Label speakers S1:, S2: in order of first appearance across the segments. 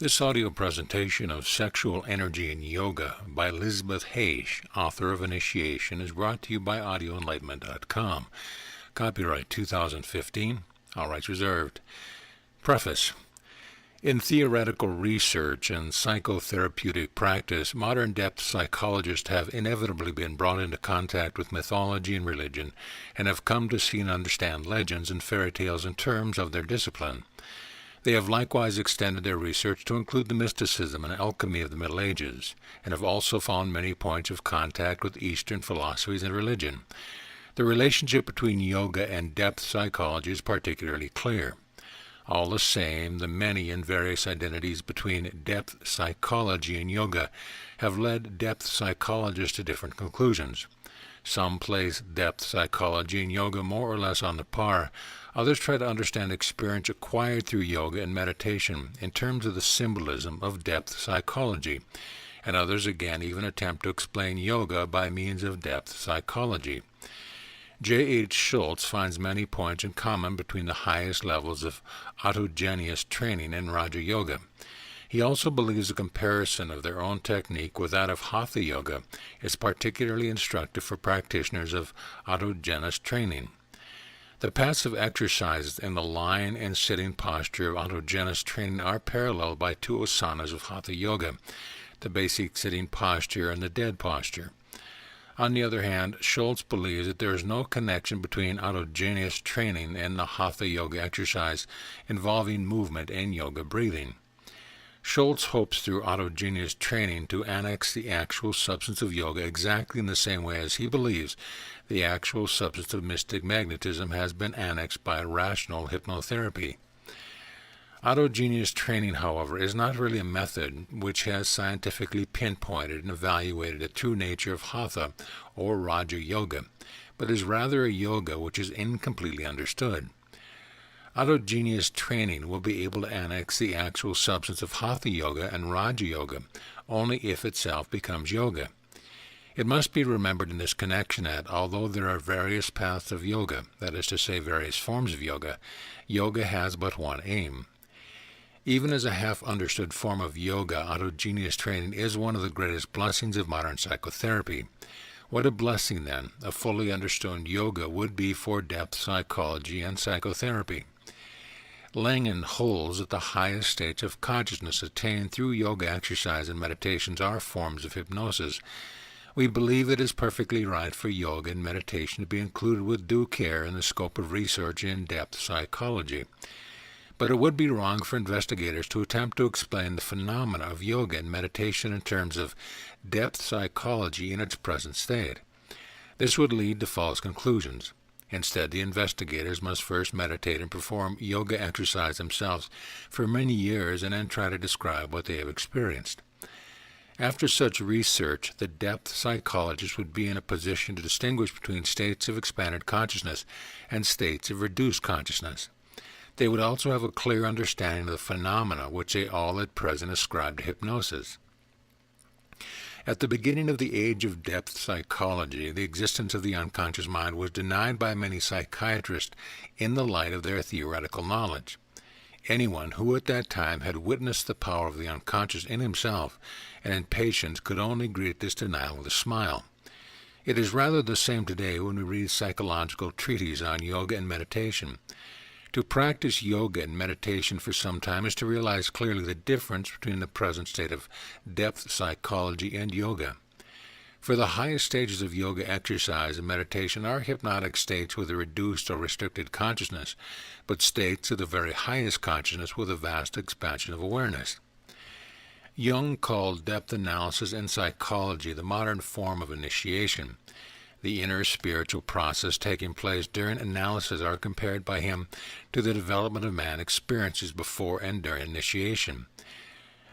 S1: This audio presentation of Sexual Energy in Yoga by Elizabeth Haish, author of Initiation, is brought to you by AudioEnlightenment.com. Copyright 2015, all rights reserved. Preface. In theoretical research and psychotherapeutic practice, modern depth psychologists have inevitably been brought into contact with mythology and religion, and have come to see and understand legends and fairy tales in terms of their discipline. They have likewise extended their research to include the mysticism and alchemy of the Middle Ages, and have also found many points of contact with Eastern philosophies and religion. The relationship between yoga and depth psychology is particularly clear. All the same, the many and various identities between depth psychology and yoga have led depth psychologists to different conclusions. Some place depth psychology and yoga more or less on the par. Others try to understand experience acquired through yoga and meditation in terms of the symbolism of depth psychology, and others again even attempt to explain yoga by means of depth psychology. J. H. Schultz finds many points in common between the highest levels of Autogenous training and Raja Yoga. He also believes a comparison of their own technique with that of Hatha Yoga is particularly instructive for practitioners of Autogenous training. The passive exercises in the lying and sitting posture of Autogenous training are paralleled by two asanas of Hatha Yoga, the basic sitting posture and the dead posture. On the other hand, Schultz believes that there is no connection between Autogenous training and the Hatha Yoga exercise involving movement and yoga breathing. Schultz hopes through autogenous training to annex the actual substance of yoga exactly in the same way as he believes the actual substance of mystic magnetism has been annexed by rational hypnotherapy. Autogenous training, however, is not really a method which has scientifically pinpointed and evaluated the true nature of Hatha or Raja Yoga, but is rather a yoga which is incompletely understood. Autogenous training will be able to annex the actual substance of Hatha Yoga and Raja Yoga only if itself becomes yoga. It must be remembered in this connection that, although there are various paths of yoga, that is to say various forms of yoga, yoga has but one aim. Even as a half-understood form of yoga, autogenous training is one of the greatest blessings of modern psychotherapy. What a blessing, then, a fully understood yoga would be for depth psychology and psychotherapy. Langen holds that the highest states of consciousness attained through yoga exercise and meditations are forms of hypnosis. We believe it is perfectly right for yoga and meditation to be included with due care in the scope of research in depth psychology. But it would be wrong for investigators to attempt to explain the phenomena of yoga and meditation in terms of depth psychology in its present state. This would lead to false conclusions. Instead, the investigators must first meditate and perform yoga exercise themselves for many years and then try to describe what they have experienced. After such research, the depth psychologist would be in a position to distinguish between states of expanded consciousness and states of reduced consciousness. They would also have a clear understanding of the phenomena which they all at present ascribe to hypnosis. At the beginning of the age of depth psychology, the existence of the unconscious mind was denied by many psychiatrists in the light of their theoretical knowledge. Anyone who at that time had witnessed the power of the unconscious in himself and in patients could only greet this denial with a smile. It is rather the same today when we read psychological treatises on yoga and meditation. To practice yoga and meditation for some time is to realize clearly the difference between the present state of depth psychology and yoga. For the highest stages of yoga exercise and meditation are hypnotic states with a reduced or restricted consciousness, but states of the very highest consciousness with a vast expansion of awareness. Jung called depth analysis in psychology the modern form of initiation. The inner spiritual process taking place during analysis are compared by him to the development of man experiences before and during initiation.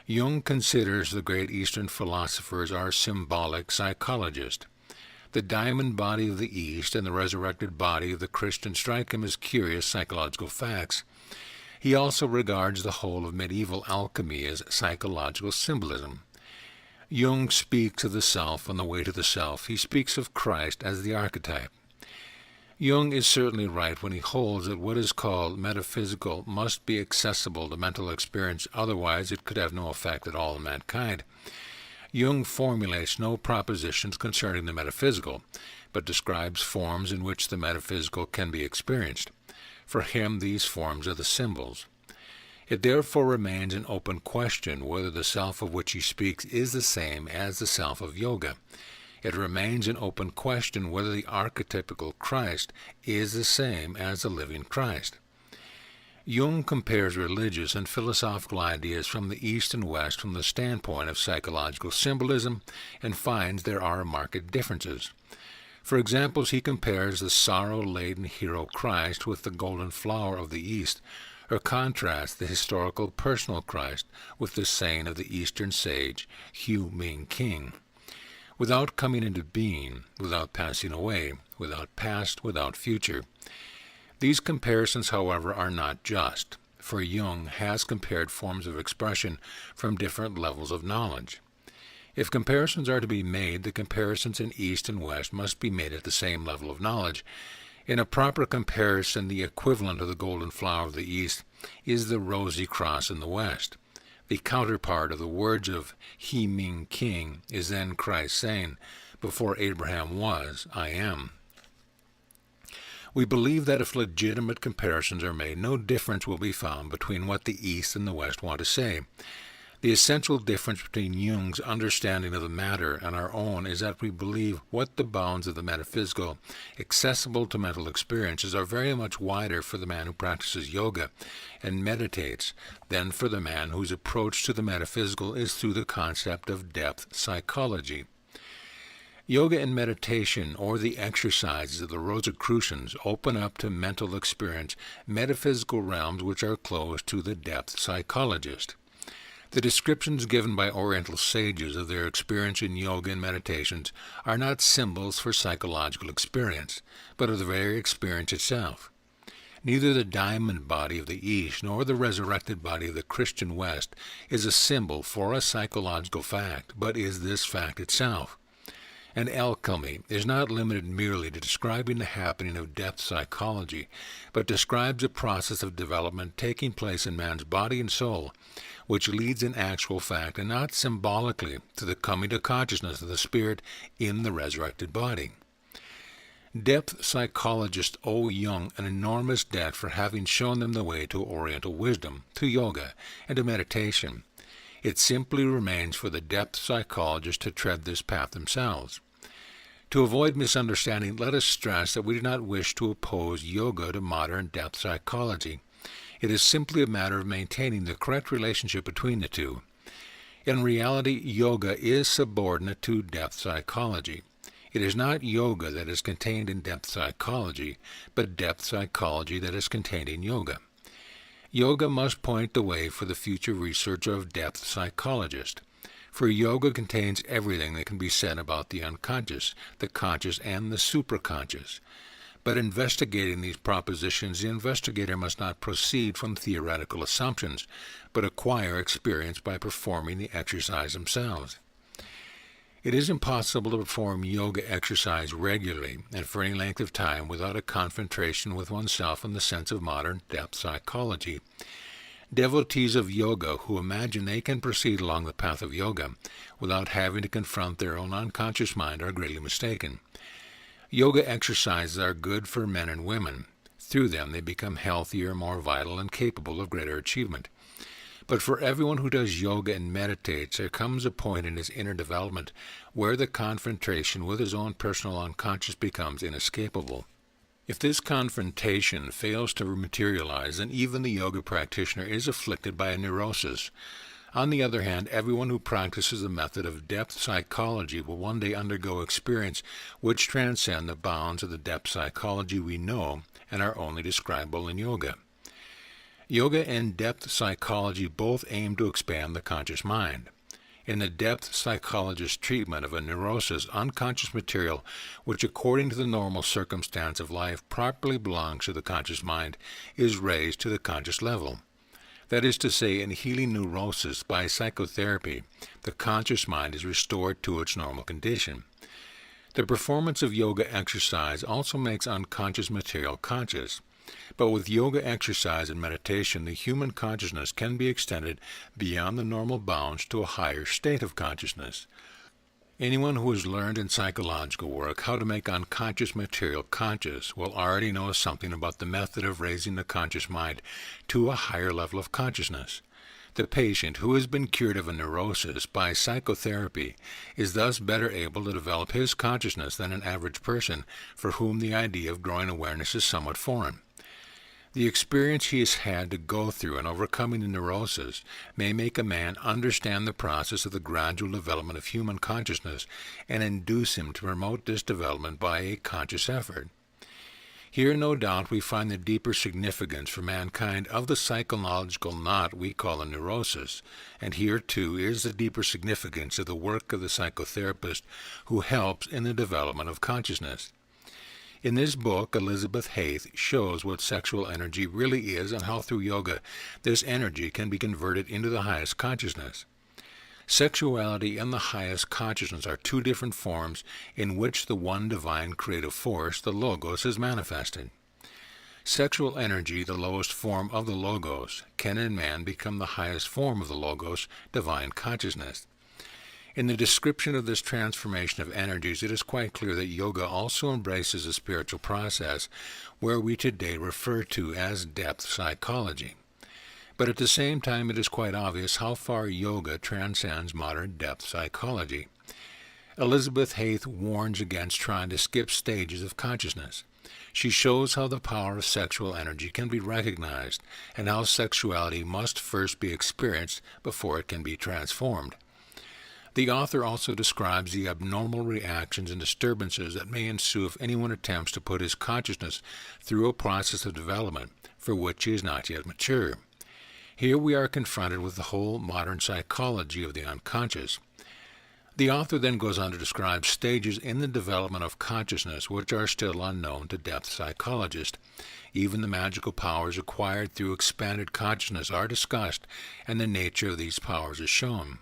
S1: Jung considers the great Eastern philosophers are symbolic psychologists. The diamond body of the East and the resurrected body of the Christian strike him as curious psychological facts. He also regards the whole of medieval alchemy as psychological symbolism. Jung speaks of the self on the way to the self. He speaks of Christ as the archetype. Jung is certainly right when he holds that what is called metaphysical must be accessible to mental experience, otherwise it could have no effect at all on mankind. Jung formulates no propositions concerning the metaphysical, but describes forms in which the metaphysical can be experienced. For him, these forms are the symbols. It therefore remains an open question whether the self of which he speaks is the same as the self of yoga. It remains an open question whether the archetypical Christ is the same as the living Christ. Jung compares religious and philosophical ideas from the East and West from the standpoint of psychological symbolism and finds there are marked differences. For example, he compares the sorrow-laden hero Christ with the golden flower of the East, or contrasts the historical personal Christ with the saying of the Eastern sage, Hu Ming King. Without coming into being, without passing away, without past, without future. These comparisons, however, are not just, for Jung has compared forms of expression from different levels of knowledge. If comparisons are to be made, the comparisons in East and West must be made at the same level of knowledge. In a proper comparison, the equivalent of the golden flower of the East is the rosy cross in the West. The counterpart of the words of He Ming King is then Christ saying, "Before Abraham was, I am." We believe that if legitimate comparisons are made, no difference will be found between what the East and the West want to say. The essential difference between Jung's understanding of the matter and our own is that we believe what the bounds of the metaphysical, accessible to mental experiences, are very much wider for the man who practices yoga and meditates than for the man whose approach to the metaphysical is through the concept of depth psychology. Yoga and meditation, or the exercises of the Rosicrucians, open up to mental experience metaphysical realms which are closed to the depth psychologist. The descriptions given by Oriental sages of their experience in yoga and meditations are not symbols for psychological experience, but of the very experience itself. Neither the diamond body of the East nor the resurrected body of the Christian West is a symbol for a psychological fact, but is this fact itself. And alchemy is not limited merely to describing the happening of depth psychology, but describes a process of development taking place in man's body and soul, which leads in actual fact and not symbolically to the coming to consciousness of the spirit in the resurrected body. Depth psychologists owe Jung an enormous debt for having shown them the way to Oriental wisdom, to yoga, and to meditation. It simply remains for the depth psychologists to tread this path themselves. To avoid misunderstanding, let us stress that we do not wish to oppose yoga to modern depth psychology. It is simply a matter of maintaining the correct relationship between the two. In reality, yoga is subordinate to depth psychology. It is not yoga that is contained in depth psychology, but depth psychology that is contained in yoga. Yoga must point the way for the future research of depth psychologists. For yoga contains everything that can be said about the unconscious, the conscious, and the supraconscious. But investigating these propositions, the investigator must not proceed from theoretical assumptions, but acquire experience by performing the exercise themselves. It is impossible to perform yoga exercise regularly and for any length of time without a confrontation with oneself in the sense of modern depth psychology. Devotees of yoga who imagine they can proceed along the path of yoga without having to confront their own unconscious mind are greatly mistaken. Yoga exercises are good for men and women. Through them they become healthier, more vital, and capable of greater achievement. But for everyone who does yoga and meditates, there comes a point in his inner development where the confrontation with his own personal unconscious becomes inescapable. If this confrontation fails to materialize, then even the yoga practitioner is afflicted by a neurosis. On the other hand, everyone who practices the method of depth psychology will one day undergo experience which transcend the bounds of the depth psychology we know and are only describable in yoga. Yoga and depth psychology both aim to expand the conscious mind. In the depth psychologist's treatment of a neurosis, unconscious material, which according to the normal circumstance of life properly belongs to the conscious mind, is raised to the conscious level. That is to say, in healing neurosis by psychotherapy, the conscious mind is restored to its normal condition. The performance of yoga exercise also makes unconscious material conscious. But with yoga exercise and meditation, the human consciousness can be extended beyond the normal bounds to a higher state of consciousness. Anyone who has learned in psychological work how to make unconscious material conscious will already know something about the method of raising the conscious mind to a higher level of consciousness. The patient who has been cured of a neurosis by psychotherapy is thus better able to develop his consciousness than an average person for whom the idea of growing awareness is somewhat foreign. The experience he has had to go through in overcoming the neurosis may make a man understand the process of the gradual development of human consciousness and induce him to promote this development by a conscious effort. Here, no doubt, we find the deeper significance for mankind of the psychological knot we call a neurosis, and here, too, is the deeper significance of the work of the psychotherapist who helps in the development of consciousness. In this book, Elizabeth Hayth shows what sexual energy really is and how through yoga this energy can be converted into the highest consciousness. Sexuality and the highest consciousness are two different forms in which the one divine creative force, the Logos, is manifested. Sexual energy, the lowest form of the Logos, can in man become the highest form of the Logos, divine consciousness. In the description of this transformation of energies, it is quite clear that yoga also embraces a spiritual process where we today refer to as depth psychology. But at the same time, it is quite obvious how far yoga transcends modern depth psychology. Elizabeth Hayth warns against trying to skip stages of consciousness. She shows how the power of sexual energy can be recognized and how sexuality must first be experienced before it can be transformed. The author also describes the abnormal reactions and disturbances that may ensue if anyone attempts to put his consciousness through a process of development for which he is not yet mature. Here we are confronted with the whole modern psychology of the unconscious. The author then goes on to describe stages in the development of consciousness which are still unknown to depth psychologists. Even the magical powers acquired through expanded consciousness are discussed, and the nature of these powers is shown.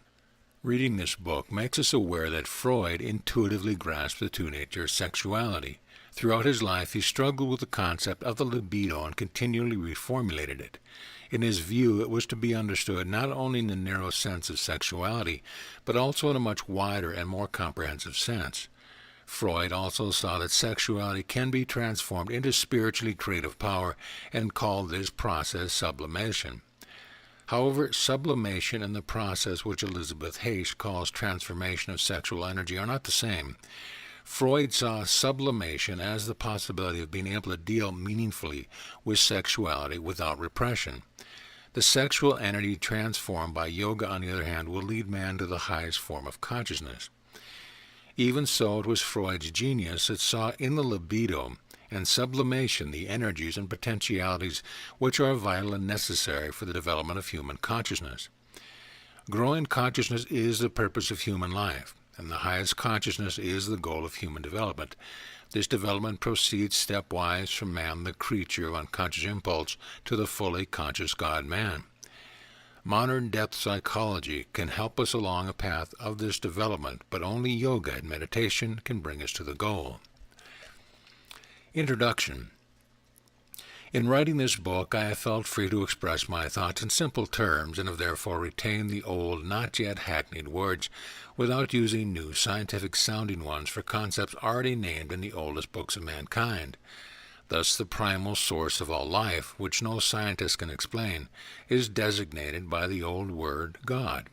S1: Reading this book makes us aware that Freud intuitively grasped the true nature of sexuality. Throughout his life, he struggled with the concept of the libido and continually reformulated it. In his view, it was to be understood not only in the narrow sense of sexuality, but also in a much wider and more comprehensive sense. Freud also saw that sexuality can be transformed into spiritually creative power and called this process sublimation. However, sublimation and the process which Elizabeth Hayth calls transformation of sexual energy are not the same. Freud saw sublimation as the possibility of being able to deal meaningfully with sexuality without repression. The sexual energy transformed by yoga, on the other hand, will lead man to the highest form of consciousness. Even so, it was Freud's genius that saw in the libido and sublimation the energies and potentialities which are vital and necessary for the development of human consciousness. Growing consciousness is the purpose of human life, and the highest consciousness is the goal of human development. This development proceeds stepwise from man, the creature of unconscious impulse, to the fully conscious God-man. Modern depth psychology can help us along a path of this development, but only yoga and meditation can bring us to the goal. Introduction. In writing this book, I have felt free to express my thoughts in simple terms and have therefore retained the old, not yet hackneyed words without using new scientific-sounding ones for concepts already named in the oldest books of mankind. Thus, the primal source of all life, which no scientist can explain, is designated by the old word God.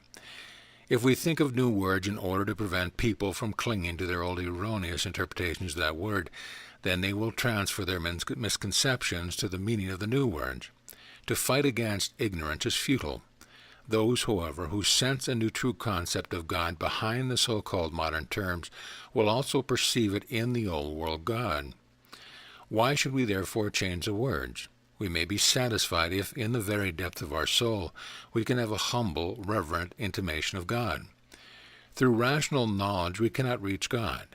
S1: If we think of new words in order to prevent people from clinging to their old erroneous interpretations of that word, then they will transfer their misconceptions to the meaning of the new words. To fight against ignorance is futile. Those, however, who sense a new true concept of God behind the so-called modern terms will also perceive it in the old world God. Why should we therefore change the words? We may be satisfied if, in the very depth of our soul, we can have a humble, reverent intimation of God. Through rational knowledge we cannot reach God.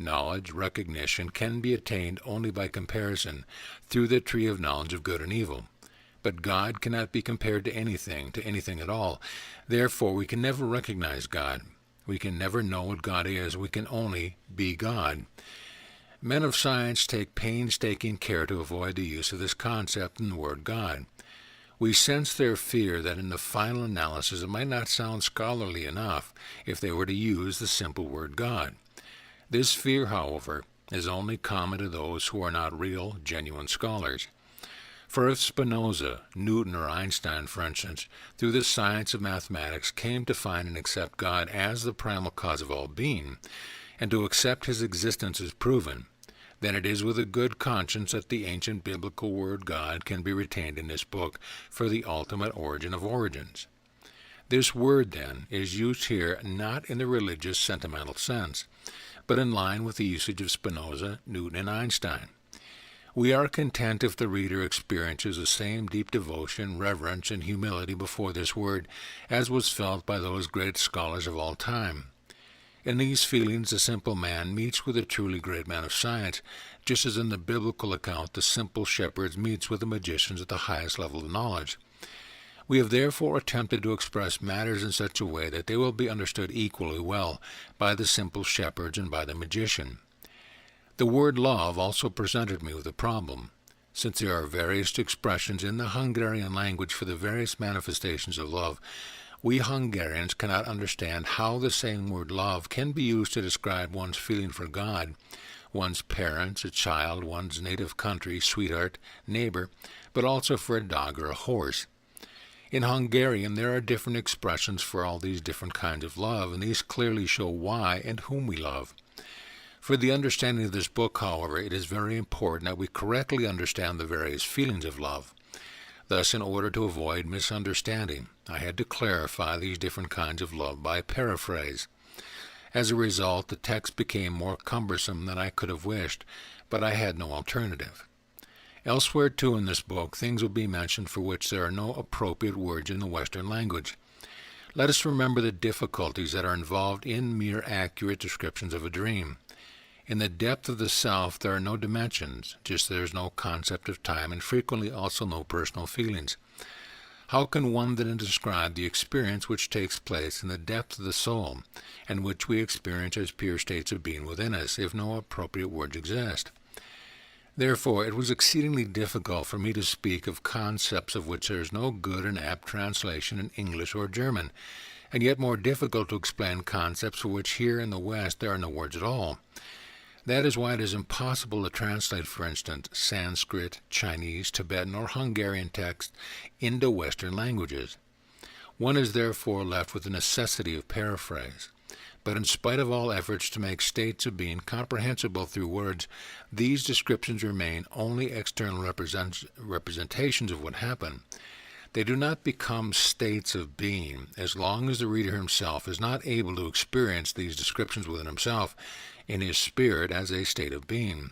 S1: Knowledge, recognition, can be attained only by comparison through the tree of knowledge of good and evil. But God cannot be compared to anything at all. Therefore, we can never recognize God. We can never know what God is. We can only be God. Men of science take painstaking care to avoid the use of this concept in the word God. We sense their fear that in the final analysis it might not sound scholarly enough if they were to use the simple word God. This fear, however, is only common to those who are not real, genuine scholars. For if Spinoza, Newton, or Einstein, for instance, through the science of mathematics came to find and accept God as the primal cause of all being, and to accept his existence as proven, then it is with a good conscience that the ancient biblical word God can be retained in this book for the ultimate origin of origins. This word, then, is used here not in the religious sentimental sense, but in line with the usage of Spinoza, Newton, and Einstein. We are content if the reader experiences the same deep devotion, reverence, and humility before this word as was felt by those great scholars of all time. In these feelings the simple man meets with a truly great man of science, just as in the biblical account the simple shepherd meets with the magicians at the highest level of knowledge. We have therefore attempted to express matters in such a way that they will be understood equally well by the simple shepherds and by the magician. The word love also presented me with a problem. Since there are various expressions in the Hungarian language for the various manifestations of love, we Hungarians cannot understand how the same word love can be used to describe one's feeling for God, one's parents, a child, one's native country, sweetheart, neighbor, but also for a dog or a horse. In Hungarian there are different expressions for all these different kinds of love, and these clearly show why and whom we love. For the understanding of this book, however, it is very important that we correctly understand the various feelings of love. Thus, in order to avoid misunderstanding, I had to clarify these different kinds of love by paraphrase. As a result, the text became more cumbersome than I could have wished, but I had no alternative. Elsewhere, too, in this book, things will be mentioned for which there are no appropriate words in the Western language. Let us remember the difficulties that are involved in mere accurate descriptions of a dream. In the depth of the self there are no dimensions, just there is no concept of time, and frequently also no personal feelings. How can one then describe the experience which takes place in the depth of the soul, and which we experience as pure states of being within us, if no appropriate words exist? Therefore, it was exceedingly difficult for me to speak of concepts of which there is no good and apt translation in English or German, and yet more difficult to explain concepts for which here in the West there are no words at all. That is why it is impossible to translate, for instance, Sanskrit, Chinese, Tibetan, or Hungarian text into Western languages. One is therefore left with the necessity of paraphrase. But in spite of all efforts to make states of being comprehensible through words, these descriptions remain only external representations of what happened. They do not become states of being as long as the reader himself is not able to experience these descriptions within himself in his spirit as a state of being.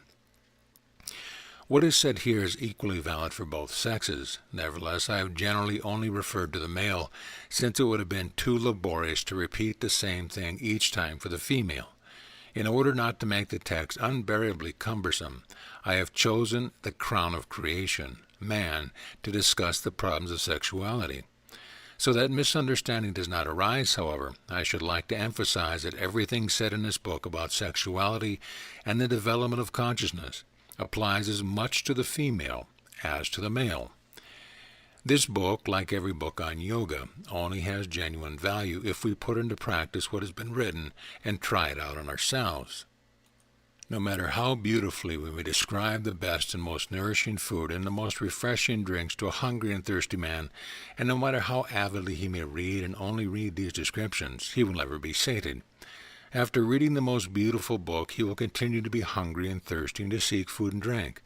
S1: What is said here is equally valid for both sexes. Nevertheless, I have generally only referred to the male, since it would have been too laborious to repeat the same thing each time for the female. In order not to make the text unbearably cumbersome, I have chosen the crown of creation, man, to discuss the problems of sexuality. So that misunderstanding does not arise, however, I should like to emphasize that everything said in this book about sexuality and the development of consciousness applies as much to the female as to the male. This book, like every book on yoga, only has genuine value if we put into practice what has been written and try it out on ourselves. No matter how beautifully we may describe the best and most nourishing food and the most refreshing drinks to a hungry and thirsty man, and no matter how avidly he may read and only read these descriptions, he will never be sated. After reading the most beautiful book, he will continue to be hungry and thirsty and to seek food and drink.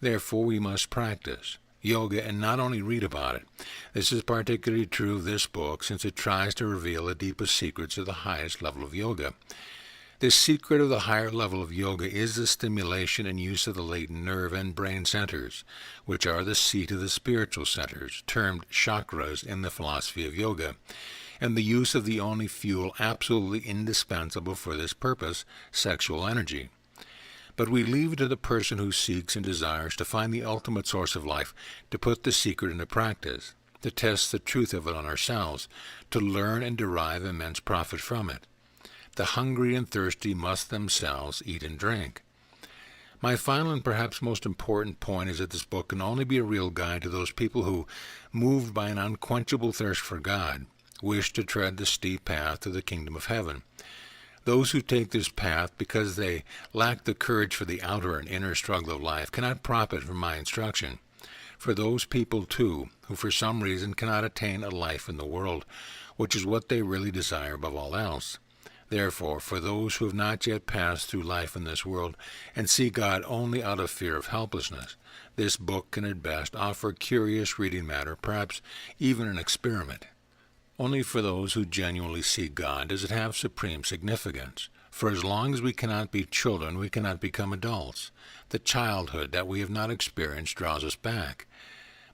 S1: Therefore, we must practice yoga and not only read about it. This is particularly true of this book, since it tries to reveal the deepest secrets of the highest level of yoga. The secret of the higher level of yoga is the stimulation and use of the latent nerve and brain centers, which are the seat of the spiritual centers, termed Chakras in the philosophy of yoga, and the use of the only fuel absolutely indispensable for this purpose, sexual energy. But we leave it to the person who seeks and desires to find the ultimate source of life to put the secret into practice, to test the truth of it on ourselves, to learn and derive immense profit from it. The hungry and thirsty must themselves eat and drink. My final and perhaps most important point is that this book can only be a real guide to those people who, moved by an unquenchable thirst for God, wish to tread the steep path to the kingdom of heaven. Those who take this path because they lack the courage for the outer and inner struggle of life cannot profit from my instruction. For those people, too, who for some reason cannot attain a life in the world, which is what they really desire above all else. Therefore, for those who have not yet passed through life in this world and see God only out of fear of helplessness, this book can at best offer curious reading matter, perhaps even an experiment. Only for those who genuinely see God does it have supreme significance. For as long as we cannot be children, we cannot become adults. The childhood that we have not experienced draws us back.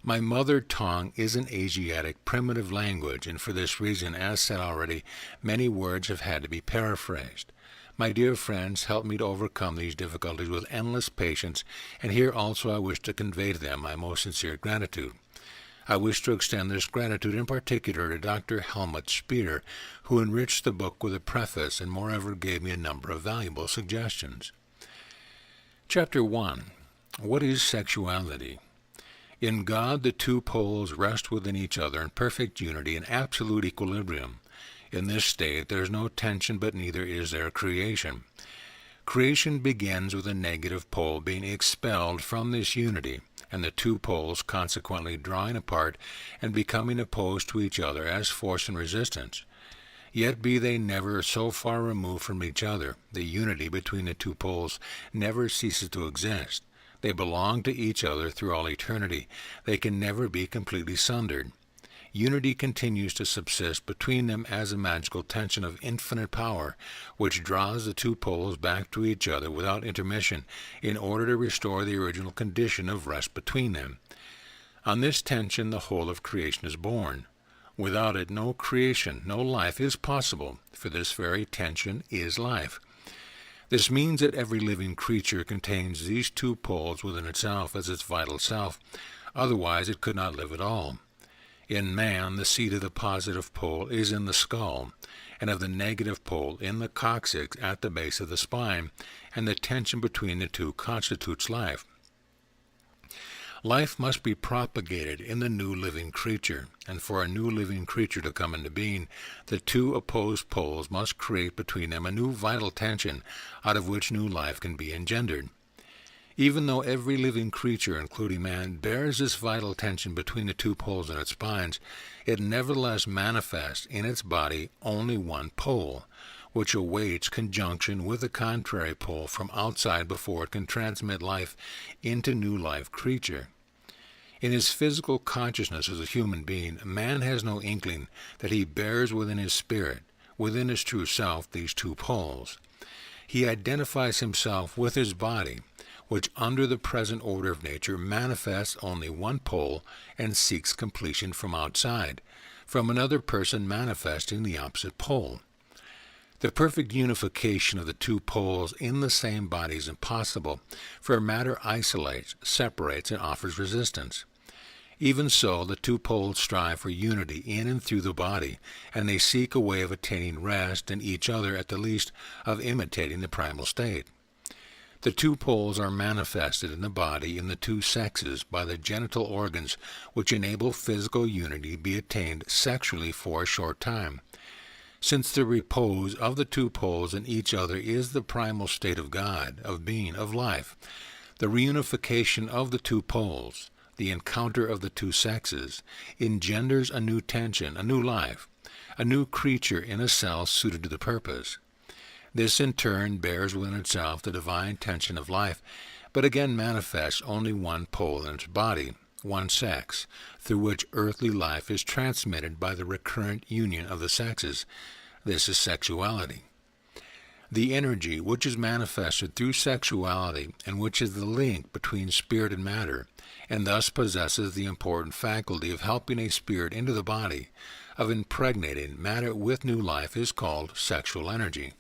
S1: My mother tongue is an Asiatic primitive language, and for this reason, as said already, many words have had to be paraphrased. My dear friends, help me to overcome these difficulties with endless patience, and here also I wish to convey to them my most sincere gratitude. I wish to extend this gratitude in particular to Dr. Helmut Speer, who enriched the book with a preface and moreover gave me a number of valuable suggestions. Chapter 1. What is sexuality? In God, the two poles rest within each other in perfect unity and absolute equilibrium. In this state there is no tension, but neither is there creation. Creation begins with a negative pole being expelled from this unity, and the two poles consequently drawing apart and becoming opposed to each other as force and resistance. Yet be they never so far removed from each other, the unity between the two poles never ceases to exist. They belong to each other through all eternity. They can never be completely sundered. Unity continues to subsist between them as a magical tension of infinite power, which draws the two poles back to each other without intermission in order to restore the original condition of rest between them. On this tension the whole of creation is born. Without it, no creation, no life is possible, for this very tension is life. This means that every living creature contains these two poles within itself as its vital self, otherwise it could not live at all. In man, the seat of the positive pole is in the skull, and of the negative pole in the coccyx at the base of the spine, and the tension between the two constitutes life. Life must be propagated in the new living creature, and for a new living creature to come into being, the two opposed poles must create between them a new vital tension out of which new life can be engendered. Even though every living creature, including man, bears this vital tension between the two poles in its spines, it nevertheless manifests in its body only one pole, which awaits conjunction with the contrary pole from outside before it can transmit life into new life creature. In his physical consciousness as a human being, man has no inkling that he bears within his spirit, within his true self, these two poles. He identifies himself with his body, which under the present order of nature manifests only one pole and seeks completion from outside, from another person manifesting the opposite pole. The perfect unification of the two poles in the same body is impossible, for matter isolates, separates, and offers resistance. Even so, the two poles strive for unity in and through the body, and they seek a way of attaining rest in each other, at the least of imitating the primal state. The two poles are manifested in the body in the two sexes by the genital organs, which enable physical unity to be attained sexually for a short time. Since the repose of the two poles in each other is the primal state of God, of being, of life, the reunification of the two poles, the encounter of the two sexes, engenders a new tension, a new life, a new creature in a cell suited to the purpose. This in turn bears within itself the divine tension of life, but again manifests only one pole in its body, one sex, through which earthly life is transmitted by the recurrent union of the sexes. This is sexuality. The energy which is manifested through sexuality, and which is the link between spirit and matter, and thus possesses the important faculty of helping a spirit into the body, of impregnating matter with new life, is called sexual energy.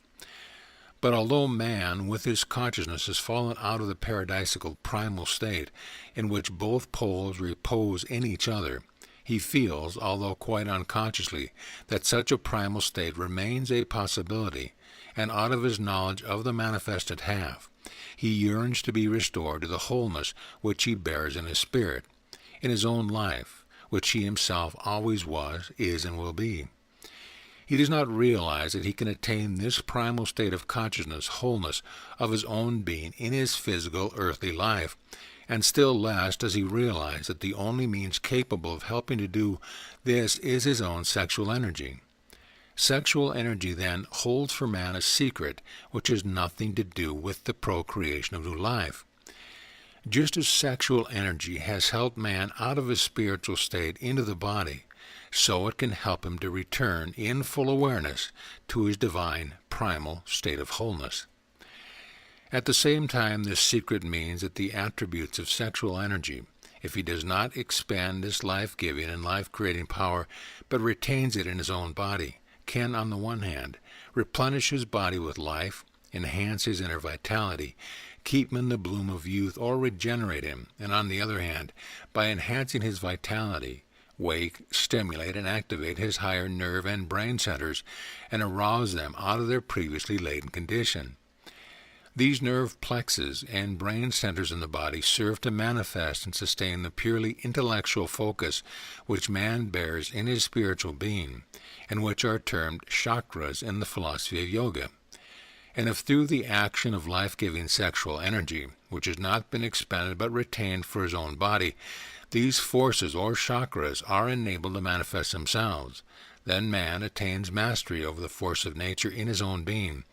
S1: But although man, with his consciousness, has fallen out of the paradisical primal state, in which both poles repose in each other, He feels, although quite unconsciously, that such a primal state remains a possibility, and out of his knowledge of the manifested half, he yearns to be restored to the wholeness which he bears in his spirit, in his own life, which he himself always was, is, and will be. He does not realize that he can attain this primal state of consciousness, wholeness of his own being in his physical earthly life, and still less does he realize that the only means capable of helping to do this is his own sexual energy. Sexual energy, then, holds for man a secret which has nothing to do with the procreation of new life. Just as sexual energy has helped man out of his spiritual state into the body, so it can help him to return in full awareness to his divine primal state of wholeness. At the same time, this secret means that the attributes of sexual energy, if he does not expand this life-giving and life-creating power, but retains it in his own body, can, on the one hand, replenish his body with life, enhance his inner vitality, keep him in the bloom of youth, or regenerate him, and on the other hand, by enhancing his vitality, wake, stimulate, and activate his higher nerve and brain centers, and arouse them out of their previously latent condition. These nerve plexus and brain centers in the body serve to manifest and sustain the purely intellectual focus which man bears in his spiritual being, and which are termed chakras in the philosophy of yoga. And if through the action of life-giving sexual energy, which has not been expended but retained for his own body, these forces or chakras are enabled to manifest themselves, then man attains mastery over the force of nature in his own being,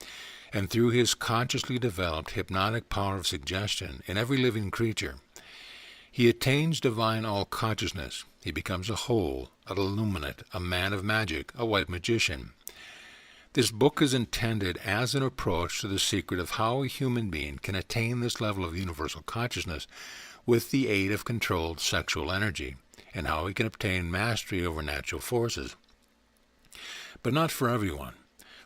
S1: and through his consciously developed hypnotic power of suggestion in every living creature, he attains divine all-consciousness. He becomes a whole, an illuminate, a man of magic, a white magician. This book is intended as an approach to the secret of how a human being can attain this level of universal consciousness with the aid of controlled sexual energy, and how he can obtain mastery over natural forces. But not for everyone.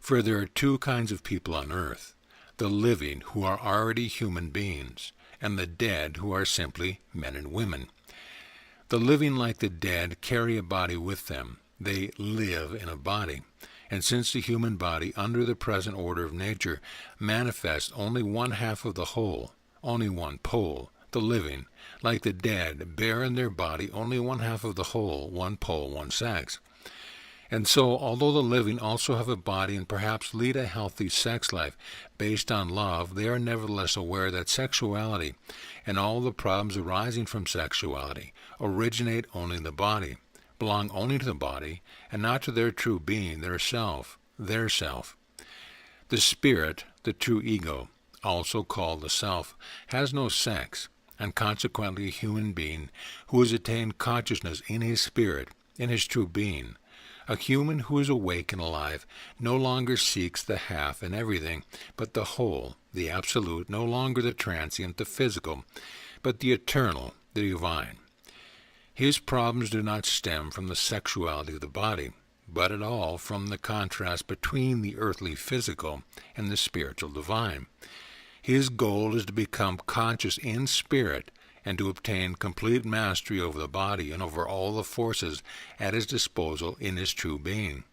S1: For there are two kinds of people on earth, the living who are already human beings, and the dead who are simply men and women. The living, like the dead, carry a body with them. They live in a body. And since the human body, under the present order of nature, manifests only one half of the whole, only one pole, the living, like the dead, bear in their body only one half of the whole, one pole, one sex. And so, although the living also have a body and perhaps lead a healthy sex life based on love, they are nevertheless aware that sexuality and all the problems arising from sexuality originate only in the body, belong only to the body, and not to their true being, their self. The spirit, the true ego, also called the self, has no sex, and consequently a human being who has attained consciousness in his spirit, in his true being, a human who is awake and alive, no longer seeks the half in everything, but the whole, the absolute, no longer the transient, the physical, but the eternal, the divine. His problems do not stem from the sexuality of the body, but at all from the contrast between the earthly physical and the spiritual divine. His goal is to become conscious in spirit and to obtain complete mastery over the body and over all the forces at his disposal in his true being.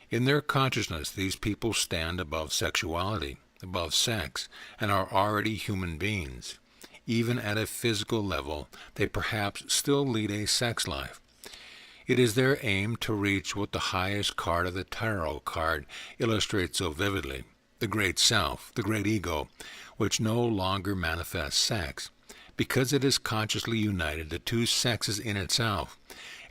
S1: In their consciousness, these people stand above sexuality, above sex, and are already human beings. Even at a physical level, they perhaps still lead a sex life. It is their aim to reach what the highest card of the tarot card illustrates so vividly, the great self, the great ego, which no longer manifests sex, because it is consciously united the two sexes in itself,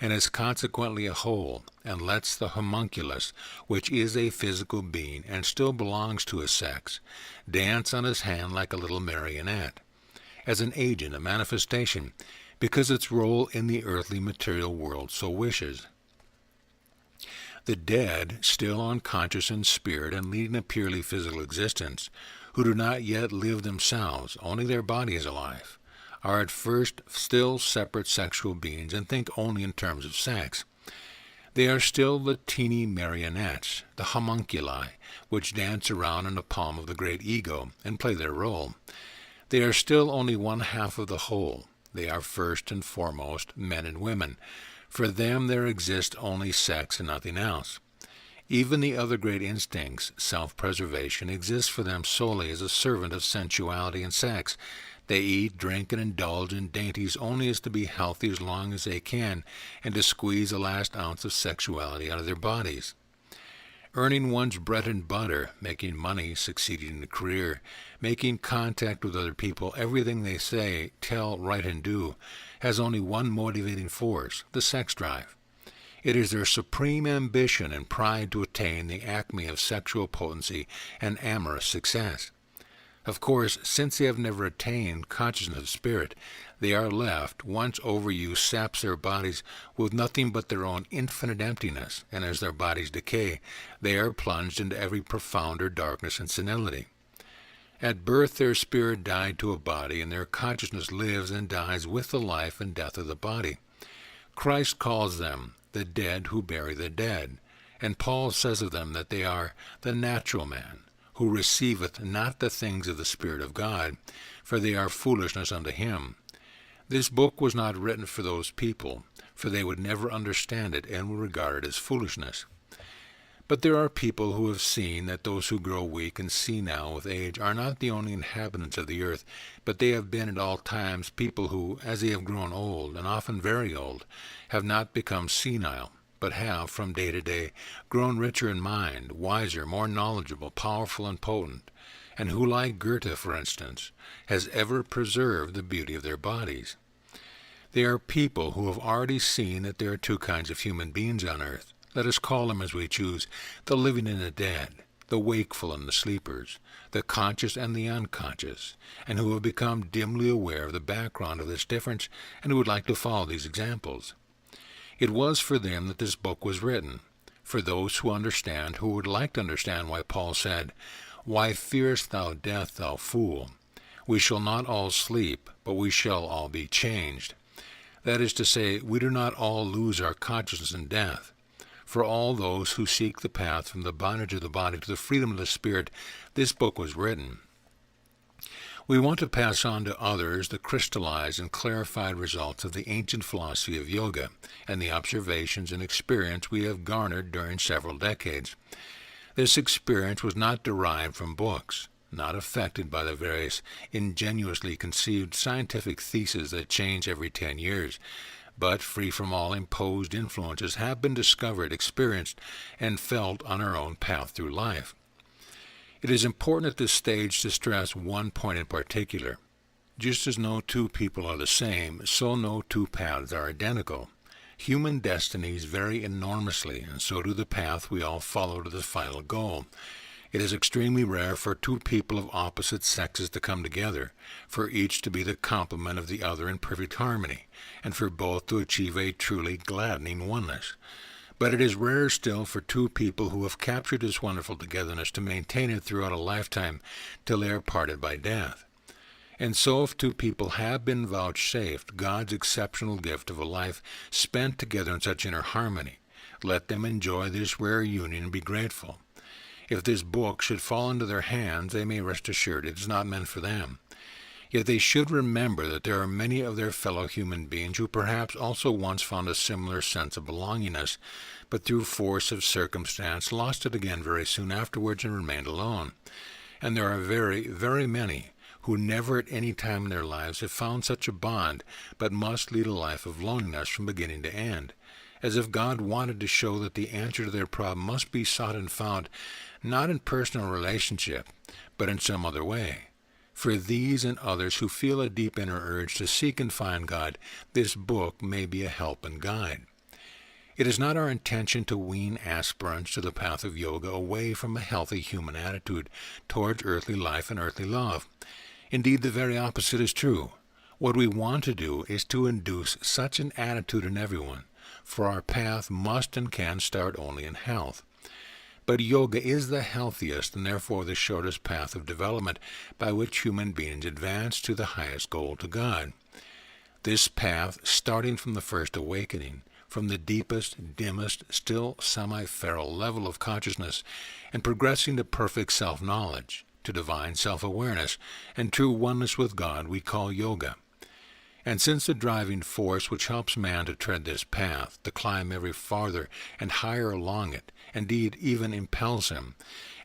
S1: and is consequently a whole, and lets the homunculus, which is a physical being and still belongs to a sex, dance on his hand like a little marionette, as an agent, a manifestation, because its role in the earthly material world so wishes. The dead, still unconscious in spirit and leading a purely physical existence, who do not yet live themselves, only their body is alive, are at first still separate sexual beings and think only in terms of sex. They are still the teeny marionettes, the homunculi, which dance around in the palm of the great ego and play their role. They are still only one half of the whole. They are first and foremost men and women, For them there exists only sex and nothing else. Even the other great instincts, self-preservation, exists for them solely as a servant of sensuality and sex. They eat, drink, and indulge in dainties only as to be healthy as long as they can and to squeeze the last ounce of sexuality out of their bodies. Earning one's bread and butter, making money, succeeding in a career, making contact with other people, everything they say, tell, write, and do, has only one motivating force, the sex drive. It is their supreme ambition and pride to attain the acme of sexual potency and amorous success. Of course, since they have never attained consciousness of spirit, they are left, once overuse saps their bodies, with nothing but their own infinite emptiness, and as their bodies decay, they are plunged into ever profounder darkness and senility. At birth their spirit died to a body, and their consciousness lives and dies with the life and death of the body. Christ calls them the dead who bury the dead, and Paul says of them that they are the natural man, who receiveth not the things of the Spirit of God, for they are foolishness unto him. This book was not written for those people, for they would never understand it and would regard it as foolishness. But there are people who have seen that those who grow weak and senile with age are not the only inhabitants of the earth, but they have been at all times people who, as they have grown old, and often very old, have not become senile, but have, from day to day, grown richer in mind, wiser, more knowledgeable, powerful, and potent, and who, like Goethe, for instance, has ever preserved the beauty of their bodies. They are people who have already seen that there are two kinds of human beings on earth. Let us call them as we choose, the living and the dead, the wakeful and the sleepers, the conscious and the unconscious, and who have become dimly aware of the background of this difference and who would like to follow these examples. It was for them that this book was written, for those who understand, who would like to understand why Paul said, "Why fearest thou death, thou fool? We shall not all sleep, but we shall all be changed." That is to say, we do not all lose our consciousness in death. For all those who seek the path from the bondage of the body to the freedom of the spirit, this book was written. We want to pass on to others the crystallized and clarified results of the ancient philosophy of yoga and the observations and experience we have garnered during several decades. This experience was not derived from books, not affected by the various ingenuously conceived scientific theses that change every 10 years, but free from all imposed influences, have been discovered, experienced, and felt on our own path through life. It is important at this stage to stress one point in particular. Just as no two people are the same, so no two paths are identical. Human destinies vary enormously, and so do the path we all follow to the final goal. It is extremely rare for two people of opposite sexes to come together, for each to be the complement of the other in perfect harmony, and for both to achieve a truly gladdening oneness. But it is rarer still for two people who have captured this wonderful togetherness to maintain it throughout a lifetime till they are parted by death. And so if two people have been vouchsafed God's exceptional gift of a life spent together in such inner harmony, let them enjoy this rare union and be grateful. If this book should fall into their hands, they may rest assured it is not meant for them. Yet they should remember that there are many of their fellow human beings who perhaps also once found a similar sense of belongingness, but through force of circumstance lost it again very soon afterwards and remained alone. And there are very, very many who never at any time in their lives have found such a bond, but must lead a life of loneliness from beginning to end, as if God wanted to show that the answer to their problem must be sought and found, not in personal relationship, but in some other way. For these and others who feel a deep inner urge to seek and find God, this book may be a help and guide. It is not our intention to wean aspirants to the path of yoga away from a healthy human attitude towards earthly life and earthly love. Indeed, the very opposite is true. What we want to do is to induce such an attitude in everyone, for our path must and can start only in health. But yoga is the healthiest and therefore the shortest path of development by which human beings advance to the highest goal, to God. This path, starting from the first awakening, from the deepest, dimmest, still semi-feral level of consciousness, and progressing to perfect self-knowledge, to divine self-awareness, and true oneness with God, we call yoga. And since the driving force which helps man to tread this path, to climb ever farther and higher along it, indeed even impels him,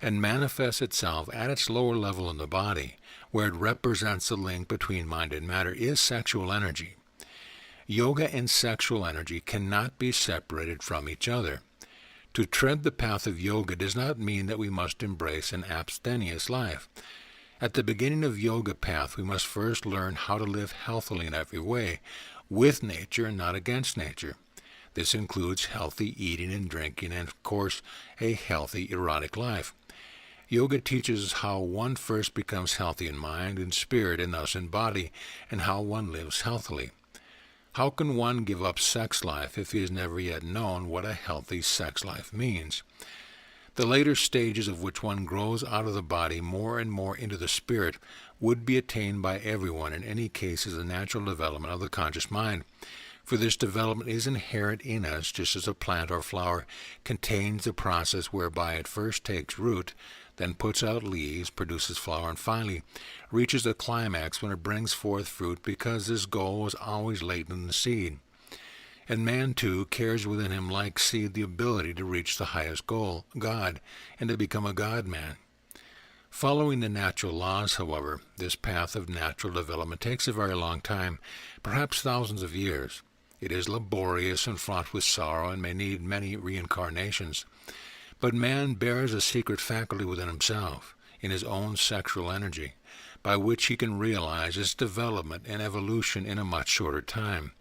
S1: and manifests itself at its lower level in the body, where it represents the link between mind and matter, is sexual energy. Yoga and sexual energy cannot be separated from each other. To tread the path of yoga does not mean that we must embrace an abstemious life. At the beginning of yoga path, we must first learn how to live healthily in every way, with nature and not against nature. This includes healthy eating and drinking and, of course, a healthy erotic life. Yoga teaches us how one first becomes healthy in mind and spirit and thus in body, and how one lives healthily. How can one give up sex life if he has never yet known what a healthy sex life means? The later stages of which one grows out of the body more and more into the spirit would be attained by everyone in any case as a natural development of the conscious mind. For this development is inherent in us, just as a plant or flower contains the process whereby it first takes root, then puts out leaves, produces flower, and finally reaches a climax when it brings forth fruit, because this goal was always latent in the seed. And man, too, carries within him, like seed, the ability to reach the highest goal, God, and to become a God-man. Following the natural laws, however, this path of natural development takes a very long time, perhaps thousands of years. It is laborious and fraught with sorrow and may need many reincarnations. But man bears a secret faculty within himself, in his own sexual energy, by which he can realize its development and evolution in a much shorter time.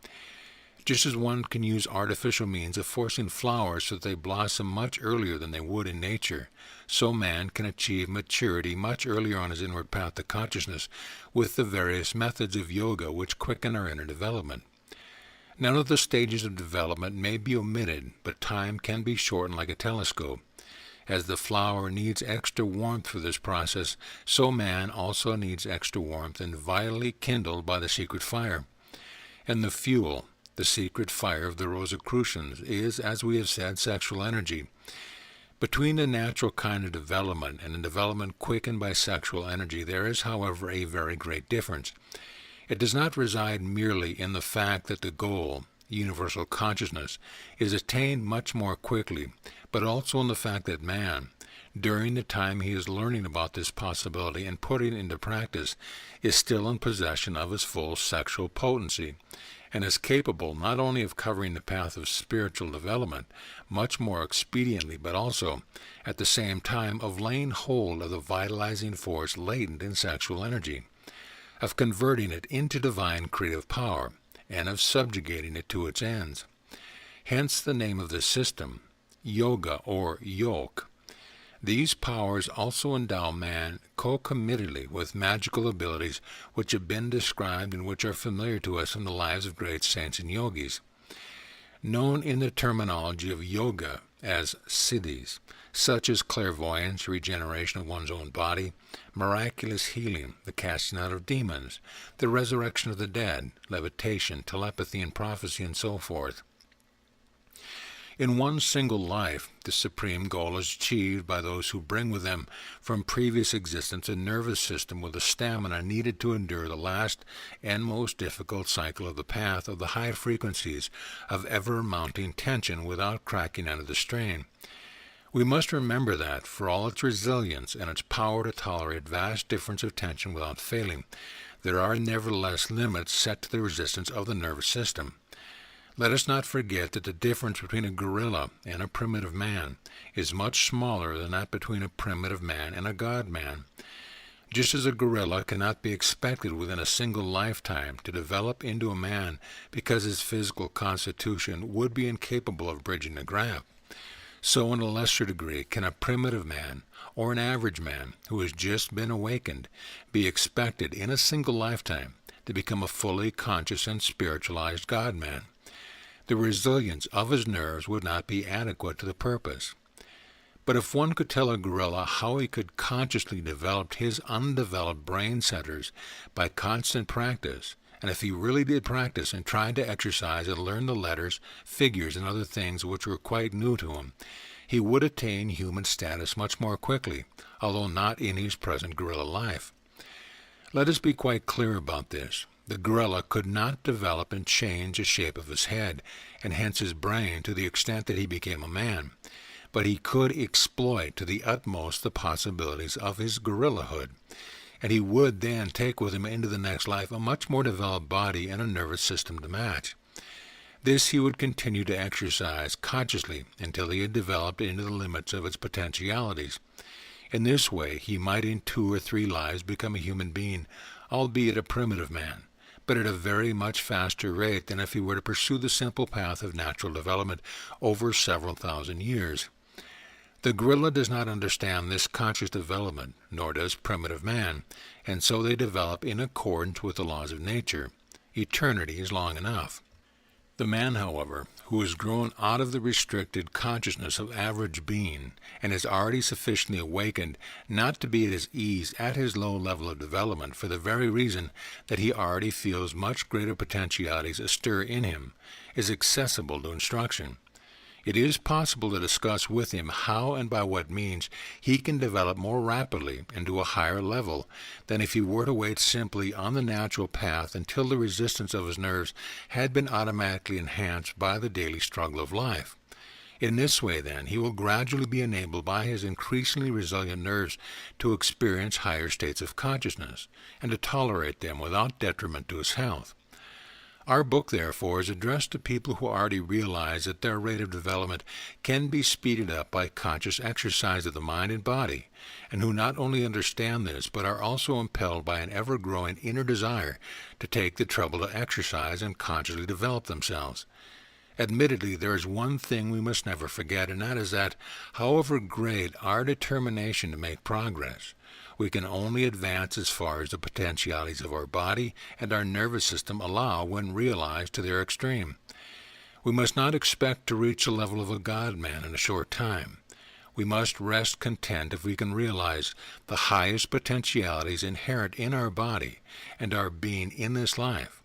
S1: Just as one can use artificial means of forcing flowers so that they blossom much earlier than they would in nature, so man can achieve maturity much earlier on his inward path to consciousness with the various methods of yoga which quicken our inner development. None of the stages of development may be omitted, but time can be shortened like a telescope. As the flower needs extra warmth for this process, so man also needs extra warmth and vitally kindled by the secret fire. And the fuel, the secret fire of the Rosicrucians, is, as we have said, sexual energy. Between the natural kind of development and the development quickened by sexual energy, there is, however, a very great difference. It does not reside merely in the fact that the goal, universal consciousness, is attained much more quickly, but also in the fact that man, during the time he is learning about this possibility and putting it into practice, is still in possession of his full sexual potency, and is capable not only of covering the path of spiritual development much more expediently, but also, at the same time, of laying hold of the vitalizing force latent in sexual energy, of converting it into divine creative power, and of subjugating it to its ends. Hence the name of this system, yoga or yoke. These powers also endow man concomitantly with magical abilities which have been described and which are familiar to us from the lives of great saints and yogis. Known in the terminology of yoga as siddhis, such as clairvoyance, regeneration of one's own body, miraculous healing, the casting out of demons, the resurrection of the dead, levitation, telepathy and prophecy, and so forth. In one single life, the supreme goal is achieved by those who bring with them from previous existence a nervous system with the stamina needed to endure the last and most difficult cycle of the path of the high frequencies of ever-mounting tension without cracking under the strain. We must remember that, for all its resilience and its power to tolerate vast difference of tension without failing, there are nevertheless limits set to the resistance of the nervous system. Let us not forget that the difference between a gorilla and a primitive man is much smaller than that between a primitive man and a god-man. Just as a gorilla cannot be expected within a single lifetime to develop into a man because his physical constitution would be incapable of bridging the gap, so in a lesser degree can a primitive man or an average man who has just been awakened be expected in a single lifetime to become a fully conscious and spiritualized god-man. The resilience of his nerves would not be adequate to the purpose. But if one could tell a gorilla how he could consciously develop his undeveloped brain centers by constant practice, and if he really did practice and tried to exercise and learn the letters, figures, and other things which were quite new to him, he would attain human status much more quickly, although not in his present gorilla life. Let us be quite clear about this. The gorilla could not develop and change the shape of his head, and hence his brain, to the extent that he became a man, but he could exploit to the utmost the possibilities of his gorillahood, and he would then take with him into the next life a much more developed body and a nervous system to match. This he would continue to exercise consciously until he had developed into the limits of its potentialities. In this way, he might in 2 or 3 lives become a human being, albeit a primitive man, but at a very much faster rate than if he were to pursue the simple path of natural development over several thousand years. The gorilla does not understand this conscious development, nor does primitive man, and so they develop in accordance with the laws of nature. Eternity is long enough. The man, however, who has grown out of the restricted consciousness of average being and is already sufficiently awakened not to be at his ease at his low level of development for the very reason that he already feels much greater potentialities astir in him, is accessible to instruction. It is possible to discuss with him how and by what means he can develop more rapidly and to a higher level than if he were to wait simply on the natural path until the resistance of his nerves had been automatically enhanced by the daily struggle of life. In this way, then, he will gradually be enabled by his increasingly resilient nerves to experience higher states of consciousness and to tolerate them without detriment to his health. Our book, therefore, is addressed to people who already realize that their rate of development can be speeded up by conscious exercise of the mind and body, and who not only understand this, but are also impelled by an ever-growing inner desire to take the trouble to exercise and consciously develop themselves. Admittedly, there is one thing we must never forget, and that is that, however great our determination to make progress, we can only advance as far as the potentialities of our body and our nervous system allow when realized to their extreme. We must not expect to reach the level of a God-man in a short time. We must rest content if we can realize the highest potentialities inherent in our body and our being in this life.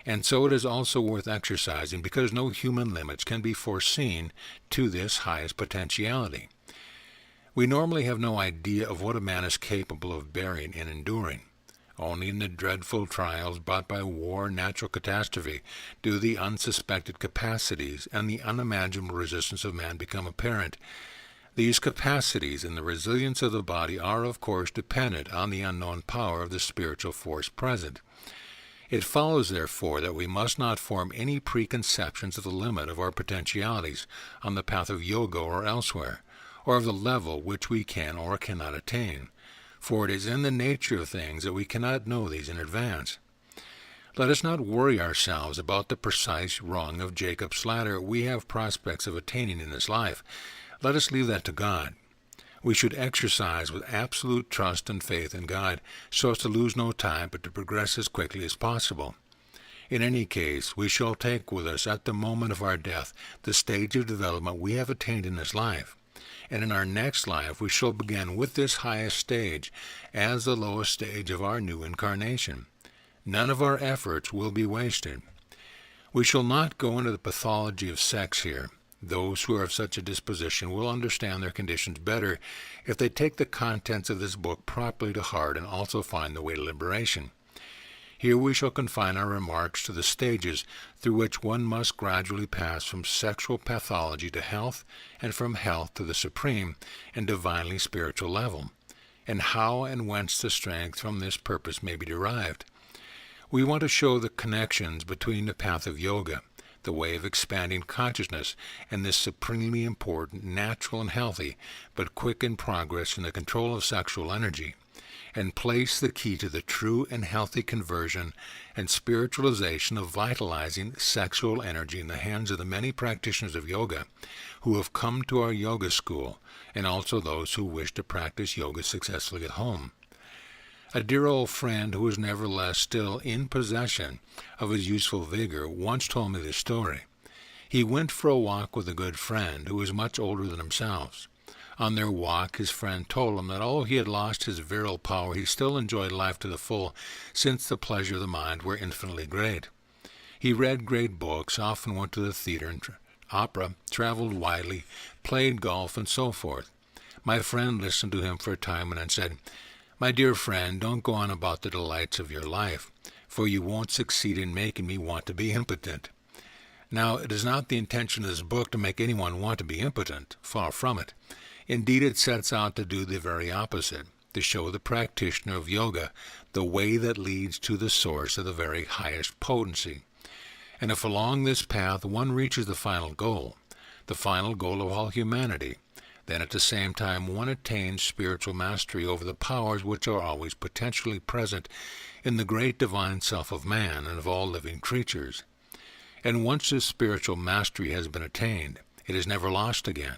S1: And so it is also worth exercising because no human limits can be foreseen to this highest potentiality. We normally have no idea of what a man is capable of bearing and enduring. Only in the dreadful trials brought by war and natural catastrophe do the unsuspected capacities and the unimaginable resistance of man become apparent. These capacities and the resilience of the body are, of course, dependent on the unknown power of the spiritual force present. It follows, therefore, that we must not form any preconceptions of the limit of our potentialities on the path of yoga or elsewhere, or of the level which we can or cannot attain, for it is in the nature of things that we cannot know these in advance. Let us not worry ourselves about the precise rung of Jacob's ladder we have prospects of attaining in this life. Let us leave that to God. We should exercise with absolute trust and faith in God, so as to lose no time but to progress as quickly as possible. In any case, we shall take with us at the moment of our death the stage of development we have attained in this life. And in our next life we shall begin with this highest stage as the lowest stage of our new incarnation. None of our efforts will be wasted. We shall not go into the pathology of sex here. Those who are of such a disposition will understand their conditions better if they take the contents of this book properly to heart and also find the way to liberation. Here we shall confine our remarks to the stages through which one must gradually pass from sexual pathology to health, and from health to the supreme and divinely spiritual level, and how and whence the strength from this purpose may be derived. We want to show the connections between the path of yoga, the way of expanding consciousness, and this supremely important, natural and healthy, but quickened progress in the control of sexual energy, and place the key to the true and healthy conversion and spiritualization of vitalizing sexual energy in the hands of the many practitioners of yoga who have come to our yoga school, and also those who wish to practice yoga successfully at home. A dear old friend who is nevertheless still in possession of his youthful vigor once told me this story. He went for a walk with a good friend who was much older than himself. On their walk, his friend told him that although he had lost his virile power, he still enjoyed life to the full, since the pleasures of the mind were infinitely great. He read great books, often went to the theater and opera, traveled widely, played golf, and so forth. My friend listened to him for a time and then said, "My dear friend, don't go on about the delights of your life, for you won't succeed in making me want to be impotent. Now, it is not the intention of this book to make anyone want to be impotent. Far from it. Indeed, it sets out to do the very opposite, to show the practitioner of yoga the way that leads to the source of the very highest potency. And if along this path one reaches the final goal of all humanity, then at the same time one attains spiritual mastery over the powers which are always potentially present in the great divine self of man and of all living creatures. And once this spiritual mastery has been attained, it is never lost again,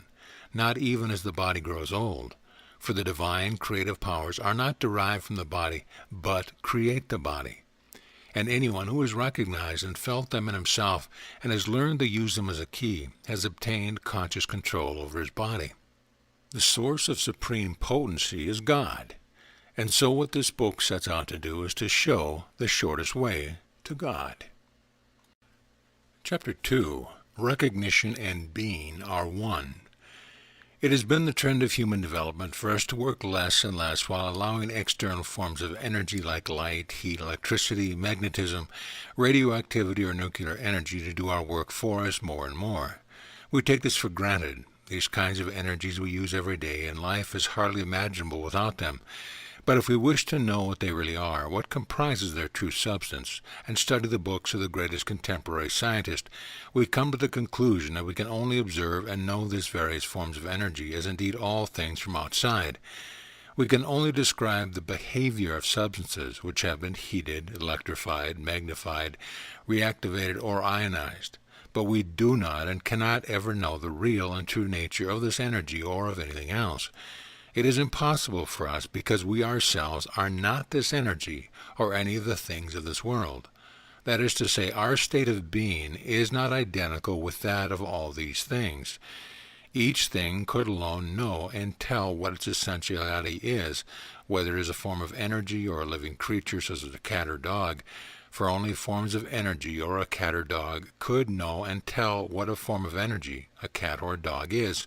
S1: not even as the body grows old. For the divine creative powers are not derived from the body, but create the body. And anyone who has recognized and felt them in himself and has learned to use them as a key has obtained conscious control over his body. The source of supreme potency is God. And so what this book sets out to do is to show the shortest way to God. Chapter 2. Recognition and Being are one. It has been the trend of human development for us to work less and less while allowing external forms of energy like light, heat, electricity, magnetism, radioactivity, or nuclear energy to do our work for us more and more. We take this for granted. These kinds of energies we use every day, and life is hardly imaginable without them. But if we wish to know what they really are, what comprises their true substance, and study the books of the greatest contemporary scientists, we come to the conclusion that we can only observe and know these various forms of energy as indeed all things from outside. We can only describe the behavior of substances which have been heated, electrified, magnified, reactivated, or ionized. But we do not and cannot ever know the real and true nature of this energy or of anything else. It is impossible for us because we ourselves are not this energy or any of the things of this world. That is to say, our state of being is not identical with that of all these things. Each thing could alone know and tell what its essentiality is, whether it is a form of energy or a living creature such as a cat or dog, for only forms of energy or a cat or dog could know and tell what a form of energy, a cat or a dog, is,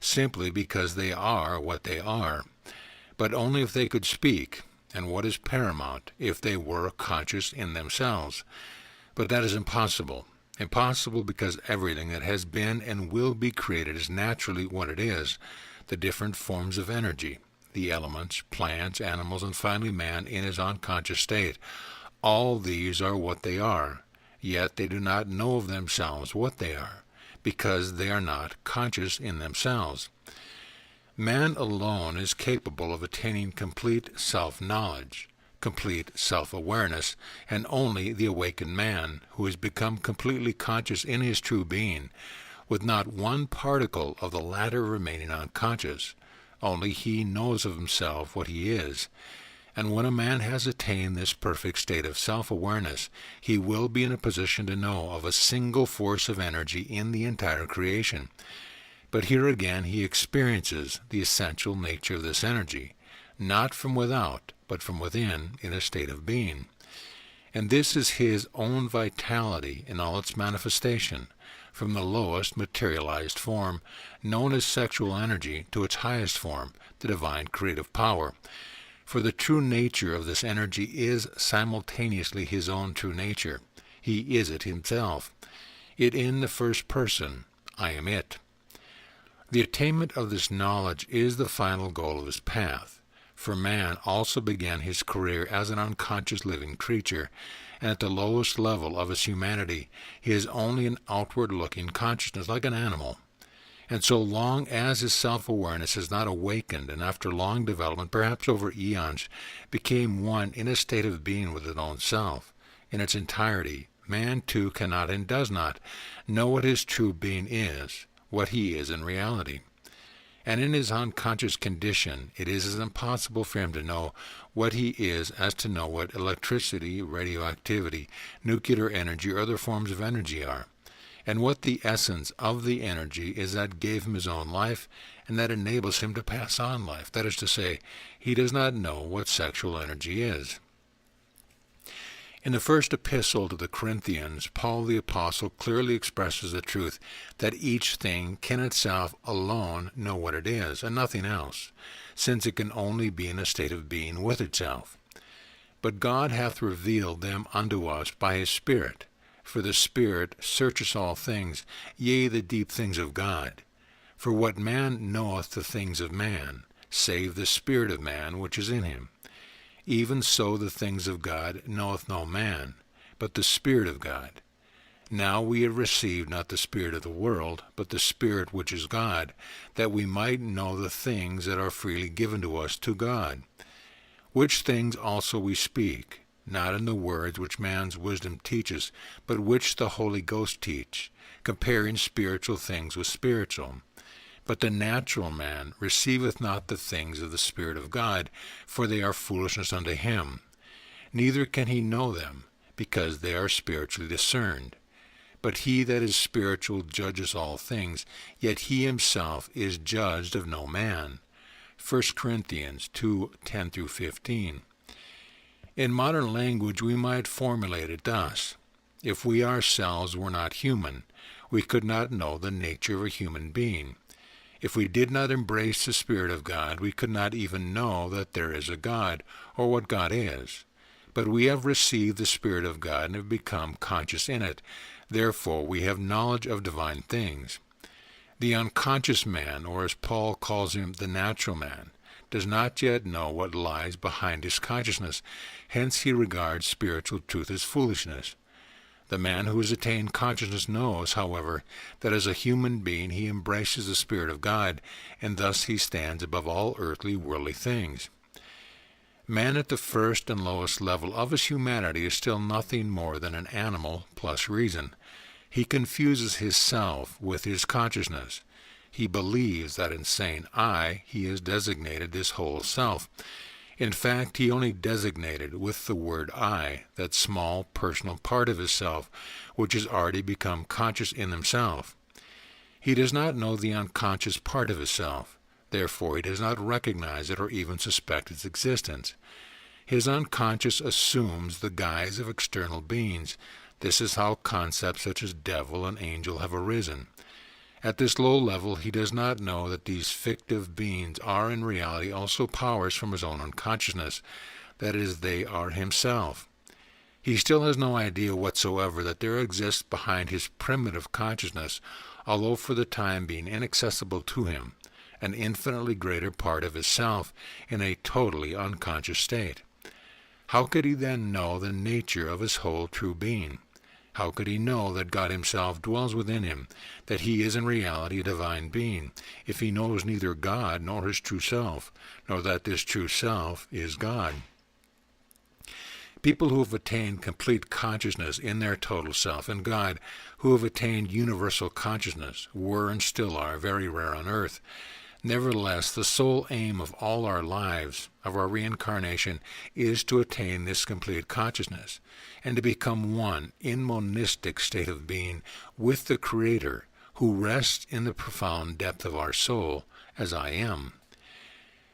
S1: simply because they are what they are, but only if they could speak, and what is paramount, if they were conscious in themselves. But that is impossible. Impossible because everything that has been and will be created is naturally what it is, the different forms of energy, the elements, plants, animals, and finally man in his unconscious state. All these are what they are, yet they do not know of themselves what they are, because they are not conscious in themselves. Man alone is capable of attaining complete self-knowledge, complete self-awareness, and only the awakened man, who has become completely conscious in his true being, with not one particle of the latter remaining unconscious. Only he knows of himself what he is. And when a man has attained this perfect state of self-awareness, he will be in a position to know of a single force of energy in the entire creation. But here again he experiences the essential nature of this energy, not from without, but from within in a state of being. And this is his own vitality in all its manifestation, from the lowest materialized form, known as sexual energy, to its highest form, the divine creative power. For the true nature of this energy is simultaneously his own true nature. He is it himself. It in the first person, I am it. The attainment of this knowledge is the final goal of his path. For man also began his career as an unconscious living creature, and at the lowest level of his humanity he is only an outward-looking consciousness, like an animal. And so long as his self-awareness is not awakened, and after long development, perhaps over eons, became one in a state of being with its own self, in its entirety, man too cannot and does not know what his true being is, what he is in reality. And in his unconscious condition, it is as impossible for him to know what he is as to know what electricity, radioactivity, nuclear energy, or other forms of energy are, and what the essence of the energy is that gave him his own life and that enables him to pass on life. That is to say, he does not know what sexual energy is. In the first epistle to the Corinthians, Paul the Apostle clearly expresses the truth that each thing can itself alone know what it is, and nothing else, since it can only be in a state of being with itself. But God hath revealed them unto us by his Spirit. For the Spirit searcheth all things, yea, the deep things of God. For what man knoweth the things of man, save the spirit of man which is in him? Even so the things of God knoweth no man, but the Spirit of God. Now we have received not the spirit of the world, but the Spirit which is God, that we might know the things that are freely given to us to God. Which things also we speak, not in the words which man's wisdom teaches, but which the Holy Ghost teach, comparing spiritual things with spiritual. But the natural man receiveth not the things of the Spirit of God, for they are foolishness unto him. Neither can he know them, because they are spiritually discerned. But he that is spiritual judges all things, yet he himself is judged of no man. 1 Corinthians 2:10-15. In modern language we might formulate it thus: if we ourselves were not human, we could not know the nature of a human being. If we did not embrace the Spirit of God, we could not even know that there is a God, or what God is. But we have received the Spirit of God and have become conscious in it. Therefore we have knowledge of divine things. The unconscious man, or as Paul calls him, the natural man, does not yet know what lies behind his consciousness. Hence he regards spiritual truth as foolishness. The man who has attained consciousness knows, however, that as a human being he embraces the Spirit of God, and thus he stands above all earthly, worldly things. Man at the first and lowest level of his humanity is still nothing more than an animal plus reason. He confuses his self with his consciousness. He believes that in saying I, he has designated this whole self. In fact, he only designated with the word I that small personal part of his self, which has already become conscious in himself. He does not know the unconscious part of his self. Therefore he does not recognize it or even suspect its existence. His unconscious assumes the guise of external beings. This is how concepts such as devil and angel have arisen. At this low level, he does not know that these fictive beings are in reality also powers from his own unconsciousness, that is, they are himself. He still has no idea whatsoever that there exists behind his primitive consciousness, although for the time being inaccessible to him, an infinitely greater part of his self in a totally unconscious state. How could he then know the nature of his whole true being? How could he know that God himself dwells within him, that he is in reality a divine being, if he knows neither God nor his true self, nor that this true self is God? People who have attained complete consciousness in their total self and God, who have attained universal consciousness, were and still are very rare on earth. Nevertheless, the sole aim of all our lives, of our reincarnation, is to attain this complete consciousness, and to become one in monistic state of being with the Creator, who rests in the profound depth of our soul, as I am.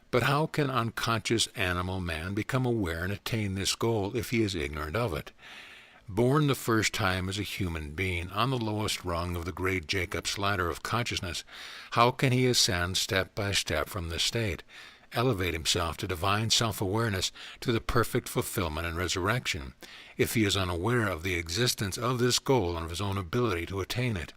S1: But how can unconscious animal man become aware and attain this goal if he is ignorant of it? Born the first time as a human being on the lowest rung of the great Jacob's ladder of consciousness, how can he ascend step by step from this state, elevate himself to divine self-awareness, to the perfect fulfillment and resurrection, if he is unaware of the existence of this goal and of his own ability to attain it?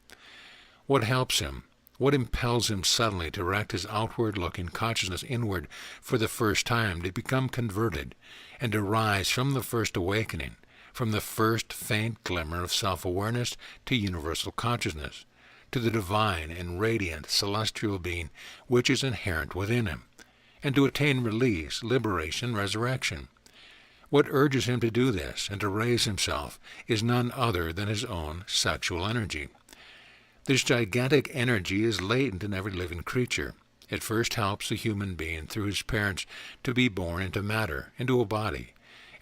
S1: What helps him? What impels him suddenly to direct his outward-looking consciousness inward for the first time, to become converted, and to rise from the first awakening, from the first faint glimmer of self-awareness to universal consciousness, to the divine and radiant celestial being which is inherent within him, and to attain release, liberation, resurrection? What urges him to do this and to raise himself is none other than his own sexual energy. This gigantic energy is latent in every living creature. It first helps the human being through his parents to be born into matter, into a body,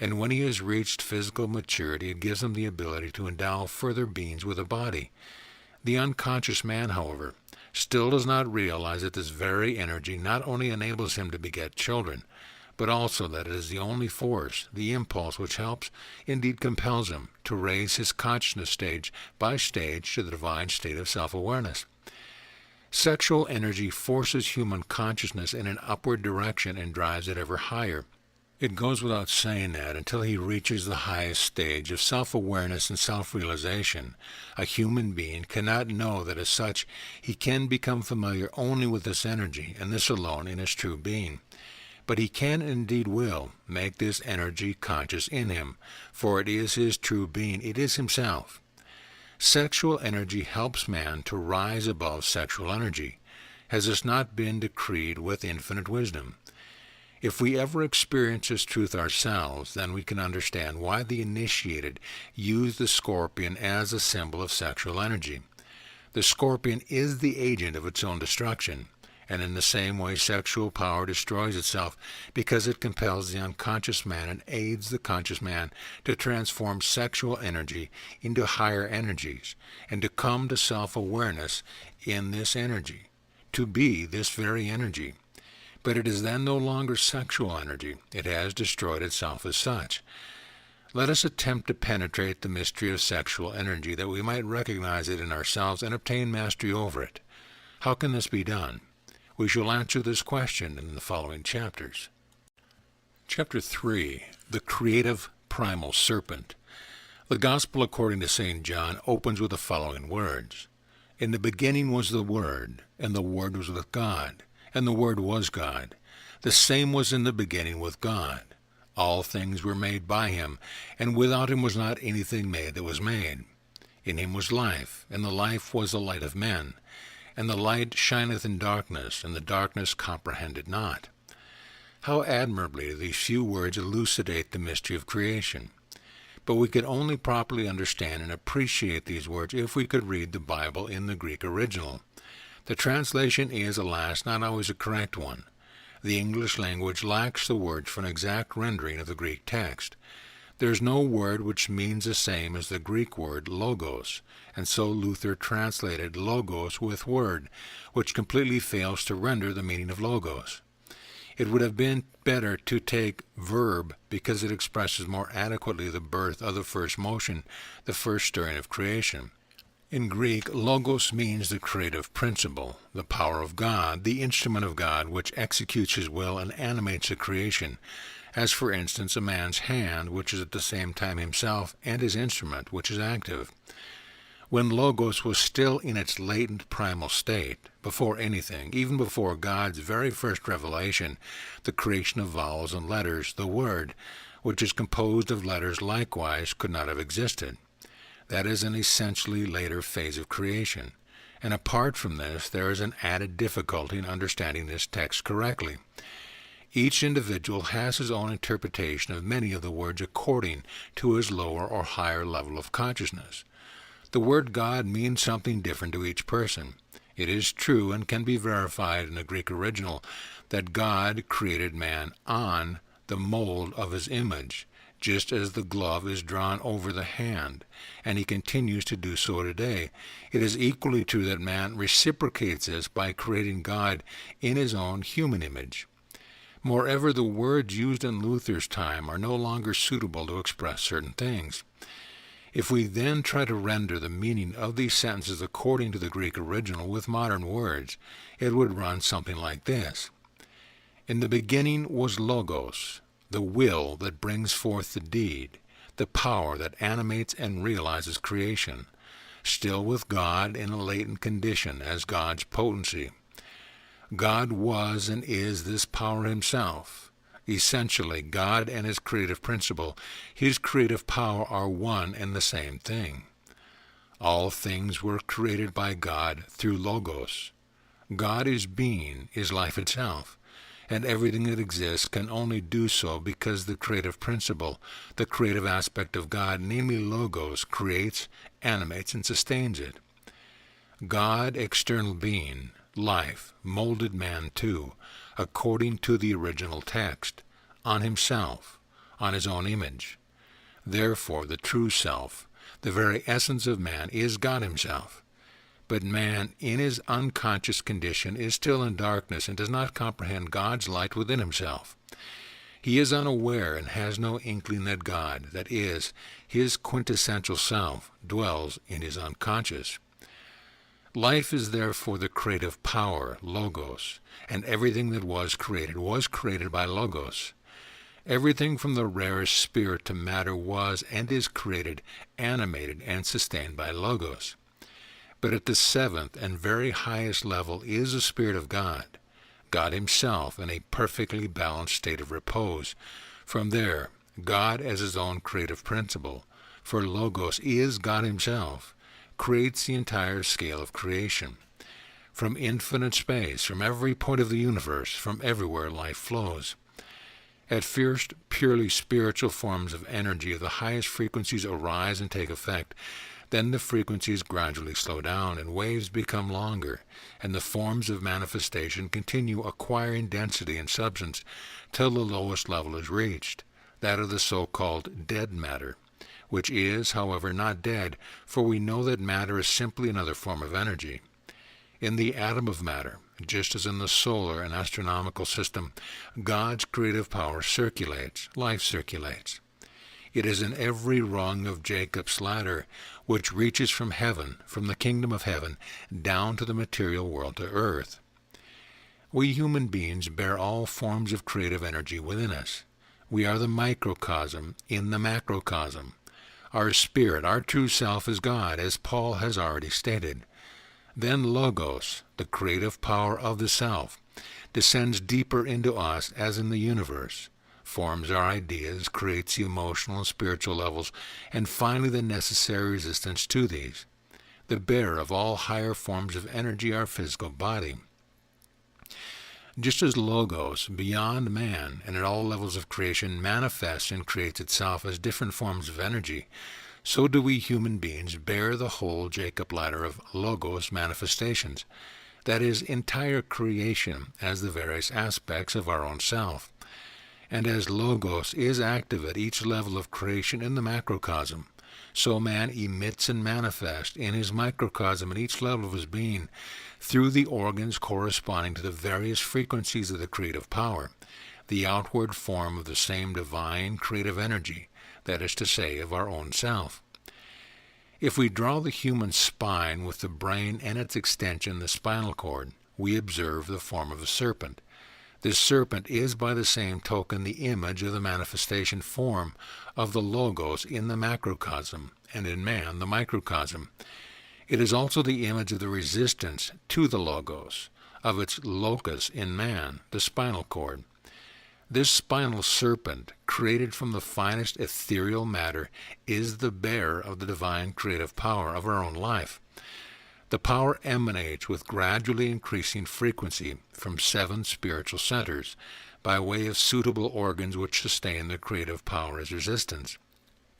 S1: and when he has reached physical maturity, it gives him the ability to endow further beings with a body. The unconscious man, however, still does not realize that this very energy not only enables him to beget children, but also that it is the only force, the impulse which helps, indeed compels him, to raise his consciousness stage by stage to the divine state of self-awareness. Sexual energy forces human consciousness in an upward direction and drives it ever higher. It goes without saying that until he reaches the highest stage of self-awareness and self-realization, a human being cannot know that as such he can become familiar only with this energy, and this alone in his true being. But he can and indeed will make this energy conscious in him, for it is his true being, it is himself. Sexual energy helps man to rise above sexual energy. Has this not been decreed with infinite wisdom? If we ever experience this truth ourselves, then we can understand why the initiated use the scorpion as a symbol of sexual energy. The scorpion is the agent of its own destruction, and in the same way sexual power destroys itself because it compels the unconscious man and aids the conscious man to transform sexual energy into higher energies and to come to self-awareness in this energy, to be this very energy. But it is then no longer sexual energy. It has destroyed itself as such. Let us attempt to penetrate the mystery of sexual energy that we might recognize it in ourselves and obtain mastery over it. How can this be done? We shall answer this question in the following chapters. Chapter 3. The Creative Primal Serpent. The Gospel according to St. John opens with the following words. In the beginning was the Word, and the Word was with God, and the Word was God. The same was in the beginning with God. All things were made by him, and without him was not anything made that was made. In him was life, and the life was the light of men. And the light shineth in darkness, and the darkness comprehended not. How admirably these few words elucidate the mystery of creation. But we could only properly understand and appreciate these words if we could read the Bible in the Greek original. The translation is, alas, not always a correct one. The English language lacks the words for an exact rendering of the Greek text. There is no word which means the same as the Greek word logos, and so Luther translated logos with word, which completely fails to render the meaning of logos. It would have been better to take verb because it expresses more adequately the birth of the first motion, the first stirring of creation. In Greek, logos means the creative principle, the power of God, the instrument of God which executes his will and animates the creation, as for instance a man's hand, which is at the same time himself, and his instrument, which is active. When logos was still in its latent primal state, before anything, even before God's very first revelation, the creation of vowels and letters, the Word, which is composed of letters likewise, could not have existed. That is an essentially later phase of creation, and apart from this there is an added difficulty in understanding this text correctly. Each individual has his own interpretation of many of the words according to his lower or higher level of consciousness. The word God means something different to each person. It is true and can be verified in the Greek original that God created man on the mold of his image, just as the glove is drawn over the hand, and he continues to do so today. It is equally true that man reciprocates this by creating God in his own human image. Moreover, the words used in Luther's time are no longer suitable to express certain things. If we then try to render the meaning of these sentences according to the Greek original with modern words, it would run something like this. In the beginning was Logos, the will that brings forth the deed, the power that animates and realizes creation, still with God in a latent condition as God's potency. God was and is this power himself. Essentially, God and his creative principle, his creative power, are one and the same thing. All things were created by God through Logos. God is being, is life itself, and everything that exists can only do so because the creative principle, the creative aspect of God, namely Logos, creates, animates, and sustains it. God, external being, life, molded man too, according to the original text, on himself, on his own image. Therefore, the true self, the very essence of man, is God himself. But man, in his unconscious condition, is still in darkness and does not comprehend God's light within himself. He is unaware and has no inkling that God, that is, his quintessential self, dwells in his unconscious. Life is therefore the creative power, Logos, and everything that was created by Logos. Everything from the rarest spirit to matter was and is created, animated, and sustained by Logos. But at the seventh and very highest level is the Spirit of God, God Himself in a perfectly balanced state of repose. From there, God as His own creative principle, for Logos is God Himself, creates the entire scale of creation. From infinite space, from every point of the universe, from everywhere life flows. At first, purely spiritual forms of energy of the highest frequencies arise and take effect. Then the frequencies gradually slow down, and waves become longer, and the forms of manifestation continue acquiring density and substance till the lowest level is reached, that of the so-called dead matter, which is, however, not dead, for we know that matter is simply another form of energy. In the atom of matter, just as in the solar and astronomical system, God's creative power circulates, life circulates. It is in every rung of Jacob's ladder, which reaches from heaven, from the kingdom of heaven, down to the material world, to earth. We human beings bear all forms of creative energy within us. We are the microcosm in the macrocosm. Our spirit, our true self, is God, as Paul has already stated. Then Logos, the creative power of the self, descends deeper into us as in the universe, forms our ideas, creates the emotional and spiritual levels, and finally the necessary resistance to these, the bearer of all higher forms of energy, our physical body. Just as Logos, beyond man and at all levels of creation, manifests and creates itself as different forms of energy, so do we human beings bear the whole Jacob ladder of Logos manifestations, that is, entire creation as the various aspects of our own self. And as Logos is active at each level of creation in the macrocosm, so man emits and manifests in his microcosm at each level of his being through the organs corresponding to the various frequencies of the creative power, the outward form of the same divine creative energy, that is to say, of our own self. If we draw the human spine with the brain and its extension, the spinal cord, we observe the form of a serpent. This serpent is by the same token the image of the manifestation form of the Logos in the macrocosm, and in man the microcosm. It is also the image of the resistance to the Logos, of its locus in man, the spinal cord. This spinal serpent, created from the finest ethereal matter, is the bearer of the divine creative power of our own life. The power emanates with gradually increasing frequency from 7 spiritual centers, by way of suitable organs which sustain the creative power as resistance.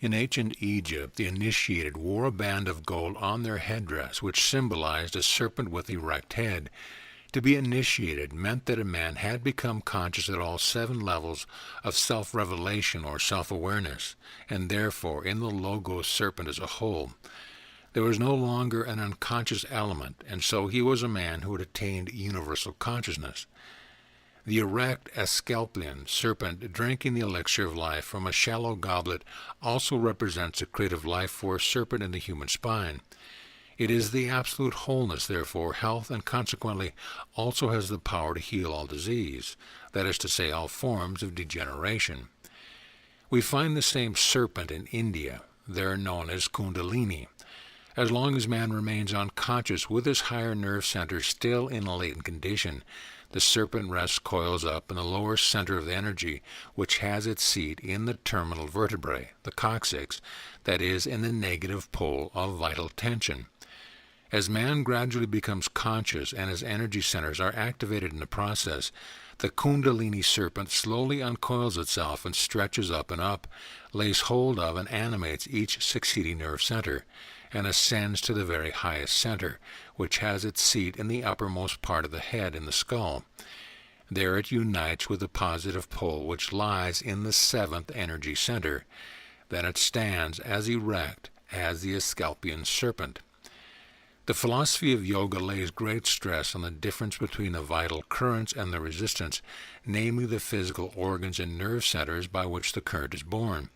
S1: In ancient Egypt, the initiated wore a band of gold on their headdress, which symbolized a serpent with erect head. To be initiated meant that a man had become conscious at all 7 levels of self-revelation or self-awareness, and therefore in the Logos serpent as a whole. There was no longer an unconscious element, and so he was a man who had attained universal consciousness. The erect Asclepian serpent drinking the elixir of life from a shallow goblet also represents a creative life force serpent in the human spine. It is the absolute wholeness, therefore, health, and consequently also has the power to heal all disease, that is to say, all forms of degeneration. We find the same serpent in India, there known as Kundalini. As long as man remains unconscious with his higher nerve center still in a latent condition, the serpent rests coils up in the lower center of the energy, which has its seat in the terminal vertebrae, the coccyx, that is, in the negative pole of vital tension. As man gradually becomes conscious and his energy centers are activated in the process, the Kundalini serpent slowly uncoils itself and stretches up and up, lays hold of and animates each succeeding nerve center, and ascends to the very highest center, which has its seat in the uppermost part of the head in the skull. There it unites with the positive pole which lies in the 7th energy center. Then it stands as erect as the Asclepian serpent. The philosophy of yoga lays great stress on the difference between the vital currents and the resistance, namely the physical organs and nerve centers by which the current is born.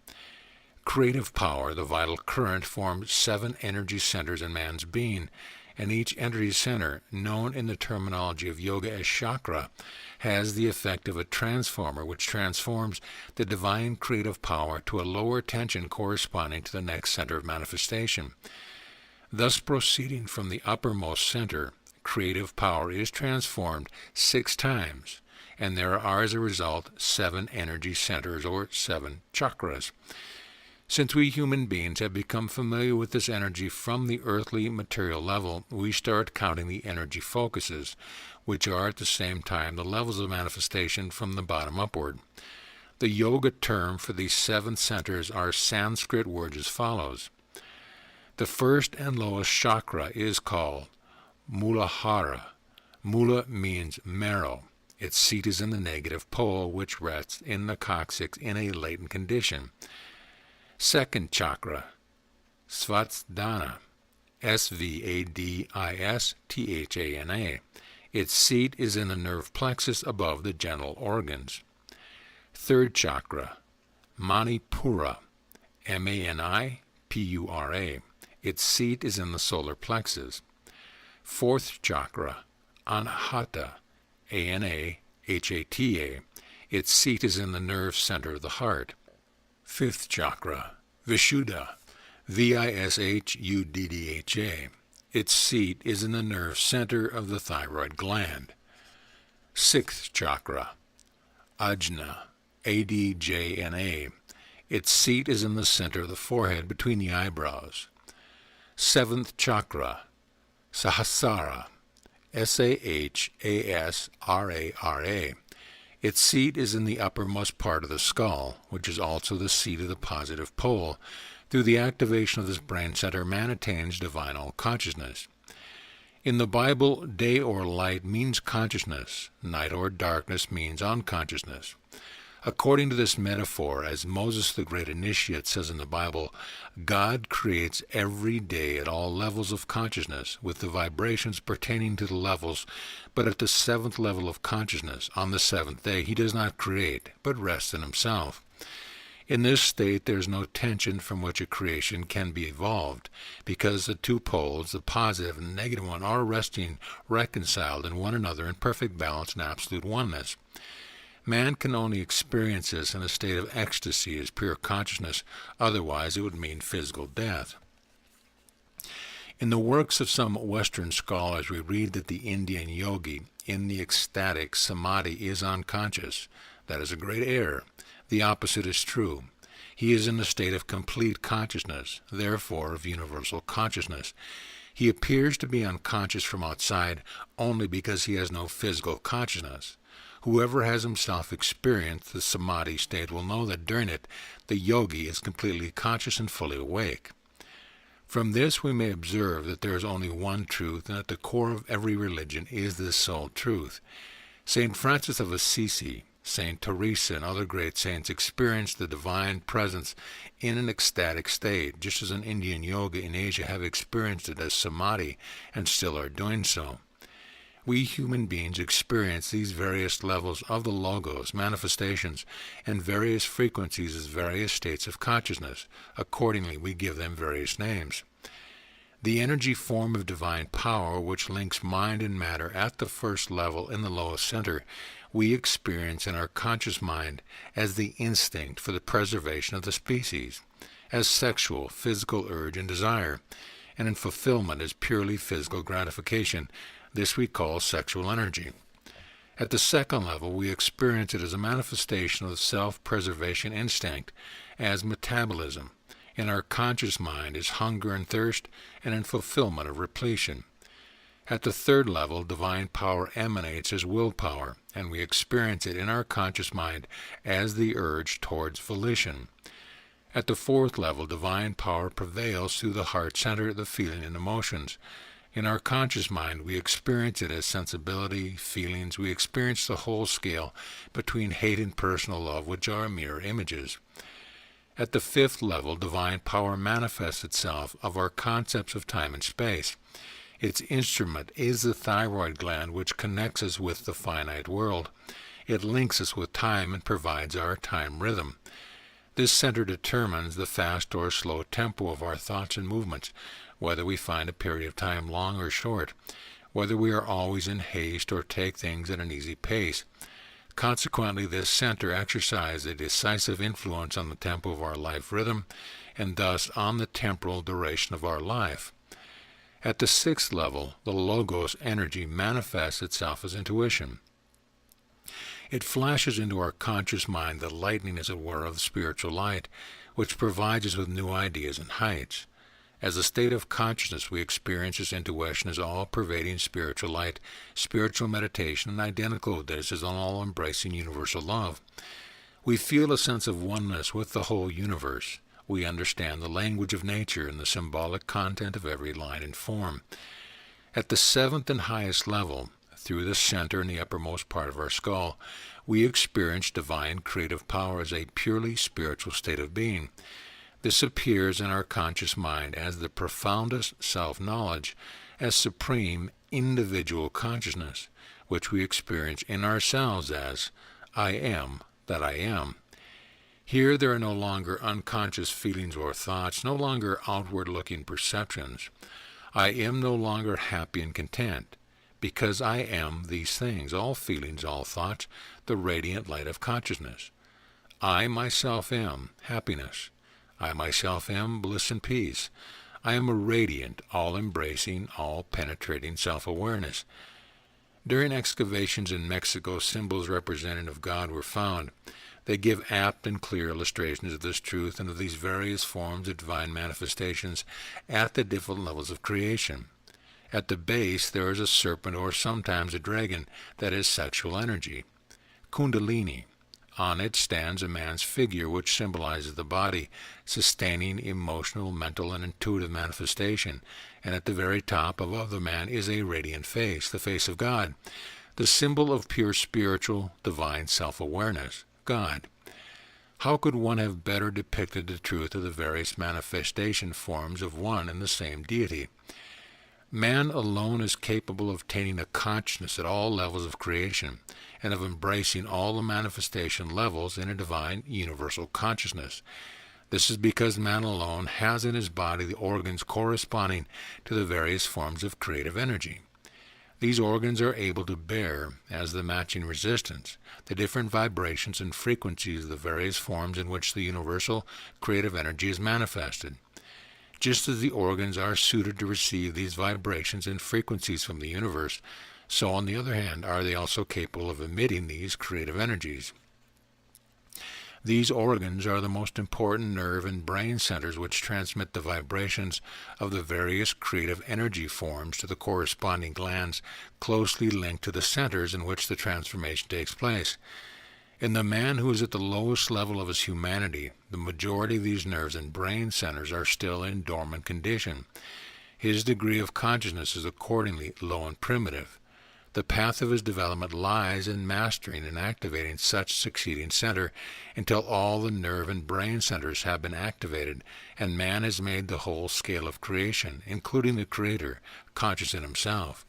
S1: Creative power, the vital current, forms 7 energy centers in man's being, and each energy center, known in the terminology of yoga as chakra, has the effect of a transformer which transforms the divine creative power to a lower tension corresponding to the next center of manifestation. Thus, proceeding from the uppermost center, creative power is transformed 6 times, and there are as a result 7 energy centers or 7 chakras. Since we human beings have become familiar with this energy from the earthly material level, we start counting the energy focuses, which are at the same time the levels of manifestation from the bottom upward. The yoga term for these 7 centers are Sanskrit words as follows. The first and lowest chakra is called Muladhara. Mula means marrow. Its seat is in the negative pole, which rests in the coccyx in a latent condition. Second chakra, Svadhisthana, Svadhisthana. Its seat is in the nerve plexus above the genital organs. Third chakra, Manipura, Manipura. Its seat is in the solar plexus. Fourth chakra, Anahata, Anahata. Its seat is in the nerve center of the heart. Fifth chakra, Vishuddha, Vishuddha. Its seat is in the nerve center of the thyroid gland. Sixth chakra, Ajna, Adjna. Its seat is in the center of the forehead between the eyebrows. Seventh chakra, Sahasrara, Sahasrara. Its seat is in the uppermost part of the skull, which is also the seat of the positive pole. Through the activation of this brain center, man attains divine all-consciousness. In the Bible, day or light means consciousness. Night or darkness means unconsciousness. According to this metaphor, as Moses the Great Initiate says in the Bible, God creates every day at all levels of consciousness, with the vibrations pertaining to the levels, but at the 7th level of consciousness, on the 7th day, he does not create, but rests in himself. In this state, there is no tension from which a creation can be evolved, because the 2 poles, the positive and negative one, are resting reconciled in one another in perfect balance and absolute oneness. Man can only experience this in a state of ecstasy as pure consciousness, otherwise it would mean physical death. In the works of some Western scholars, we read that the Indian yogi in the ecstatic samadhi is unconscious. That is a great error. The opposite is true. He is in a state of complete consciousness, therefore of universal consciousness. He appears to be unconscious from outside only because he has no physical consciousness. Whoever has himself experienced the samadhi state will know that during it, the yogi is completely conscious and fully awake. From this we may observe that there is only one truth, and at the core of every religion is this sole truth. St. Francis of Assisi, St. Teresa, and other great saints experienced the divine presence in an ecstatic state, just as an Indian yogi in Asia have experienced it as samadhi and still are doing so. We human beings experience these various levels of the Logos, manifestations, and various frequencies as various states of consciousness. Accordingly, we give them various names. The energy form of divine power, which links mind and matter at the first level in the lowest center, we experience in our conscious mind as the instinct for the preservation of the species, as sexual, physical urge and desire, and in fulfillment as purely physical gratification. This we call sexual energy. At the second level, we experience it as a manifestation of the self-preservation instinct, as metabolism. In our conscious mind is hunger and thirst, and in fulfillment of repletion. At the third level, divine power emanates as willpower, and we experience it in our conscious mind as the urge towards volition. At the fourth level, divine power prevails through the heart center, the feeling and emotions. In our conscious mind, we experience it as sensibility, feelings. We experience the whole scale between hate and personal love, which are mirror images. At the fifth level, divine power manifests itself of our concepts of time and space. Its instrument is the thyroid gland, which connects us with the finite world. It links us with time and provides our time rhythm. This center determines the fast or slow tempo of our thoughts and movements. whether we find a period of time long or short, whether we are always in haste or take things at an easy pace. Consequently, this center exercises a decisive influence on the tempo of our life rhythm, and thus on the temporal duration of our life. At the sixth level, the Logos energy manifests itself as intuition. It flashes into our conscious mind the lightning, as it were, of the spiritual light, which provides us with new ideas and heights. As a state of consciousness, we experience this intuition as all-pervading spiritual light, spiritual meditation, and identical with this as an all-embracing universal love. We feel a sense of oneness with the whole universe. We understand the language of nature and the symbolic content of every line and form. At the seventh and highest level, through the center in the uppermost part of our skull, we experience divine creative power as a purely spiritual state of being. This appears in our conscious mind as the profoundest self-knowledge, as supreme individual consciousness, which we experience in ourselves as I am that I am. Here there are no longer unconscious feelings or thoughts, no longer outward-looking perceptions. I am no longer happy and content, because I am these things, all feelings, all thoughts, the radiant light of consciousness. I myself am happiness. I myself am bliss and peace. I am a radiant, all-embracing, all-penetrating self-awareness. During excavations in Mexico, symbols representative of God were found. They give apt and clear illustrations of this truth and of these various forms of divine manifestations at the different levels of creation. At the base there is a serpent or sometimes a dragon, that is sexual energy. Kundalini. On it stands a man's figure, which symbolizes the body, sustaining emotional, mental, and intuitive manifestation, and at the very top, above the man, is a radiant face, the face of God, the symbol of pure spiritual, divine self-awareness, God. How could one have better depicted the truth of the various manifestation forms of one and the same deity? Man alone is capable of attaining a consciousness at all levels of creation, and of embracing all the manifestation levels in a divine universal consciousness. This is because man alone has in his body the organs corresponding to the various forms of creative energy. These organs are able to bear, as the matching resistance, the different vibrations and frequencies of the various forms in which the universal creative energy is manifested. Just as the organs are suited to receive these vibrations and frequencies from the universe, so on the other hand are they also capable of emitting these creative energies. These organs are the most important nerve and brain centers which transmit the vibrations of the various creative energy forms to the corresponding glands closely linked to the centers in which the transformation takes place. In the man who is at the lowest level of his humanity, the majority of these nerves and brain centers are still in dormant condition. His degree of consciousness is accordingly low and primitive. The path of his development lies in mastering and activating such succeeding center until all the nerve and brain centers have been activated, and man has made the whole scale of creation, including the Creator, conscious in himself.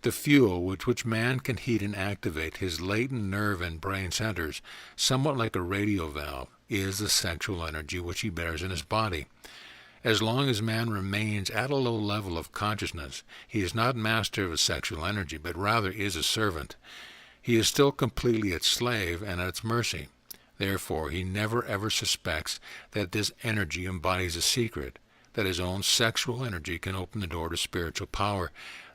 S1: The fuel with which man can heat and activate his latent nerve and brain centers, somewhat like a radio valve, is the sexual energy which he bears in his body. As long as man remains at a low level of consciousness, he is not master of his sexual energy, but rather is a servant. He is still completely its slave and at its mercy. Therefore, he never ever suspects that this energy embodies a secret, that his own sexual energy can open the door to spiritual power,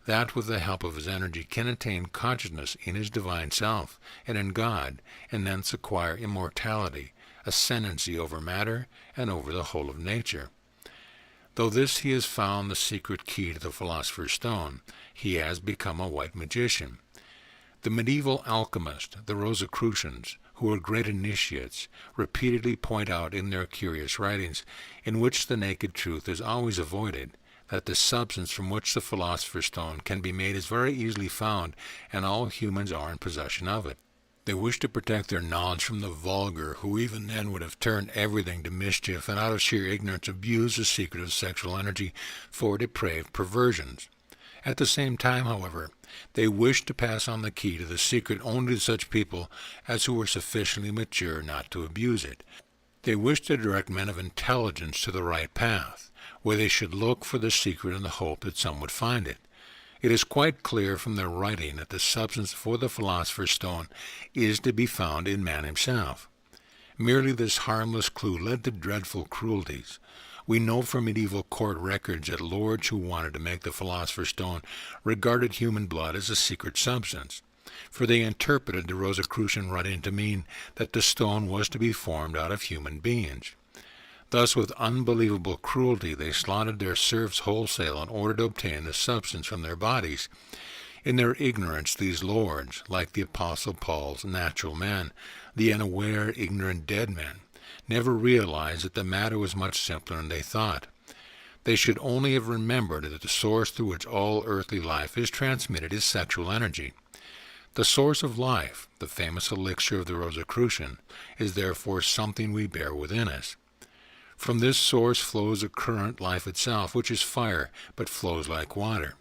S1: that with the help of his energy can attain consciousness in his divine self and in God, and thence acquire immortality, ascendancy over matter and over the whole of nature. Though this he has found the secret key to the philosopher's stone, he has become a white magician. The medieval alchemists, the Rosicrucians, who were great initiates, repeatedly point out in their curious writings, in which the naked truth is always avoided, that the substance from which the philosopher's stone can be made is very easily found, and all humans are in possession of it. They wish to protect their knowledge from the vulgar, who even then would have turned everything to mischief, and out of sheer ignorance abused the secret of sexual energy for depraved perversions. At the same time, however, they wish to pass on the key to the secret only to such people as who were sufficiently mature not to abuse it. They wish to direct men of intelligence to the right path, where they should look for the secret in the hope that some would find it. It is quite clear from their writing that the substance for the philosopher's stone is to be found in man himself. Merely this harmless clue led to dreadful cruelties. We know from medieval court records that lords who wanted to make the philosopher's stone regarded human blood as a secret substance, for they interpreted the Rosicrucian writing to mean that the stone was to be formed out of human beings. Thus, with unbelievable cruelty, they slaughtered their serfs wholesale in order to obtain the substance from their bodies. In their ignorance, these lords, like the Apostle Paul's natural men, the unaware, ignorant dead men, never realized that the matter was much simpler than they thought. They should only have remembered that the source through which all earthly life is transmitted is sexual energy. The source of life, the famous elixir of the Rosicrucian, is therefore something we bear within us. From this source flows a current, life itself, which is fire, but flows like water.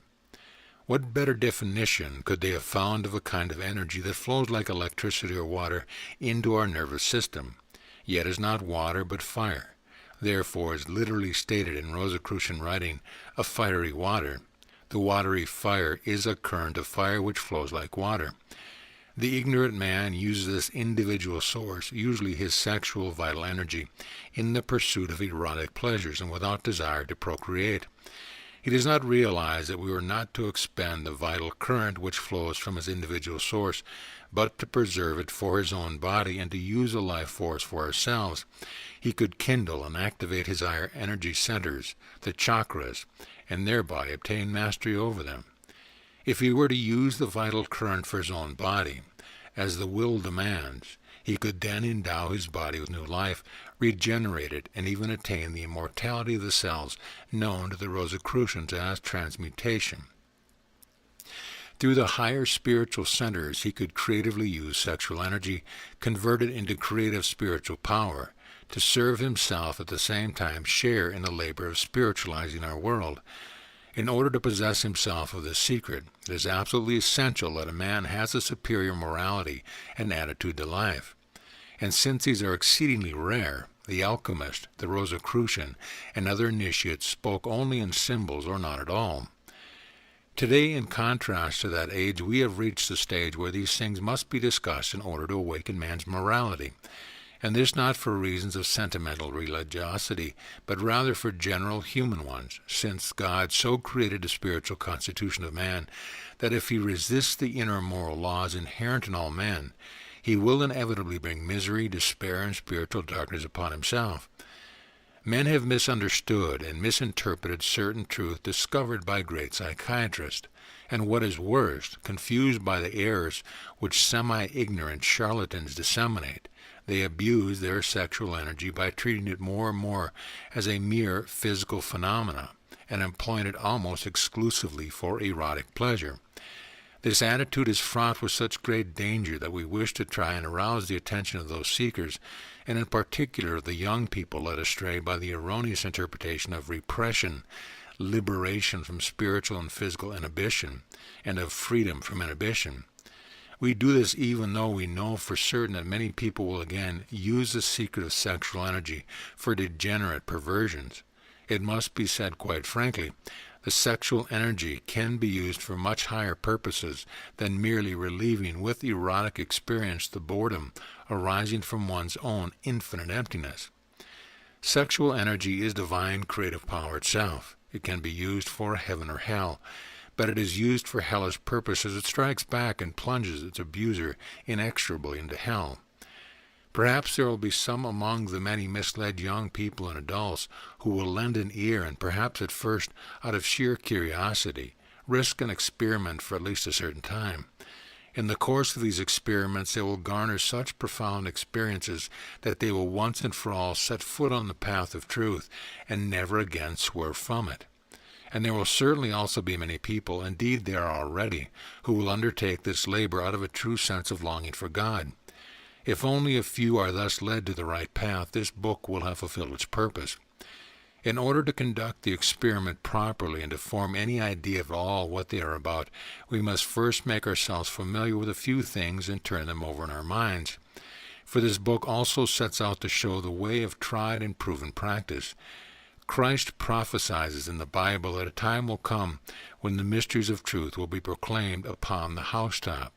S1: What better definition could they have found of a kind of energy that flows like electricity or water into our nervous system, yet is not water but fire? Therefore, as literally stated in Rosicrucian writing, a fiery water, the watery fire is a current of fire which flows like water. The ignorant man uses this individual source, usually his sexual vital energy, in the pursuit of erotic pleasures and without desire to procreate. He does not realize that we are not to expend the vital current which flows from his individual source, but to preserve it for his own body and to use the life force for ourselves. He could kindle and activate his higher energy centers, the Chakras, and thereby obtain mastery over them. If he were to use the vital current for his own body, as the will demands, he could then endow his body with new life, regenerate it, and even attain the immortality of the cells known to the Rosicrucians as transmutation. Through the higher spiritual centers, he could creatively use sexual energy, convert it into creative spiritual power, to serve himself at the same time share in the labor of spiritualizing our world. In order to possess himself of this secret, it is absolutely essential that a man has a superior morality and attitude to life. And since these are exceedingly rare, the alchemist, the Rosicrucian, and other initiates spoke only in symbols or not at all. Today, in contrast to that age, we have reached the stage where these things must be discussed in order to awaken man's morality. And this not for reasons of sentimental religiosity, but rather for general human ones, since God so created the spiritual constitution of man that if he resists the inner moral laws inherent in all men, he will inevitably bring misery, despair, and spiritual darkness upon himself. Men have misunderstood and misinterpreted certain truth discovered by great psychiatrists, and what is worse, confused by the errors which semi-ignorant charlatans disseminate. They abuse their sexual energy by treating it more and more as a mere physical phenomena and employing it almost exclusively for erotic pleasure. This attitude is fraught with such great danger that we wish to try and arouse the attention of those seekers, and in particular of the young people led astray by the erroneous interpretation of repression, liberation from spiritual and physical inhibition, and of freedom from inhibition. We do this even though we know for certain that many people will again use the secret of sexual energy for degenerate perversions. It must be said quite frankly, the sexual energy can be used for much higher purposes than merely relieving with erotic experience the boredom arising from one's own infinite emptiness. Sexual energy is divine creative power itself. It can be used for heaven or hell, but it is used for hellish purposes. It strikes back and plunges its abuser inexorably into hell. Perhaps there will be some among the many misled young people and adults who will lend an ear and perhaps at first, out of sheer curiosity, risk an experiment for at least a certain time. In the course of these experiments, they will garner such profound experiences that they will once and for all set foot on the path of truth and never again swerve from it. And there will certainly also be many people, indeed there are already, who will undertake this labor out of a true sense of longing for God. If only a few are thus led to the right path, this book will have fulfilled its purpose. In order to conduct the experiment properly and to form any idea of all what they are about, we must first make ourselves familiar with a few things and turn them over in our minds. For this book also sets out to show the way of tried and proven practice. Christ prophesies in the Bible that a time will come when the mysteries of truth will be proclaimed upon the housetop.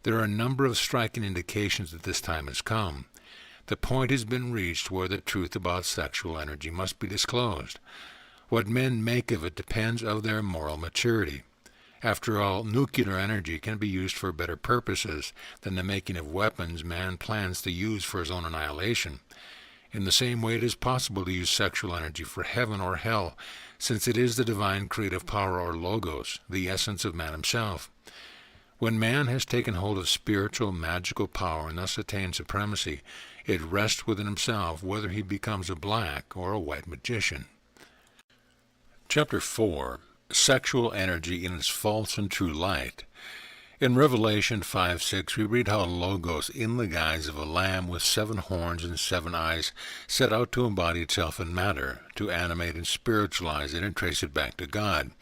S1: There are a number of striking indications that this time has come. The point has been reached where the truth about sexual energy must be disclosed. What men make of it depends on their moral maturity. After all, nuclear energy can be used for better purposes than the making of weapons man plans to use for his own annihilation. In the same way, it is possible to use sexual energy for heaven or hell, since it is the divine creative power or logos, the essence of man himself. When man has taken hold of spiritual, magical power and thus attained supremacy, it rests within himself whether he becomes a black or a white magician. Chapter 4. Sexual energy in its false and true light. In Revelation 5:6, we read how Logos, in the guise of a lamb with 7 horns and 7 eyes, set out to embody itself in matter, to animate and spiritualize it and trace it back to God.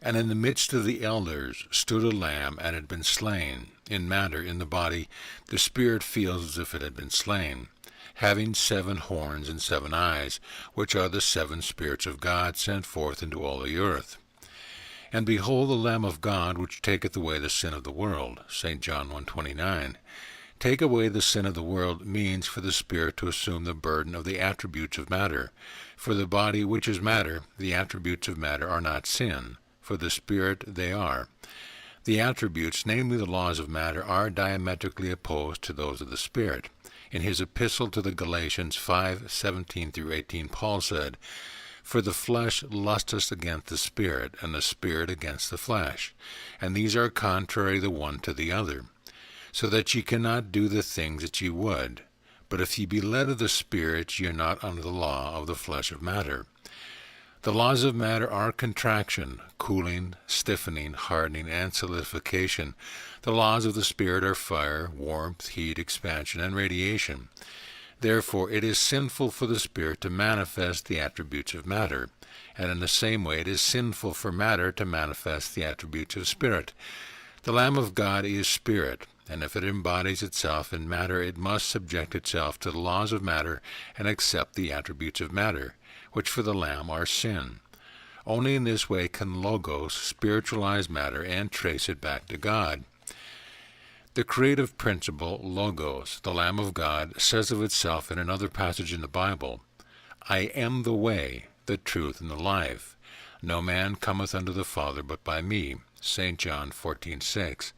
S1: And in the midst of the elders stood a lamb and had been slain. In matter, in the body, the spirit feels as if it had been slain, having 7 horns and 7 eyes, which are the 7 spirits of God sent forth into all the earth. And behold the Lamb of God, which taketh away the sin of the world. St. John 1:29. Take away the sin of the world means for the spirit to assume the burden of the attributes of matter. For the body, which is matter, the attributes of matter are not sin. For the spirit they are. The attributes, namely the laws of matter, are diametrically opposed to those of the spirit. In his epistle to the Galatians 5:17-18, Paul said, For the flesh lusteth against the spirit, and the spirit against the flesh. And these are contrary the one to the other, so that ye cannot do the things that ye would. But if ye be led of the Spirit, ye are not under the law of the flesh of matter. The laws of matter are contraction, cooling, stiffening, hardening, and solidification. The laws of the Spirit are fire, warmth, heat, expansion, and radiation. Therefore, it is sinful for the Spirit to manifest the attributes of matter, and in the same way it is sinful for matter to manifest the attributes of spirit. The Lamb of God is spirit, and if it embodies itself in matter, it must subject itself to the laws of matter and accept the attributes of matter, which for the Lamb are sin. Only in this way can Logos spiritualize matter and trace it back to God. The creative principle, Logos, the Lamb of God, says of itself in another passage in the Bible, I am the way, the truth, and the life. No man cometh unto the Father but by me. St. John 14:6.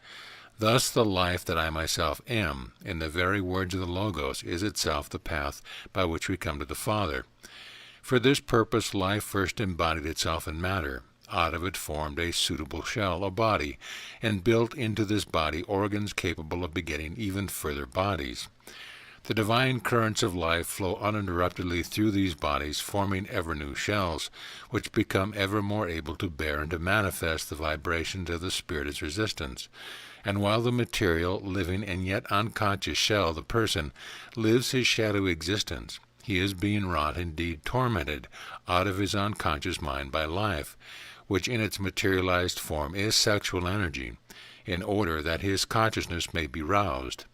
S1: Thus the life that I myself am, in the very words of the Logos, is itself the path by which we come to the Father. For this purpose life first embodied itself in matter. Out of it formed a suitable shell, a body, and built into this body organs capable of begetting even further bodies. The divine currents of life flow uninterruptedly through these bodies, forming ever new shells, which become ever more able to bear and to manifest the vibrations of the Spirit's resistance. And while the material, living, and yet unconscious shell, the person, lives his shadowy existence, he is being wrought, indeed tormented, out of his unconscious mind by life, which in its materialized form is sexual energy, in order that his consciousness may be roused.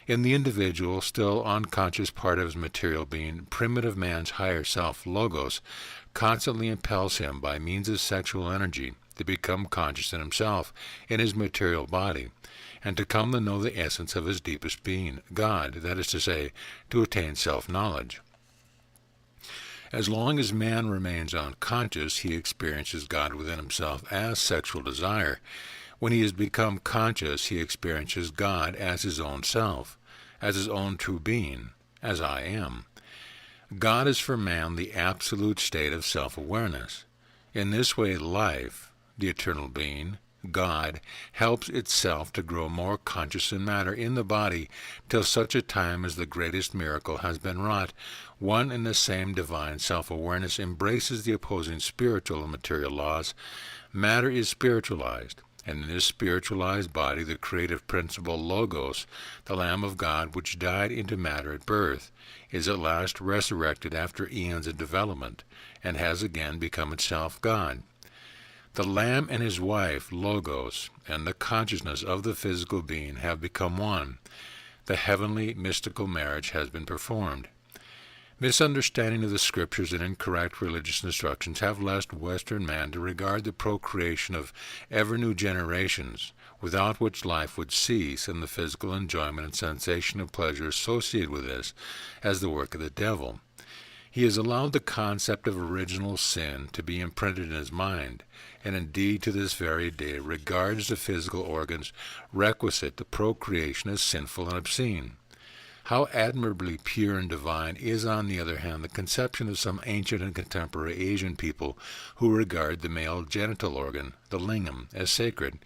S1: In the individual, still unconscious part of his material being, primitive man's higher self, Logos, constantly impels him by means of sexual energy to become conscious in himself, in his material body, and to come to know the essence of his deepest being, God, that is to say, to attain self-knowledge. As long as man remains unconscious, he experiences God within himself as sexual desire. When he has become conscious, he experiences God as his own self, as his own true being, as I am. God is for man the absolute state of self-awareness. In this way life, the eternal being, God, helps itself to grow more conscious in matter in the body till such a time as the greatest miracle has been wrought. One and the same divine self-awareness embraces the opposing spiritual and material laws. Matter is spiritualized, and in this spiritualized body the creative principle Logos, the Lamb of God which died into matter at birth, is at last resurrected after eons of development, and has again become itself God. The Lamb and his wife, Logos, and the consciousness of the physical being have become one. the heavenly mystical marriage has been performed. Misunderstanding of the scriptures and incorrect religious instructions have led Western man to regard the procreation of ever new generations, without which life would cease, and the physical enjoyment and sensation of pleasure associated with this, as the work of the devil. He has allowed the concept of original sin to be imprinted in his mind, and indeed to this very day regards the physical organs requisite to procreation as sinful and obscene. How admirably pure and divine is, on the other hand, the conception of some ancient and contemporary Asian people who regard the male genital organ, the lingam, as sacred,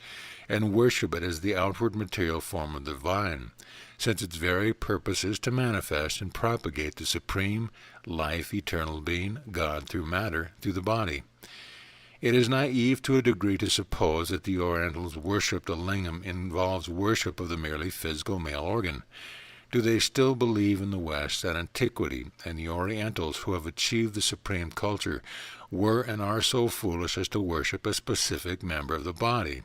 S1: and worship it as the outward material form of the divine, since its very purpose is to manifest and propagate the supreme, life, eternal being, God through matter, through the body. It is naive to a degree to suppose that the Orientals' worship the lingam involves worship of the merely physical male organ. Do they still believe in the West that antiquity and the Orientals who have achieved the supreme culture were and are so foolish as to worship a specific member of the body?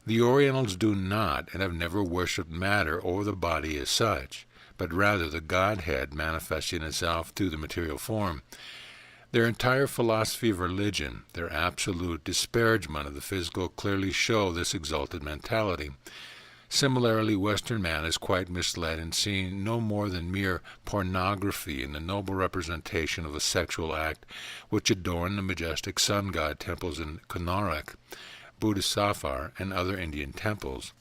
S1: The Orientals do not and have never worshipped matter or the body as such, but rather the Godhead manifesting itself through the material form. Their entire philosophy of religion, their absolute disparagement of the physical, clearly show this exalted mentality. Similarly, Western man is quite misled in seeing no more than mere pornography in the noble representation of a sexual act which adorn the majestic sun god temples in Konark, Buddhisafar, and other Indian temples.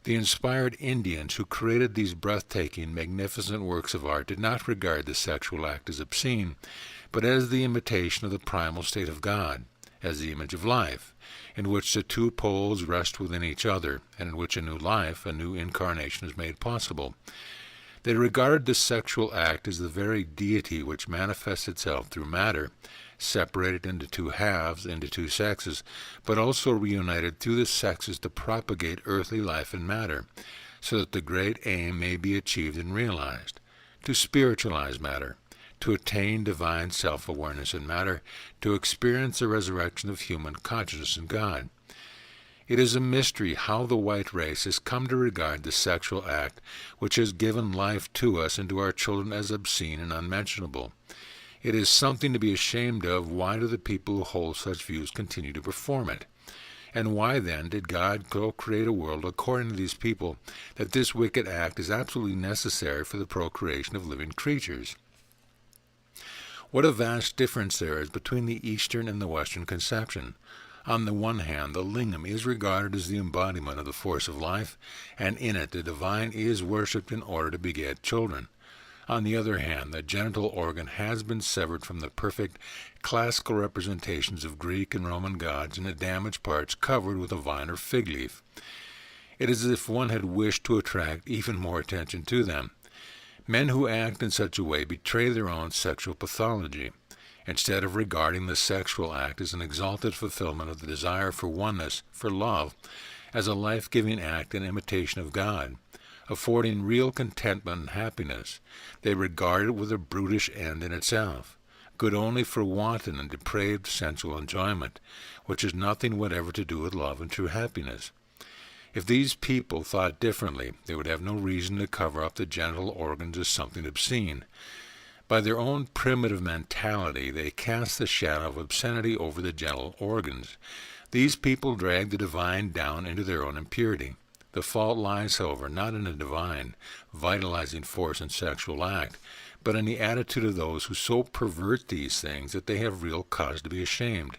S1: The inspired Indians who created these breathtaking, magnificent works of art did not regard the sexual act as obscene, but as the imitation of the primal state of God, as the image of life, in which the two poles rest within each other, and in which a new life, a new incarnation is made possible. They regarded the sexual act as the very deity which manifests itself through matter, separated into two halves, into two sexes, but also reunited through the sexes to propagate earthly life and matter, so that the great aim may be achieved and realized, to spiritualize matter, to attain divine self-awareness in matter, to experience the resurrection of human consciousness in God. It is a mystery how the white race has come to regard the sexual act which has given life to us and to our children as obscene and unmentionable. It is something to be ashamed of. Why do the people who hold such views continue to perform it? And why then did God create a world according to these people that this wicked act is absolutely necessary for the procreation of living creatures? What a vast difference there is between the Eastern and the Western conception. On the one hand, the lingam is regarded as the embodiment of the force of life, and in it the divine is worshipped in order to beget children. On the other hand, the genital organ has been severed from the perfect classical representations of Greek and Roman gods in the damaged parts covered with a vine or fig leaf. It is as if one had wished to attract even more attention to them. Men who act in such a way betray their own sexual pathology. Instead of regarding the sexual act as an exalted fulfillment of the desire for oneness, for love, as a life-giving act in imitation of God, affording real contentment and happiness, they regard it with a brutish end in itself, good only for wanton and depraved sensual enjoyment, which has nothing whatever to do with love and true happiness. If these people thought differently, they would have no reason to cover up the genital organs as something obscene. By their own primitive mentality, they cast the shadow of obscenity over the genital organs. These people drag the divine down into their own impurity. The fault lies, however, not in the divine, vitalizing force and sexual act, but in the attitude of those who so pervert these things that they have real cause to be ashamed.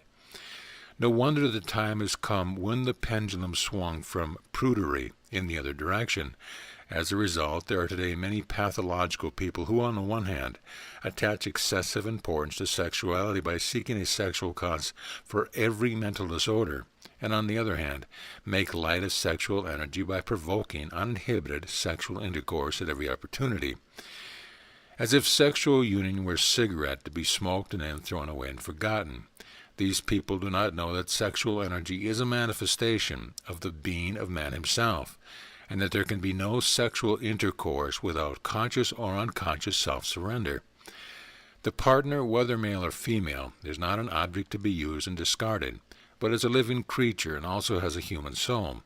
S1: No wonder the time has come when the pendulum swung from prudery in the other direction. As a result, there are today many pathological people who, on the one hand, attach excessive importance to sexuality by seeking a sexual cause for every mental disorder, and on the other hand, make light of sexual energy by provoking uninhibited sexual intercourse at every opportunity. As if sexual union were a cigarette to be smoked and then thrown away and forgotten. These people do not know that sexual energy is a manifestation of the being of man himself, and that there can be no sexual intercourse without conscious or unconscious self-surrender. The partner, whether male or female, is not an object to be used and discarded, but is a living creature and also has a human soul.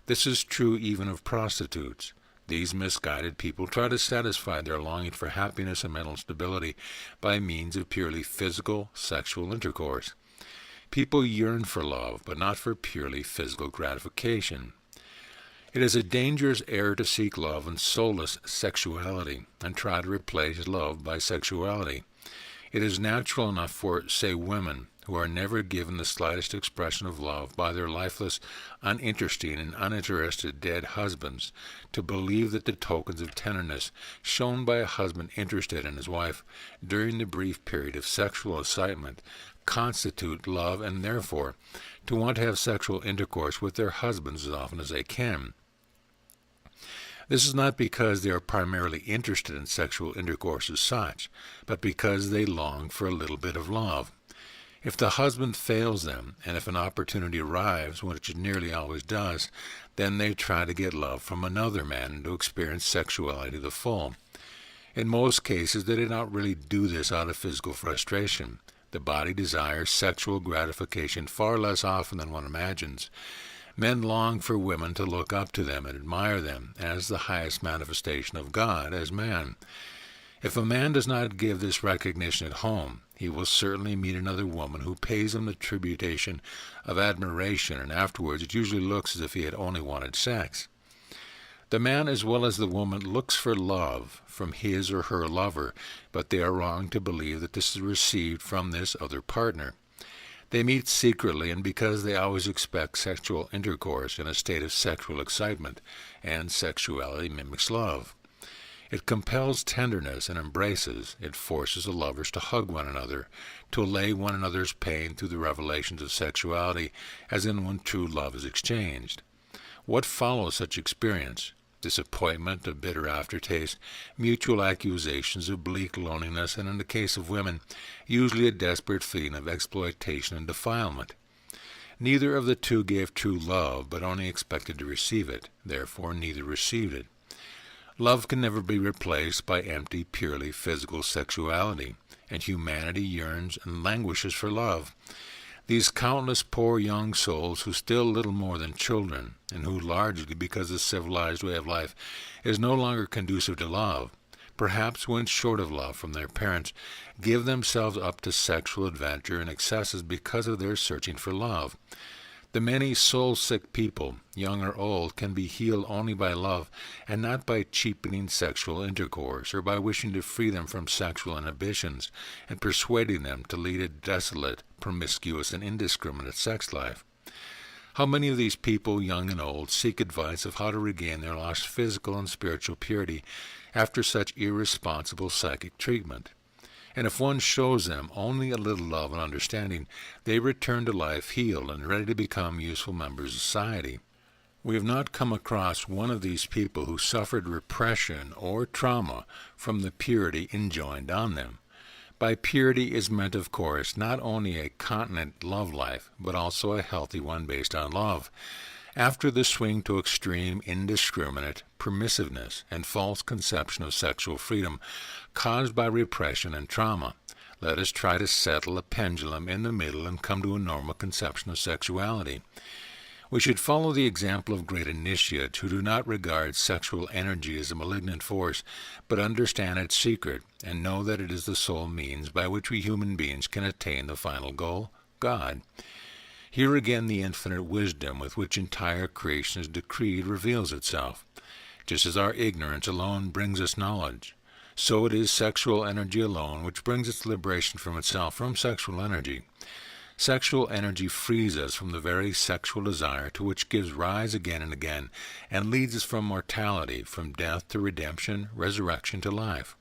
S1: This is true even of prostitutes. These misguided people try to satisfy their longing for happiness and mental stability by means of purely physical, sexual intercourse. People yearn for love, but not for purely physical gratification. It is a dangerous error to seek love in soulless sexuality and try to replace love by sexuality. It is natural enough for, say, women who are never given the slightest expression of love by their lifeless, uninteresting, and uninterested dead husbands to believe that the tokens of tenderness shown by a husband interested in his wife during the brief period of sexual excitement constitute love, and therefore to want to have sexual intercourse with their husbands as often as they can. This is not because they are primarily interested in sexual intercourse as such, but because they long for a little bit of love. If the husband fails them, and if an opportunity arrives, which it nearly always does, then they try to get love from another man and to experience sexuality to the full. In most cases, they do not really do this out of physical frustration. The body desires sexual gratification far less often than one imagines. Men long for women to look up to them and admire them as the highest manifestation of God as man. If a man does not give this recognition at home, he will certainly meet another woman who pays him the tributation of admiration, and afterwards it usually looks as if he had only wanted sex. The man as well as the woman looks for love from his or her lover, but they are wrong to believe that this is received from this other partner. They meet secretly, and because they always expect sexual intercourse in a state of sexual excitement, and sexuality mimics love. It compels tenderness and embraces. It forces the lovers to hug one another, to allay one another's pain through the revelations of sexuality, as in when true love is exchanged. What follows such experience? Disappointment, a bitter aftertaste, mutual accusations of bleak loneliness, and in the case of women, usually a desperate feeling of exploitation and defilement. Neither of the two gave true love, but only expected to receive it. Therefore, neither received it. Love can never be replaced by empty, purely physical sexuality, and humanity yearns and languishes for love. These countless poor young souls who still little more than children, and who largely because the civilized way of life is no longer conducive to love, perhaps when short of love from their parents, give themselves up to sexual adventure and excesses because of their searching for love. The many soul-sick people, young or old, can be healed only by love and not by cheapening sexual intercourse or by wishing to free them from sexual inhibitions and persuading them to lead a desolate, promiscuous, and indiscriminate sex life. How many of these people, young and old, seek advice of how to regain their lost physical and spiritual purity after such irresponsible psychic treatment? And if one shows them only a little love and understanding, they return to life healed and ready to become useful members of society. We have not come across one of these people who suffered repression or trauma from the purity enjoined on them. By purity is meant, of course, not only a continent love life, but also a healthy one based on love. After the swing to extreme, indiscriminate permissiveness and false conception of sexual freedom caused by repression and trauma, let us try to settle a pendulum in the middle and come to a normal conception of sexuality. We should follow the example of great initiates who do not regard sexual energy as a malignant force, but understand its secret and know that it is the sole means by which we human beings can attain the final goal, God. Here again the infinite wisdom with which entire creation is decreed reveals itself. Just as our ignorance alone brings us knowledge, so it is sexual energy alone which brings its liberation from itself, from sexual energy. Sexual energy frees us from the very sexual desire to which gives rise again and again, and leads us from mortality, from death to redemption, resurrection to life.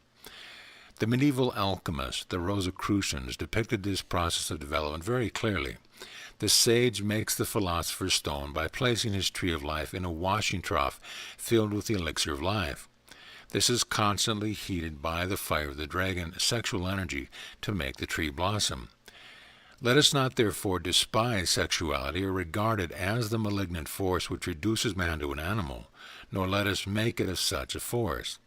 S1: The medieval alchemists, the Rosicrucians, depicted this process of development very clearly. The sage makes the philosopher's stone by placing his tree of life in a washing trough filled with the elixir of life. This is constantly heated by the fire of the dragon, sexual energy, to make the tree blossom. Let us not therefore despise sexuality or regard it as the malignant force which reduces man to an animal, nor let us make it as such a force.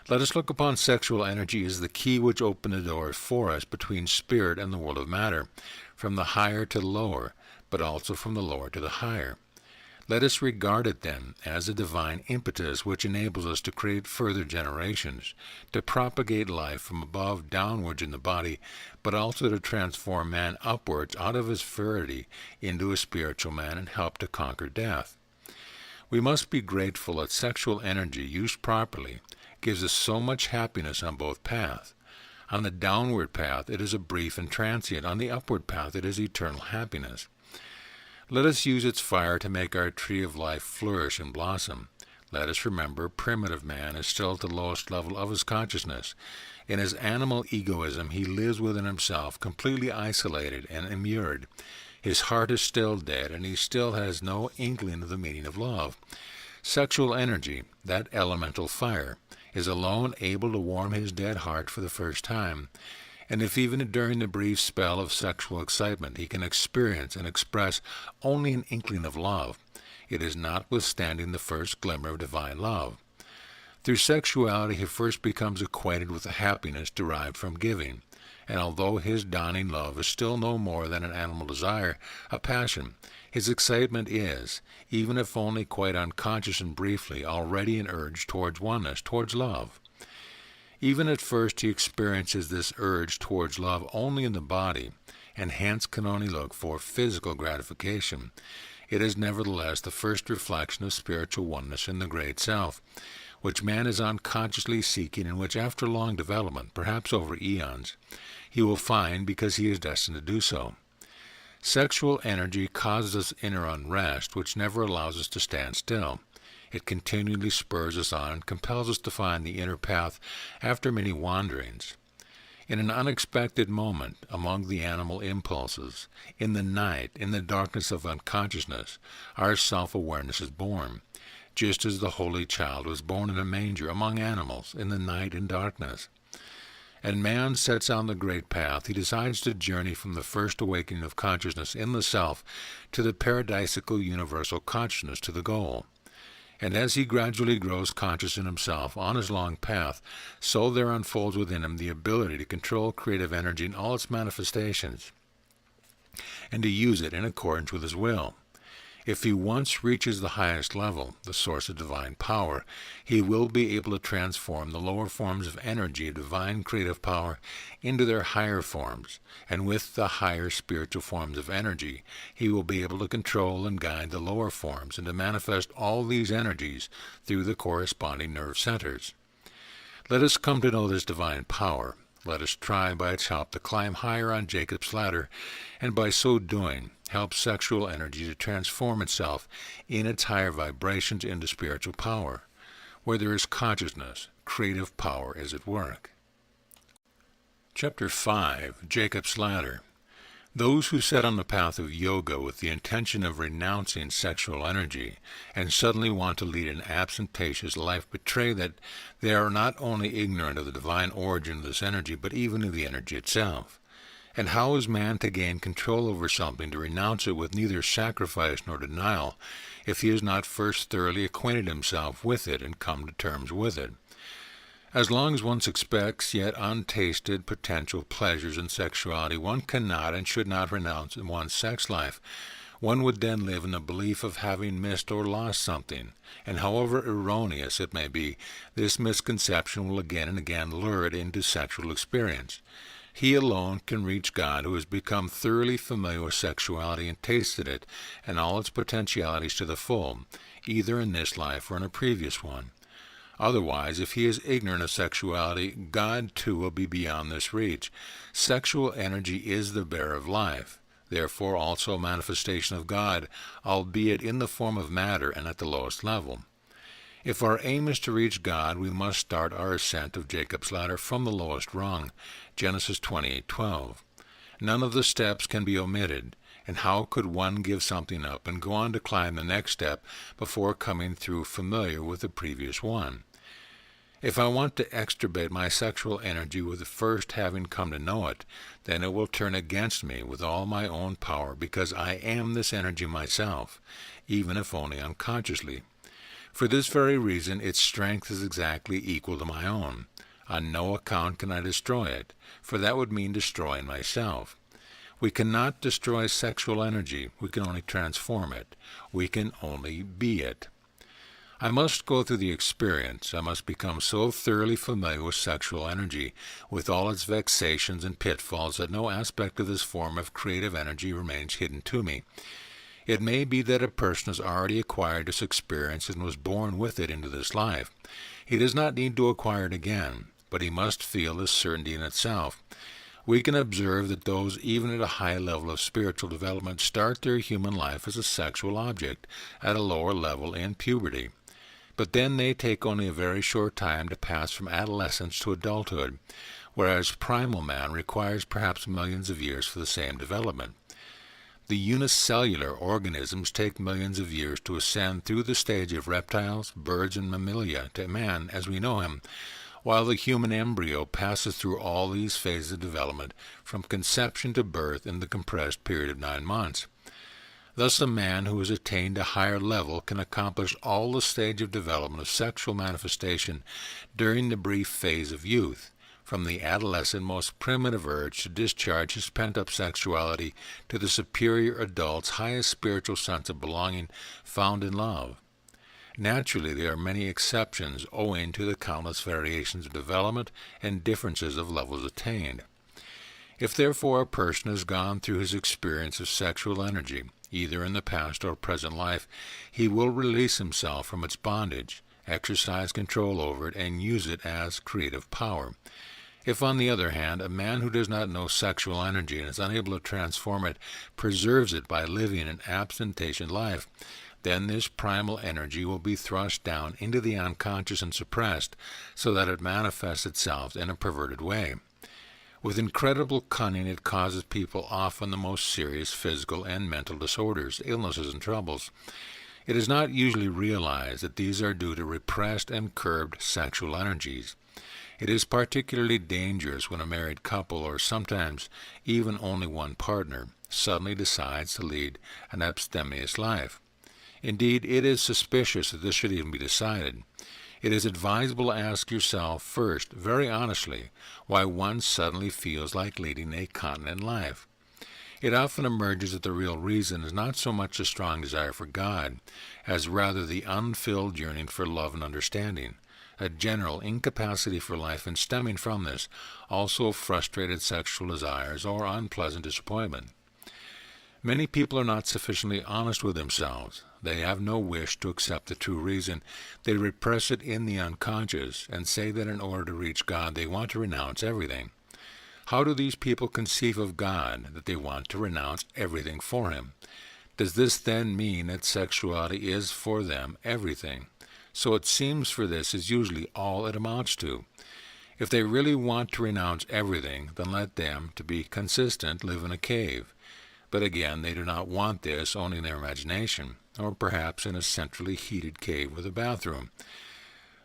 S1: Let us look upon sexual energy as the key which opened the door for us between spirit and the world of matter, from the higher to the lower, but also from the lower to the higher. Let us regard it then as a divine impetus which enables us to create further generations, to propagate life from above downwards in the body, but also to transform man upwards out of his fertility into a spiritual man and help to conquer death. We must be grateful that sexual energy, used properly, gives us so much happiness on both paths. On the downward path, it is a brief and transient. On the upward path, it is eternal happiness. Let us use its fire to make our tree of life flourish and blossom. Let us remember, primitive man is still at the lowest level of his consciousness. In his animal egoism, he lives within himself, completely isolated and immured. His heart is still dead, and he still has no inkling of the meaning of love. Sexual energy, that elemental fire, is alone able to warm his dead heart for the first time. And if even during the brief spell of sexual excitement he can experience and express only an inkling of love, it is notwithstanding the first glimmer of divine love. Through sexuality he first becomes acquainted with the happiness derived from giving, and although his dawning love is still no more than an animal desire, a passion, his excitement is, even if only quite unconscious and briefly, already an urge towards oneness, towards love. Even at first he experiences this urge towards love only in the body, and hence can only look for physical gratification. It is nevertheless the first reflection of spiritual oneness in the Great Self, which man is unconsciously seeking, and which after long development, perhaps over eons, he will find because he is destined to do so. Sexual energy causes us inner unrest, which never allows us to stand still. It continually spurs us on and compels us to find the inner path after many wanderings. In an unexpected moment, among the animal impulses, in the night, in the darkness of unconsciousness, our self-awareness is born, just as the Holy Child was born in a manger among animals, in the night and darkness. And man sets on the great path. He decides to journey from the first awakening of consciousness in the self to the paradisical universal consciousness, to the goal. And as he gradually grows conscious in himself on his long path, so there unfolds within him the ability to control creative energy in all its manifestations, and to use it in accordance with his will. If he once reaches the highest level, the source of divine power, he will be able to transform the lower forms of energy of divine creative power into their higher forms, and with the higher spiritual forms of energy, he will be able to control and guide the lower forms and to manifest all these energies through the corresponding nerve centers. Let us come to know this divine power. Let us try by its help to climb higher on Jacob's ladder, and by so doing, help sexual energy to transform itself in its higher vibrations into spiritual power. Where there is consciousness, creative power is at work. Chapter 5, Jacob's Ladder. Those who set on the path of yoga with the intention of renouncing sexual energy and suddenly want to lead an abstentatious life betray that they are not only ignorant of the divine origin of this energy, but even of the energy itself. And how is man to gain control over something, to renounce it with neither sacrifice nor denial, if he has not first thoroughly acquainted himself with it and come to terms with it? As long as one expects yet untasted potential pleasures in sexuality, one cannot and should not renounce one's sex life. One would then live in the belief of having missed or lost something, and however erroneous it may be, this misconception will again and again lure it into sexual experience. He alone can reach God who has become thoroughly familiar with sexuality and tasted it and all its potentialities to the full, either in this life or in a previous one. Otherwise, if he is ignorant of sexuality, God too will be beyond this reach. Sexual energy is the bearer of life, therefore also a manifestation of God, albeit in the form of matter and at the lowest level. If our aim is to reach God, we must start our ascent of Jacob's ladder from the lowest rung, Genesis 28:12. None of the steps can be omitted, and how could one give something up and go on to climb the next step before coming through familiar with the previous one? If I want to extirpate my sexual energy with the first having come to know it, then it will turn against me with all my own power, because I am this energy myself, even if only unconsciously. For this very reason its strength is exactly equal to my own. On no account can I destroy it, for that would mean destroying myself. We cannot destroy sexual energy. We can only transform it. We can only be it. I must go through the experience. I must become so thoroughly familiar with sexual energy, with all its vexations and pitfalls, that no aspect of this form of creative energy remains hidden to me. It may be that a person has already acquired this experience and was born with it into this life. He does not need to acquire it again, but he must feel this certainty in itself. We can observe that those even at a high level of spiritual development start their human life as a sexual object at a lower level in puberty. But then they take only a very short time to pass from adolescence to adulthood, whereas primal man requires perhaps millions of years for the same development. The unicellular organisms take millions of years to ascend through the stage of reptiles, birds, and mammalia to man as we know him, while the human embryo passes through all these phases of development from conception to birth in the compressed period of 9 months. Thus a man who has attained a higher level can accomplish all the stage of development of sexual manifestation during the brief phase of youth, from the adolescent most primitive urge to discharge his pent-up sexuality to the superior adult's highest spiritual sense of belonging found in love. Naturally, there are many exceptions owing to the countless variations of development and differences of levels attained. If therefore a person has gone through his experience of sexual energy, either in the past or present life, he will release himself from its bondage, exercise control over it, and use it as creative power. If, on the other hand, a man who does not know sexual energy and is unable to transform it preserves it by living an absentatious life, then this primal energy will be thrust down into the unconscious and suppressed so that it manifests itself in a perverted way. With incredible cunning, it causes people often the most serious physical and mental disorders, illnesses, and troubles. It is not usually realized that these are due to repressed and curbed sexual energies. It is particularly dangerous when a married couple, or sometimes even only one partner, suddenly decides to lead an abstemious life. Indeed, it is suspicious that this should even be decided. It is advisable to ask yourself first, very honestly, why one suddenly feels like leading a continent life. It often emerges that the real reason is not so much a strong desire for God, as rather the unfilled yearning for love and understanding, a general incapacity for life, and stemming from this, also frustrated sexual desires or unpleasant disappointment. Many people are not sufficiently honest with themselves. They have no wish to accept the true reason. They repress it in the unconscious and say that in order to reach God they want to renounce everything. How do these people conceive of God that they want to renounce everything for him? Does this then mean that sexuality is for them everything? So it seems for this is usually all it amounts to. If they really want to renounce everything, then let them, to be consistent, live in a cave. But again, they do not want this only in their imagination, or perhaps in a centrally heated cave with a bathroom.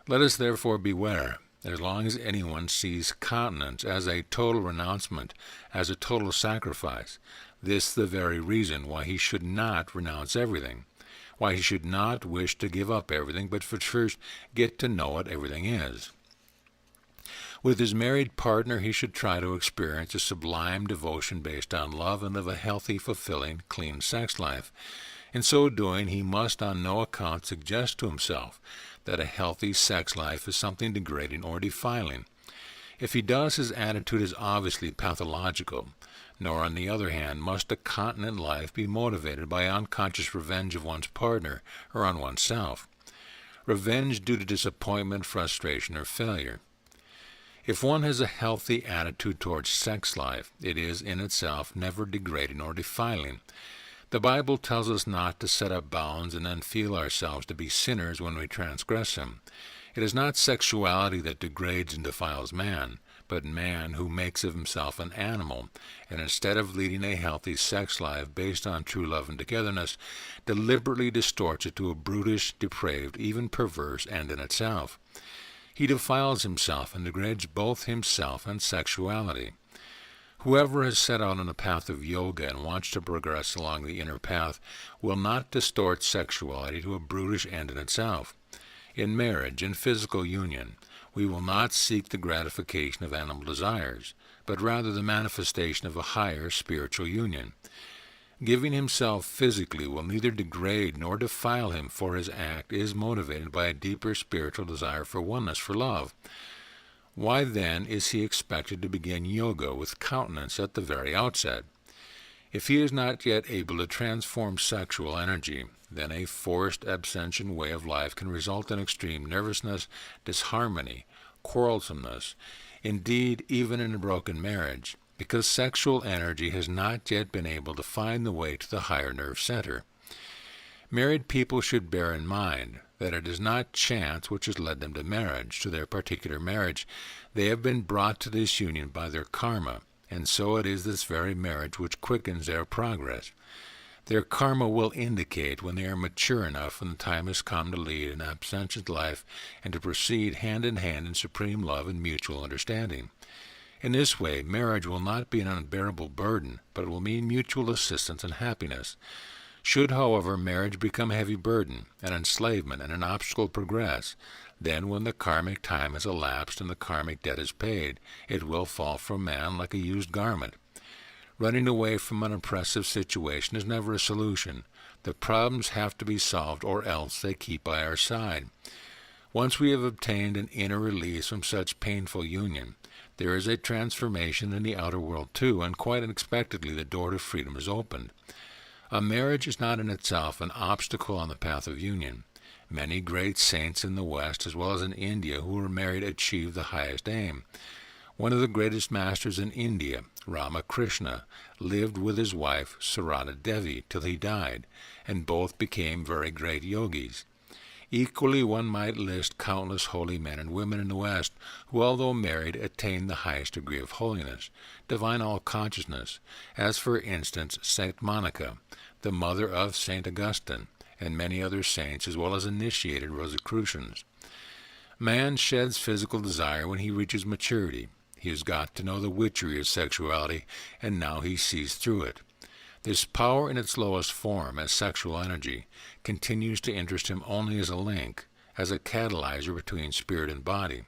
S1: Let us therefore beware. As long as anyone sees continence as a total renouncement, as a total sacrifice, this is the very reason why he should not renounce everything, why he should not wish to give up everything, but first get to know what everything is. With his married partner, he should try to experience a sublime devotion based on love and live a healthy, fulfilling, clean sex life. In so doing, he must on no account suggest to himself that a healthy sex life is something degrading or defiling. If he does, his attitude is obviously pathological, nor on the other hand must a continent life be motivated by unconscious revenge of one's partner or on oneself. Revenge due to disappointment, frustration, or failure. If one has a healthy attitude towards sex life, it is in itself never degrading or defiling. The Bible tells us not to set up bounds and then feel ourselves to be sinners when we transgress them. It is not sexuality that degrades and defiles man, but man who makes of himself an animal, and instead of leading a healthy sex life based on true love and togetherness, deliberately distorts it to a brutish, depraved, even perverse end in itself. He defiles himself and degrades both himself and sexuality. Whoever has set out on the path of yoga and wants to progress along the inner path will not distort sexuality to a brutish end in itself. In marriage, in physical union, We will not seek the gratification of animal desires, but rather the manifestation of a higher spiritual union. Giving himself physically will neither degrade nor defile him, for his act is motivated by a deeper spiritual desire for oneness, for love. Why then is he expected to begin yoga with countenance at the very outset? If he is not yet able to transform sexual energy, then a forced abstention way of life can result in extreme nervousness, disharmony, quarrelsomeness, indeed even in a broken marriage, because sexual energy has not yet been able to find the way to the higher nerve center. Married people should bear in mind that it is not chance which has led them to marriage, to their particular marriage. They have been brought to this union by their karma, and so it is this very marriage which quickens their progress. Their karma will indicate when they are mature enough and the time has come to lead an absentious life and to proceed hand in hand in supreme love and mutual understanding. In this way, marriage will not be an unbearable burden, but it will mean mutual assistance and happiness. Should, however, marriage become a heavy burden, an enslavement, and an obstacle progress, then when the karmic time has elapsed and the karmic debt is paid, it will fall from man like a used garment. Running away from an oppressive situation is never a solution. The problems have to be solved, or else they keep by our side. Once we have obtained an inner release from such painful union, there is a transformation in the outer world too, and quite unexpectedly the door to freedom is opened. A marriage is not in itself an obstacle on the path of union. Many great saints in the West, as well as in India, who were married achieved the highest aim. One of the greatest masters in India, Ramakrishna, lived with his wife Sarada Devi till he died, and both became very great yogis. Equally, one might list countless holy men and women in the West who, although married, attained the highest degree of holiness, divine all-consciousness, as for instance Saint Monica, the mother of Saint Augustine, and many other saints, as well as initiated Rosicrucians. Man sheds physical desire when he reaches maturity. He has got to know the witchery of sexuality, and now he sees through it. This power in its lowest form, as sexual energy, continues to interest him only as a link, as a catalyzer between spirit and body,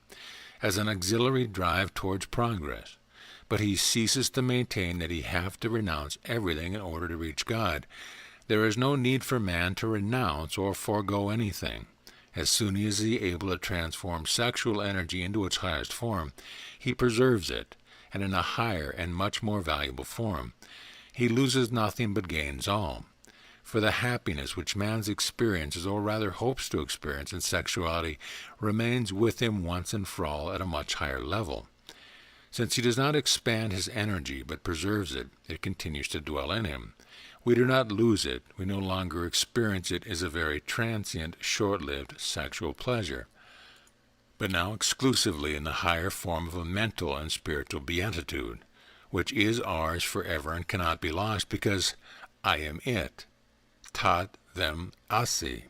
S1: as an auxiliary drive towards progress. But he ceases to maintain that he have to renounce everything in order to reach God. There is no need for man to renounce or forego anything. As soon as he is able to transform sexual energy into its highest form, he preserves it, and in a higher and much more valuable form. He loses nothing but gains all. For the happiness which man's experiences, or rather hopes to experience in sexuality, remains with him once and for all at a much higher level. Since he does not expand his energy but preserves it, it continues to dwell in him. We do not lose it, we no longer experience it as a very transient, short-lived sexual pleasure, but now exclusively in the higher form of a mental and spiritual beatitude, which is ours forever and cannot be lost, because I am it. Tat them asi.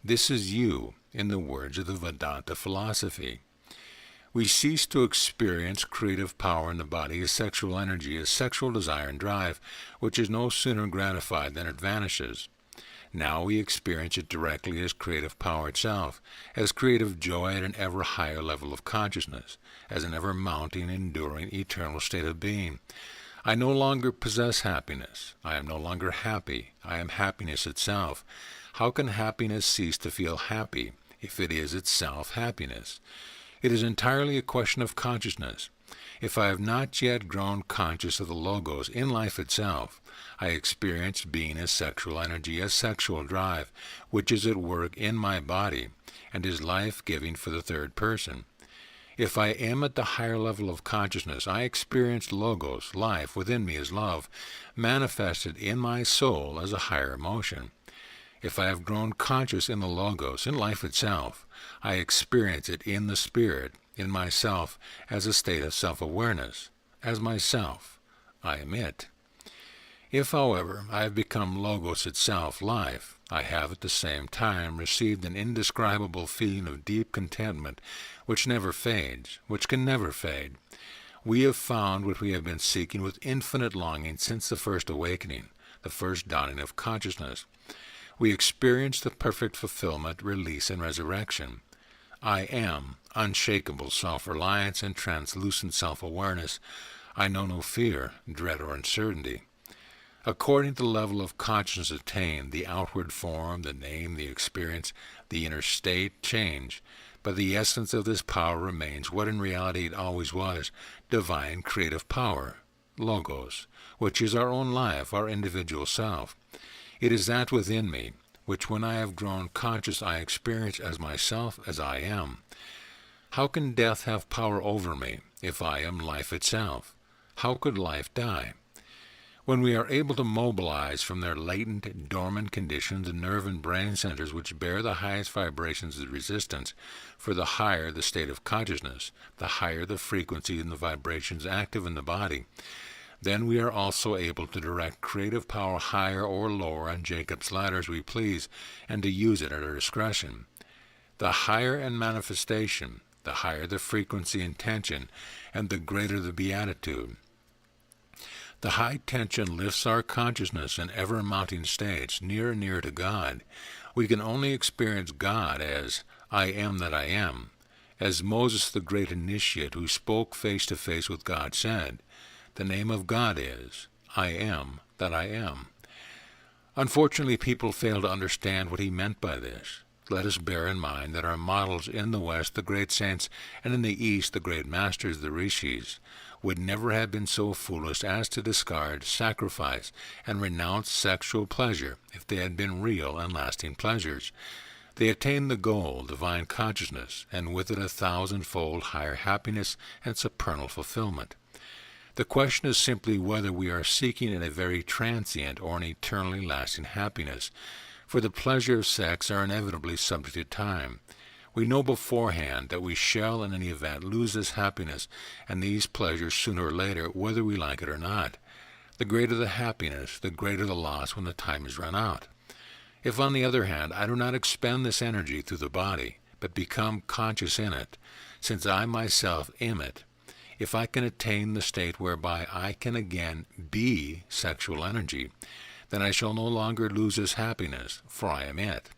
S1: This is you, in the words of the Vedanta philosophy. We cease to experience creative power in the body as sexual energy, as sexual desire and drive, which is no sooner gratified than it vanishes. Now we experience it directly as creative power itself, as creative joy at an ever higher level of consciousness, as an ever mounting, enduring, eternal state of being. I no longer possess happiness. I am no longer happy. I am happiness itself. How can happiness cease to feel happy if it is itself happiness? It is entirely a question of consciousness. If I have not yet grown conscious of the Logos in life itself, I experience being as sexual energy, as sexual drive, which is at work in my body, and is life-giving for the third person. If I am at the higher level of consciousness, I experience Logos, life, within me as love, manifested in my soul as a higher emotion. If I have grown conscious in the Logos, in life itself, I experience it in the Spirit, in myself, as a state of self-awareness, as myself. I am it. If, however, I have become Logos itself, life, I have at the same time received an indescribable feeling of deep contentment which never fades, which can never fade. We have found what we have been seeking with infinite longing since the first awakening, the first dawning of consciousness. We experience the perfect fulfillment, release, and resurrection. I am unshakable self-reliance and translucent self-awareness, I know no fear, dread, or uncertainty. According to the level of consciousness attained, the outward form, the name, the experience, the inner state change, but the essence of this power remains what in reality it always was, divine creative power, logos, which is our own life, our individual self. It is that within me, which when I have grown conscious I experience as myself as I am. How can death have power over me if I am life itself? How could life die? When we are able to mobilize from their latent, dormant conditions the nerve and brain centers which bear the highest vibrations of resistance, for the higher the state of consciousness, the higher the frequency and the vibrations active in the body, then we are also able to direct creative power higher or lower on Jacob's ladder as we please, and to use it at our discretion. The higher in manifestation, the higher the frequency and tension, and the greater the beatitude. The high tension lifts our consciousness in ever-mounting states, nearer and nearer to God. We can only experience God as I am that I am, as Moses the great initiate who spoke face to face with God said, the name of God is, I am that I am. Unfortunately, people fail to understand what he meant by this. Let us bear in mind that our models in the West, the great saints, and in the East, the great masters, the rishis, would never have been so foolish as to discard, sacrifice, and renounce sexual pleasure if they had been real and lasting pleasures. They attained the goal, divine consciousness, and with it 1,000-fold higher happiness and supernal fulfillment. The question is simply whether we are seeking in a very transient or an eternally lasting happiness, for the pleasure of sex are inevitably subject to time. We know beforehand that we shall in any event lose this happiness and these pleasures sooner or later, whether we like it or not. The greater the happiness, the greater the loss when the time is run out. If, on the other hand, I do not expend this energy through the body, but become conscious in it, since I myself am it, if I can attain the state whereby I can again be sexual energy, then I shall no longer lose this happiness, for I am it.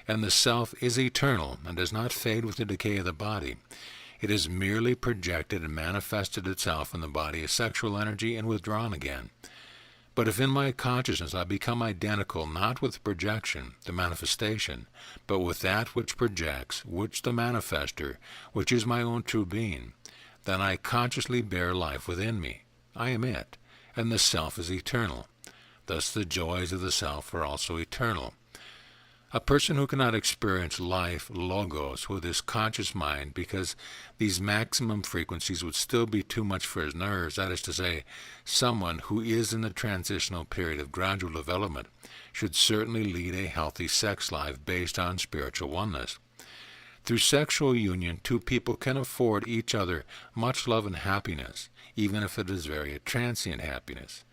S1: And the self is eternal and does not fade with the decay of the body. It has merely projected and manifested itself in the body as sexual energy and withdrawn again. But if in my consciousness I become identical not with projection, the manifestation, but with that which projects, which the manifester, which is my own true being, then I consciously bear life within me. I am it, and the self is eternal. Thus the joys of the self are also eternal. A person who cannot experience life, logos, with his conscious mind because these maximum frequencies would still be too much for his nerves, that is to say, someone who is in the transitional period of gradual development, should certainly lead a healthy sex life based on spiritual oneness. Through sexual union, two people can afford each other much love and happiness, even if it is very transient happiness.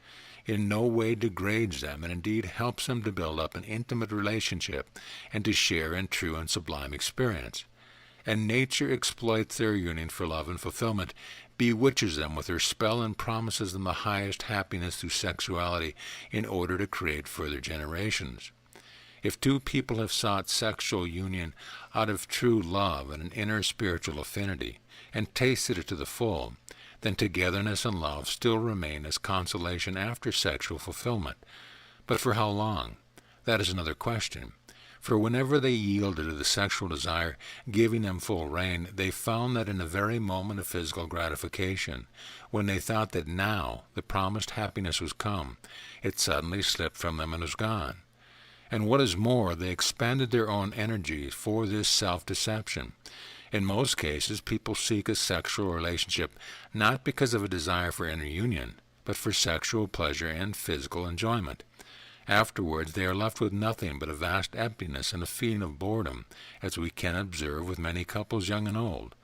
S1: In no way degrades them, and indeed helps them to build up an intimate relationship and to share in true and sublime experience. And nature exploits their union for love and fulfillment, bewitches them with her spell and promises them the highest happiness through sexuality in order to create further generations. If two people have sought sexual union out of true love and an inner spiritual affinity, and tasted it to the full, then togetherness and love still remain as consolation after sexual fulfillment. But for how long? That is another question. For whenever they yielded to the sexual desire, giving them full rein, they found that in the very moment of physical gratification, when they thought that now the promised happiness was come, it suddenly slipped from them and was gone. And what is more, they expended their own energies for this self-deception. In most cases, people seek a sexual relationship not because of a desire for inner union, but for sexual pleasure and physical enjoyment. Afterwards, they are left with nothing but a vast emptiness and a feeling of boredom, as we can observe with many couples young and old.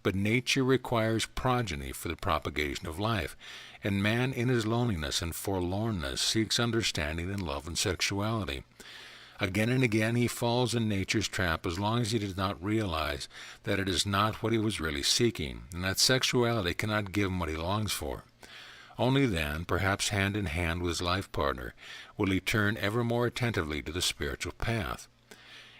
S1: But nature requires progeny for the propagation of life, and man in his loneliness and forlornness seeks understanding in love and sexuality. Again and again he falls in nature's trap as long as he does not realize that it is not what he was really seeking, and that sexuality cannot give him what he longs for. Only then, perhaps hand in hand with his life partner, will he turn ever more attentively to the spiritual path.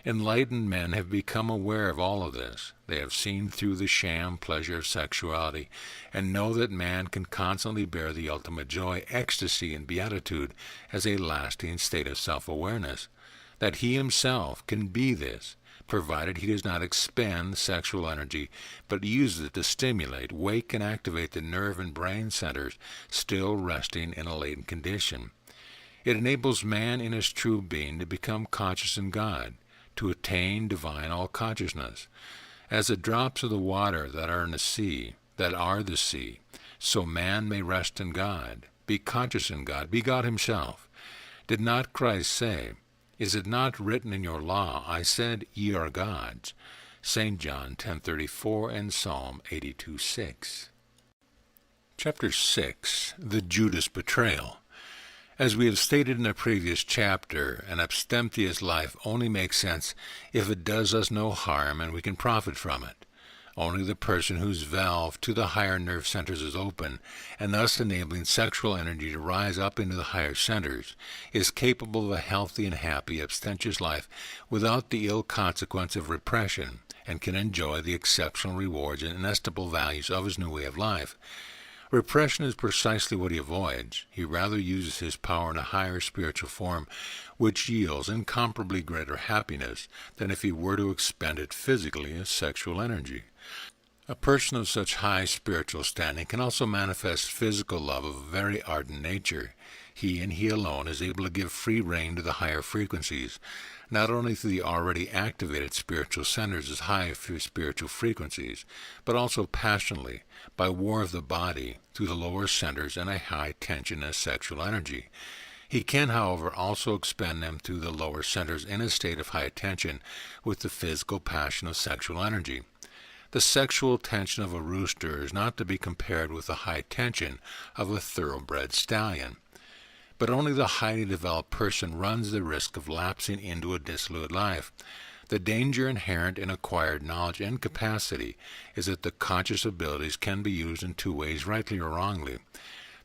S1: Enlightened men have become aware of all of this. They have seen through the sham pleasure of sexuality and know that man can constantly bear the ultimate joy, ecstasy, and beatitude as a lasting state of self-awareness, that he himself can be this, provided he does not expend sexual energy, but uses it to stimulate, wake, and activate the nerve and brain centers still resting in a latent condition. It enables man in his true being to become conscious in God, to attain divine all-consciousness. As the drops of the water that are the sea, so man may rest in God, be conscious in God, be God himself. Did not Christ say, "Is it not written in your law, I said, ye are gods"? St. John 10:34 and Psalm 82:6. Chapter 6. The Judas Betrayal. As we have stated in a previous chapter, an abstemious life only makes sense if it does us no harm and we can profit from it. Only the person whose valve to the higher nerve centers is open, and thus enabling sexual energy to rise up into the higher centers, is capable of a healthy and happy abstemious life without the ill consequence of repression, and can enjoy the exceptional rewards and inestimable values of his new way of life. Repression is precisely what he avoids. He rather uses his power in a higher spiritual form, which yields incomparably greater happiness than if he were to expend it physically as sexual energy. A person of such high spiritual standing can also manifest physical love of a very ardent nature. He and he alone is able to give free rein to the higher frequencies, not only through the already activated spiritual centers as high spiritual frequencies, but also passionately, by war of the body, through the lower centers and a high tension as sexual energy. He can, however, also expend them through the lower centers in a state of high tension with the physical passion of sexual energy. The sexual tension of a rooster is not to be compared with the high tension of a thoroughbred stallion. But only the highly developed person runs the risk of lapsing into a dissolute life. The danger inherent in acquired knowledge and capacity is that the conscious abilities can be used in two ways, rightly or wrongly.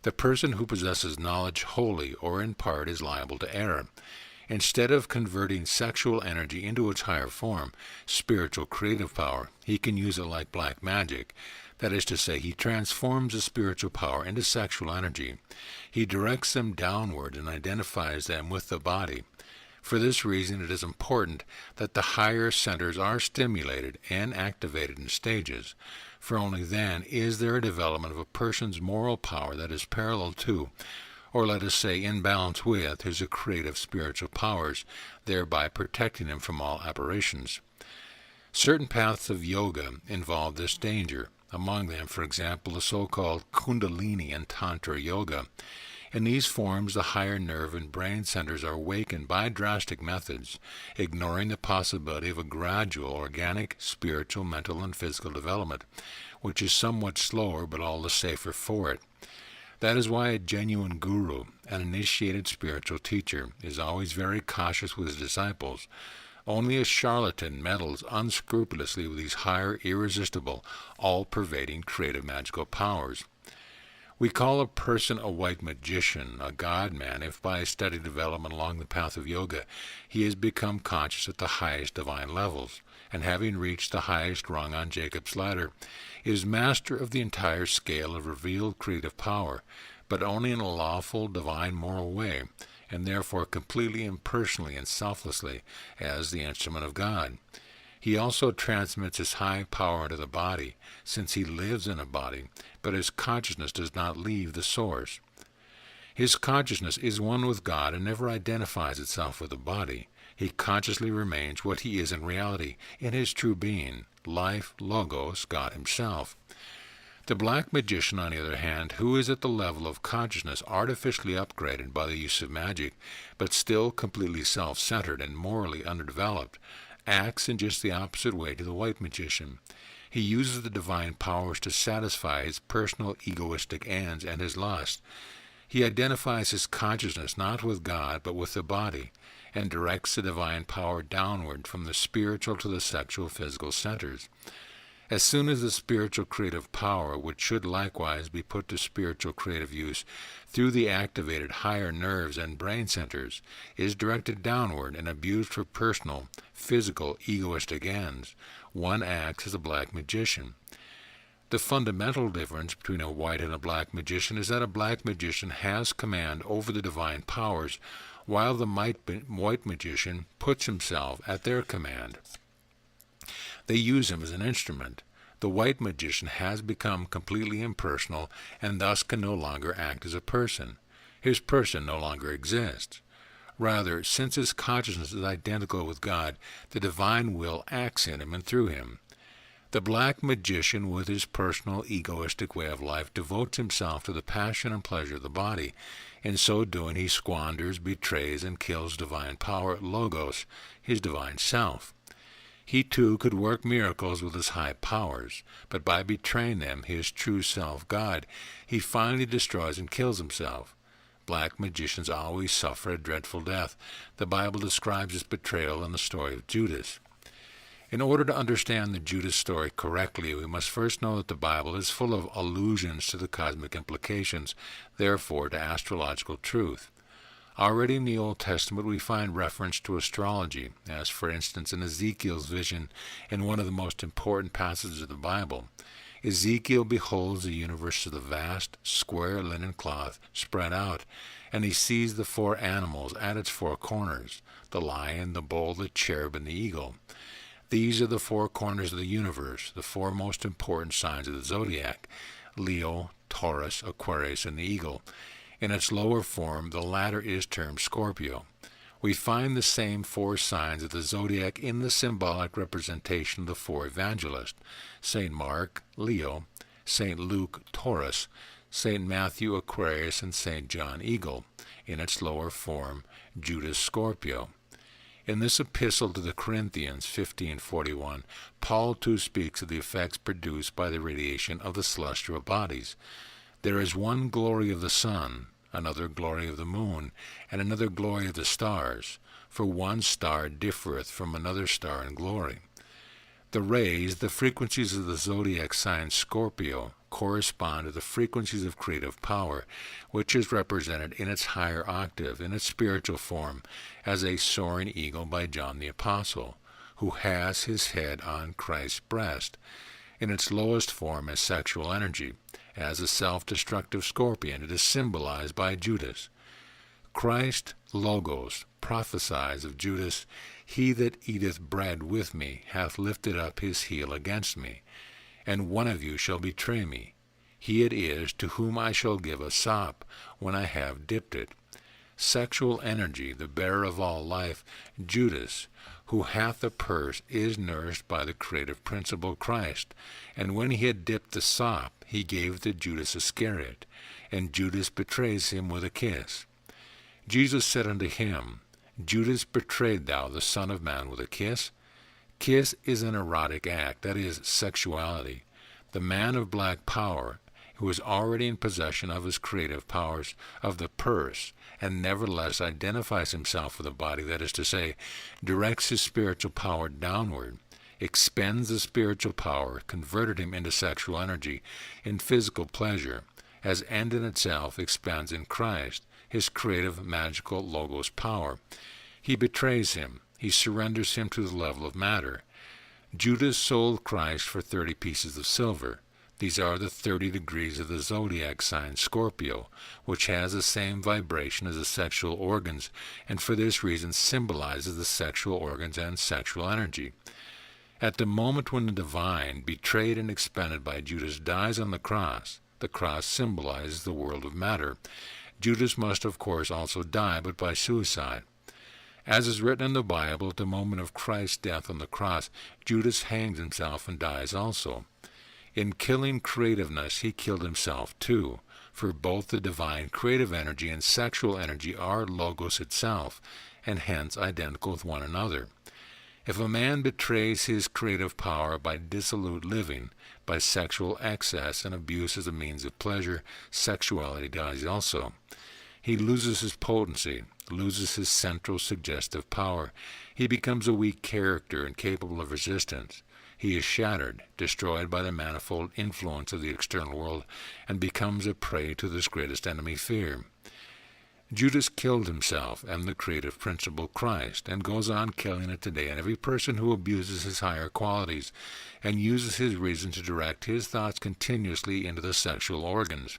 S1: The person who possesses knowledge wholly or in part is liable to error. Instead of converting sexual energy into its higher form, spiritual creative power, he can use it like black magic. That is to say, he transforms the spiritual power into sexual energy. He directs them downward and identifies them with the body. For this reason, it is important that the higher centers are stimulated and activated in stages, for only then is there a development of a person's moral power that is parallel to, or let us say in balance with, his creative spiritual powers, thereby protecting him from all aberrations. Certain paths of yoga involve this danger. Among them, for example, the so-called Kundalini and Tantra yoga. In these forms, the higher nerve and brain centers are awakened by drastic methods, ignoring the possibility of a gradual, organic, spiritual, mental, and physical development, which is somewhat slower but all the safer for it. That is why a genuine guru, an initiated spiritual teacher, is always very cautious with his disciples. Only a charlatan meddles unscrupulously with these higher, irresistible, all-pervading creative magical powers. We call a person a white magician, a god-man, if by steady development along the path of yoga he has become conscious at the highest divine levels, and having reached the highest rung on Jacob's ladder, is master of the entire scale of revealed creative power, but only in a lawful, divine, moral way, and therefore completely impersonally and selflessly as the instrument of God. He also transmits his high power into the body, since he lives in a body, but his consciousness does not leave the source. His consciousness is one with God and never identifies itself with the body. He consciously remains what he is in reality, in his true being, life, logos, God himself. The black magician, on the other hand, who is at the level of consciousness artificially upgraded by the use of magic, but still completely self-centered and morally underdeveloped, acts in just the opposite way to the white magician. He uses the divine powers to satisfy his personal egoistic ends and his lust. He identifies his consciousness not with God, but with the body, and directs the divine power downward from the spiritual to the sexual physical centers. As soon as the spiritual creative power, which should likewise be put to spiritual creative use through the activated higher nerves and brain centers, is directed downward and abused for personal, physical, egoistic ends, one acts as a black magician. The fundamental difference between a white and a black magician is that a black magician has command over the divine powers, while the white magician puts himself at their command. They use him as an instrument. The white magician has become completely impersonal and thus can no longer act as a person. His person no longer exists. Rather, since his consciousness is identical with God, the divine will acts in him and through him. The black magician, with his personal, egoistic way of life, devotes himself to the passion and pleasure of the body. In so doing, he squanders, betrays, and kills divine power, Logos, his divine self. He too could work miracles with his high powers, but by betraying them, his true self, God, he finally destroys and kills himself. Black magicians always suffer a dreadful death. The Bible describes this betrayal in the story of Judas. In order to understand the Judas story correctly, we must first know that the Bible is full of allusions to the cosmic implications, therefore to astrological truth. Already in the Old Testament we find reference to astrology, as for instance in Ezekiel's vision in one of the most important passages of the Bible. Ezekiel beholds the universe of the vast, square linen cloth spread out, and he sees the four animals at its four corners, the lion, the bull, the cherub, and the eagle. These are the four corners of the universe, the four most important signs of the zodiac, Leo, Taurus, Aquarius, and the eagle. In its lower form, the latter is termed Scorpio. We find the same four signs of the zodiac in the symbolic representation of the four evangelists, St. Mark, Leo, St. Luke, Taurus, St. Matthew, Aquarius, and St. John, Eagle. In its lower form, Judas, Scorpio. In this epistle to the Corinthians, 15:41, Paul too speaks of the effects produced by the radiation of the celestial bodies. There is one glory of the sun, another glory of the moon, and another glory of the stars, for one star differeth from another star in glory. The rays, the frequencies of the zodiac sign Scorpio, correspond to the frequencies of creative power, which is represented in its higher octave, in its spiritual form, as a soaring eagle by John the Apostle, who has his head on Christ's breast. In its lowest form as sexual energy, as a self-destructive scorpion, it is symbolized by Judas. Christ, Logos, prophesies of Judas, "He that eateth bread with me hath lifted up his heel against me, and one of you shall betray me. He it is to whom I shall give a sop when I have dipped it." Sexual energy, the bearer of all life, Judas, who hath a purse, is nourished by the creative principle Christ, and when he had dipped the sop, he gave it to Judas Iscariot, and Judas betrays him with a kiss. Jesus said unto him, "Judas, betrayed thou the Son of Man with a kiss?" Kiss is an erotic act, that is, sexuality. The man of black power, who is already in possession of his creative powers, of the purse, and nevertheless identifies himself with the body, that is to say, directs his spiritual power downward, expends the spiritual power, converted him into sexual energy, in physical pleasure, as end in itself expands in Christ, his creative, magical Logos power. He betrays him. He surrenders him to the level of matter. Judas sold Christ for 30 pieces of silver. These are the 30 degrees of the zodiac sign Scorpio, which has the same vibration as the sexual organs, and for this reason symbolizes the sexual organs and sexual energy. At the moment when the divine, betrayed and expended by Judas, dies on the cross symbolizes the world of matter. Judas must, of course, also die, but by suicide. As is written in the Bible, at the moment of Christ's death on the cross, Judas hangs himself and dies also. In killing creativeness, he killed himself too, for both the divine creative energy and sexual energy are Logos itself, and hence identical with one another. If a man betrays his creative power by dissolute living, by sexual excess and abuse as a means of pleasure, sexuality dies also. He loses his potency, loses his central suggestive power. He becomes a weak character incapable of resistance. he is shattered, destroyed by the manifold influence of the external world, and becomes a prey to this greatest enemy, fear. Judas killed himself and the creative principle, Christ, and goes on killing it today, and every person who abuses his higher qualities and uses his reason to direct his thoughts continuously into the sexual organs.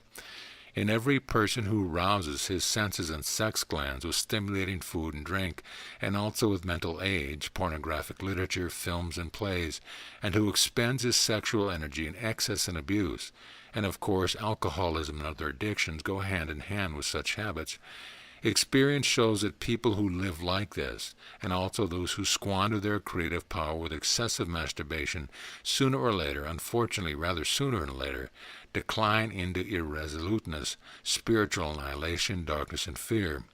S1: In every person who rouses his senses and sex glands with stimulating food and drink, and also with mental age, pornographic literature, films, and plays, and who expends his sexual energy in excess and abuse, and of course alcoholism and other addictions go hand in hand with such habits, experience shows that people who live like this, and also those who squander their creative power with excessive masturbation, sooner or later, unfortunately rather sooner than later, decline into irresoluteness, spiritual annihilation, darkness, and fear.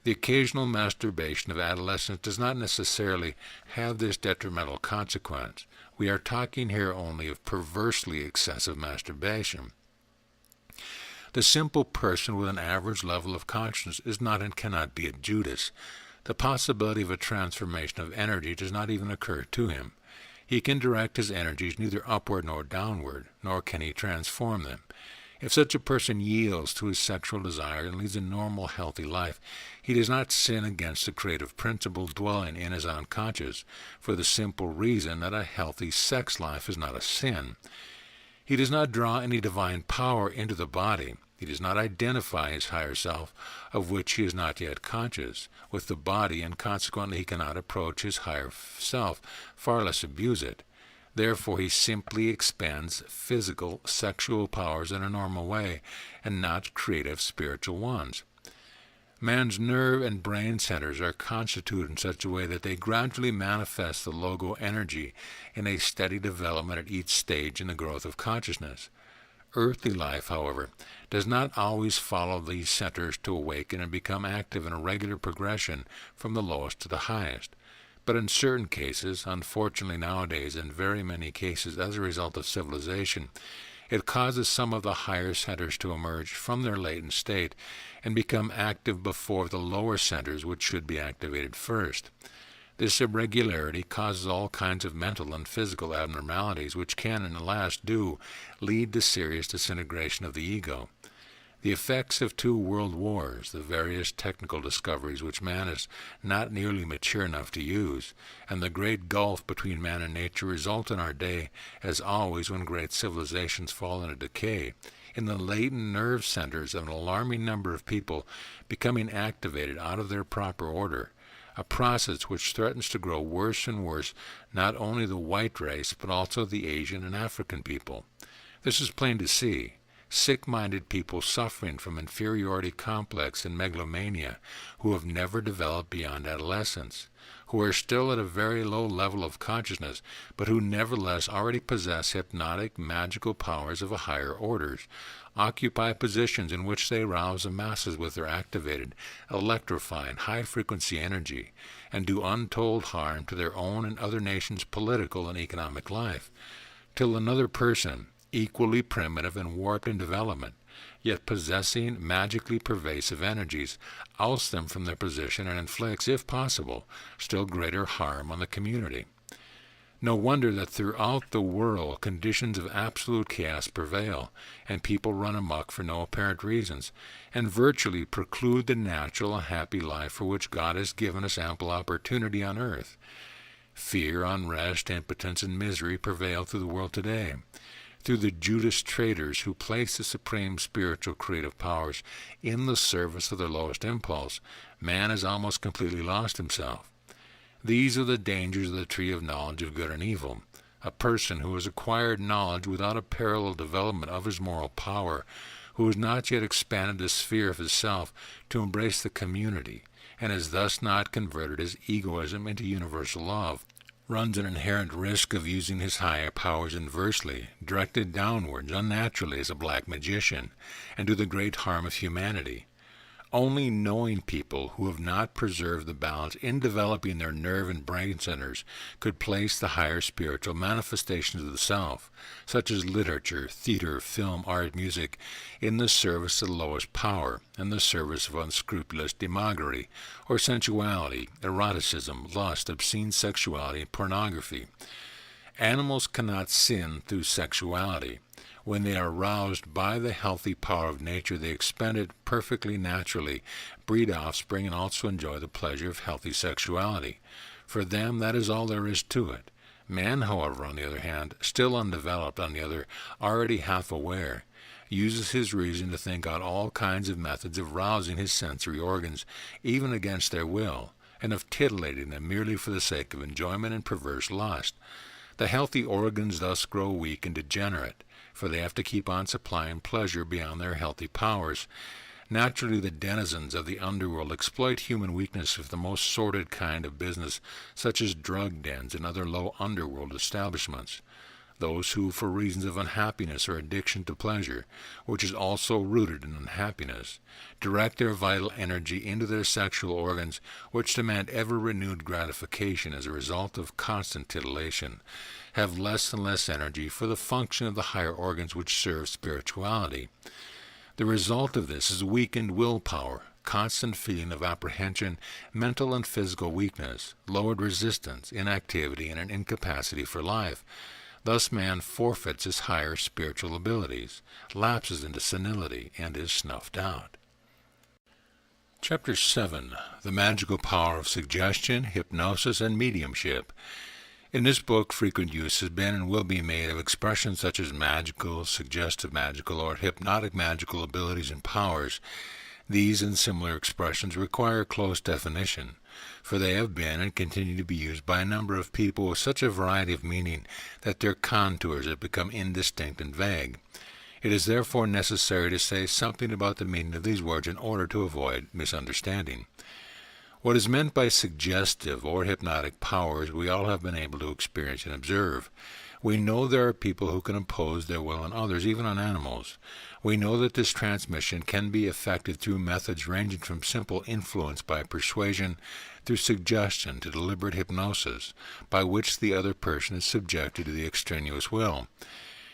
S1: The occasional masturbation of adolescents does not necessarily have this detrimental consequence. We are talking here only of perversely excessive masturbation. The simple person with an average level of consciousness is not and cannot be a Judas. The possibility of a transformation of energy does not even occur to him. He can direct his energies neither upward nor downward, nor can he transform them. If such a person yields to his sexual desire and leads a normal, healthy life, he does not sin against the creative principle dwelling in his unconscious, for the simple reason that a healthy sex life is not a sin. He does not draw any divine power into the body. He does not identify his higher self, of which he is not yet conscious, with the body, and consequently he cannot approach his higher self, far less abuse it. Therefore he simply expends physical, sexual powers in a normal way, and not creative, spiritual ones. Man's nerve and brain centers are constituted in such a way that they gradually manifest the logo energy in a steady development at each stage in the growth of consciousness. Earthly life, however, does not always follow these centers to awaken and become active in a regular progression from the lowest to the highest. But in certain cases, unfortunately nowadays, in very many cases as a result of civilization, it causes some of the higher centers to emerge from their latent state and become active before the lower centers, which should be activated first. This irregularity causes all kinds of mental and physical abnormalities, which can, in the last, lead to serious disintegration of the ego. The effects of 2 world wars, the various technical discoveries which man is not nearly mature enough to use, and the great gulf between man and nature result in our day, as always when great civilizations fall into decay, in the latent nerve centers of an alarming number of people becoming activated out of their proper order, a process which threatens to grow worse and worse, not only the white race, but also the Asian and African people. This is plain to see. Sick-minded people suffering from inferiority complex and megalomania, who have never developed beyond adolescence, who are still at a very low level of consciousness, but who nevertheless already possess hypnotic, magical powers of a higher orders, occupy positions in which they rouse the masses with their activated, electrifying, high-frequency energy, and do untold harm to their own and other nations' political and economic life, till another person, equally primitive and warped in development, yet possessing magically pervasive energies, ousts them from their position and inflicts, if possible, still greater harm on the community. No wonder that throughout the world conditions of absolute chaos prevail, and people run amok for no apparent reasons, and virtually preclude the natural and happy life for which God has given us ample opportunity on earth. Fear, unrest, impotence, and misery prevail through the world today. Through the Judas traitors who place the supreme spiritual creative powers in the service of their lowest impulse, man has almost completely lost himself. These are the dangers of the tree of knowledge of good and evil. A person who has acquired knowledge without a parallel development of his moral power, who has not yet expanded the sphere of his self to embrace the community, and has thus not converted his egoism into universal love, runs an inherent risk of using his higher powers inversely, directed downwards, unnaturally as a black magician, and to the great harm of humanity. Only knowing people who have not preserved the balance in developing their nerve and brain centers could place the higher spiritual manifestations of the self, such as literature, theater, film, art, music, in the service of the lowest power, in the service of unscrupulous demagoguery, or sensuality, eroticism, lust, obscene sexuality, and pornography. Animals cannot sin through sexuality. When they are roused by the healthy power of nature, they expend it perfectly naturally, breed offspring, and also enjoy the pleasure of healthy sexuality. For them, that is all there is to it. Man, however, on the other hand, still undeveloped, already half aware, uses his reason to think out all kinds of methods of rousing his sensory organs, even against their will, and of titillating them merely for the sake of enjoyment and perverse lust. The healthy organs thus grow weak and degenerate, for they have to keep on supplying pleasure beyond their healthy powers. Naturally, the denizens of the underworld exploit human weakness for the most sordid kind of business, such as drug dens and other low underworld establishments. Those who, for reasons of unhappiness or addiction to pleasure, which is also rooted in unhappiness, direct their vital energy into their sexual organs, which demand ever-renewed gratification as a result of constant titillation, have less and less energy for the function of the higher organs which serve spirituality. The result of this is weakened willpower, constant feeling of apprehension, mental and physical weakness, lowered resistance, inactivity, and an incapacity for life. Thus man forfeits his higher spiritual abilities, lapses into senility, and is snuffed out. Chapter 7. The Magical Power of Suggestion, Hypnosis, and Mediumship. In this book, frequent use has been and will be made of expressions such as magical, suggestive magical, or hypnotic magical abilities and powers. These and similar expressions require close definition, for they have been and continue to be used by a number of people with such a variety of meaning that their contours have become indistinct and vague. It is therefore necessary to say something about the meaning of these words in order to avoid misunderstanding. What is meant by suggestive or hypnotic powers we all have been able to experience and observe. We know there are people who can impose their will on others, even on animals. We know that this transmission can be effected through methods ranging from simple influence by persuasion through suggestion to deliberate hypnosis, by which the other person is subjected to the extraneous will.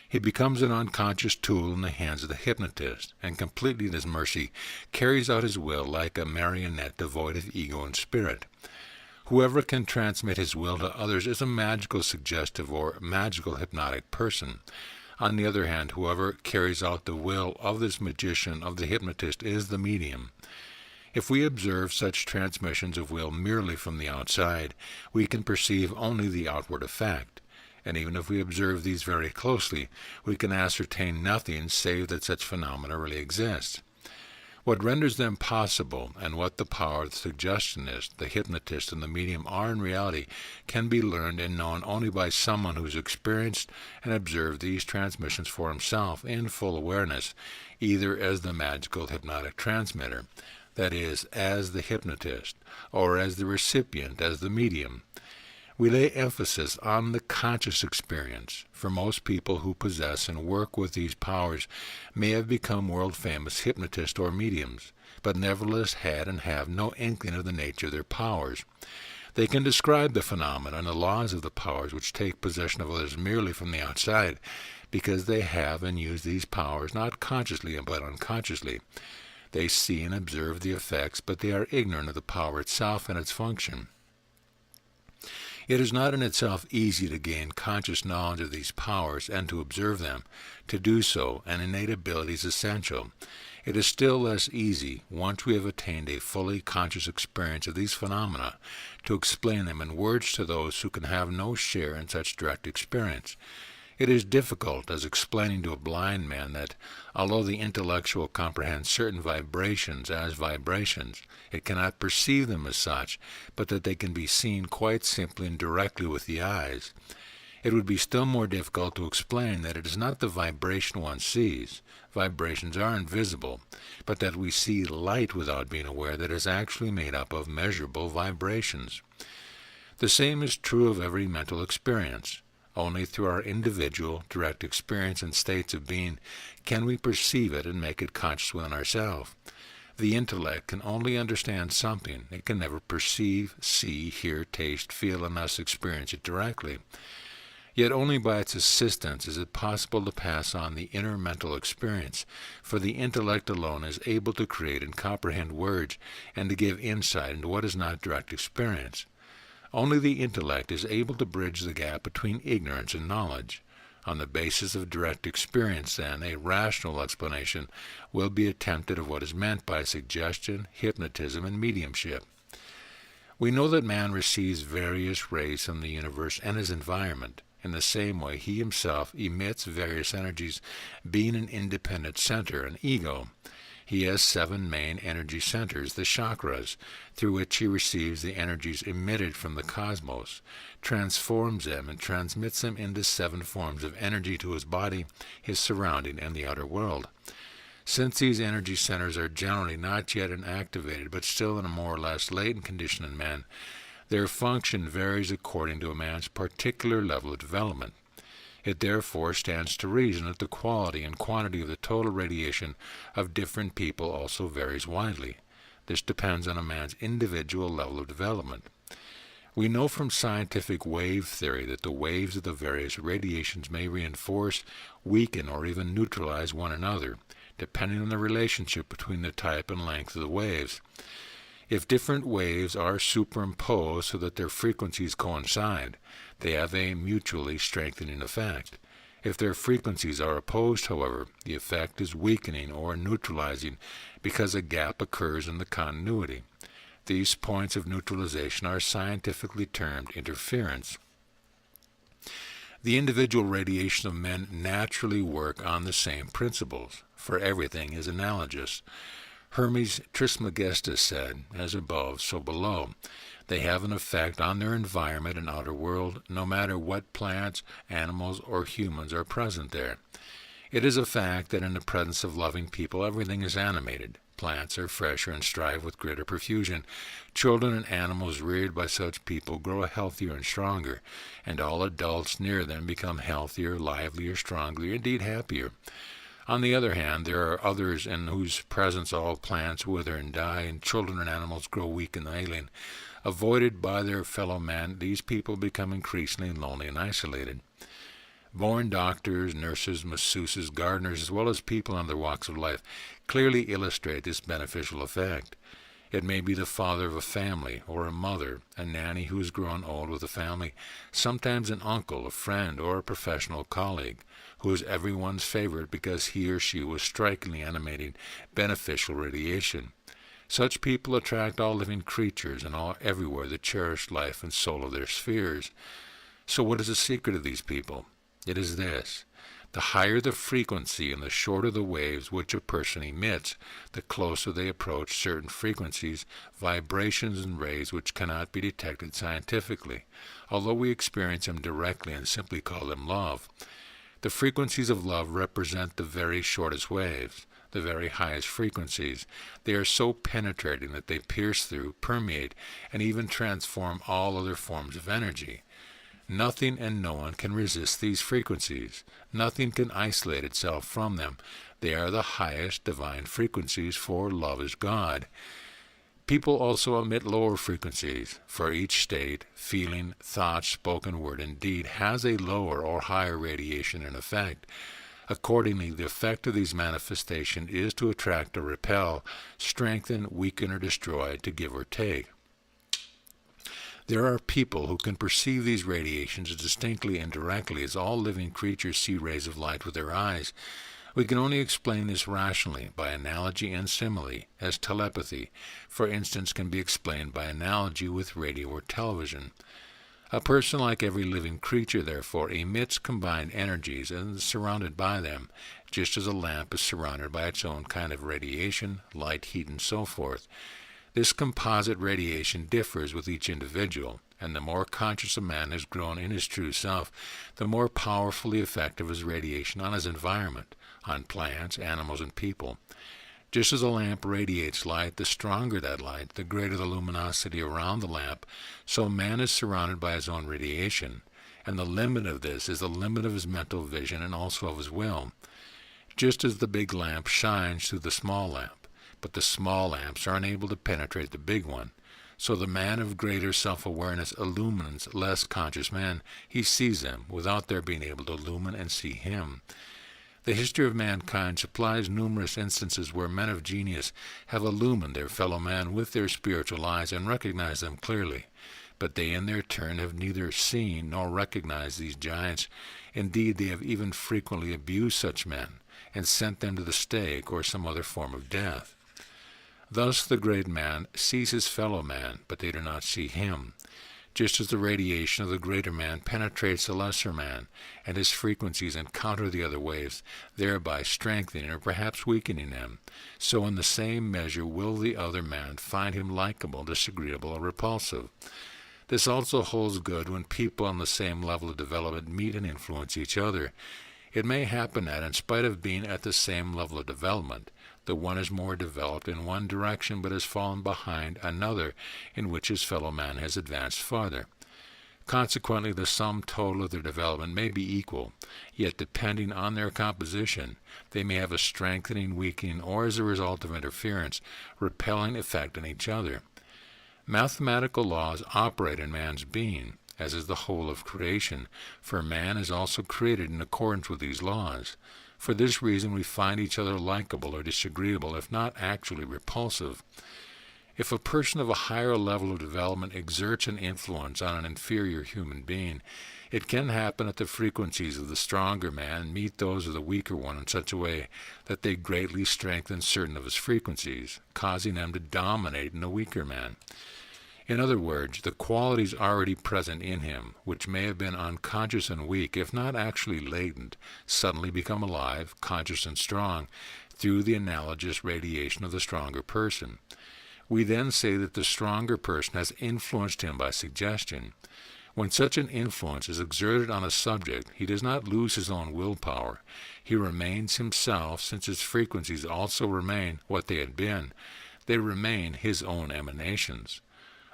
S1: He becomes an unconscious tool in the hands of the hypnotist, and completely at his mercy carries out his will like a marionette devoid of ego and spirit. Whoever can transmit his will to others is a magical suggestive or magical hypnotic person. On the other hand, whoever carries out the will of this magician, of the hypnotist, is the medium. If we observe such transmissions of will merely from the outside, we can perceive only the outward effect. And even if we observe these very closely, we can ascertain nothing save that such phenomena really exist. What renders them possible, and what the power of the suggestionist, the hypnotist, and the medium are in reality, can be learned and known only by someone who has experienced and observed these transmissions for himself in full awareness, either as the magical hypnotic transmitter, that is, as the hypnotist, or as the recipient, as the medium. We lay emphasis on the conscious experience, for most people who possess and work with these powers may have become world-famous hypnotists or mediums, but nevertheless had and have no inkling of the nature of their powers. They can describe the phenomena and the laws of the powers which take possession of others merely from the outside, because they have and use these powers not consciously but unconsciously. They see and observe the effects, but they are ignorant of the power itself and its function. It is not in itself easy to gain conscious knowledge of these powers and to observe them. To do so, an innate ability is essential. It is still less easy, once we have attained a fully conscious experience of these phenomena, to explain them in words to those who can have no share in such direct experience. It is difficult as explaining to a blind man that, although the intellectual comprehends certain vibrations as vibrations, it cannot perceive them as such, but that they can be seen quite simply and directly with the eyes. It would be still more difficult to explain that it is not the vibration one sees, vibrations are invisible, but that we see light without being aware that it is actually made up of measurable vibrations. The same is true of every mental experience. Only through our individual, direct experience and states of being can we perceive it and make it conscious within ourselves. The intellect can only understand something. It can never perceive, see, hear, taste, feel, and thus experience it directly. Yet only by its assistance is it possible to pass on the inner mental experience, for the intellect alone is able to create and comprehend words and to give insight into what is not direct experience. Only the intellect is able to bridge the gap between ignorance and knowledge. On the basis of direct experience, then, a rational explanation will be attempted of what is meant by suggestion, hypnotism, and mediumship. We know that man receives various rays from the universe and his environment. In the same way, he himself emits various energies, being an independent center, an ego. He has 7 main energy centers, the Chakras, through which he receives the energies emitted from the cosmos, transforms them, and transmits them into 7 forms of energy to his body, his surrounding, and the outer world. Since these energy centers are generally not yet inactivated, but still in a more or less latent condition in man, their function varies according to a man's particular level of development. It therefore stands to reason that the quality and quantity of the total radiation of different people also varies widely. This depends on a man's individual level of development. We know from scientific wave theory that the waves of the various radiations may reinforce, weaken, or even neutralize one another, depending on the relationship between the type and length of the waves. If different waves are superimposed so that their frequencies coincide, they have a mutually strengthening effect. If their frequencies are opposed, however, the effect is weakening or neutralizing because a gap occurs in the continuity. These points of neutralization are scientifically termed interference. The individual radiation of men naturally work on the same principles, for everything is analogous. Hermes Trismegistus said, as above, so below. They have an effect on their environment and outer world, no matter what plants, animals, or humans are present there. It is a fact that in the presence of loving people everything is animated. Plants are fresher and strive with greater profusion. Children and animals reared by such people grow healthier and stronger, and all adults near them become healthier, livelier, stronger, indeed happier. On the other hand, there are others in whose presence all plants wither and die, and children and animals grow weak and ailing. Avoided by their fellow men, these people become increasingly lonely and isolated. Born doctors, nurses, masseuses, gardeners, as well as people in other walks of life, clearly illustrate this beneficial effect. It may be the father of a family, or a mother, a nanny who has grown old with the family, sometimes an uncle, a friend, or a professional colleague, who is everyone's favorite because he or she was strikingly animating beneficial radiation. Such people attract all living creatures and all everywhere the cherished life and soul of their spheres. So what is the secret of these people? It is this. The higher the frequency and the shorter the waves which a person emits, the closer they approach certain frequencies, vibrations, and rays which cannot be detected scientifically, although we experience them directly and simply call them love. The frequencies of love represent the very shortest waves, the very highest frequencies. They are so penetrating that they pierce through, permeate, and even transform all other forms of energy. Nothing and no one can resist these frequencies. Nothing can isolate itself from them. They are the highest divine frequencies, for love is God. People also emit lower frequencies, for each state, feeling, thought, spoken word, and deed has a lower or higher radiation in effect. Accordingly, the effect of these manifestations is to attract or repel, strengthen, weaken, or destroy, to give or take. There are people who can perceive these radiations as distinctly and directly as all living creatures see rays of light with their eyes. We can only explain this rationally, by analogy and simile, as telepathy, for instance, can be explained by analogy with radio or television. A person, like every living creature, therefore, emits combined energies and is surrounded by them, just as a lamp is surrounded by its own kind of radiation, light, heat, and so forth. This composite radiation differs with each individual, and the more conscious a man has grown in his true self, the more powerful the effect of his radiation on his environment, on plants, animals, and people. Just as a lamp radiates light, the stronger that light, the greater the luminosity around the lamp, so man is surrounded by his own radiation, and the limit of this is the limit of his mental vision and also of his will. Just as the big lamp shines through the small lamp, but the small lamps are unable to penetrate the big one, so the man of greater self-awareness illumines less conscious men. He sees them without their being able to illumine and see him. The history of mankind supplies numerous instances where men of genius have illumined their fellow man with their spiritual eyes and recognized them clearly. but they in their turn have neither seen nor recognized these giants. Indeed, they have even frequently abused such men, and sent them to the stake or some other form of death. Thus the great man sees his fellow man, but they do not see him, just as the radiation of the greater man penetrates the lesser man, and his frequencies encounter the other waves, thereby strengthening or perhaps weakening them. So in the same measure will the other man find him likable, disagreeable, or repulsive. This also holds good when people on the same level of development meet and influence each other. It may happen that, in spite of being at the same level of development, the one is more developed in one direction but has fallen behind another in which his fellow man has advanced farther. Consequently, the sum total of their development may be equal, yet depending on their composition, they may have a strengthening, weakening, or as a result of interference, repelling effect on each other. Mathematical laws operate in man's being, as is the whole of creation, for man is also created in accordance with these laws. For this reason we find each other likable or disagreeable, if not actually repulsive. If a person of a higher level of development exerts an influence on an inferior human being, it can happen that the frequencies of the stronger man meet those of the weaker one in such a way that they greatly strengthen certain of his frequencies, causing them to dominate in the weaker man. In other words, the qualities already present in him, which may have been unconscious and weak, if not actually latent, suddenly become alive, conscious and strong, through the analogous radiation of the stronger person. We then say that the stronger person has influenced him by suggestion. When such an influence is exerted on a subject, he does not lose his own willpower. He remains himself, since his frequencies also remain what they had been. They remain his own emanations.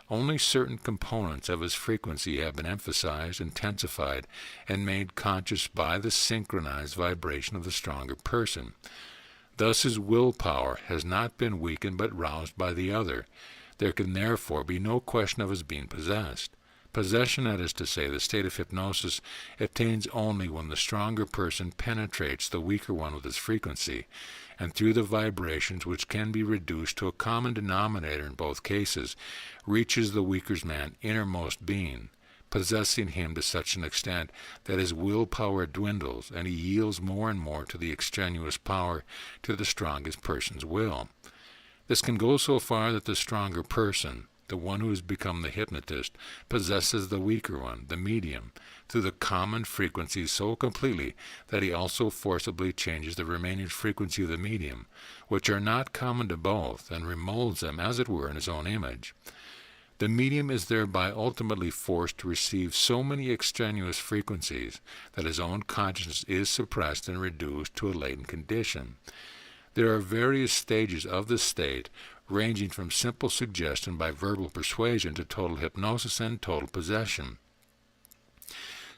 S1: Only certain components of his frequency have been emphasized, intensified, and made conscious by the synchronized vibration of the stronger person. Thus his willpower has not been weakened but roused by the other. There can therefore be no question of his being possessed. Possession, that is to say, the state of hypnosis, obtains only when the stronger person penetrates the weaker one with his frequency, and through the vibrations, which can be reduced to a common denominator in both cases, reaches the weaker man's innermost being, possessing him to such an extent that his willpower dwindles, and he yields more and more to the extraneous power to the strongest person's will. This can go so far that the stronger person, the one who has become the hypnotist, possesses the weaker one, the medium, through the common frequency so completely that he also forcibly changes the remaining frequency of the medium, which are not common to both, and remolds them, as it were, in his own image. The medium is thereby ultimately forced to receive so many extraneous frequencies that his own consciousness is suppressed and reduced to a latent condition. There are various stages of this state, ranging from simple suggestion by verbal persuasion to total hypnosis and total possession.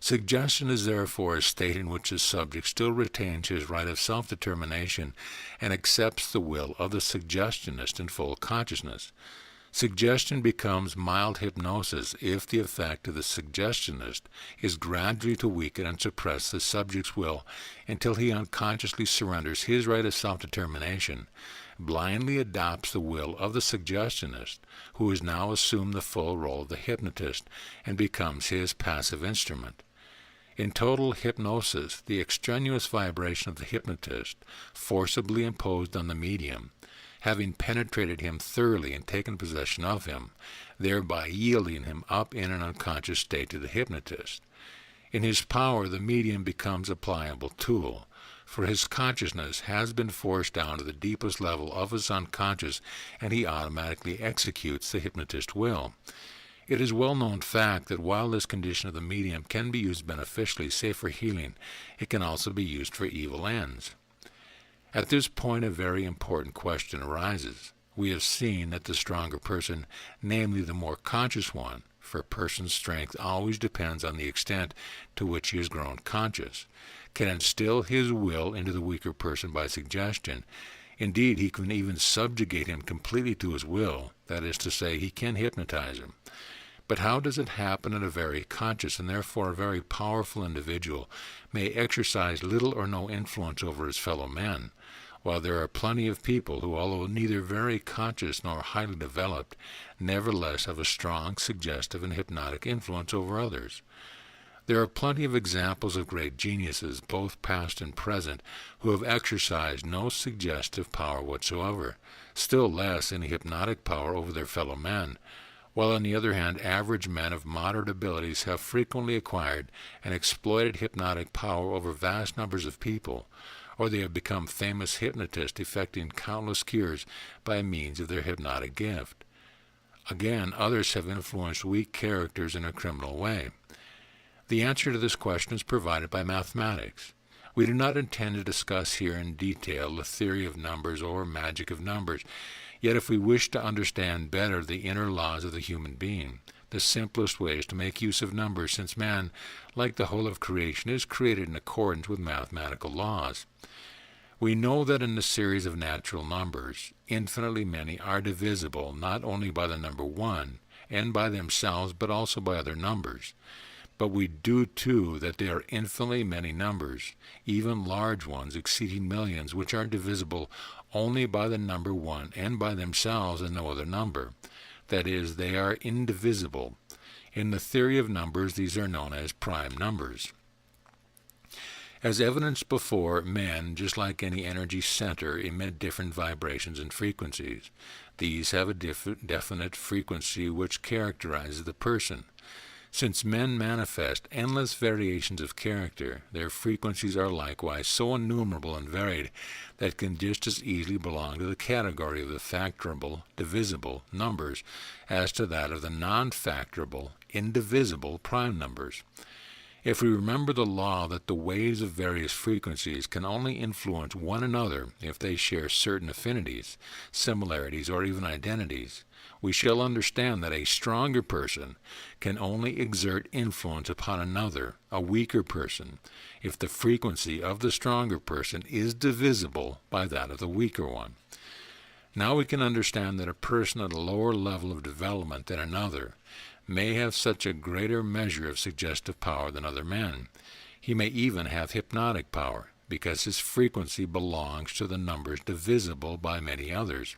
S1: Suggestion is therefore a state in which the subject still retains his right of self-determination and accepts the will of the suggestionist in full consciousness. Suggestion becomes mild hypnosis if the effect of the suggestionist is gradually to weaken and suppress the subject's will until he unconsciously surrenders his right of self-determination, blindly adopts the will of the suggestionist, who has now assumed the full role of the hypnotist, and becomes his passive instrument. In total hypnosis, the extraneous vibration of the hypnotist, forcibly imposed on the medium, having penetrated him thoroughly and taken possession of him, thereby yielding him up in an unconscious state to the hypnotist. In his power, the medium becomes a pliable tool, for his consciousness has been forced down to the deepest level of his unconscious, and he automatically executes the hypnotist's will. It is a well-known fact that while this condition of the medium can be used beneficially, say for healing, it can also be used for evil ends. At this point, a very important question arises. We have seen that the stronger person, namely the more conscious one, for a person's strength always depends on the extent to which he has grown conscious, can instill his will into the weaker person by suggestion. Indeed, he can even subjugate him completely to his will, that is to say, he can hypnotize him. But how does it happen that a very conscious and therefore a very powerful individual may exercise little or no influence over his fellow men? while there are plenty of people who, although neither very conscious nor highly developed, nevertheless have a strong, suggestive, and hypnotic influence over others. There are plenty of examples of great geniuses, both past and present, who have exercised no suggestive power whatsoever, still less any hypnotic power over their fellow men, while on the other hand average men of moderate abilities have frequently acquired and exploited hypnotic power over vast numbers of people, or they have become famous hypnotists effecting countless cures by means of their hypnotic gift. Again, others have influenced weak characters in a criminal way. The answer to this question is provided by mathematics. We do not intend to discuss here in detail the theory of numbers or magic of numbers, yet if we wish to understand better the inner laws of the human being, the simplest way is to make use of numbers, since man, like the whole of creation, is created in accordance with mathematical laws. We know that in the series of natural numbers, infinitely many are divisible not only by the number 1 and by themselves, but also by other numbers. But we do too that there are infinitely many numbers, even large ones exceeding millions, which are divisible only by the number 1 and by themselves and no other number. That is, they are indivisible. In the theory of numbers, these are known as prime numbers. As evidenced before, men, just like any energy center, emit different vibrations and frequencies. These have a definite frequency which characterizes the person. Since men manifest endless variations of character, their frequencies are likewise so innumerable and varied that can just as easily belong to the category of the factorable, divisible numbers as to that of the non-factorable, indivisible prime numbers. If we remember the law that the waves of various frequencies can only influence one another if they share certain affinities, similarities, or even identities, we shall understand that a stronger person can only exert influence upon another, a weaker person, if the frequency of the stronger person is divisible by that of the weaker one. Now we can understand that a person at a lower level of development than another may have such a greater measure of suggestive power than other men. He may even have hypnotic power, because his frequency belongs to the numbers divisible by many others.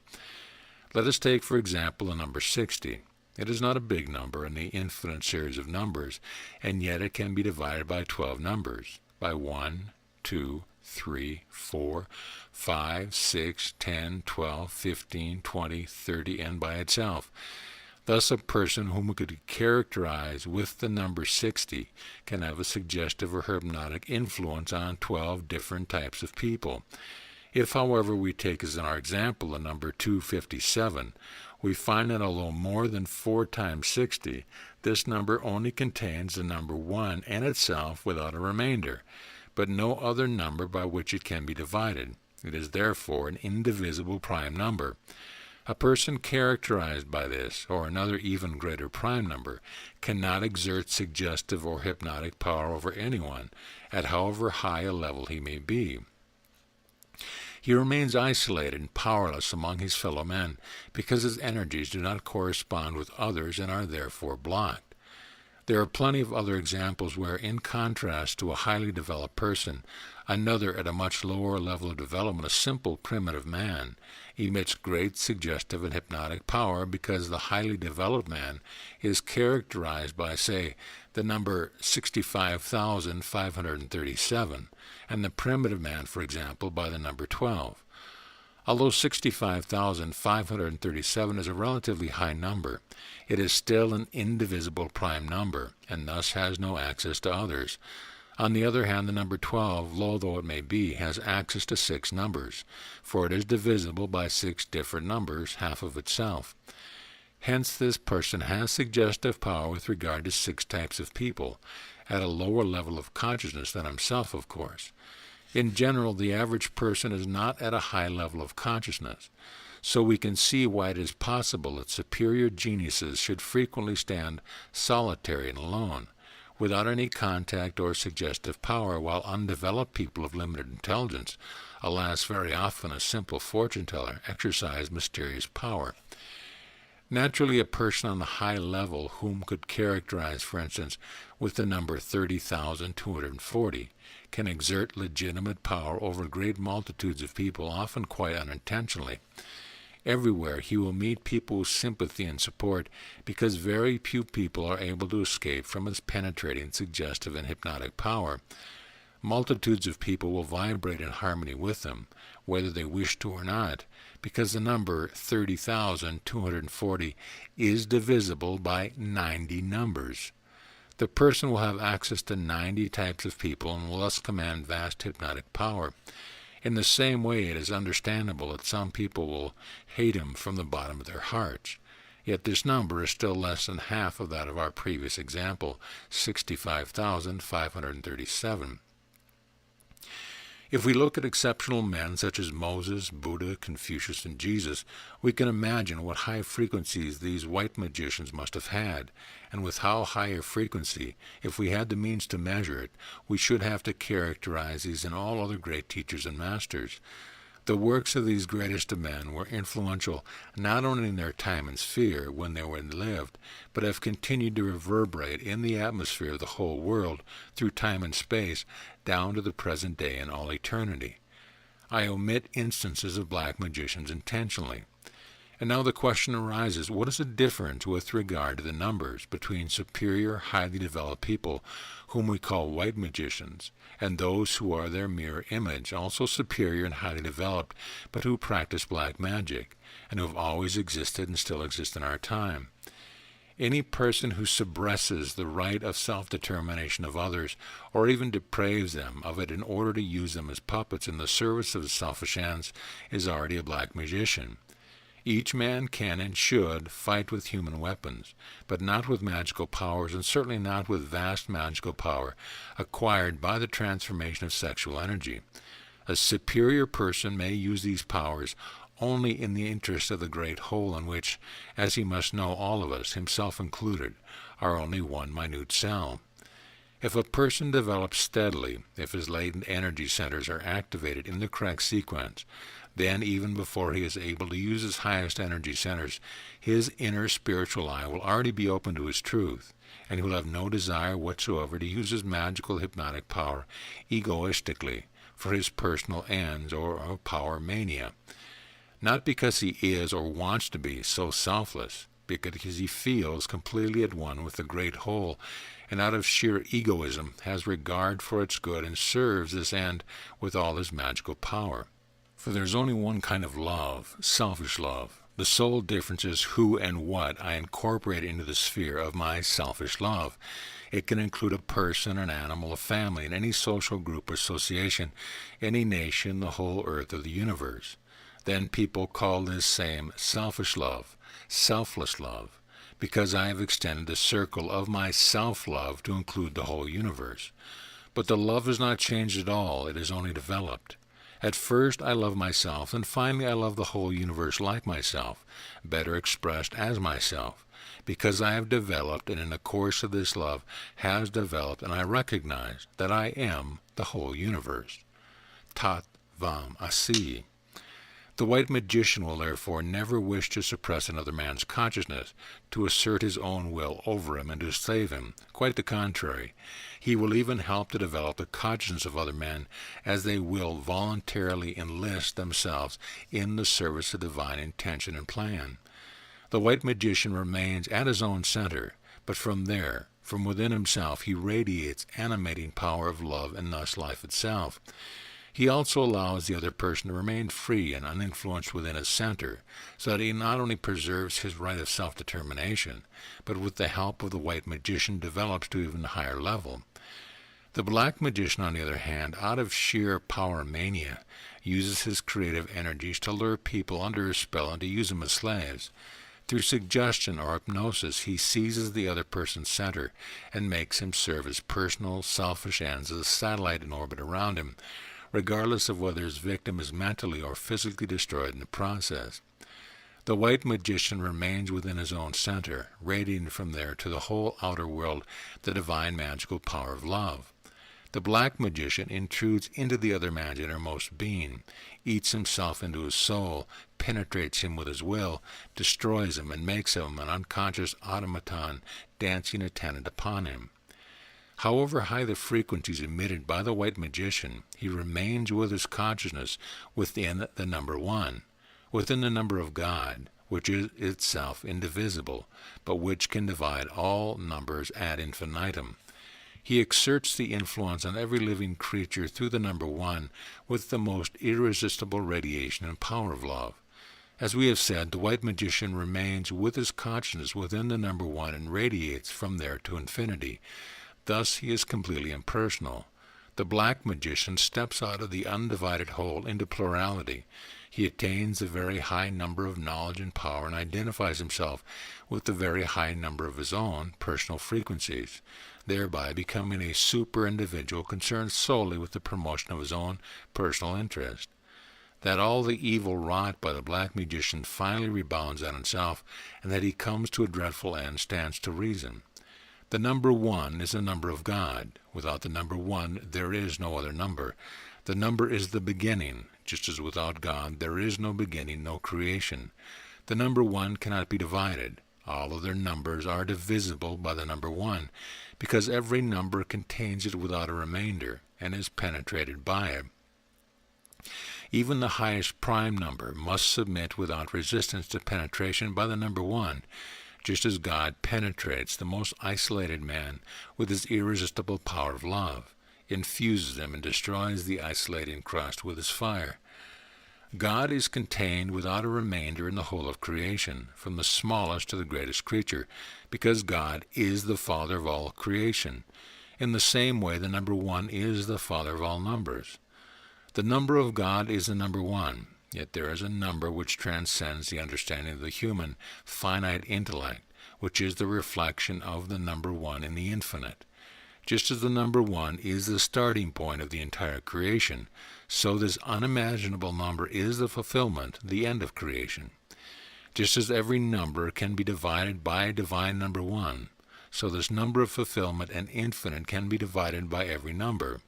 S1: Let us take, for example, the number 60. It is not a big number in the infinite series of numbers, and yet it can be divided by 12 numbers, by 1, 2, 3, 4, 5, 6, 10, 12, 15, 20, 30, and by itself. Thus, a person whom we could characterize with the number 60 can have a suggestive or hypnotic influence on 12 different types of people. If, however, we take as our example the number 257, we find that although more than 4 times 60, this number only contains the number 1 and itself without a remainder, but no other number by which it can be divided. It is therefore an indivisible prime number. A person characterized by this, or another even greater prime number, cannot exert suggestive or hypnotic power over anyone, at however high a level he may be. He remains isolated and powerless among his fellow men, because his energies do not correspond with others and are therefore blocked. There are plenty of other examples where, in contrast to a highly developed person, another at a much lower level of development, a simple primitive man, emits great suggestive and hypnotic power because the highly developed man is characterized by, say, the number 65,537, and the primitive man, for example, by the number 12. Although 65,537 is a relatively high number, it is still an indivisible prime number, and thus has no access to others. On the other hand, the number 12, low though it may be, has access to 6 numbers, for it is divisible by 6 different numbers, half of itself. Hence, this person has suggestive power with regard to 6 types of people, at a lower level of consciousness than himself, of course. In general, the average person is not at a high level of consciousness, so we can see why it is possible that superior geniuses should frequently stand solitary and alone, without any contact or suggestive power, while undeveloped people of limited intelligence, alas, very often a simple fortune-teller, exercise mysterious power. Naturally, a person on the high level whom could characterize, for instance, with the number 30,240, can exert legitimate power over great multitudes of people, often quite unintentionally. Everywhere he will meet people with sympathy and support, because very few people are able to escape from his penetrating, suggestive, and hypnotic power. Multitudes of people will vibrate in harmony with him, whether they wish to or not, because the number 30,240 is divisible by 90 numbers. The person will have access to 90 types of people and will thus command vast hypnotic power. In the same way, it is understandable that some people will hate him from the bottom of their hearts. Yet this number is still less than half of that of our previous example, 65,537. If we look at exceptional men such as Moses, Buddha, Confucius, and Jesus, we can imagine what high frequencies these white magicians must have had, and with how high a frequency, if we had the means to measure it, we should have to characterize these and all other great teachers and masters. The works of these greatest of men were influential not only in their time and sphere when they lived, but have continued to reverberate in the atmosphere of the whole world through time and space down to the present day and all eternity. I omit instances of black magicians intentionally. And now the question arises, what is the difference with regard to the numbers between superior, highly developed people, whom we call white magicians, and those who are their mirror image, also superior and highly developed, but who practice black magic, and who have always existed and still exist in our time? Any person who suppresses the right of self-determination of others, or even depraves them of it in order to use them as puppets in the service of his selfish ends, is already a black magician. Each man can and should fight with human weapons, but not with magical powers, and certainly not with vast magical power acquired by the transformation of sexual energy. A superior person may use these powers only in the interest of the great whole in which, as he must know, all of us, himself included, are only one minute cell. If a person develops steadily, if his latent energy centers are activated in the correct sequence, then even before he is able to use his highest energy centers, his inner spiritual eye will already be open to his truth, and he will have no desire whatsoever to use his magical hypnotic power egoistically for his personal ends or power mania. Not because he is or wants to be so selfless, because he feels completely at one with the great whole, and out of sheer egoism has regard for its good and serves this end with all his magical power. For there's only one kind of love, selfish love. The sole difference is who and what I incorporate into the sphere of my selfish love. It can include a person, an animal, a family, and any social group or association, any nation, the whole earth of the universe. Then people call this same selfish love, selfless love, because I have extended the circle of my self-love to include the whole universe. But the love is not changed at all, it is only developed. At first I love myself, and finally I love the whole universe like myself, better expressed as myself, because I have developed, and in the course of this love has developed, and I recognize that I am the whole universe. Tat Vam Asi. The white magician will therefore never wish to suppress another man's consciousness, to assert his own will over him and to save him. Quite the contrary. He will even help to develop the consciousness of other men as they will voluntarily enlist themselves in the service of divine intention and plan. The white magician remains at his own center, but from there, from within himself, he radiates animating power of love and thus life itself. He also allows the other person to remain free and uninfluenced within his center, so that he not only preserves his right of self-determination, but with the help of the white magician develops to even a higher level. The black magician, on the other hand, out of sheer power mania, uses his creative energies to lure people under his spell and to use them as slaves. Through suggestion or hypnosis, he seizes the other person's center and makes him serve his personal, selfish ends as a satellite in orbit around him, regardless of whether his victim is mentally or physically destroyed in the process. The white magician remains within his own center, radiating from there to the whole outer world the divine magical power of love. The black magician intrudes into the other man's innermost being, eats himself into his soul, penetrates him with his will, destroys him, and makes him an unconscious automaton dancing attendant upon him. However high the frequencies emitted by the white magician, he remains with his consciousness within the number one, within the number of God, which is itself indivisible, but which can divide all numbers ad infinitum. He exerts the influence on every living creature through the number one with the most irresistible radiation and power of love. As we have said, the white magician remains with his consciousness within the number one and radiates from there to infinity. Thus he is completely impersonal. The black magician steps out of the undivided whole into plurality. He attains a very high number of knowledge and power and identifies himself with the very high number of his own personal frequencies, thereby becoming a super-individual concerned solely with the promotion of his own personal interest. That all the evil wrought by the black magician finally rebounds on himself, and that he comes to a dreadful end stands to reason. The number one is the number of God. Without the number one, there is no other number. The number is the beginning. Just as without God, there is no beginning, no creation. The number one cannot be divided. All other numbers are divisible by the number one, because every number contains it without a remainder, and is penetrated by it. Even the highest prime number must submit without resistance to penetration by the number one, just as God penetrates the most isolated man with his irresistible power of love, infuses him and destroys the isolating crust with his fire. God is contained without a remainder in the whole of creation, from the smallest to the greatest creature, because God is the Father of all creation. In the same way, the number one is the Father of all numbers. The number of God is the number one, yet there is a number which transcends the understanding of the human, finite intellect, which is the reflection of the number one in the infinite. Just as the number one is the starting point of the entire creation, so this unimaginable number is the fulfillment, the end of creation. Just as every number can be divided by a divine number one, so this number of fulfillment and infinite can be divided by every number.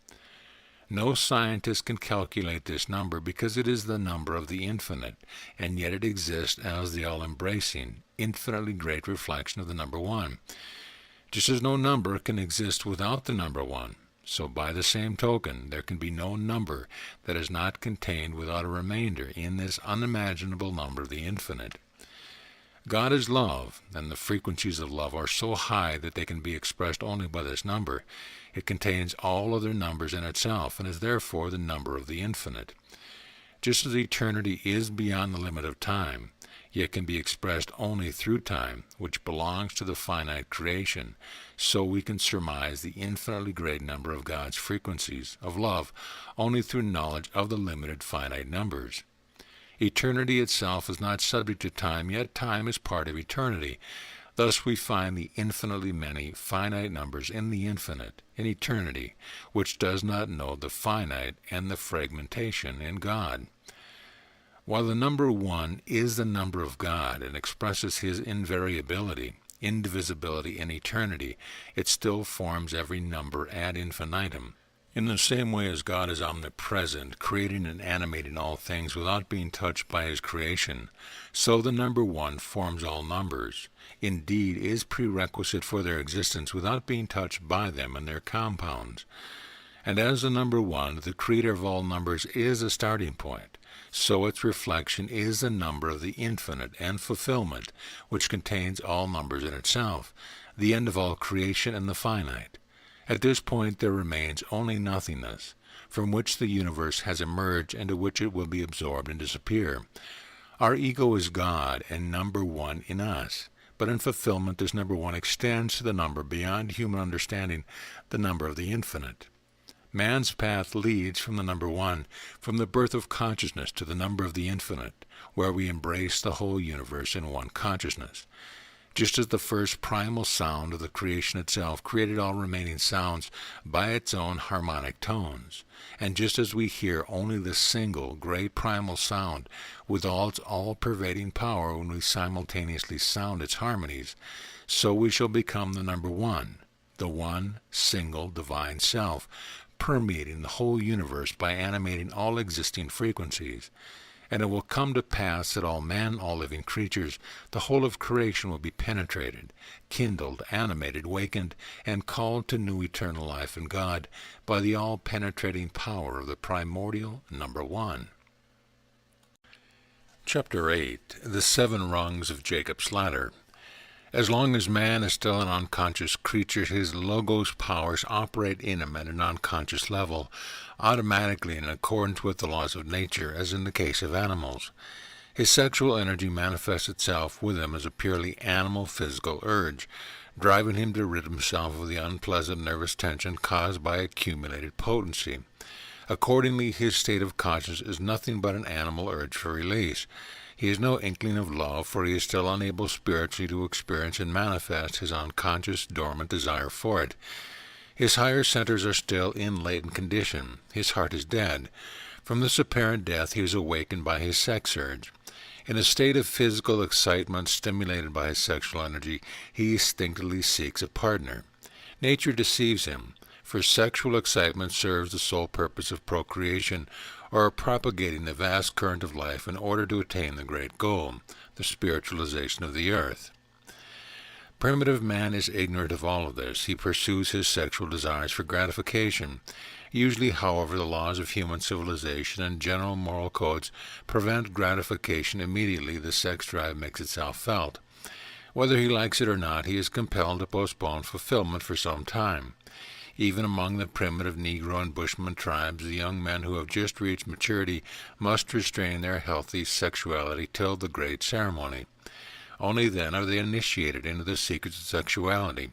S1: No scientist can calculate this number because it is the number of the infinite, and yet it exists as the all-embracing, infinitely great reflection of the number one. Just as no number can exist without the number one, so by the same token there can be no number that is not contained without a remainder in this unimaginable number of the infinite. God is love, and the frequencies of love are so high that they can be expressed only by this number. It contains all other numbers in itself, and is therefore the number of the infinite. Just as eternity is beyond the limit of time, yet can be expressed only through time, which belongs to the finite creation, so we can surmise the infinitely great number of God's frequencies of love only through knowledge of the limited finite numbers. Eternity itself is not subject to time, yet time is part of eternity. Thus we find the infinitely many finite numbers in the infinite, in eternity, which does not know the finite and the fragmentation in God. While the number one is the number of God and expresses his invariability, indivisibility, and eternity, it still forms every number ad infinitum. In the same way as God is omnipresent, creating and animating all things without being touched by his creation, so the number one forms all numbers, indeed is prerequisite for their existence without being touched by them and their compounds. And as the number one, the creator of all numbers, is a starting point, so its reflection is the number of the infinite and fulfillment, which contains all numbers in itself, the end of all creation and the finite. At this point there remains only nothingness, from which the universe has emerged and to which it will be absorbed and disappear. Our ego is God and number one in us, but in fulfillment this number one extends to the number beyond human understanding, the number of the infinite. Man's path leads from the number one, from the birth of consciousness to the number of the infinite, where we embrace the whole universe in one consciousness. Just as the first primal sound of the creation itself created all remaining sounds by its own harmonic tones, and just as we hear only the single great primal sound with all its all-pervading power when we simultaneously sound its harmonies, so we shall become the number one, the one single divine self, permeating the whole universe by animating all existing frequencies. And it will come to pass that all men, all living creatures, the whole of creation will be penetrated, kindled, animated, wakened, and called to new eternal life in God by the all-penetrating power of the primordial number one. Chapter 8. The 7 Rungs of Jacob's Ladder. As long as man is still an unconscious creature, his logos powers operate in him at an unconscious level, automatically in accordance with the laws of nature, as in the case of animals. His sexual energy manifests itself with him as a purely animal physical urge, driving him to rid himself of the unpleasant nervous tension caused by accumulated potency. Accordingly, his state of consciousness is nothing but an animal urge for release. He has no inkling of love, for he is still unable spiritually to experience and manifest his unconscious, dormant desire for it. His higher centers are still in latent condition. His heart is dead. From this apparent death he is awakened by his sex urge. In a state of physical excitement stimulated by his sexual energy, he instinctively seeks a partner. Nature deceives him, for sexual excitement serves the sole purpose of procreation, or propagating the vast current of life in order to attain the great goal, the spiritualization of the earth. Primitive man is ignorant of all of this. He pursues his sexual desires for gratification. Usually, however, the laws of human civilization and general moral codes prevent gratification immediately the sex drive makes itself felt. Whether he likes it or not, he is compelled to postpone fulfillment for some time. Even among the primitive Negro and Bushman tribes, the young men who have just reached maturity must restrain their healthy sexuality till the great ceremony. Only then are they initiated into the secrets of sexuality.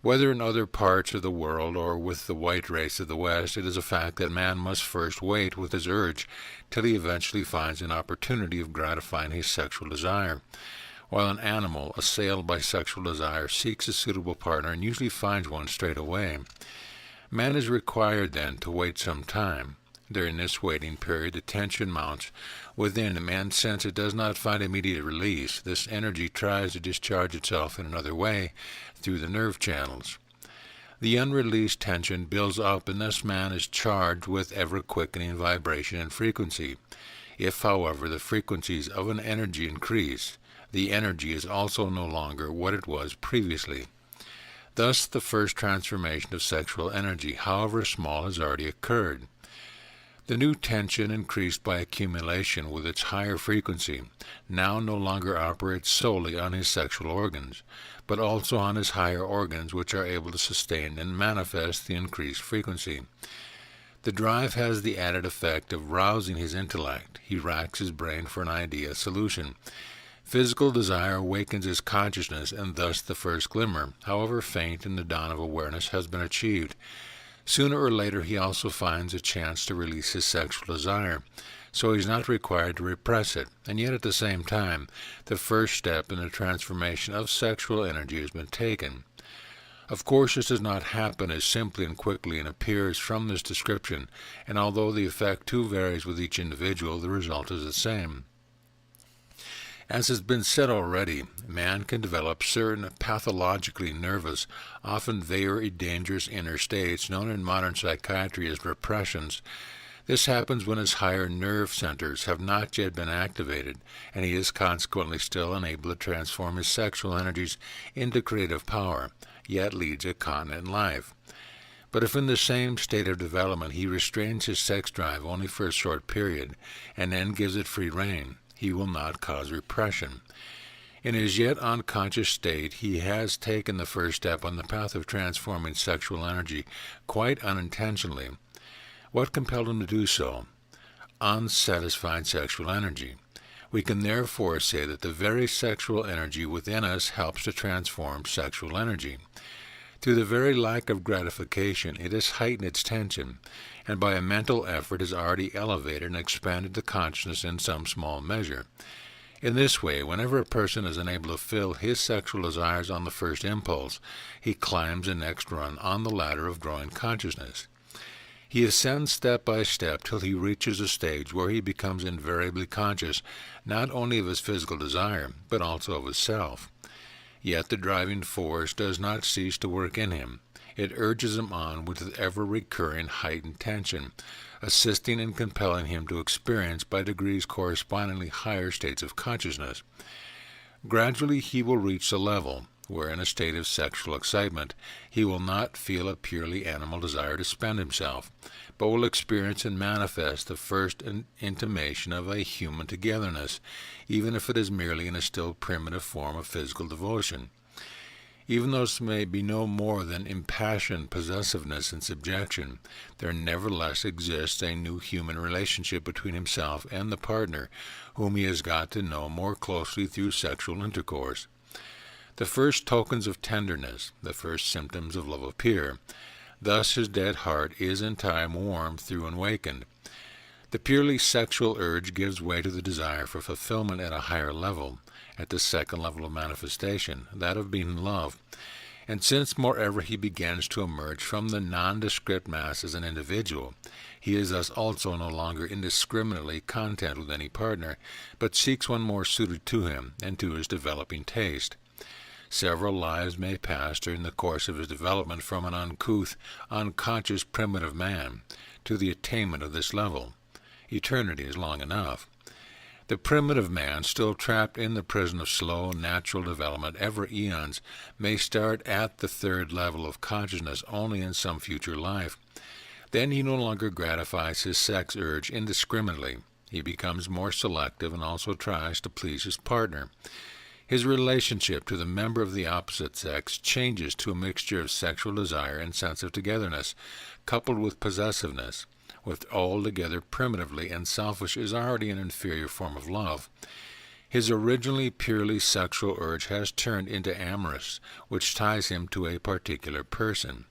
S1: Whether in other parts of the world or with the white race of the West, it is a fact that man must first wait with his urge till he eventually finds an opportunity of gratifying his sexual desire. While an animal, assailed by sexual desire, seeks a suitable partner and usually finds one straight away. Man is required, then, to wait some time. During this waiting period, the tension mounts within him, and since it does not find immediate release, this energy tries to discharge itself in another way through the nerve channels. The unreleased tension builds up, and thus man is charged with ever-quickening vibration and frequency. If, however, the frequencies of an energy increase, the energy is also no longer what it was previously. Thus, the first transformation of sexual energy, however small, has already occurred. The new tension, increased by accumulation with its higher frequency, now no longer operates solely on his sexual organs, but also on his higher organs, which are able to sustain and manifest the increased frequency. The drive has the added effect of rousing his intellect. He racks his brain for an idea solution. Physical desire awakens his consciousness, and thus the first glimmer, however faint in the dawn of awareness, has been achieved. Sooner or later he also finds a chance to release his sexual desire, so he is not required to repress it, and yet at the same time, the first step in the transformation of sexual energy has been taken. Of course, this does not happen as simply and quickly and appears from this description, and although the effect too varies with each individual, the result is the same. As has been said already, man can develop certain pathologically nervous, often very dangerous inner states known in modern psychiatry as repressions. This happens when his higher nerve centers have not yet been activated, and he is consequently still unable to transform his sexual energies into creative power, yet leads a continent life. But if in the same state of development he restrains his sex drive only for a short period, and then gives it free rein, he will not cause repression. In his yet unconscious state, he has taken the first step on the path of transforming sexual energy, quite unintentionally. What compelled him to do so? Unsatisfied sexual energy. We can therefore say that the very sexual energy within us helps to transform sexual energy. Through the very lack of gratification, it has heightened its tension, and by a mental effort has already elevated and expanded the consciousness in some small measure. In this way, whenever a person is unable to fill his sexual desires on the first impulse, he climbs the next rung on the ladder of growing consciousness. He ascends step by step till he reaches a stage where he becomes invariably conscious not only of his physical desire, but also of his self. Yet the driving force does not cease to work in him. It urges him on with ever-recurring heightened tension, assisting and compelling him to experience by degrees correspondingly higher states of consciousness. Gradually he will reach the level where, in a state of sexual excitement, he will not feel a purely animal desire to spend himself, but will experience and manifest the first intimation of a human togetherness, even if it is merely in a still primitive form of physical devotion. Even though this may be no more than impassioned possessiveness and subjection, there nevertheless exists a new human relationship between himself and the partner, whom he has got to know more closely through sexual intercourse. The first tokens of tenderness, the first symptoms of love appear. Thus his dead heart is in time warmed through and wakened. The purely sexual urge gives way to the desire for fulfillment at a higher level, at the second level of manifestation, that of being loved. And since moreover he begins to emerge from the nondescript mass as an individual, he is thus also no longer indiscriminately content with any partner, but seeks one more suited to him and to his developing taste. Several lives may pass during the course of his development from an uncouth, unconscious primitive man to the attainment of this level. Eternity is long enough. The primitive man, still trapped in the prison of slow, natural development ever eons, may start at the third level of consciousness only in some future life. Then he no longer gratifies his sex urge indiscriminately. He becomes more selective and also tries to please his partner. His relationship to the member of the opposite sex changes to a mixture of sexual desire and sense of togetherness, coupled with possessiveness. With altogether primitively and selfish is already an inferior form of love. His originally purely sexual urge has turned into amorous, which ties him to a particular person.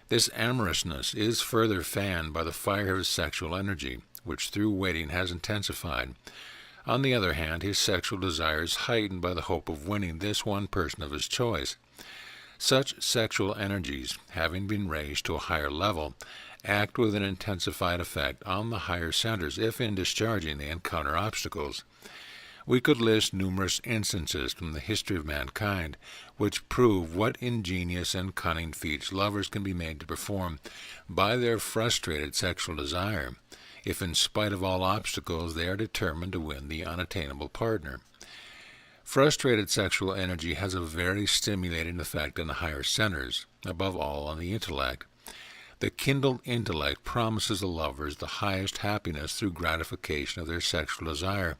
S1: This amorousness is further fanned by the fire of his sexual energy, which through waiting has intensified. On the other hand, his sexual desire is heightened by the hope of winning this one person of his choice. Such sexual energies, having been raised to a higher level, act with an intensified effect on the higher centers if in discharging they encounter obstacles. We could list numerous instances from the history of mankind which prove what ingenious and cunning feats lovers can be made to perform by their frustrated sexual desire, if in spite of all obstacles they are determined to win the unattainable partner. Frustrated sexual energy has a very stimulating effect on the higher centers, above all on the intellect. The kindled intellect promises the lovers the highest happiness through gratification of their sexual desire.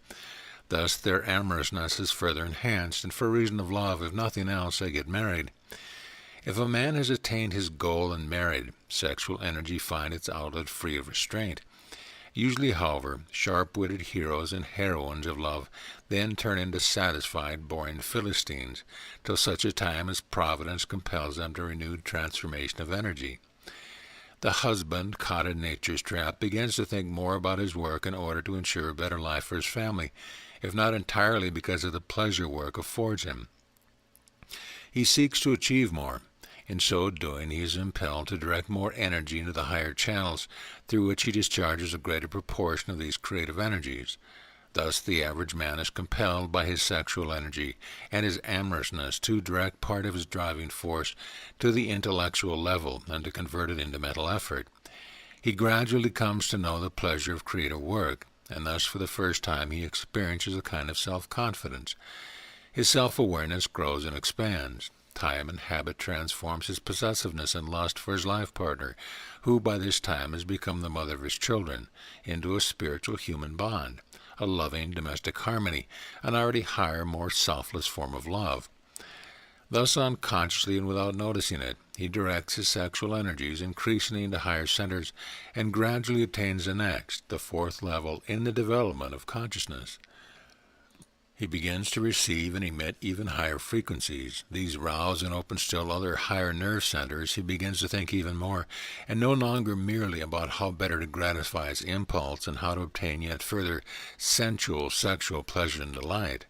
S1: Thus their amorousness is further enhanced, and for reason of love, if nothing else, they get married. If a man has attained his goal and married, sexual energy finds its outlet free of restraint. Usually, however, sharp-witted heroes and heroines of love then turn into satisfied, boring Philistines, till such a time as Providence compels them to renewed transformation of energy. The husband, caught in nature's trap, begins to think more about his work in order to ensure a better life for his family, if not entirely because of the pleasure work affords him. He seeks to achieve more. In so doing, he is impelled to direct more energy into the higher channels, through which he discharges a greater proportion of these creative energies. Thus the average man is compelled by his sexual energy and his amorousness to direct part of his driving force to the intellectual level and to convert it into mental effort. He gradually comes to know the pleasure of creative work, and thus for the first time he experiences a kind of self-confidence. His self-awareness grows and expands. Time and habit transforms his possessiveness and lust for his life partner, who by this time has become the mother of his children, into a spiritual human bond, a loving domestic harmony, an already higher, more selfless form of love. Thus, unconsciously and without noticing it, he directs his sexual energies increasingly into higher centers and gradually attains the next, the fourth level in the development of consciousness. He begins to receive and emit even higher frequencies. These rouse and open still other higher nerve centers. He begins to think even more, and no longer merely about how better to gratify his impulse and how to obtain yet further sensual, sexual pleasure and delight.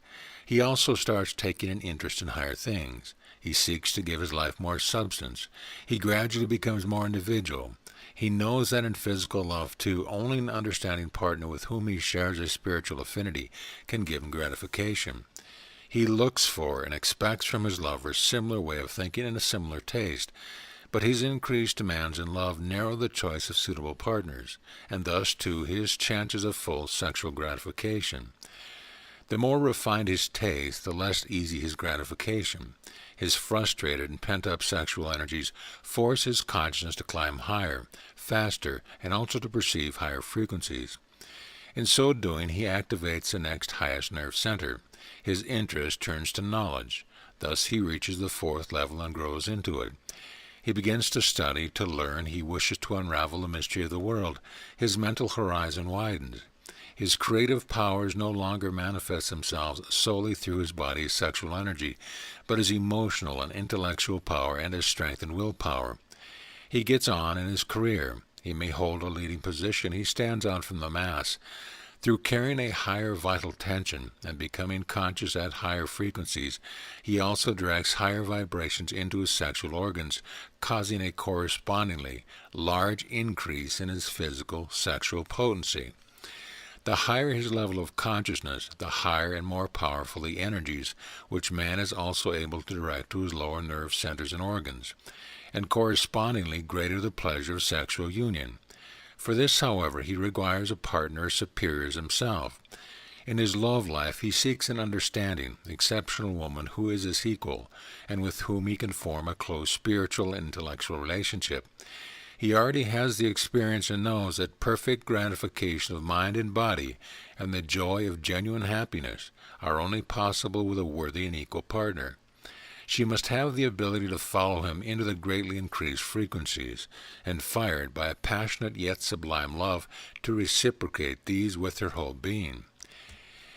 S1: He also starts taking an interest in higher things. He seeks to give his life more substance. He gradually becomes more individual. He knows that in physical love, too, only an understanding partner with whom he shares a spiritual affinity can give him gratification. He looks for and expects from his lover a similar way of thinking and a similar taste, but his increased demands in love narrow the choice of suitable partners, and thus, too, his chances of full sexual gratification. The more refined his taste, the less easy his gratification. His frustrated and pent-up sexual energies force his consciousness to climb higher, faster, and also to perceive higher frequencies. In so doing, he activates the next highest nerve center. His interest turns to knowledge. Thus he reaches the fourth level and grows into it. He begins to study, to learn. He wishes to unravel the mystery of the world. His mental horizon widens. His creative powers no longer manifest themselves solely through his body's sexual energy, but his emotional and intellectual power and his strength and willpower. He gets on in his career. He may hold a leading position. He stands out from the mass. Through carrying a higher vital tension and becoming conscious at higher frequencies, he also directs higher vibrations into his sexual organs, causing a correspondingly large increase in his physical sexual potency. The higher his level of consciousness, the higher and more powerful the energies, which man is also able to direct to his lower nerve centers and organs, and correspondingly greater the pleasure of sexual union. For this, however, he requires a partner as superior as himself. In his love life, he seeks an understanding, exceptional woman who is his equal, and with whom he can form a close spiritual and intellectual relationship. He already has the experience and knows that perfect gratification of mind and body and the joy of genuine happiness are only possible with a worthy and equal partner. She must have the ability to follow him into the greatly increased frequencies, and fired by a passionate yet sublime love to reciprocate these with her whole being.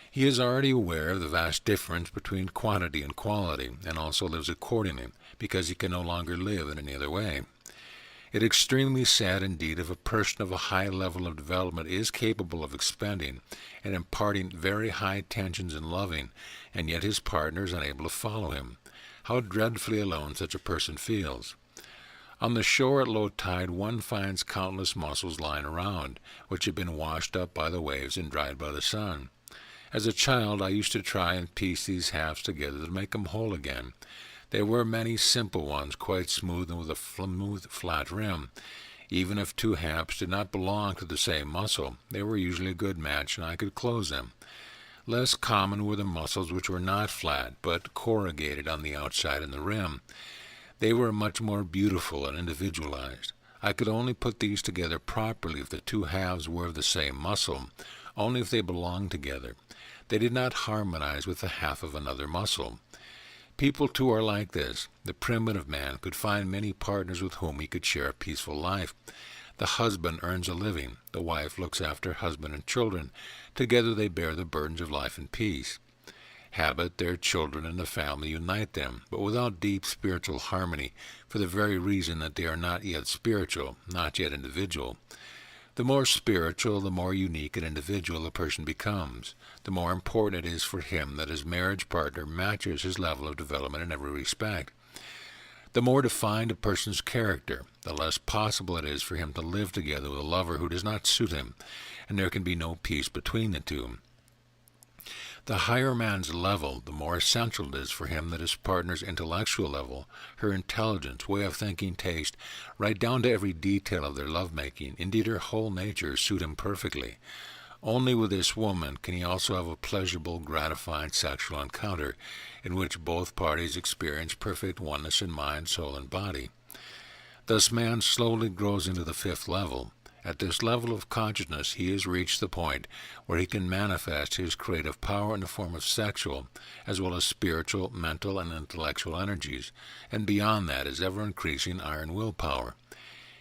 S1: He is already aware of the vast difference between quantity and quality, and also lives accordingly, because he can no longer live in any other way. It is extremely sad indeed if a person of a high level of development is capable of expending and imparting very high tensions in loving, and yet his partner is unable to follow him. How dreadfully alone such a person feels. On the shore at low tide one finds countless mussels lying around, which have been washed up by the waves and dried by the sun. As a child I used to try and piece these halves together to make them whole again. There were many simple ones, quite smooth and with a smooth, flat rim. Even if two halves did not belong to the same mussel, they were usually a good match and I could close them. Less common were the mussels which were not flat, but corrugated on the outside and the rim. They were much more beautiful and individualized. I could only put these together properly if the two halves were of the same mussel, only if they belonged together. They did not harmonize with the half of another mussel. People, too, are like this. The primitive man could find many partners with whom he could share a peaceful life. The husband earns a living. The wife looks after husband and children. Together they bear the burdens of life in peace. Habit, their children, and the family unite them, but without deep spiritual harmony, for the very reason that they are not yet spiritual, not yet individual. The more spiritual, the more unique and individual a person becomes. The more important it is for him that his marriage partner matches his level of development in every respect. The more defined a person's character, the less possible it is for him to live together with a lover who does not suit him, and there can be no peace between the two. The higher man's level, the more essential it is for him that his partner's intellectual level, her intelligence, way of thinking, taste, right down to every detail of their lovemaking, indeed her whole nature, suit him perfectly. Only with this woman can he also have a pleasurable, gratifying sexual encounter in which both parties experience perfect oneness in mind, soul, and body. Thus man slowly grows into the fifth level. At this level of consciousness he has reached the point where he can manifest his creative power in the form of sexual, as well as spiritual, mental, and intellectual energies, and beyond that his ever-increasing iron willpower.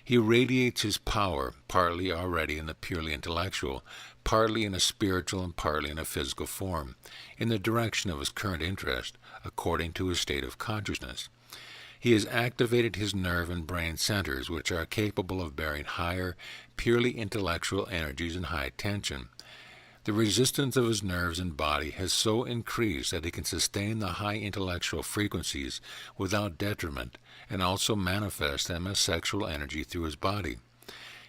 S1: He radiates his power, partly already in the purely intellectual, partly in a spiritual and partly in a physical form, in the direction of his current interest, according to his state of consciousness. He has activated his nerve and brain centers, which are capable of bearing higher, purely intellectual energies in high tension. The resistance of his nerves and body has so increased that he can sustain the high intellectual frequencies without detriment, and also manifest them as sexual energy through his body.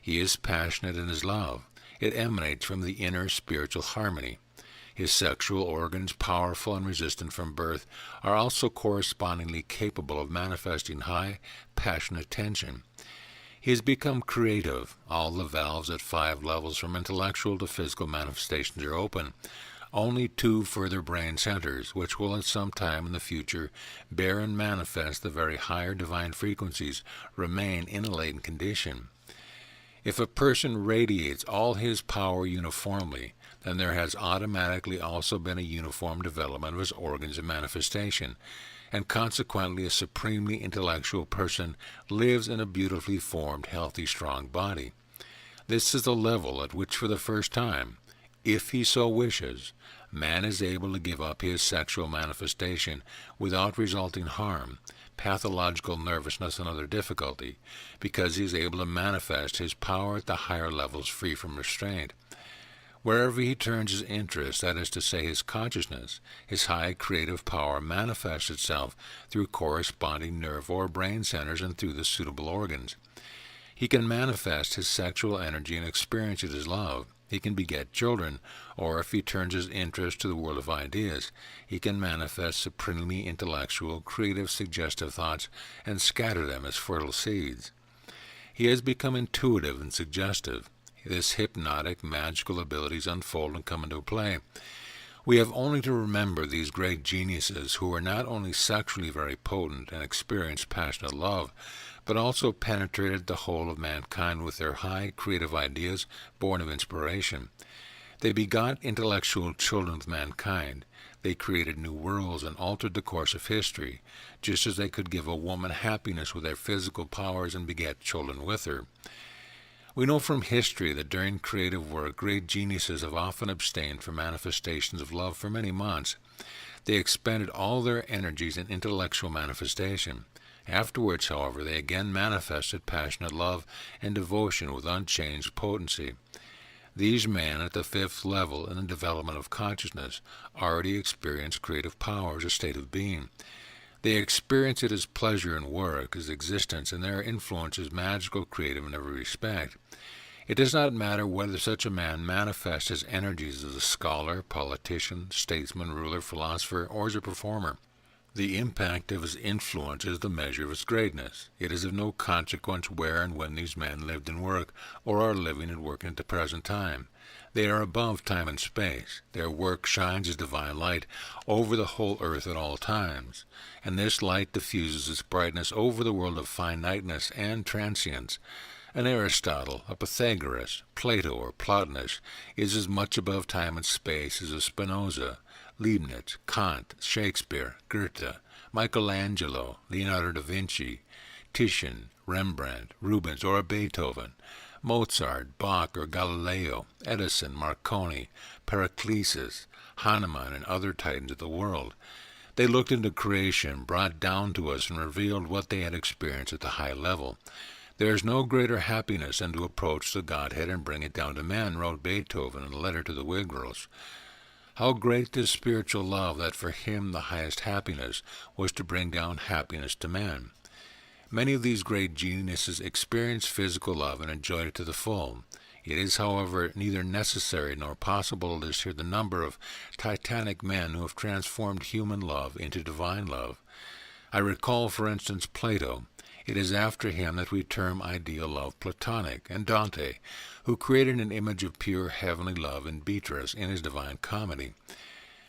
S1: He is passionate in his love. It emanates from the inner spiritual harmony. His sexual organs, powerful and resistant from birth, are also correspondingly capable of manifesting high, passionate tension. He has become creative. All the valves at 5 levels from intellectual to physical manifestations are open. Only 2 further brain centers, which will at some time in the future bear and manifest the very higher divine frequencies, remain in a latent condition. If a person radiates all his power uniformly, then there has automatically also been a uniform development of his organs of manifestation, and consequently a supremely intellectual person lives in a beautifully formed, healthy, strong body. This is the level at which for the first time, if he so wishes, man is able to give up his sexual manifestation without resulting harm, pathological nervousness, and other difficulty, because he is able to manifest his power at the higher levels free from restraint. Wherever he turns his interest, that is to say his consciousness, his high creative power manifests itself through corresponding nerve or brain centers and through the suitable organs. He can manifest his sexual energy and experience it as love. He can beget children, or if he turns his interest to the world of ideas, he can manifest supremely intellectual, creative, suggestive thoughts and scatter them as fertile seeds. He has become intuitive and suggestive. His hypnotic, magical abilities unfold and come into play. We have only to remember these great geniuses who were not only sexually very potent and experienced passionate love, but also penetrated the whole of mankind with their high creative ideas born of inspiration. They begot intellectual children with mankind. They created new worlds and altered the course of history, just as they could give a woman happiness with their physical powers and beget children with her. We know from history that during creative work, great geniuses have often abstained from manifestations of love for many months. They expended all their energies in intellectual manifestation. Afterwards, however, they again manifested passionate love and devotion with unchanged potency. These men at the 5th level in the development of consciousness already experience creative power as a state of being. They experience it as pleasure and work, as existence, and their influence is magical, creative in every respect. It does not matter whether such a man manifests his energies as a scholar, politician, statesman, ruler, philosopher, or as a performer. The impact of his influence is the measure of his greatness. It is of no consequence where and when these men lived and work, or are living and working at the present time. They are above time and space. Their work shines as divine light over the whole earth at all times, and this light diffuses its brightness over the world of finiteness and transience. An Aristotle, a Pythagoras, Plato, or Plotinus is as much above time and space as a Spinoza, Leibniz, Kant, Shakespeare, Goethe, Michelangelo, Leonardo da Vinci, Titian, Rembrandt, Rubens, or a Beethoven, Mozart, Bach, or Galileo, Edison, Marconi, Paracelsus, Hahnemann, and other titans of the world. They looked into creation, brought down to us, and revealed what they had experienced at the high level. There is no greater happiness than to approach the Godhead and bring it down to men, wrote Beethoven in a letter to the Whiggirls. How great is spiritual love that for him the highest happiness was to bring down happiness to man. Many of these great geniuses experienced physical love and enjoyed it to the full. It is, however, neither necessary nor possible to list here the number of titanic men who have transformed human love into divine love. I recall, for instance, Plato. It is after him that we term ideal love Platonic, and Dante, who created an image of pure heavenly love in Beatrice in his Divine Comedy.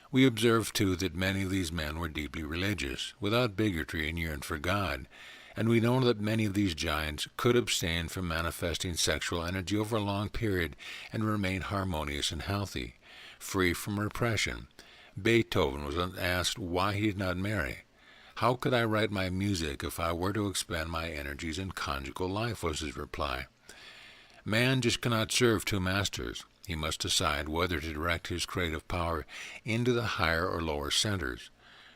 S1: We observe, too, that many of these men were deeply religious, without bigotry, and yearned for God, and we know that many of these giants could abstain from manifesting sexual energy over a long period and remain harmonious and healthy, free from repression. Beethoven was asked why he did not marry. "How could I write my music if I were to expend my energies in conjugal life?" was his reply. Man just cannot serve 2 masters. He must decide whether to direct his creative power into the higher or lower centers.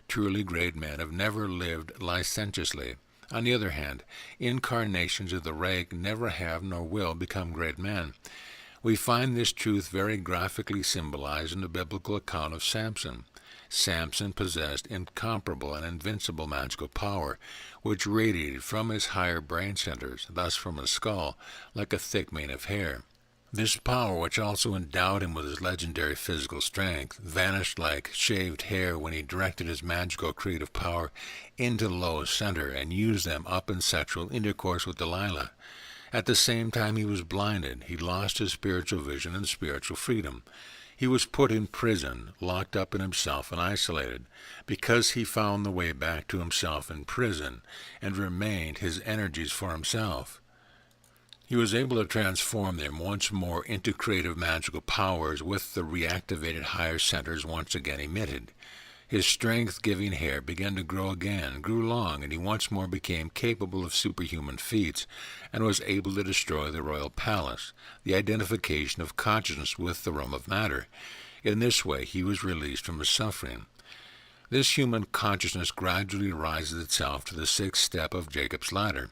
S1: Truly great men have never lived licentiously. On the other hand, incarnations of the rake never have nor will become great men. We find this truth very graphically symbolized in the biblical account of Samson. Samson possessed incomparable and invincible magical power, which radiated from his higher brain centers, thus from his skull, like a thick mane of hair. This power, which also endowed him with his legendary physical strength, vanished like shaved hair when he directed his magical creative power into the lowest center and used them up in sexual intercourse with Delilah. At the same time he was blinded, he lost his spiritual vision and spiritual freedom. He was put in prison, locked up in himself and isolated, because he found the way back to himself in prison and remained his energies for himself. He was able to transform them once more into creative magical powers with the reactivated higher centers once again emitted. His strength-giving hair began to grow again, grew long, and he once more became capable of superhuman feats, and was able to destroy the royal palace, the identification of consciousness with the realm of matter. In this way he was released from his suffering. This human consciousness gradually rises itself to the sixth step of Jacob's ladder.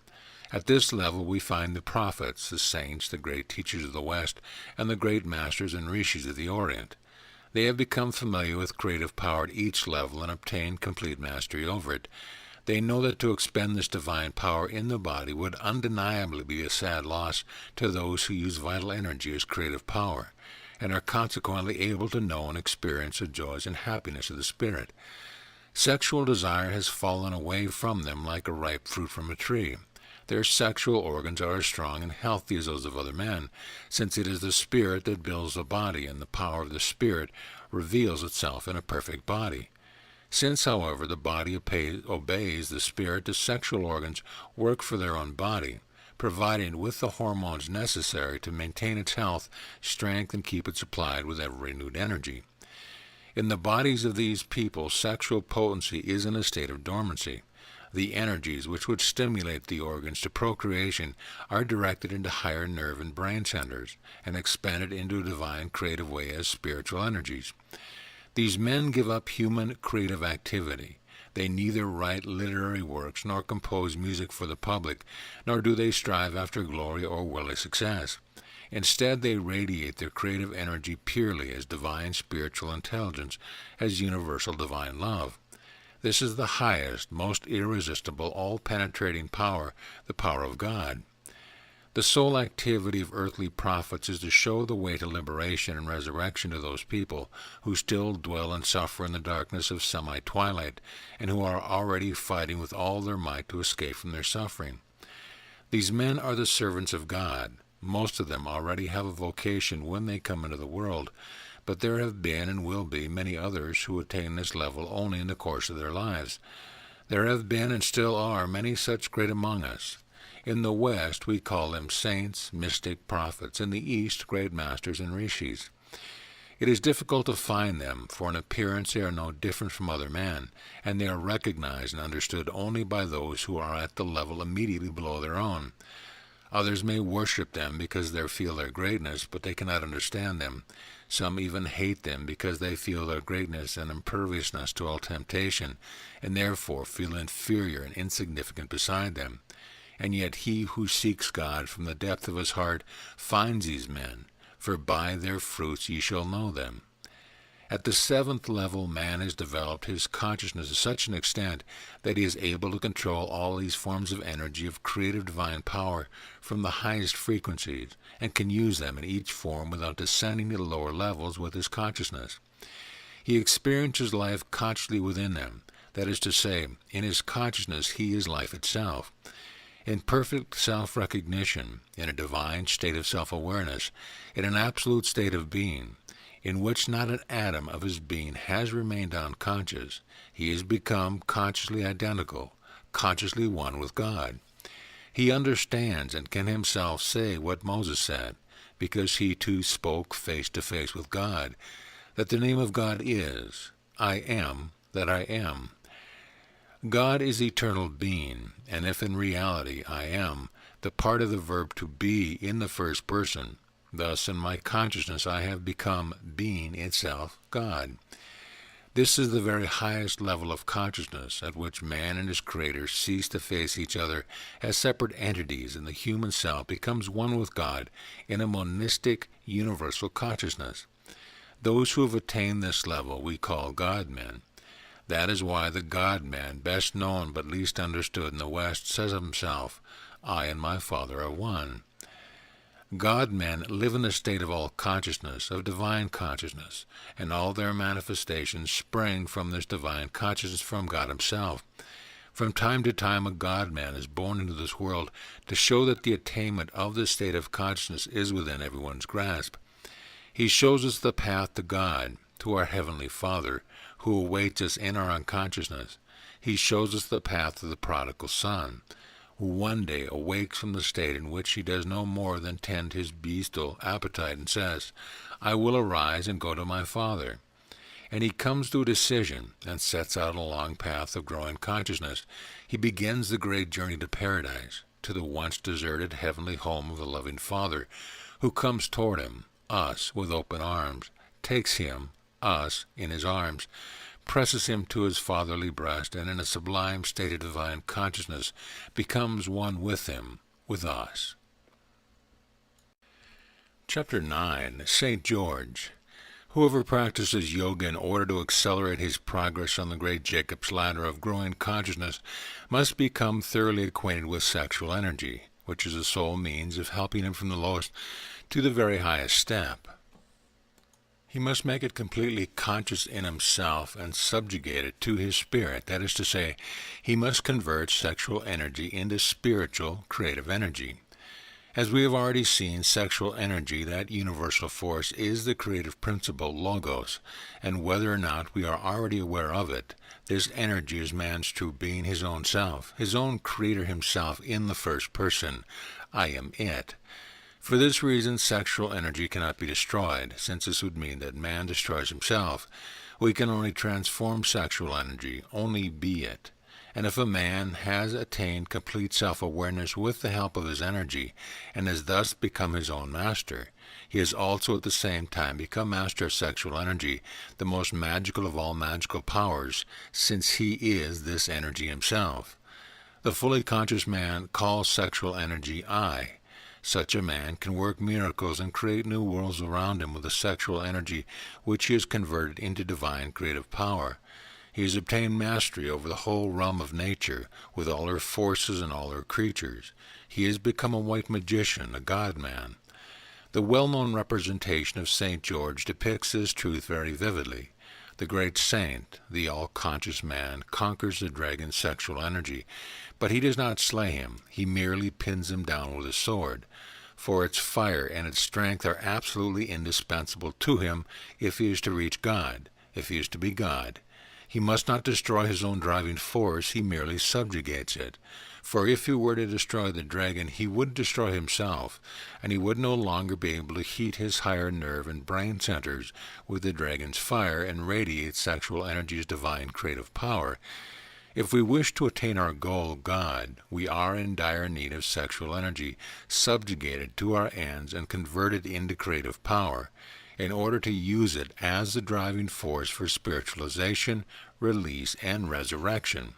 S1: At this level we find the prophets, the saints, the great teachers of the West, and the great masters and rishis of the Orient. They have become familiar with creative power at each level and obtained complete mastery over it. They know that to expend this divine power in the body would undeniably be a sad loss to those who use vital energy as creative power, and are consequently able to know and experience the joys and happiness of the spirit. Sexual desire has fallen away from them like a ripe fruit from a tree. Their sexual organs are as strong and healthy as those of other men, since it is the spirit that builds the body, and the power of the spirit reveals itself in a perfect body. Since, however, the body obeys the spirit, the sexual organs work for their own body, provided with the hormones necessary to maintain its health, strength, and keep it supplied with ever-renewed energy. In the bodies of these people, sexual potency is in a state of dormancy. The energies which would stimulate the organs to procreation are directed into higher nerve and brain centers, and expanded into a divine creative way as spiritual energies. These men give up human creative activity. They neither write literary works nor compose music for the public, nor do they strive after glory or worldly success. Instead, they radiate their creative energy purely as divine spiritual intelligence, as universal divine love. This is the highest, most irresistible, all-penetrating power, the power of God. The sole activity of earthly prophets is to show the way to liberation and resurrection to those people who still dwell and suffer in the darkness of semi-twilight, and who are already fighting with all their might to escape from their suffering. These men are the servants of God. Most of them already have a vocation when they come into the world, but there have been and will be many others who attain this level only in the course of their lives. There have been and still are many such great among us. In the West we call them saints, mystic, prophets. In the East, great masters and rishis. It is difficult to find them, for in appearance they are no different from other men, and they are recognized and understood only by those who are at the level immediately below their own. Others may worship them because they feel their greatness, but they cannot understand them. Some even hate them because they feel their greatness and imperviousness to all temptation, and therefore feel inferior and insignificant beside them. And yet he who seeks God from the depth of his heart finds these men, for by their fruits ye shall know them. At the seventh level, man has developed his consciousness to such an extent that he is able to control all these forms of energy of creative divine power from the highest frequencies, and can use them in each form without descending to the lower levels with his consciousness. He experiences life consciously within them, that is to say, in his consciousness he is life itself. In perfect self-recognition, in a divine state of self-awareness, in an absolute state of being, in which not an atom of his being has remained unconscious, he has become consciously identical, consciously one with God. He understands and can himself say what Moses said, because he too spoke face to face with God, that the name of God is, I am that I am. God is eternal being, and if in reality I am, the part of the verb to be in the first person, thus in my consciousness I have become being itself, God. This is the very highest level of consciousness at which man and his Creator cease to face each other as separate entities, and the human self becomes one with God in a monistic universal consciousness. Those who have attained this level we call God-men. That is why the God-man, best known but least understood in the West, says of himself, I and my Father are one. God-men live in a state of all consciousness, of divine consciousness, and all their manifestations spring from this divine consciousness from God himself. From time to time a God-man is born into this world to show that the attainment of this state of consciousness is within everyone's grasp. He shows us the path to God, to our Heavenly Father, who awaits us in our unconsciousness. He shows us the path to the prodigal son, who one day awakes from the state in which he does no more than tend his bestial appetite and says, "I will arise and go to my Father." And he comes to a decision and sets out on a long path of growing consciousness. He begins the great journey to paradise, to the once deserted heavenly home of the loving Father, who comes toward him, us, with open arms, takes him, us, in his arms, presses him to his fatherly breast, and in a sublime state of divine consciousness becomes one with him, with us. Chapter 9. St. George. Whoever practices yoga in order to accelerate his progress on the great Jacob's ladder of growing consciousness must become thoroughly acquainted with sexual energy, which is the sole means of helping him from the lowest to the very highest step. He must make it completely conscious in himself and subjugate it to his spirit. That is to say, he must convert sexual energy into spiritual, creative energy. As we have already seen, sexual energy, that universal force, is the creative principle, logos, and whether or not we are already aware of it, this energy is man's true being, his own self, his own creator himself in the first person. I am it. For this reason, sexual energy cannot be destroyed, since this would mean that man destroys himself. We can only transform sexual energy, only be it. And if a man has attained complete self-awareness with the help of his energy, and has thus become his own master, he has also at the same time become master of sexual energy, the most magical of all magical powers, since he is this energy himself. The fully conscious man calls sexual energy I. Such a man can work miracles and create new worlds around him with the sexual energy which he has converted into divine creative power. He has obtained mastery over the whole realm of nature, with all her forces and all her creatures. He has become a white magician, a God-man. The well-known representation of St. George depicts this truth very vividly. The great saint, the all-conscious man, conquers the dragon's sexual energy, but he does not slay him. He merely pins him down with a sword, for its fire and its strength are absolutely indispensable to him if he is to reach God, if he is to be God. He must not destroy his own driving force, he merely subjugates it. For if he were to destroy the dragon, he would destroy himself, and he would no longer be able to heat his higher nerve and brain centers with the dragon's fire and radiate sexual energy's divine creative power. If we wish to attain our goal, God, we are in dire need of sexual energy, subjugated to our ends and converted into creative power, in order to use it as the driving force for spiritualization, release, and resurrection.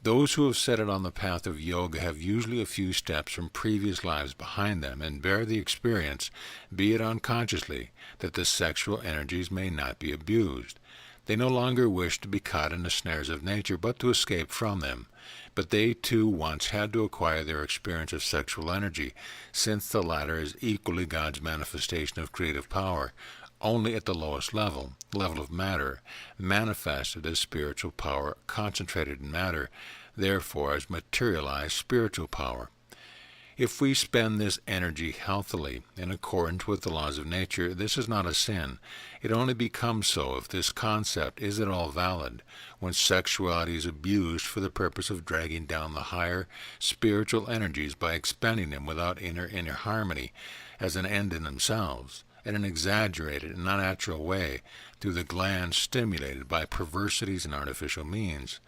S1: Those who have set it on the path of yoga have usually a few steps from previous lives behind them and bear the experience, be it unconsciously, that the sexual energies may not be abused. They no longer wish to be caught in the snares of nature, but to escape from them. But they too once had to acquire their experience of sexual energy, since the latter is equally God's manifestation of creative power, only at the lowest level of matter, manifested as spiritual power concentrated in matter, therefore as materialized spiritual power. If we spend this energy healthily, in accordance with the laws of nature, this is not a sin. It only becomes so if this concept is at all valid, when sexuality is abused for the purpose of dragging down the higher spiritual energies by expending them without inner harmony as an end in themselves, in an exaggerated and unnatural way, through the glands stimulated by perversities and artificial means.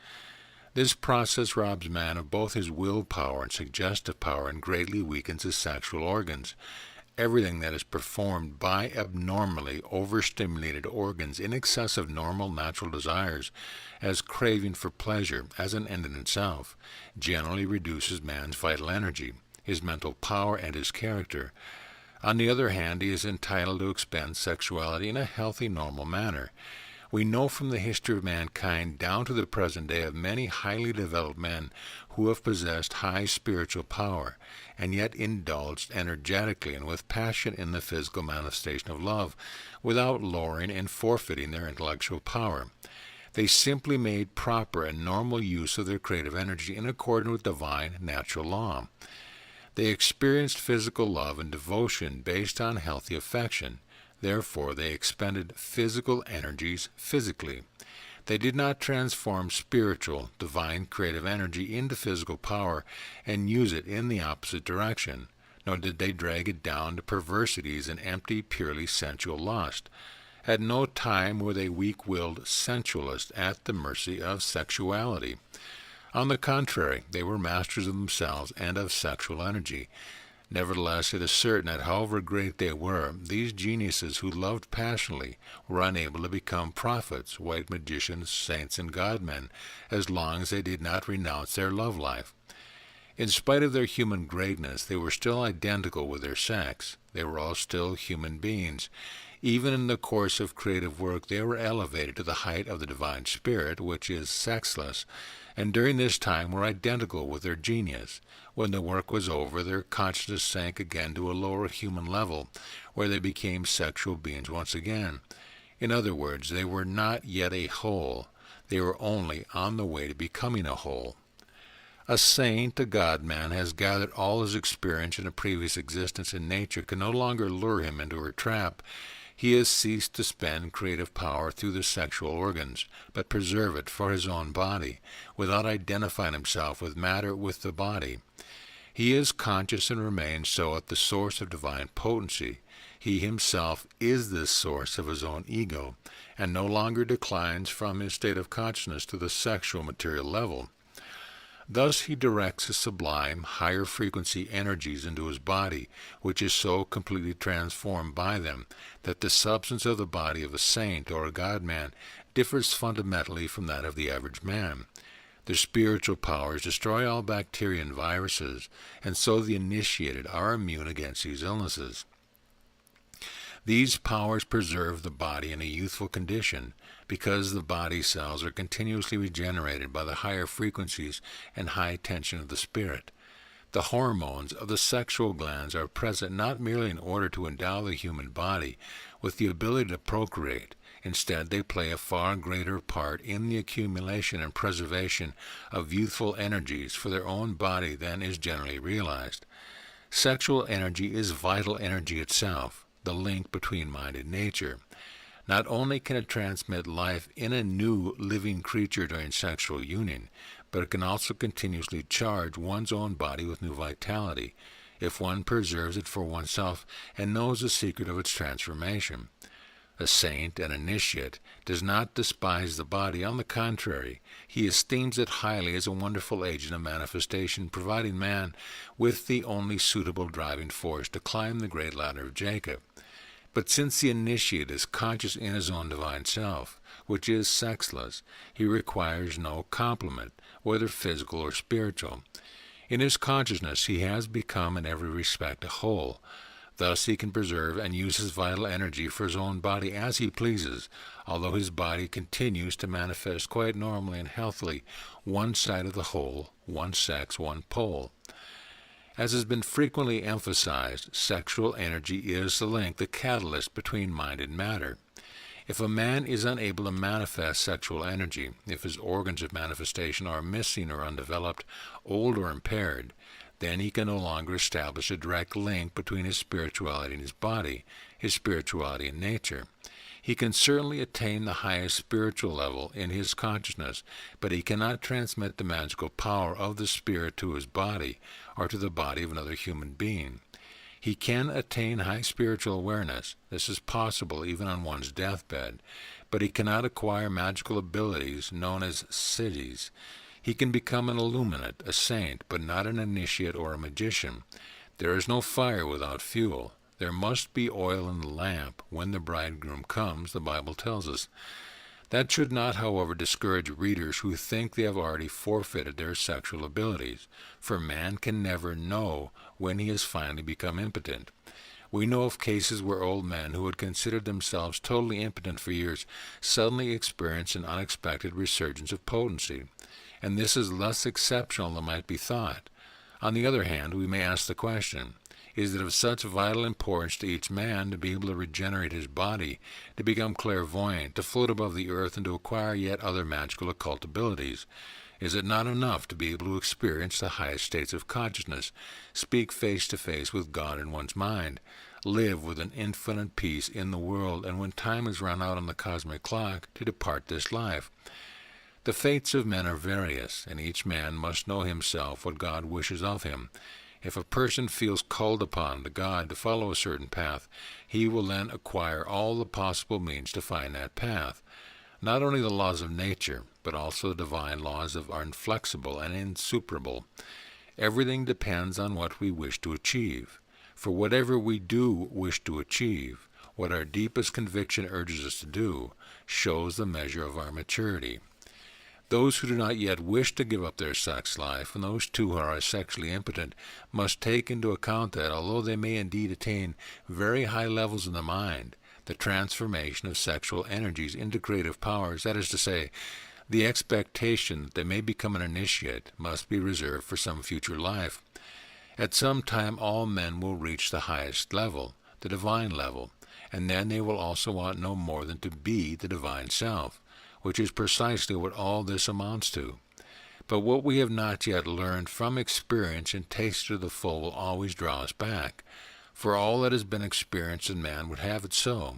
S1: This process robs man of both his will power and suggestive power and greatly weakens his sexual organs. Everything that is performed by abnormally overstimulated organs in excess of normal natural desires, as craving for pleasure as an end in itself, generally reduces man's vital energy, his mental power, and his character. On the other hand, he is entitled to expend sexuality in a healthy, normal manner. We know from the history of mankind down to the present day of many highly developed men who have possessed high spiritual power and yet indulged energetically and with passion in the physical manifestation of love without lowering and forfeiting their intellectual power. They simply made proper and normal use of their creative energy in accordance with divine natural law. They experienced physical love and devotion based on healthy affection. Therefore, they expended physical energies physically. They did not transform spiritual, divine, creative energy into physical power and use it in the opposite direction, nor did they drag it down to perversities and empty, purely sensual lust. At no time were they weak-willed sensualists at the mercy of sexuality. On the contrary, they were masters of themselves and of sexual energy. Nevertheless, it is certain that however great they were, these geniuses who loved passionately were unable to become prophets, white magicians, saints, and godmen, as long as they did not renounce their love life. In spite of their human greatness, they were still identical with their sex. They were all still human beings. Even in the course of creative work, they were elevated to the height of the divine spirit, which is sexless, and during this time were identical with their genius. When the work was over, their consciousness sank again to a lower human level, where they became sexual beings once again. In other words, they were not yet a whole. They were only on the way to becoming a whole. A saint, a God-man, has gathered all his experience in a previous existence, and nature can no longer lure him into her trap. He has ceased to spend creative power through the sexual organs, but preserve it for his own body, without identifying himself with matter with the body. He is conscious and remains so at the source of divine potency. He himself is this source of his own ego, and no longer declines from his state of consciousness to the sexual material level. Thus he directs his sublime, higher frequency energies into his body, which is so completely transformed by them that the substance of the body of a saint or a God-man differs fundamentally from that of the average man. Their spiritual powers destroy all bacteria and viruses, and so the initiated are immune against these illnesses. These powers preserve the body in a youthful condition, because the body cells are continuously regenerated by the higher frequencies and high tension of the spirit. The hormones of the sexual glands are present not merely in order to endow the human body with the ability to procreate. Instead, they play a far greater part in the accumulation and preservation of youthful energies for their own body than is generally realized. Sexual energy is vital energy itself, the link between mind and nature. Not only can it transmit life in a new living creature during sexual union, but it can also continuously charge one's own body with new vitality, if one preserves it for oneself and knows the secret of its transformation. A saint, an initiate, does not despise the body. On the contrary, he esteems it highly as a wonderful agent of manifestation, providing man with the only suitable driving force to climb the great ladder of Jacob. But since the initiate is conscious in his own divine self, which is sexless, he requires no complement, whether physical or spiritual. In his consciousness he has become in every respect a whole. Thus he can preserve and use his vital energy for his own body as he pleases, although his body continues to manifest quite normally and healthily one side of the whole, one sex, one pole. As has been frequently emphasized, sexual energy is the link, the catalyst between mind and matter. If a man is unable to manifest sexual energy, if his organs of manifestation are missing or undeveloped, old or impaired, then he can no longer establish a direct link between his spirituality and his body, his spirituality and nature. He can certainly attain the highest spiritual level in his consciousness, but he cannot transmit the magical power of the spirit to his body or to the body of another human being. He can attain high spiritual awareness. This is possible even on one's deathbed, but he cannot acquire magical abilities known as siddhis. He can become an illuminate, a saint, but not an initiate or a magician. There is no fire without fuel. There must be oil in the lamp when the bridegroom comes, the Bible tells us. That should not, however, discourage readers who think they have already forfeited their sexual abilities, for man can never know when he has finally become impotent. We know of cases where old men who had considered themselves totally impotent for years suddenly experienced an unexpected resurgence of potency, and this is less exceptional than might be thought. On the other hand, we may ask the question, is it of such vital importance to each man to be able to regenerate his body, to become clairvoyant, to float above the earth, and to acquire yet other magical occult abilities? Is it not enough to be able to experience the highest states of consciousness, speak face to face with God in one's mind, live with an infinite peace in the world, and when time has run out on the cosmic clock, to depart this life? The fates of men are various, and each man must know himself what God wishes of him. If a person feels called upon to God to follow a certain path, he will then acquire all the possible means to find that path. Not only the laws of nature, but also the divine laws are inflexible and insuperable. Everything depends on what we wish to achieve. For whatever we do wish to achieve, what our deepest conviction urges us to do, shows the measure of our maturity. Those who do not yet wish to give up their sex life, and those too who are sexually impotent, must take into account that, although they may indeed attain very high levels in the mind, the transformation of sexual energies into creative powers, that is to say, the expectation that they may become an initiate, must be reserved for some future life. At some time all men will reach the highest level, the divine level, and then they will also want no more than to be the divine self, which is precisely what all this amounts to. But what we have not yet learned from experience and tasted to the full will always draw us back, for all that has been experienced in man would have it so.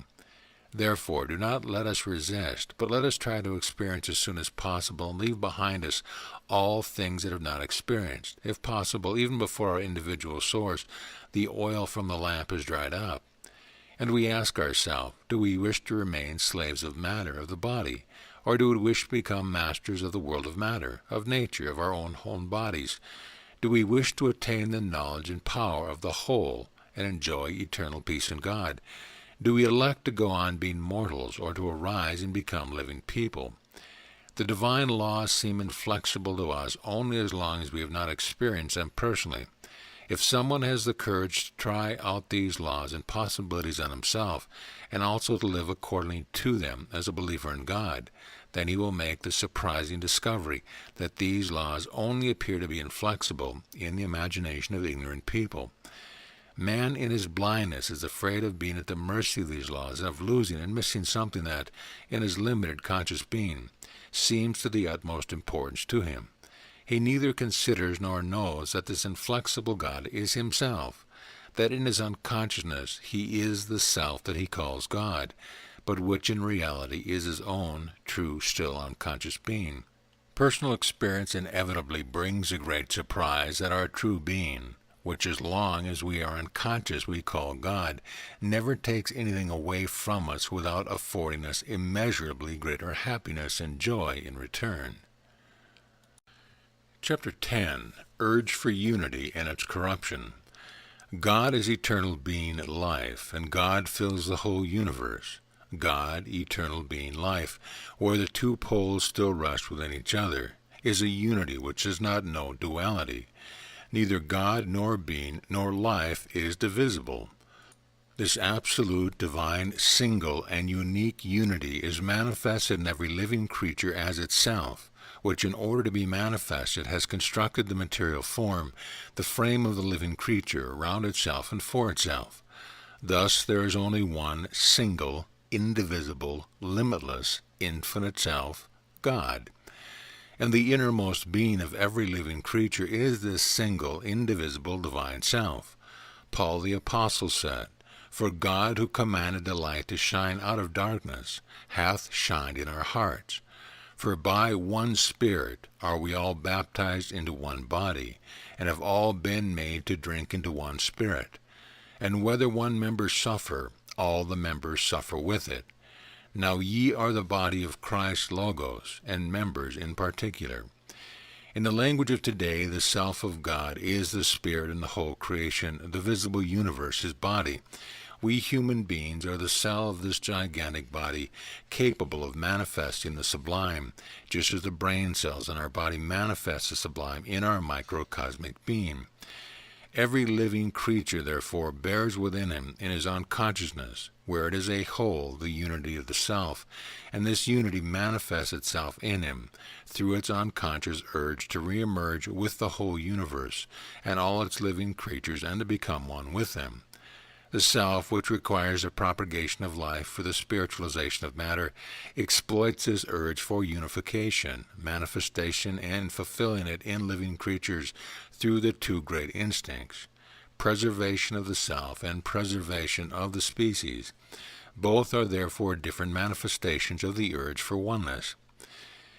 S1: Therefore, do not let us resist, but let us try to experience as soon as possible and leave behind us all things that have not experienced. If possible, even before our individual source, the oil from the lamp is dried up. And we ask ourselves, do we wish to remain slaves of matter, of the body, or do we wish to become masters of the world of matter, of nature, of our own bodies? Do we wish to attain the knowledge and power of the whole and enjoy eternal peace in God? Do we elect to go on being mortals, or to arise and become living people? The divine laws seem inflexible to us only as long as we have not experienced them personally. If someone has the courage to try out these laws and possibilities on himself, and also to live accordingly to them as a believer in God, then he will make the surprising discovery that these laws only appear to be inflexible in the imagination of ignorant people. Man in his blindness is afraid of being at the mercy of these laws, and of losing and missing something that, in his limited conscious being, seems to the utmost importance to him. He neither considers nor knows that this inflexible God is himself, that in his unconsciousness he is the self that he calls God, but which in reality is his own true, still unconscious being. Personal experience inevitably brings a great surprise that our true being, which as long as we are unconscious we call God, never takes anything away from us without affording us immeasurably greater happiness and joy in return. Chapter 10. Urge for Unity and Its Corruption. God is eternal being life, and God fills the whole universe. God, eternal being life, where the two poles still rest within each other, is a unity which does not know duality. Neither God nor being nor life is divisible. This absolute, divine, single, and unique unity is manifested in every living creature as itself, which in order to be manifested has constructed the material form, the frame of the living creature, around itself and for itself. Thus there is only one single, indivisible, limitless, infinite self, God. And the innermost being of every living creature is this single, indivisible, divine self. Paul the Apostle said, "For God, who commanded the light to shine out of darkness, hath shined in our hearts. For by one Spirit are we all baptized into one body, and have all been made to drink into one Spirit. And whether one member suffer, all the members suffer with it. Now ye are the body of Christ Logos, and members in particular." In the language of today, the self of God is the Spirit in the whole creation, the visible universe, his body. We human beings are the cell of this gigantic body, capable of manifesting the sublime, just as the brain cells in our body manifest the sublime in our microcosmic being. Every living creature, therefore, bears within him, in his unconsciousness, where it is a whole, the unity of the self, and this unity manifests itself in him through its unconscious urge to re-emerge with the whole universe and all its living creatures and to become one with them. The self, which requires the propagation of life for the spiritualization of matter, exploits this urge for unification, manifestation, and fulfilling it in living creatures through the two great instincts, preservation of the self and preservation of the species. Both are therefore different manifestations of the urge for oneness.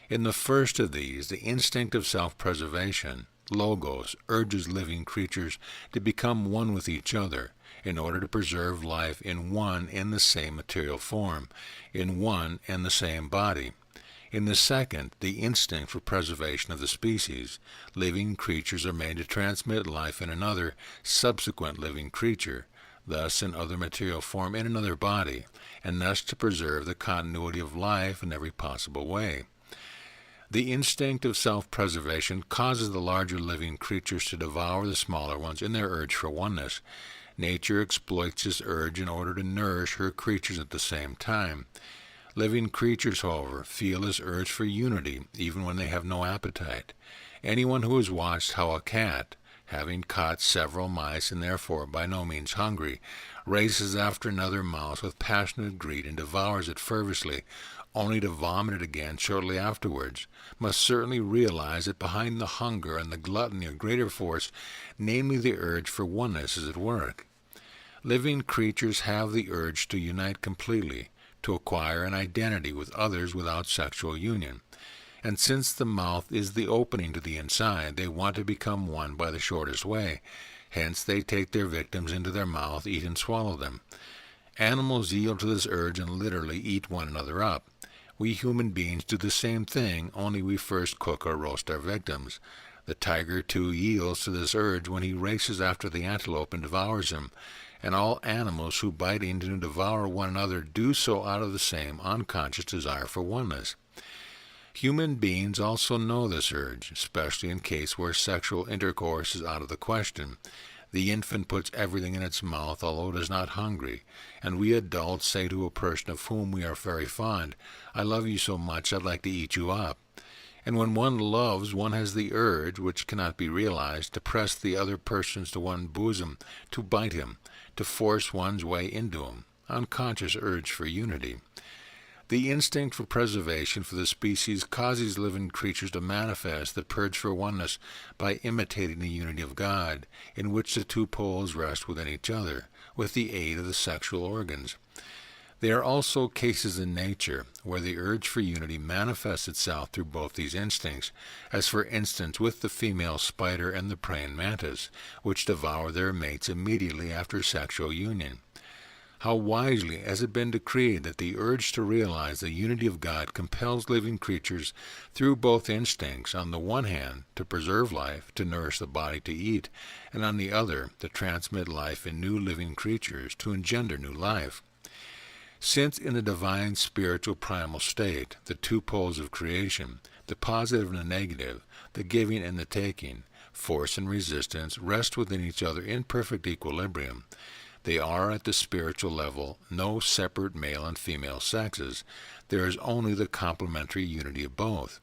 S1: In the first of these, the instinct of self-preservation, logos, urges living creatures to become one with each other, in order to preserve life in one and the same material form, in one and the same body. In the second, the instinct for preservation of the species, living creatures are made to transmit life in another, subsequent living creature, thus in other material form in another body, and thus to preserve the continuity of life in every possible way. The instinct of self-preservation causes the larger living creatures to devour the smaller ones in their urge for oneness. Nature exploits this urge in order to nourish her creatures at the same time. Living creatures, however, feel this urge for unity even when they have no appetite. Anyone who has watched how a cat, having caught several mice and therefore by no means hungry, races after another mouse with passionate greed and devours it fervently, only to vomit it again shortly afterwards, must certainly realize that behind the hunger and the gluttony a greater force, namely the urge for oneness, is at work. Living creatures have the urge to unite completely, to acquire an identity with others without sexual union. And since the mouth is the opening to the inside, they want to become one by the shortest way. Hence they take their victims into their mouth, eat and swallow them. Animals yield to this urge and literally eat one another up. We human beings do the same thing, only we first cook or roast our victims. The tiger, too, yields to this urge when he races after the antelope and devours him. And all animals who bite into and devour one another do so out of the same unconscious desire for oneness. Human beings also know this urge, especially in case where sexual intercourse is out of the question. The infant puts everything in its mouth, although it is not hungry, and we adults say to a person of whom we are very fond, "I love you so much I'd like to eat you up." And when one loves, one has the urge, which cannot be realized, to press the other persons to one's bosom, to bite him, to force one's way into him, unconscious urge for unity. The instinct for preservation for the species causes living creatures to manifest the purge for oneness by imitating the unity of God, in which the two poles rest within each other, with the aid of the sexual organs. There are also cases in nature where the urge for unity manifests itself through both these instincts, as for instance with the female spider and the praying mantis, which devour their mates immediately after sexual union. How wisely has it been decreed that the urge to realize the unity of God compels living creatures through both instincts, on the one hand, to preserve life, to nourish the body, to eat, and on the other, to transmit life in new living creatures, to engender new life. Since in the divine spiritual primal state, the two poles of creation, the positive and the negative, the giving and the taking, force and resistance, rest within each other in perfect equilibrium, they are at the spiritual level no separate male and female sexes. There is only the complementary unity of both.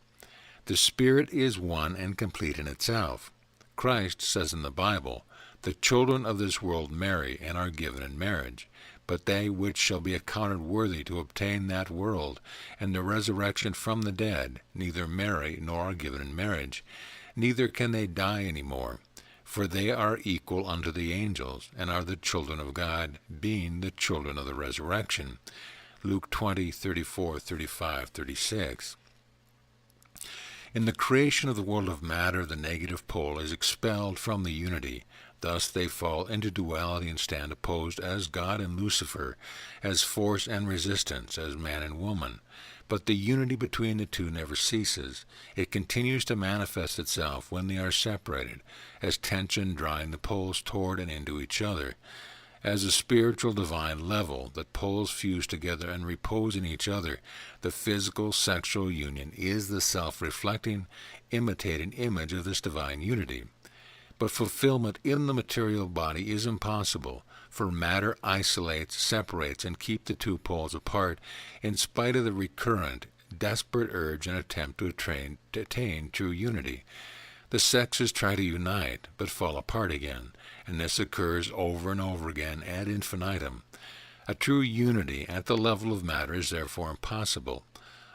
S1: The spirit is one and complete in itself. Christ says in the Bible, "The children of this world marry and are given in marriage, but they which shall be accounted worthy to obtain that world and the resurrection from the dead neither marry nor are given in marriage, neither can they die any more. For they are equal unto the angels, and are the children of God, being the children of the resurrection." Luke 20:34, 35, 36. In the creation of the world of matter, the negative pole is expelled from the unity. Thus they fall into duality and stand opposed as God and Lucifer, as force and resistance, as man and woman. But the unity between the two never ceases. It continues to manifest itself when they are separated, as tension drawing the poles toward and into each other. As a spiritual divine level, the poles fuse together and repose in each other. The physical sexual union is the self-reflecting, imitating image of this divine unity. But fulfillment in the material body is impossible, for matter isolates, separates, and keeps the two poles apart in spite of the recurrent, desperate urge and attempt to attain true unity. The sexes try to unite, but fall apart again, and this occurs over and over again ad infinitum. A true unity at the level of matter is therefore impossible.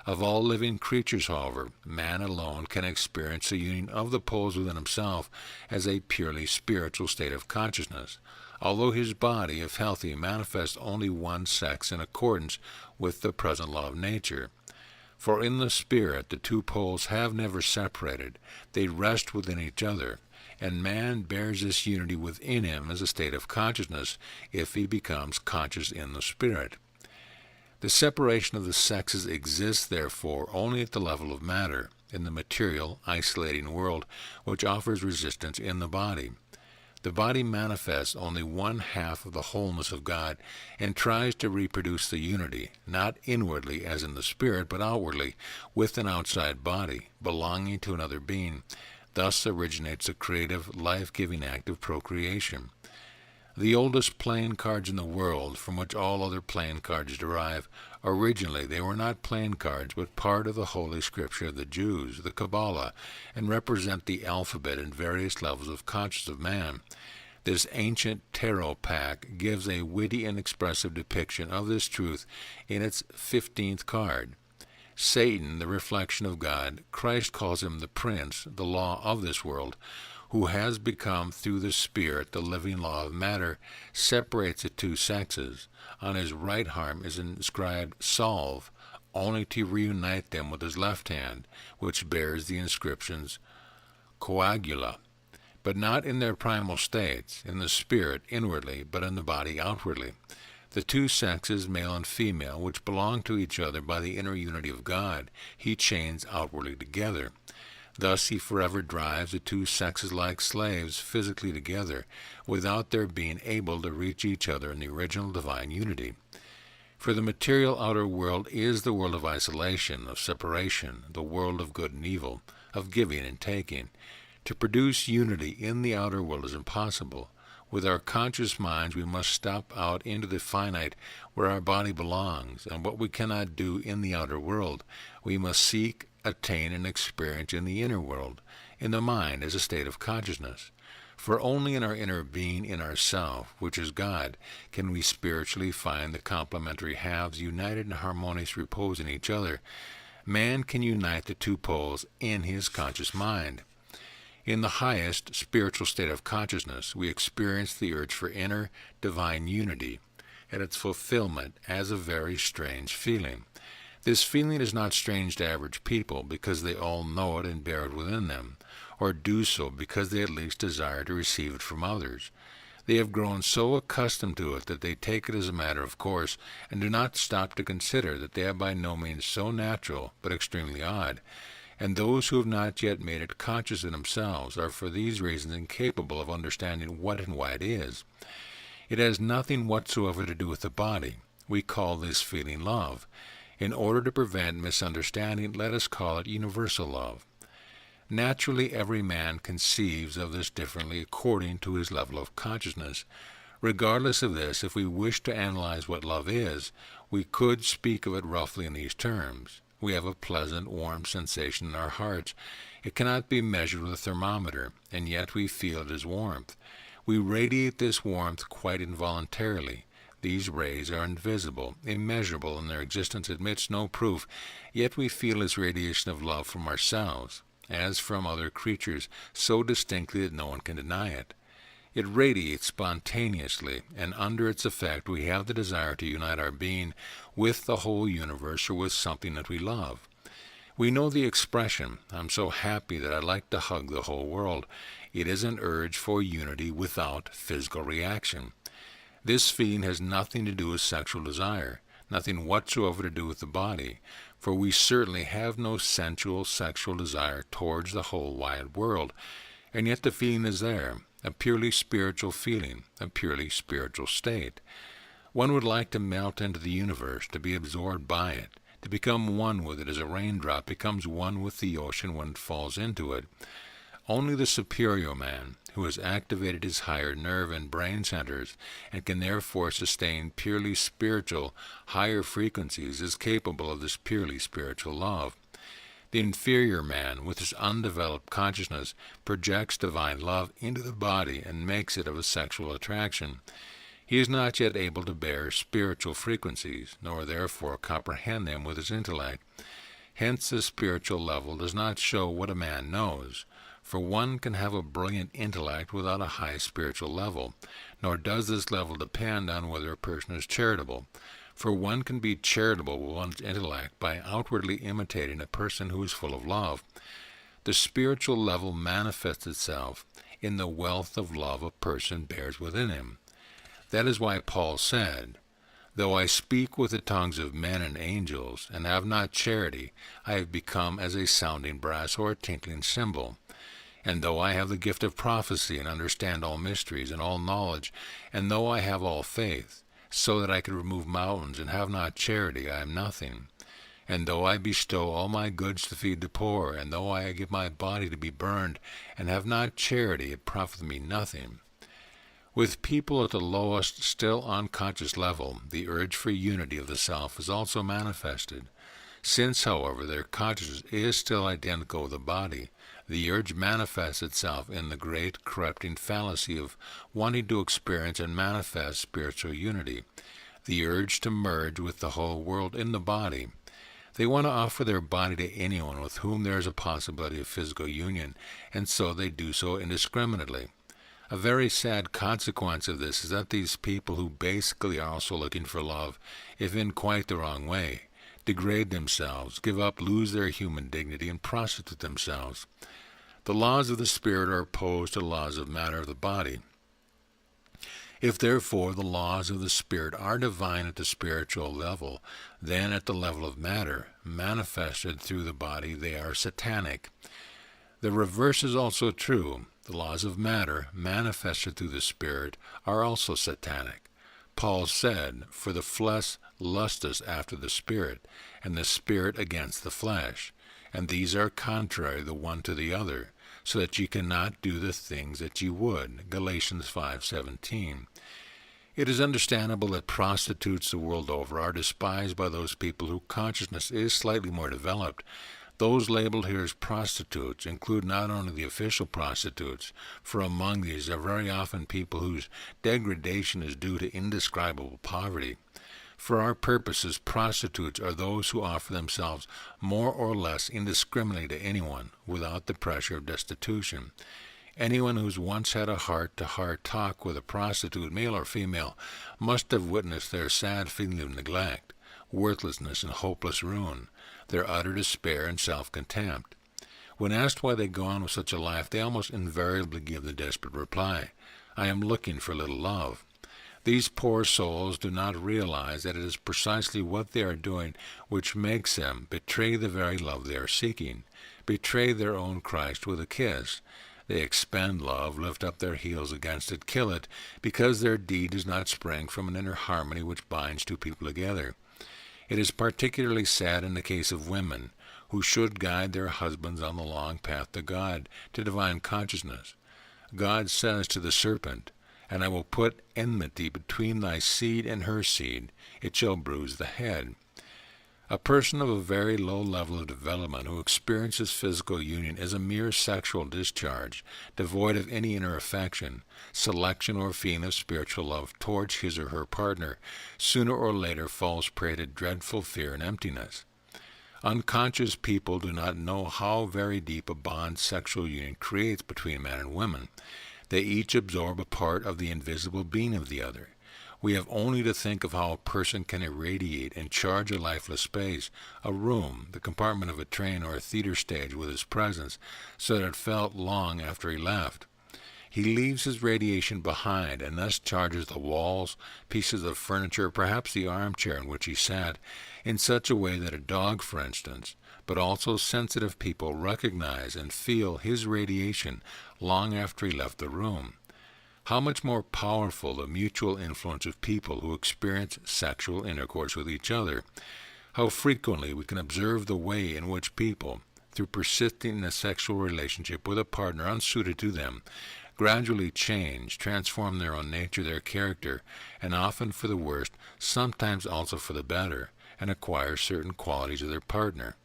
S1: Of all living creatures, however, man alone can experience the union of the poles within himself as a purely spiritual state of consciousness, although his body, if healthy, manifests only one sex in accordance with the present law of nature. For in the spirit the two poles have never separated, they rest within each other, and man bears this unity within him as a state of consciousness if he becomes conscious in the spirit. The separation of the sexes exists, therefore, only at the level of matter, in the material, isolating world, which offers resistance in the body. The body manifests only one half of the wholeness of God and tries to reproduce the unity, not inwardly as in the spirit, but outwardly, with an outside body, belonging to another being. Thus originates the creative, life-giving act of procreation. The oldest playing cards in the world, from which all other playing cards derive, originally they were not playing cards, but part of the Holy Scripture of the Jews, the Kabbalah, and represent the alphabet and various levels of consciousness of man. This ancient tarot pack gives a witty and expressive depiction of this truth in its 15th card. Satan, the reflection of God, Christ calls him the prince, the law of this world, who has become through the Spirit the living law of matter, separates the two sexes. On his right arm is inscribed Solve, only to reunite them with his left hand, which bears the inscriptions Coagula, but not in their primal states, in the spirit inwardly, but in the body outwardly. The two sexes, male and female, which belong to each other by the inner unity of God, he chains outwardly together. Thus he forever drives the two sexes like slaves physically together, without their being able to reach each other in the original divine unity. For the material outer world is the world of isolation, of separation, the world of good and evil, of giving and taking. To produce unity in the outer world is impossible. With our conscious minds we must step out into the finite where our body belongs, and what we cannot do in the outer world, we must seek, attain, and experience in the inner world, in the mind as a state of consciousness. For only in our inner being, in ourself, which is God, can we spiritually find the complementary halves united in harmonious repose in each other. Man can unite the two poles in his conscious mind. In the highest spiritual state of consciousness, we experience the urge for inner divine unity, and its fulfillment as a very strange feeling. This feeling is not strange to average people because they all know it and bear it within them, or do so because they at least desire to receive it from others. They have grown so accustomed to it that they take it as a matter of course and do not stop to consider that they are by no means so natural but extremely odd. And those who have not yet made it conscious in themselves are for these reasons incapable of understanding what and why it is. It has nothing whatsoever to do with the body. We call this feeling love. In order to prevent misunderstanding, let us call it universal love. Naturally, every man conceives of this differently according to his level of consciousness. Regardless of this, if we wish to analyze what love is, we could speak of it roughly in these terms. We have a pleasant, warm sensation in our hearts. It cannot be measured with a thermometer, and yet we feel it as warmth. We radiate this warmth quite involuntarily. These rays are invisible, immeasurable, and their existence admits no proof, yet we feel this radiation of love from ourselves, as from other creatures, so distinctly that no one can deny it. It radiates spontaneously, and under its effect we have the desire to unite our being with the whole universe or with something that we love. We know the expression, "I'm so happy that I'd like to hug the whole world." It is an urge for unity without physical reaction. This feeling has nothing to do with sexual desire, nothing whatsoever to do with the body, for we certainly have no sensual sexual desire towards the whole wide world, and yet the feeling is there, a purely spiritual feeling, a purely spiritual state. One would like to melt into the universe, to be absorbed by it, to become one with it as a raindrop becomes one with the ocean when it falls into it. Only the superior man, who has activated his higher nerve and brain centers and can therefore sustain purely spiritual, higher frequencies, is capable of this purely spiritual love. The inferior man, with his undeveloped consciousness, projects divine love into the body and makes it of a sexual attraction. He is not yet able to bear spiritual frequencies, nor therefore comprehend them with his intellect. Hence the spiritual level does not show what a man knows, for one can have a brilliant intellect without a high spiritual level, nor does this level depend on whether a person is charitable, for one can be charitable with one's intellect by outwardly imitating a person who is full of love. The spiritual level manifests itself in the wealth of love a person bears within him. That is why Paul said, "Though I speak with the tongues of men and angels, and have not charity, I have become as a sounding brass or a tinkling cymbal. And though I have the gift of prophecy, and understand all mysteries and all knowledge, and though I have all faith, so that I could remove mountains, and have not charity, I am nothing. And though I bestow all my goods to feed the poor, and though I give my body to be burned, and have not charity, it profiteth me nothing." With people at the lowest, still unconscious level, the urge for unity of the self is also manifested. Since, however, their consciousness is still identical with the body, the urge manifests itself in the great corrupting fallacy of wanting to experience and manifest spiritual unity, the urge to merge with the whole world in the body. They want to offer their body to anyone with whom there is a possibility of physical union, and so they do so indiscriminately. A very sad consequence of this is that these people, who basically are also looking for love, if in quite the wrong way, degrade themselves, give up, lose their human dignity, and prostitute themselves. The laws of the spirit are opposed to the laws of matter of the body. If therefore the laws of the spirit are divine at the spiritual level, then at the level of matter, manifested through the body, they are satanic. The reverse is also true. The laws of matter, manifested through the Spirit, are also satanic. Paul said, "For the flesh lusteth after the Spirit, and the Spirit against the flesh. And these are contrary the one to the other, so that ye cannot do the things that ye would." Galatians 5:17. It is understandable that prostitutes the world over are despised by those people whose consciousness is slightly more developed. Those labeled here as prostitutes include not only the official prostitutes, for among these are very often people whose degradation is due to indescribable poverty. For our purposes, prostitutes are those who offer themselves more or less indiscriminately to anyone, without the pressure of destitution. Anyone who's once had a heart-to-heart talk with a prostitute, male or female, must have witnessed their sad feeling of neglect, worthlessness, and hopeless ruin, their utter despair and self-contempt. When asked why they go on with such a life, they almost invariably give the desperate reply, "I am looking for a little love." These poor souls do not realize that it is precisely what they are doing which makes them betray the very love they are seeking, betray their own Christ with a kiss. They expend love, lift up their heels against it, kill it, because their deed does not spring from an inner harmony which binds two people together. It is particularly sad in the case of women, who should guide their husbands on the long path to God, to divine consciousness. God says to the serpent, "And I will put enmity between thy seed and her seed, it shall bruise the head." A person of a very low level of development who experiences physical union as a mere sexual discharge, devoid of any inner affection, selection, or feeling of spiritual love towards his or her partner, sooner or later falls prey to dreadful fear and emptiness. Unconscious people do not know how very deep a bond sexual union creates between man and woman. They each absorb a part of the invisible being of the other. We have only to think of how a person can irradiate and charge a lifeless space, a room, the compartment of a train, or a theater stage with his presence, so that it felt long after he left. He leaves his radiation behind, and thus charges the walls, pieces of furniture, perhaps the armchair in which he sat, in such a way that a dog, for instance, but also sensitive people recognize and feel his radiation long after he left the room. How much more powerful the mutual influence of people who experience sexual intercourse with each other. How frequently we can observe the way in which people, through persisting in a sexual relationship with a partner unsuited to them, gradually change, transform their own nature, their character, and often for the worst, sometimes also for the better, and acquire certain qualities of their partner.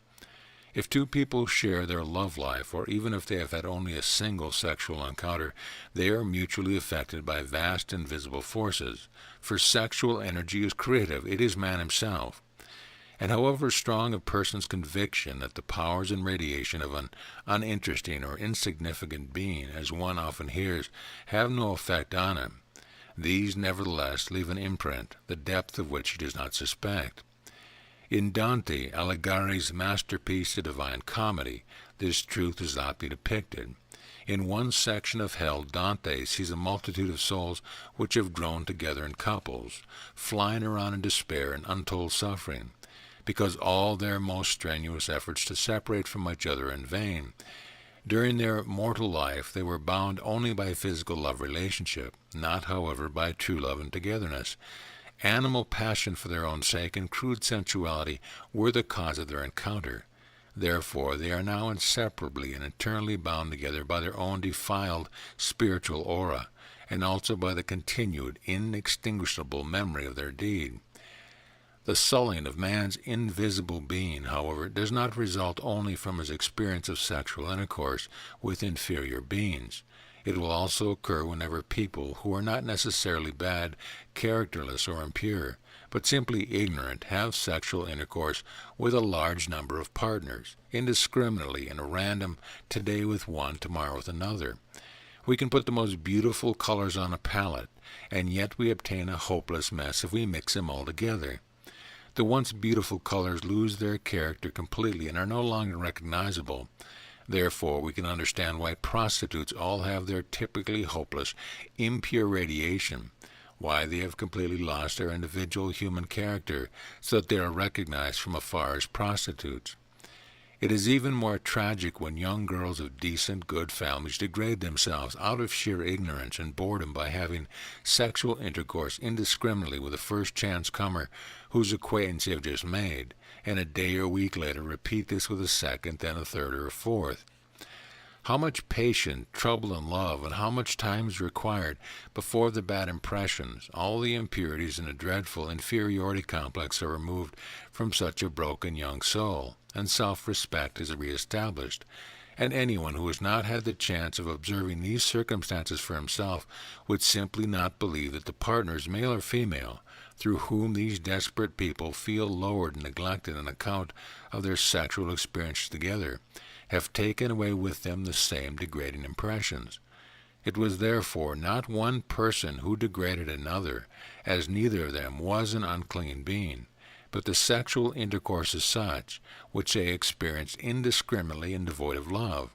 S1: If two people share their love life, or even if they have had only a single sexual encounter, they are mutually affected by vast invisible forces. For sexual energy is creative, it is man himself. And however strong a person's conviction that the powers and radiation of an uninteresting or insignificant being, as one often hears, have no effect on him, these nevertheless leave an imprint, the depth of which he does not suspect. In Dante Alighieri's masterpiece, The Divine Comedy, this truth is aptly depicted. In one section of hell, Dante sees a multitude of souls which have grown together in couples, flying around in despair and untold suffering, because all their most strenuous efforts to separate from each other are in vain. During their mortal life, they were bound only by a physical love relationship, not, however, by true love and togetherness. Animal passion for their own sake and crude sensuality were the cause of their encounter. Therefore, they are now inseparably and eternally bound together by their own defiled spiritual aura, and also by the continued, inextinguishable memory of their deed. The sullying of man's invisible being, however, does not result only from his experience of sexual intercourse with inferior beings. It will also occur whenever people who are not necessarily bad, characterless, or impure, but simply ignorant, have sexual intercourse with a large number of partners, indiscriminately and at random, today with one, tomorrow with another. We can put the most beautiful colors on a palette, and yet we obtain a hopeless mess if we mix them all together. The once beautiful colors lose their character completely and are no longer recognizable. Therefore, we can understand why prostitutes all have their typically hopeless, impure radiation, why they have completely lost their individual human character, so that they are recognized from afar as prostitutes. It is even more tragic when young girls of decent, good families degrade themselves out of sheer ignorance and boredom by having sexual intercourse indiscriminately with the first chance comer whose acquaintance they have just made, and a day or a week later repeat this with a second, then a third or a fourth. How much patience, trouble, and love, and how much time is required before the bad impressions, all the impurities and a dreadful inferiority complex are removed from such a broken young soul, and self-respect is reestablished. And anyone who has not had the chance of observing these circumstances for himself would simply not believe that the partners, male or female, through whom these desperate people feel lowered and neglected on account of their sexual experience together, have taken away with them the same degrading impressions. It was therefore not one person who degraded another, as neither of them was an unclean being, but the sexual intercourse as such, which they experienced indiscriminately and devoid of love.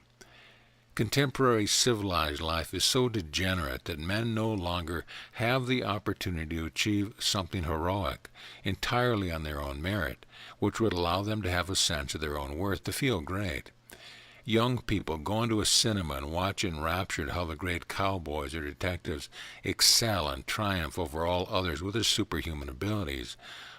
S1: Contemporary civilized life is so degenerate that men no longer have the opportunity to achieve something heroic, entirely on their own merit, which would allow them to have a sense of their own worth, to feel great. Young people go into a cinema and watch enraptured how the great cowboys or detectives excel and triumph over all others with their superhuman abilities,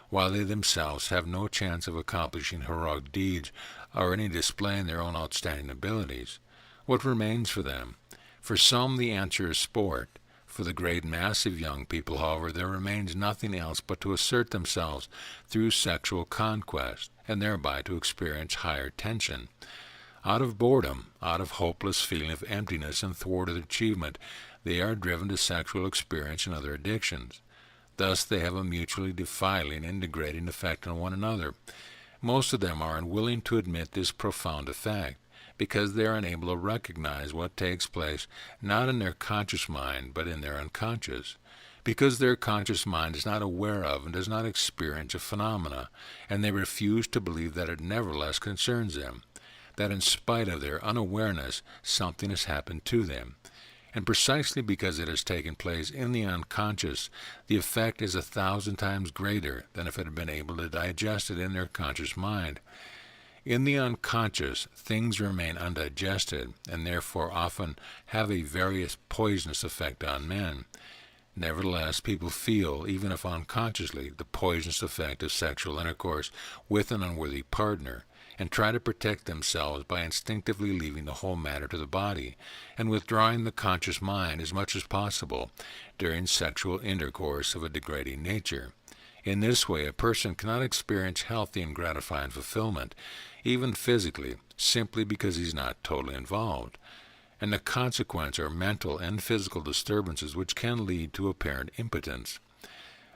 S1: while they themselves have no chance of accomplishing heroic deeds or any displaying their own outstanding abilities. What remains for them? For some the answer is sport. For the great mass of young people, however, there remains nothing else but to assert themselves through sexual conquest, and thereby to experience higher tension. Out of boredom, out of hopeless feeling of emptiness and thwarted achievement, they are driven to sexual experience and other addictions. Thus they have a mutually defiling and degrading effect on one another. Most of them are unwilling to admit this profound effect, because they are unable to recognize what takes place not in their conscious mind, but in their unconscious, because their conscious mind is not aware of and does not experience a phenomena, and they refuse to believe that it nevertheless concerns them, that in spite of their unawareness something has happened to them. And precisely because it has taken place in the unconscious, the effect is 1,000 times greater than if it had been able to digest it in their conscious mind. In the unconscious, things remain undigested, and therefore often have a various poisonous effect on men. Nevertheless, people feel, even if unconsciously, the poisonous effect of sexual intercourse with an unworthy partner, and try to protect themselves by instinctively leaving the whole matter to the body and withdrawing the conscious mind as much as possible during sexual intercourse of a degrading nature. In this way, a person cannot experience healthy and gratifying fulfillment, even physically, simply because he's not totally involved. And the consequence are mental and physical disturbances which can lead to apparent impotence.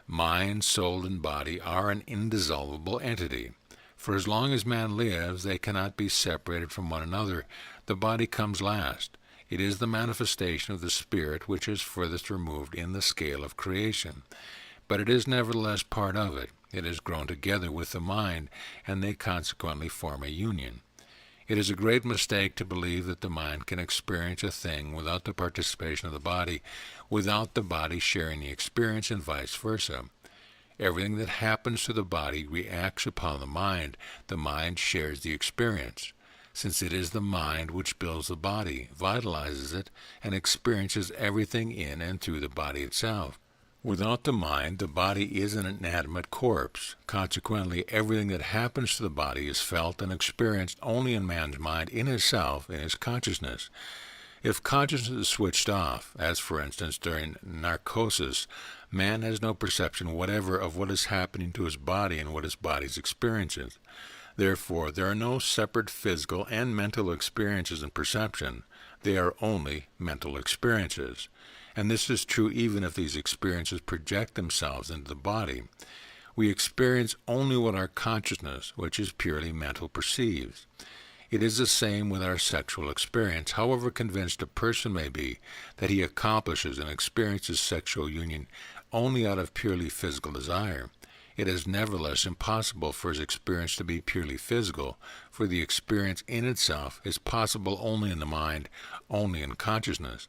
S1: Mind, soul, and body are an indissoluble entity. For as long as man lives, they cannot be separated from one another. The body comes last. It is the manifestation of the spirit which is furthest removed in the scale of creation. But it is nevertheless part of it. It has grown together with the mind, and they consequently form a union. It is a great mistake to believe that the mind can experience a thing without the participation of the body, without the body sharing the experience, and vice versa. Everything that happens to the body reacts upon the mind. The mind shares the experience, since it is the mind which builds the body, vitalizes it, and experiences everything in and through the body itself. Without the mind, the body is an inanimate corpse. Consequently, everything that happens to the body is felt and experienced only in man's mind, in himself, in his consciousness. If consciousness is switched off, as for instance during neurosis, man has no perception whatever of what is happening to his body and what his body's experiences. Therefore, there are no separate physical and mental experiences in perception. They are only mental experiences. And this is true even if these experiences project themselves into the body. We experience only what our consciousness, which is purely mental, perceives. It is the same with our sexual experience. However convinced a person may be that he accomplishes and experiences sexual union only out of purely physical desire, it is nevertheless impossible for his experience to be purely physical, for the experience in itself is possible only in the mind, only in consciousness.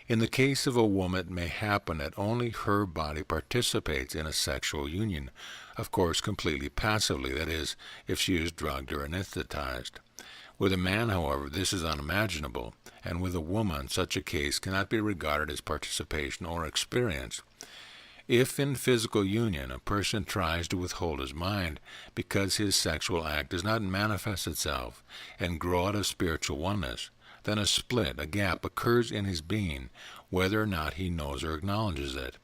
S1: In the case of a woman, it may happen that only her body participates in a sexual union, of course completely passively, that is, if she is drugged or anesthetized. With a man, however, this is unimaginable, and with a woman such a case cannot be regarded as participation or experience. If in physical union a person tries to withhold his mind because his sexual act does not manifest itself and grow out of spiritual oneness, then a split, a gap, occurs in his being, whether or not he knows or acknowledges it.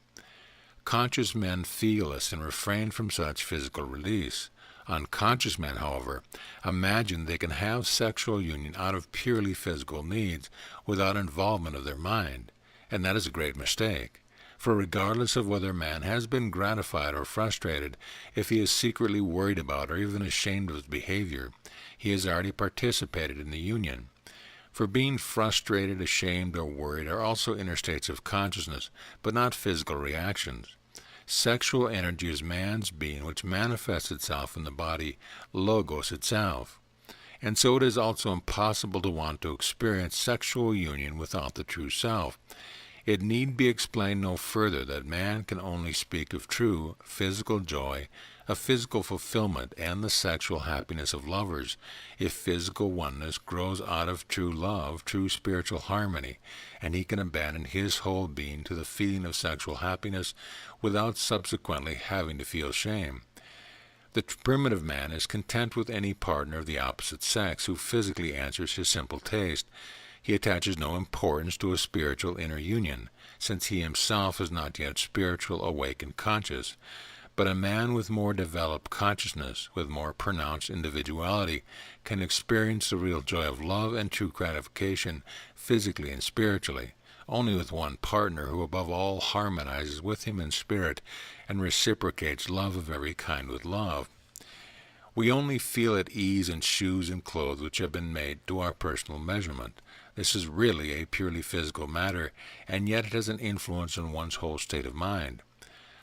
S1: Conscious men feel this and refrain from such physical release. Unconscious men, however, imagine they can have sexual union out of purely physical needs without involvement of their mind, and that is a great mistake. For regardless of whether man has been gratified or frustrated, if he is secretly worried about or even ashamed of his behavior, he has already participated in the union. For being frustrated, ashamed, or worried are also inner states of consciousness, but not physical reactions. Sexual energy is man's being, which manifests itself in the body, logos itself. And so it is also impossible to want to experience sexual union without the true self. It need be explained no further that man can only speak of true physical joy, of physical fulfillment, and the sexual happiness of lovers, if physical oneness grows out of true love, true spiritual harmony, and he can abandon his whole being to the feeling of sexual happiness without subsequently having to feel shame. The primitive man is content with any partner of the opposite sex who physically answers his simple taste. He attaches no importance to a spiritual inner union, since he himself is not yet spiritual, awake, and conscious. But a man with more developed consciousness, with more pronounced individuality, can experience the real joy of love and true gratification, physically and spiritually, only with one partner who above all harmonizes with him in spirit and reciprocates love of every kind with love. We only feel at ease in shoes and clothes which have been made to our personal measurement. This is really a purely physical matter, and yet it has an influence on one's whole state of mind.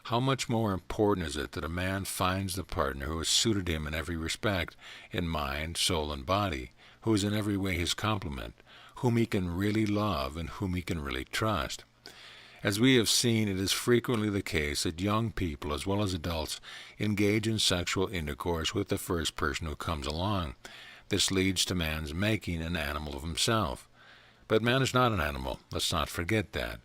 S1: How much more important is it that a man finds the partner who has suited him in every respect, in mind, soul, and body, who is in every way his complement, whom he can really love and whom he can really trust. As we have seen, it is frequently the case that young people, as well as adults, engage in sexual intercourse with the first person who comes along. This leads to man's making an animal of himself. But man is not an animal. Let's not forget that.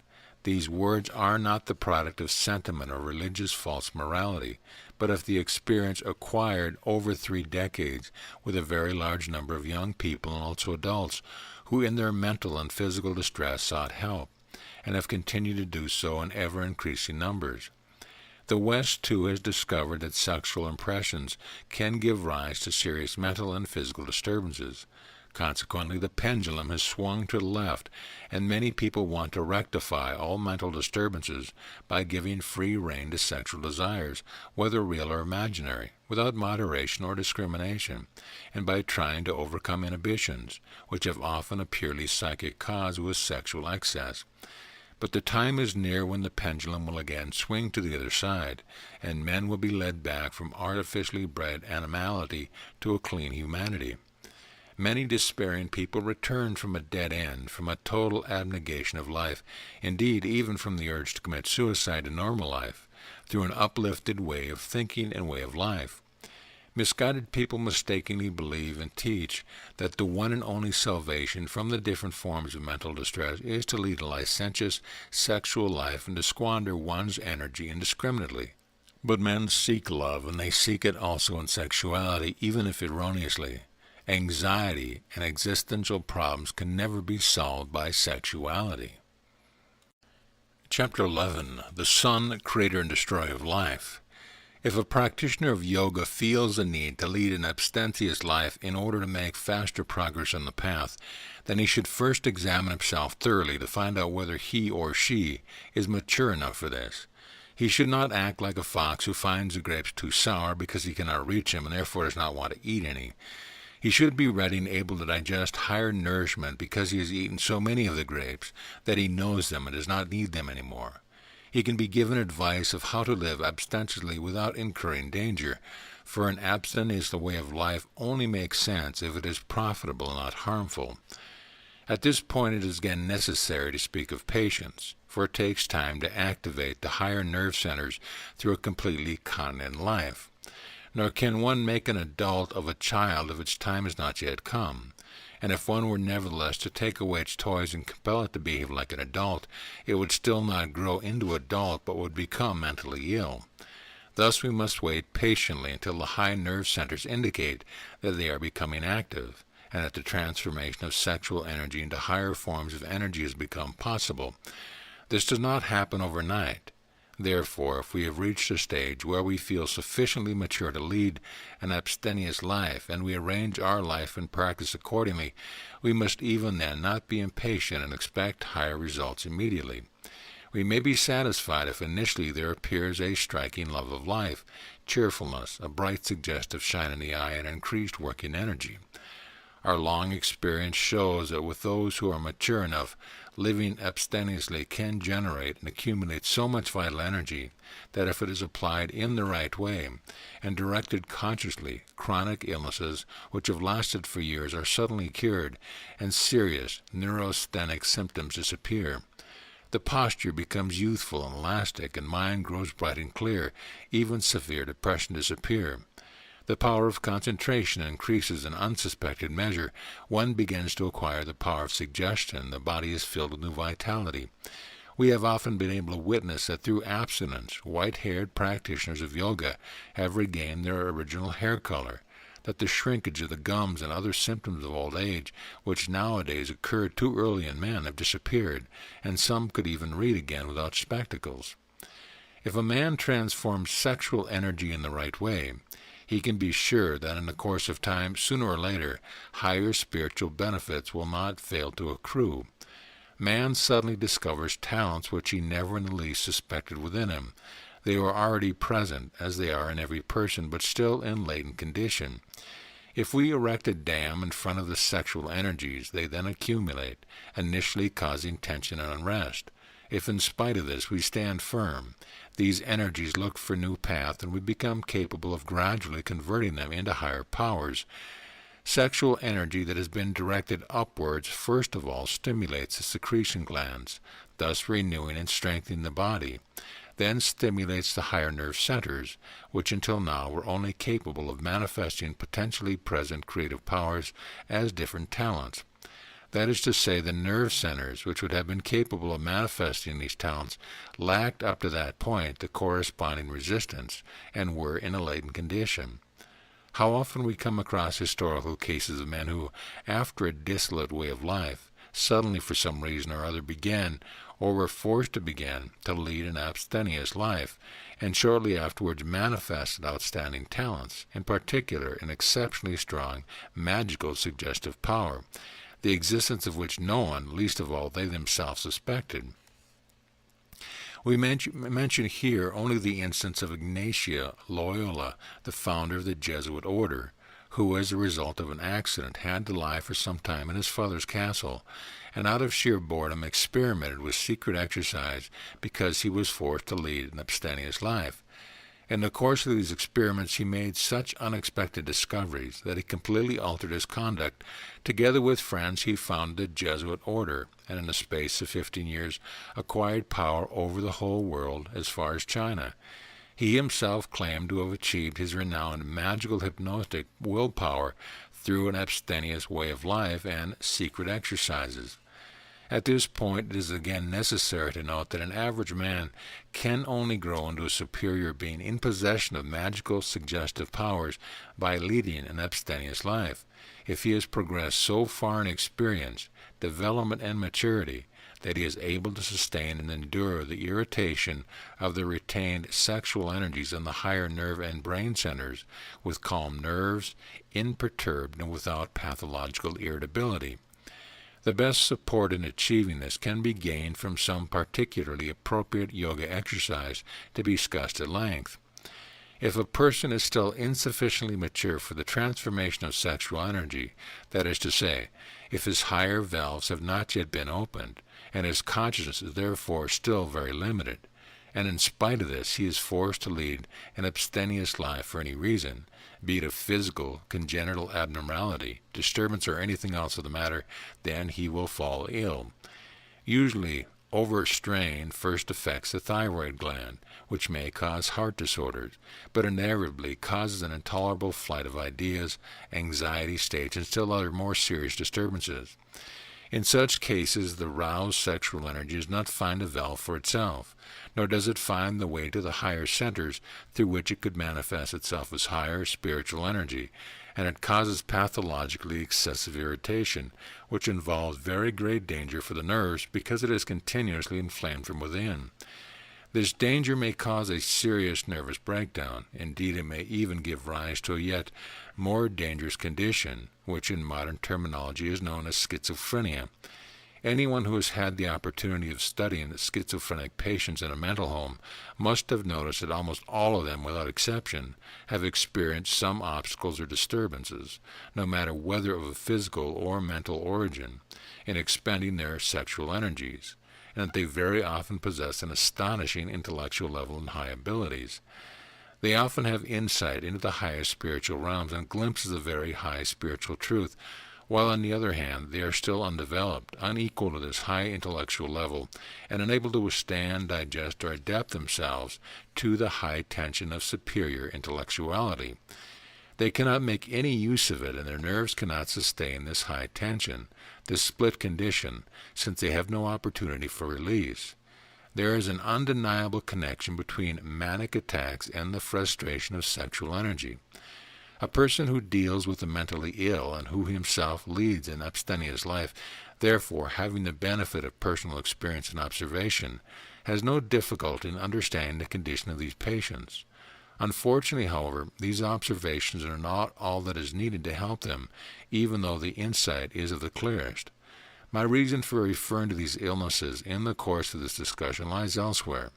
S1: These words are not the product of sentiment or religious false morality, but of the experience acquired over 3 decades with a very large number of young people and also adults who in their mental and physical distress sought help, and have continued to do so in ever-increasing numbers. The West, too, has discovered that sexual impressions can give rise to serious mental and physical disturbances. Consequently, the pendulum has swung to the left, and many people want to rectify all mental disturbances by giving free rein to sexual desires, whether real or imaginary, without moderation or discrimination, and by trying to overcome inhibitions, which have often a purely psychic cause with sexual excess. But the time is near when the pendulum will again swing to the other side, and men will be led back from artificially bred animality to a clean humanity. Many despairing people return from a dead end, from a total abnegation of life, indeed even from the urge to commit suicide in normal life, through an uplifted way of thinking and way of life. Misguided people mistakenly believe and teach that the one and only salvation from the different forms of mental distress is to lead a licentious sexual life and to squander one's energy indiscriminately. But men seek love, and they seek it also in sexuality, even if erroneously. Anxiety and existential problems can never be solved by sexuality. Chapter 11. The Sun, Creator and Destroyer of Life. If a practitioner of yoga feels the need to lead an abstemious life in order to make faster progress on the path, then he should first examine himself thoroughly to find out whether he or she is mature enough for this. He should not act like a fox who finds the grapes too sour because he cannot reach them and therefore does not want to eat any. He should be ready and able to digest higher nourishment because he has eaten so many of the grapes that he knows them and does not need them anymore. He can be given advice of how to live abstemiously without incurring danger, for an abstinence way of life only makes sense if it is profitable and not harmful. At this point it is again necessary to speak of patience, for it takes time to activate the higher nerve centers through a completely continent life. Nor can one make an adult of a child if its time has not yet come. And if one were nevertheless to take away its toys and compel it to behave like an adult, it would still not grow into adult, but would become mentally ill. Thus we must wait patiently until the high nerve centers indicate that they are becoming active, and that the transformation of sexual energy into higher forms of energy has become possible. This does not happen overnight. Therefore, if we have reached a stage where we feel sufficiently mature to lead an abstemious life, and we arrange our life and practice accordingly, we must even then not be impatient and expect higher results immediately. We may be satisfied if initially there appears a striking love of life, cheerfulness, a bright suggestive shine in the eye, and increased working energy. Our long experience shows that with those who are mature enough, living abstemiously can generate and accumulate so much vital energy that if it is applied in the right way and directed consciously, chronic illnesses which have lasted for years are suddenly cured and serious neurasthenic symptoms disappear. The posture becomes youthful and elastic, and mind grows bright and clear. Even severe depression disappears. The power of concentration increases in unsuspected measure. One begins to acquire the power of suggestion. The body is filled with new vitality. We have often been able to witness that through abstinence, white-haired practitioners of yoga have regained their original hair color, that the shrinkage of the gums and other symptoms of old age, which nowadays occur too early in men, have disappeared, and some could even read again without spectacles. If a man transforms sexual energy in the right way, he can be sure that in the course of time, sooner or later, higher spiritual benefits will not fail to accrue. Man suddenly discovers talents which he never in the least suspected within him. They are already present, as they are in every person, but still in latent condition. If we erect a dam in front of the sexual energies, they then accumulate, initially causing tension and unrest. If in spite of this we stand firm, these energies look for new path, and we become capable of gradually converting them into higher powers. Sexual energy that has been directed upwards first of all stimulates the secretion glands, thus renewing and strengthening the body, then stimulates the higher nerve centers, which until now were only capable of manifesting potentially present creative powers as different talents. That is to say, the nerve centers which would have been capable of manifesting these talents lacked up to that point the corresponding resistance and were in a latent condition. How often we come across historical cases of men who, after a dissolute way of life, suddenly for some reason or other began, or were forced to begin, to lead an abstemious life, and shortly afterwards manifested outstanding talents, in particular an exceptionally strong magical suggestive power, the existence of which no one, least of all they themselves, suspected. We mention here only the instance of Ignacio Loyola, the founder of the Jesuit order, who as a result of an accident had to lie for some time in his father's castle, and out of sheer boredom experimented with secret exercise because he was forced to lead an abstemious life. In the course of these experiments he made such unexpected discoveries that he completely altered his conduct. Together with friends he founded the Jesuit order, and in the space of 15 years acquired power over the whole world as far as China. He himself claimed to have achieved his renowned magical hypnotic willpower through an abstemious way of life and secret exercises. At this point, it is again necessary to note that an average man can only grow into a superior being in possession of magical suggestive powers by leading an abstemious life, if he has progressed so far in experience, development, and maturity that he is able to sustain and endure the irritation of the retained sexual energies in the higher nerve and brain centers with calm nerves, imperturbed, and without pathological irritability. The best support in achieving this can be gained from some particularly appropriate yoga exercise to be discussed at length. If a person is still insufficiently mature for the transformation of sexual energy, that is to say, if his higher valves have not yet been opened, and his consciousness is therefore still very limited, and in spite of this he is forced to lead an abstemious life for any reason, be it a physical, congenital abnormality, disturbance, or anything else of the matter, then he will fall ill. Usually, overstrain first affects the thyroid gland, which may cause heart disorders, but inevitably causes an intolerable flight of ideas, anxiety states, and still other more serious disturbances. In such cases, the roused sexual energy does not find a valve for itself, nor does it find the way to the higher centers through which it could manifest itself as higher spiritual energy, and it causes pathologically excessive irritation, which involves very great danger for the nerves because it is continuously inflamed from within. This danger may cause a serious nervous breakdown. Indeed, it may even give rise to a yet more dangerous condition, which in modern terminology is known as schizophrenia. Anyone who has had the opportunity of studying the schizophrenic patients in a mental home must have noticed that almost all of them, without exception, have experienced some obstacles or disturbances, no matter whether of a physical or mental origin, in expending their sexual energies, and that they very often possess an astonishing intellectual level and high abilities. They often have insight into the highest spiritual realms and glimpses of very high spiritual truth, while on the other hand they are still undeveloped, unequal to this high intellectual level, and unable to withstand, digest, or adapt themselves to the high tension of superior intellectuality. They cannot make any use of it, and their nerves cannot sustain this high tension, this split condition, since they have no opportunity for release. There is an undeniable connection between manic attacks and the frustration of sexual energy. A person who deals with the mentally ill and who himself leads an abstemious life, therefore having the benefit of personal experience and observation, has no difficulty in understanding the condition of these patients. Unfortunately, however, these observations are not all that is needed to help them, even though the insight is of the clearest. My reason for referring to these illnesses in the course of this discussion lies elsewhere.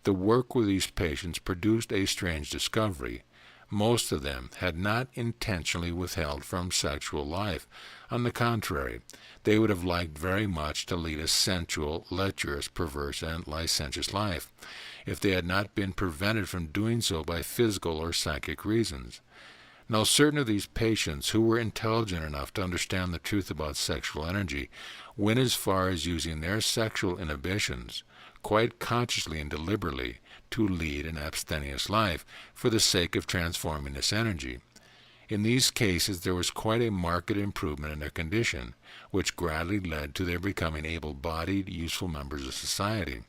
S1: The work with these patients produced a strange discovery. Most of them had not intentionally withheld from sexual life. On the contrary, they would have liked very much to lead a sensual, lecherous, perverse, and licentious life, if they had not been prevented from doing so by physical or psychic reasons. Now, certain of these patients who were intelligent enough to understand the truth about sexual energy went as far as using their sexual inhibitions, quite consciously and deliberately, to lead an abstemious life for the sake of transforming this energy. In these cases, there was quite a marked improvement in their condition, which gradually led to their becoming able-bodied, useful members of society.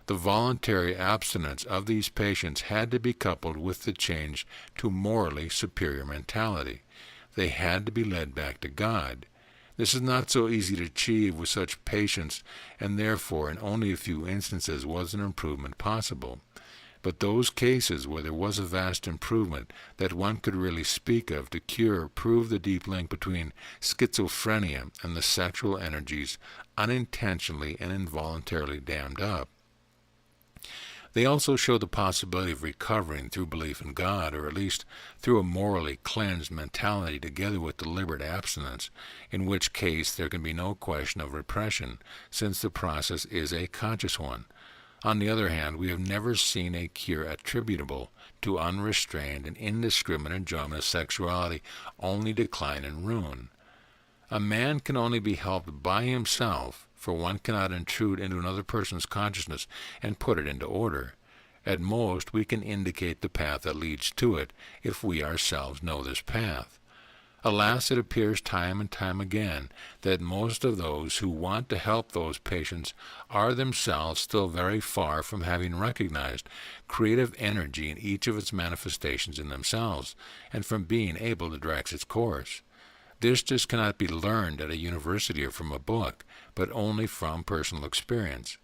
S1: The voluntary abstinence of these patients had to be coupled with the change to morally superior mentality. They had to be led back to God. This is not so easy to achieve with such patients, and therefore in only a few instances was an improvement possible. But those cases where there was a vast improvement that one could really speak of to cure prove the deep link between schizophrenia and the sexual energies unintentionally and involuntarily dammed up. They also show the possibility of recovering through belief in God, or at least through a morally cleansed mentality together with deliberate abstinence, in which case there can be no question of repression, since the process is a conscious one. On the other hand, we have never seen a cure attributable to unrestrained and indiscriminate enjoyment of sexuality only decline and ruin. A man can only be helped by himself, for one cannot intrude into another person's consciousness and put it into order. At most, we can indicate the path that leads to it, if we ourselves know this path. Alas, it appears time and time again that most of those who want to help those patients are themselves still very far from having recognized creative energy in each of its manifestations in themselves, and from being able to direct its course. This just cannot be learned at a university or from a book, but only from personal experience.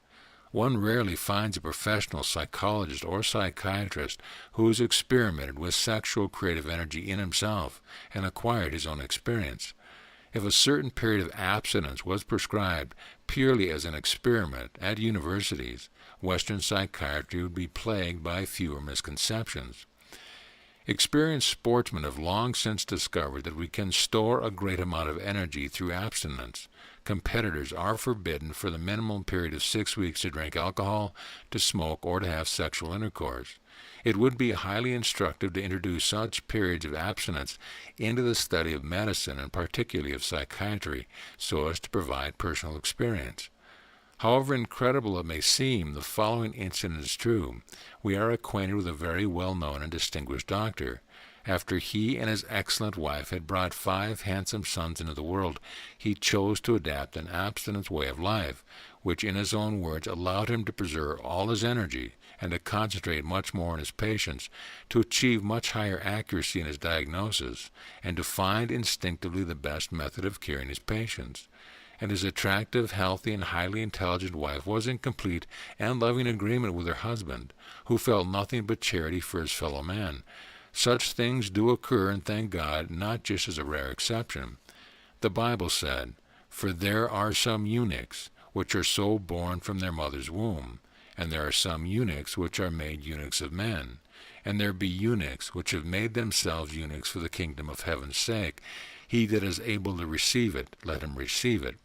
S1: One rarely finds a professional psychologist or psychiatrist who has experimented with sexual creative energy in himself and acquired his own experience. If a certain period of abstinence was prescribed purely as an experiment at universities, Western psychiatry would be plagued by fewer misconceptions. Experienced sportsmen have long since discovered that we can store a great amount of energy through abstinence. Competitors are forbidden for the minimum period of 6 weeks to drink alcohol, to smoke, or to have sexual intercourse. It would be highly instructive to introduce such periods of abstinence into the study of medicine, and particularly of psychiatry, so as to provide personal experience. However incredible it may seem, the following incident is true. We are acquainted with a very well-known and distinguished doctor. After he and his excellent wife had brought 5 handsome sons into the world, he chose to adopt an abstinence way of life, which in his own words allowed him to preserve all his energy and to concentrate much more on his patients, to achieve much higher accuracy in his diagnosis, and to find instinctively the best method of curing his patients. And his attractive, healthy, and highly intelligent wife was in complete and loving agreement with her husband, who felt nothing but charity for his fellow man. Such things do occur, and thank God, not just as a rare exception. The Bible said, "For there are some eunuchs, which are so born from their mother's womb, and there are some eunuchs which are made eunuchs of men. And there be eunuchs which have made themselves eunuchs for the kingdom of heaven's sake. He that is able to receive it, let him receive it."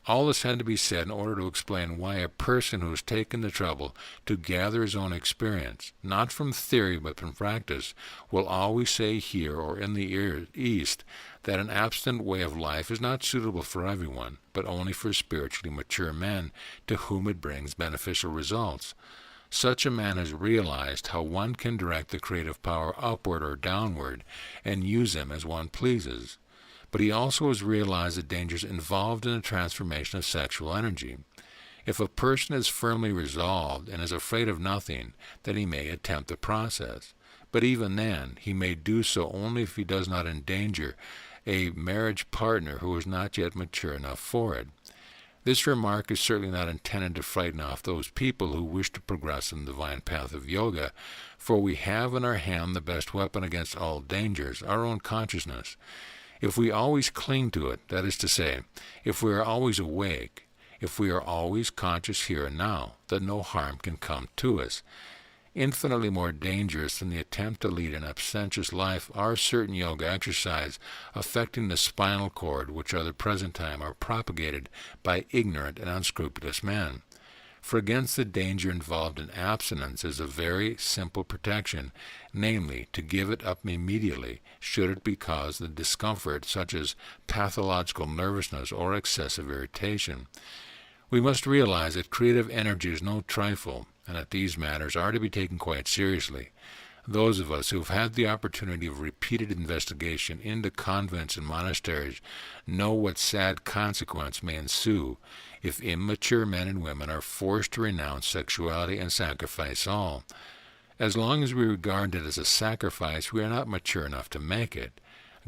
S1: All this had to be said in order to explain why a person who has taken the trouble to gather his own experience, not from theory but from practice, will always say here or in the East that an abstinent way of life is not suitable for everyone, but only for spiritually mature men to whom it brings beneficial results. Such a man has realized how one can direct the creative power upward or downward and use them as one pleases. But he also has realized the dangers involved in the transformation of sexual energy. If a person is firmly resolved and is afraid of nothing, then he may attempt the process. But even then, he may do so only if he does not endanger a marriage partner who is not yet mature enough for it. This remark is certainly not intended to frighten off those people who wish to progress in the divine path of yoga, for we have in our hand the best weapon against all dangers, our own consciousness. If we always cling to it, that is to say, if we are always awake, if we are always conscious here and now, then no harm can come to us. Infinitely more dangerous than the attempt to lead an abstemious life are certain yoga exercises affecting the spinal cord, which at the present time are propagated by ignorant and unscrupulous men. For against the danger involved in abstinence is a very simple protection, namely, to give it up immediately, should it be caused the discomfort such as pathological nervousness or excessive irritation. We must realize that creative energy is no trifle, and that these matters are to be taken quite seriously. Those of us who have had the opportunity of repeated investigation into convents and monasteries know what sad consequence may ensue if immature men and women are forced to renounce sexuality and sacrifice all. As long as we regard it as a sacrifice, we are not mature enough to make it.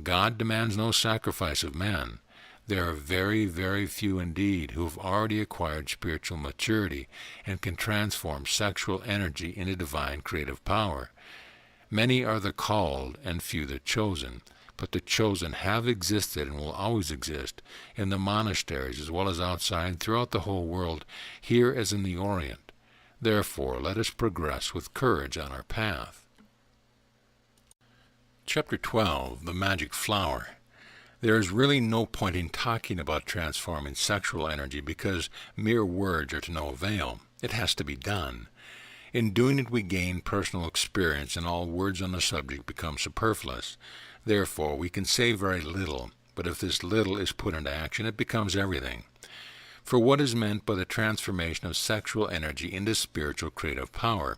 S1: God demands no sacrifice of men. There are very, very few indeed who have already acquired spiritual maturity and can transform sexual energy into divine creative power. Many are the called and few the chosen, but the chosen have existed and will always exist in the monasteries as well as outside throughout the whole world, here as in the Orient. Therefore, let us progress with courage on our path. Chapter 12, The Magic Flower. There is really no point in talking about transforming sexual energy because mere words are to no avail. It has to be done. In doing it we gain personal experience, and all words on the subject become superfluous. Therefore, we can say very little, but if this little is put into action, it becomes everything. For what is meant by the transformation of sexual energy into spiritual creative power?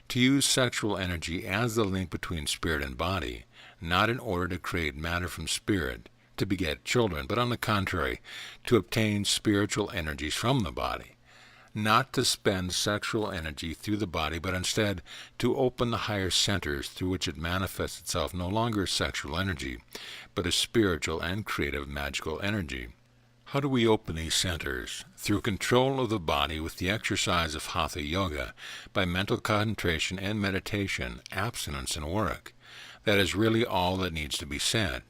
S1: To use sexual energy as the link between spirit and body, not in order to create matter from spirit, to beget children, but on the contrary, to obtain spiritual energies from the body. Not to spend sexual energy through the body, but instead to open the higher centers through which it manifests itself no longer as sexual energy, but as spiritual and creative magical energy. How do we open these centers? Through control of the body with the exercise of Hatha Yoga, by mental concentration and meditation, abstinence and work. That is really all that needs to be said.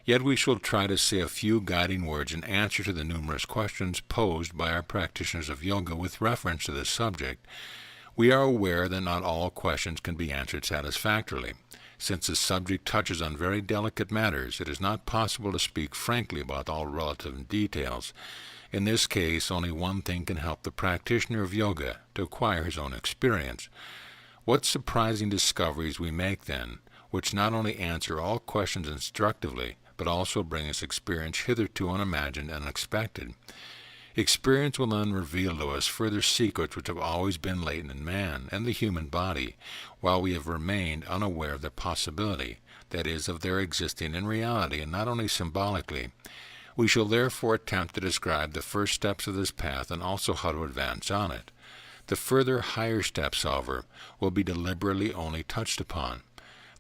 S1: Yet we shall try to say a few guiding words in answer to the numerous questions posed by our practitioners of yoga with reference to this subject. We are aware that not all questions can be answered satisfactorily. Since the subject touches on very delicate matters, it is not possible to speak frankly about all relative details. In this case, only one thing can help the practitioner of yoga to acquire his own experience. What surprising discoveries we make then, which not only answer all questions instructively, but also bring us experience hitherto unimagined and unexpected. Experience will then reveal to us further secrets which have always been latent in man and the human body, while we have remained unaware of their possibility, that is, of their existing in reality and not only symbolically. We shall therefore attempt to describe the first steps of this path and also how to advance on it. The further higher steps, however, will be deliberately only touched upon.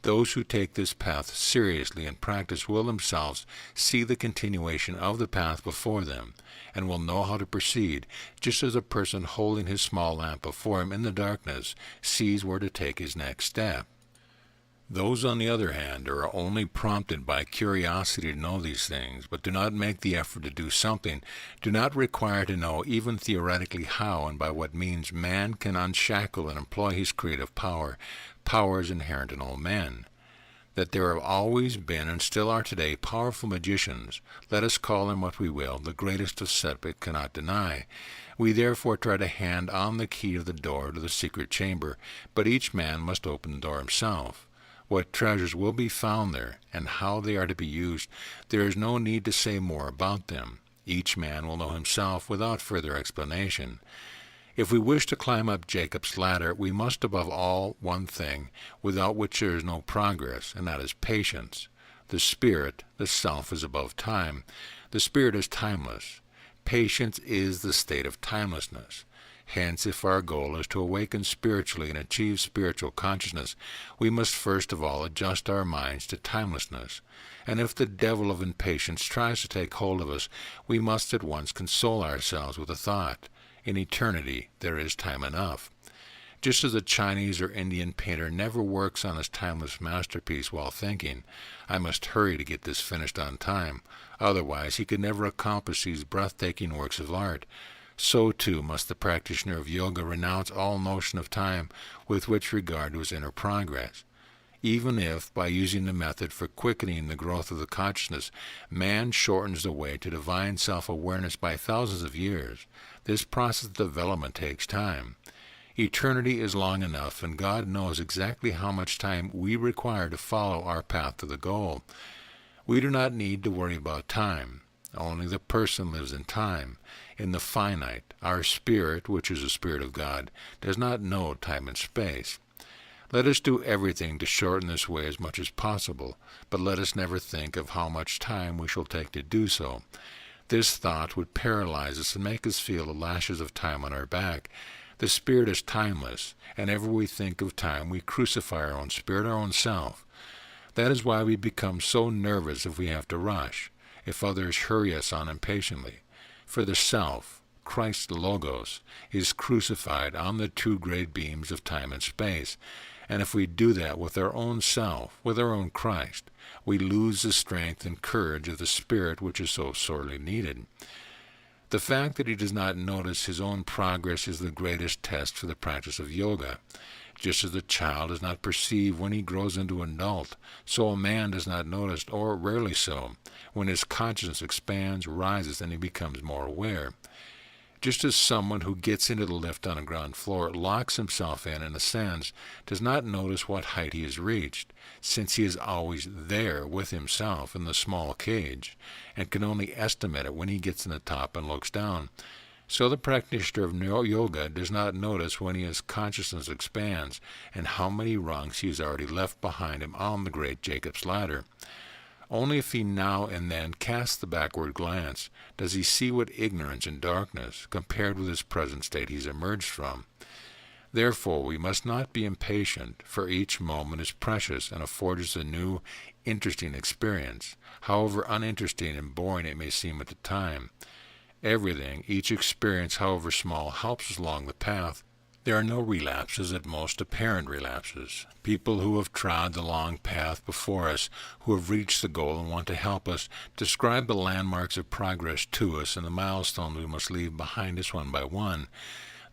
S1: Those who take this path seriously in practice will themselves see the continuation of the path before them, and will know how to proceed, just as a person holding his small lamp before him in the darkness sees where to take his next step. Those, on the other hand, are only prompted by curiosity to know these things, but do not make the effort to do something, do not require to know even theoretically how and by what means man can unshackle and employ his creative powers inherent in all men. That there have always been and still are today powerful magicians, let us call them what we will, the greatest of set but cannot deny. We therefore try to hand on the key of the door to the secret chamber, but each man must open the door himself. What treasures will be found there, and how they are to be used, there is no need to say more about them. Each man will know himself without further explanation. If we wish to climb up Jacob's ladder, we must above all one thing, without which there is no progress, and that is patience. The spirit, the self, is above time. The spirit is timeless. Patience is the state of timelessness. Hence, if our goal is to awaken spiritually and achieve spiritual consciousness, we must first of all adjust our minds to timelessness. And if the devil of impatience tries to take hold of us, we must at once console ourselves with the thought, in eternity there is time enough. Just as a Chinese or Indian painter never works on his timeless masterpiece while thinking, I must hurry to get this finished on time, otherwise he could never accomplish these breathtaking works of art, so too must the practitioner of yoga renounce all notion of time with which regard to his inner progress. Even if, by using the method for quickening the growth of the consciousness, man shortens the way to divine self-awareness by thousands of years, this process of development takes time. Eternity is long enough, and God knows exactly how much time we require to follow our path to the goal. We do not need to worry about time. Only the person lives in time, in the finite. Our spirit, which is the Spirit of God, does not know time and space. Let us do everything to shorten this way as much as possible, but let us never think of how much time we shall take to do so. This thought would paralyze us and make us feel the lashes of time on our back. The spirit is timeless, and ever we think of time, we crucify our own spirit, our own self. That is why we become so nervous if we have to rush, if others hurry us on impatiently. For the self, Christ Logos, is crucified on the two great beams of time and space, and if we do that with our own self, with our own Christ, we lose the strength and courage of the spirit which is so sorely needed. The fact that he does not notice his own progress is the greatest test for the practice of yoga. Just as a child does not perceive when he grows into an adult, so a man does not notice, or rarely so, when his consciousness expands, rises, and he becomes more aware. Just as someone who gets into the lift on a ground floor, locks himself in and ascends, does not notice what height he has reached, since he is always there with himself in the small cage, and can only estimate it when he gets in the top and looks down. So the practitioner of yoga does not notice when his consciousness expands, and how many rungs he has already left behind him on the great Jacob's ladder. Only if he now and then casts the backward glance does he see what ignorance and darkness, compared with his present state, he's emerged from. Therefore we must not be impatient, for each moment is precious and affords us a new, interesting experience, however uninteresting and boring it may seem at the time. Everything, each experience, however small, helps us along the path. There are no relapses, at most apparent relapses. People who have trod the long path before us, who have reached the goal and want to help us, describe the landmarks of progress to us and the milestones we must leave behind us one by one.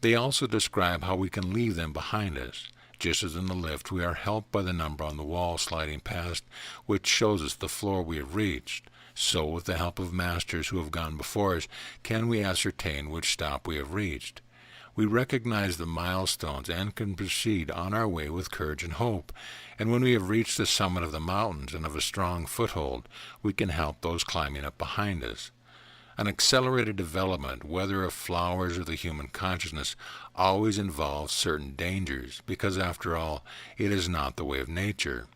S1: They also describe how we can leave them behind us. Just as in the lift we are helped by the number on the wall sliding past, which shows us the floor we have reached, so with the help of masters who have gone before us can we ascertain which stop we have reached. We recognize the milestones and can proceed on our way with courage and hope, and when we have reached the summit of the mountains and of a strong foothold, we can help those climbing up behind us. An accelerated development, whether of flowers or the human consciousness, always involves certain dangers, because after all, it is not the way of nature.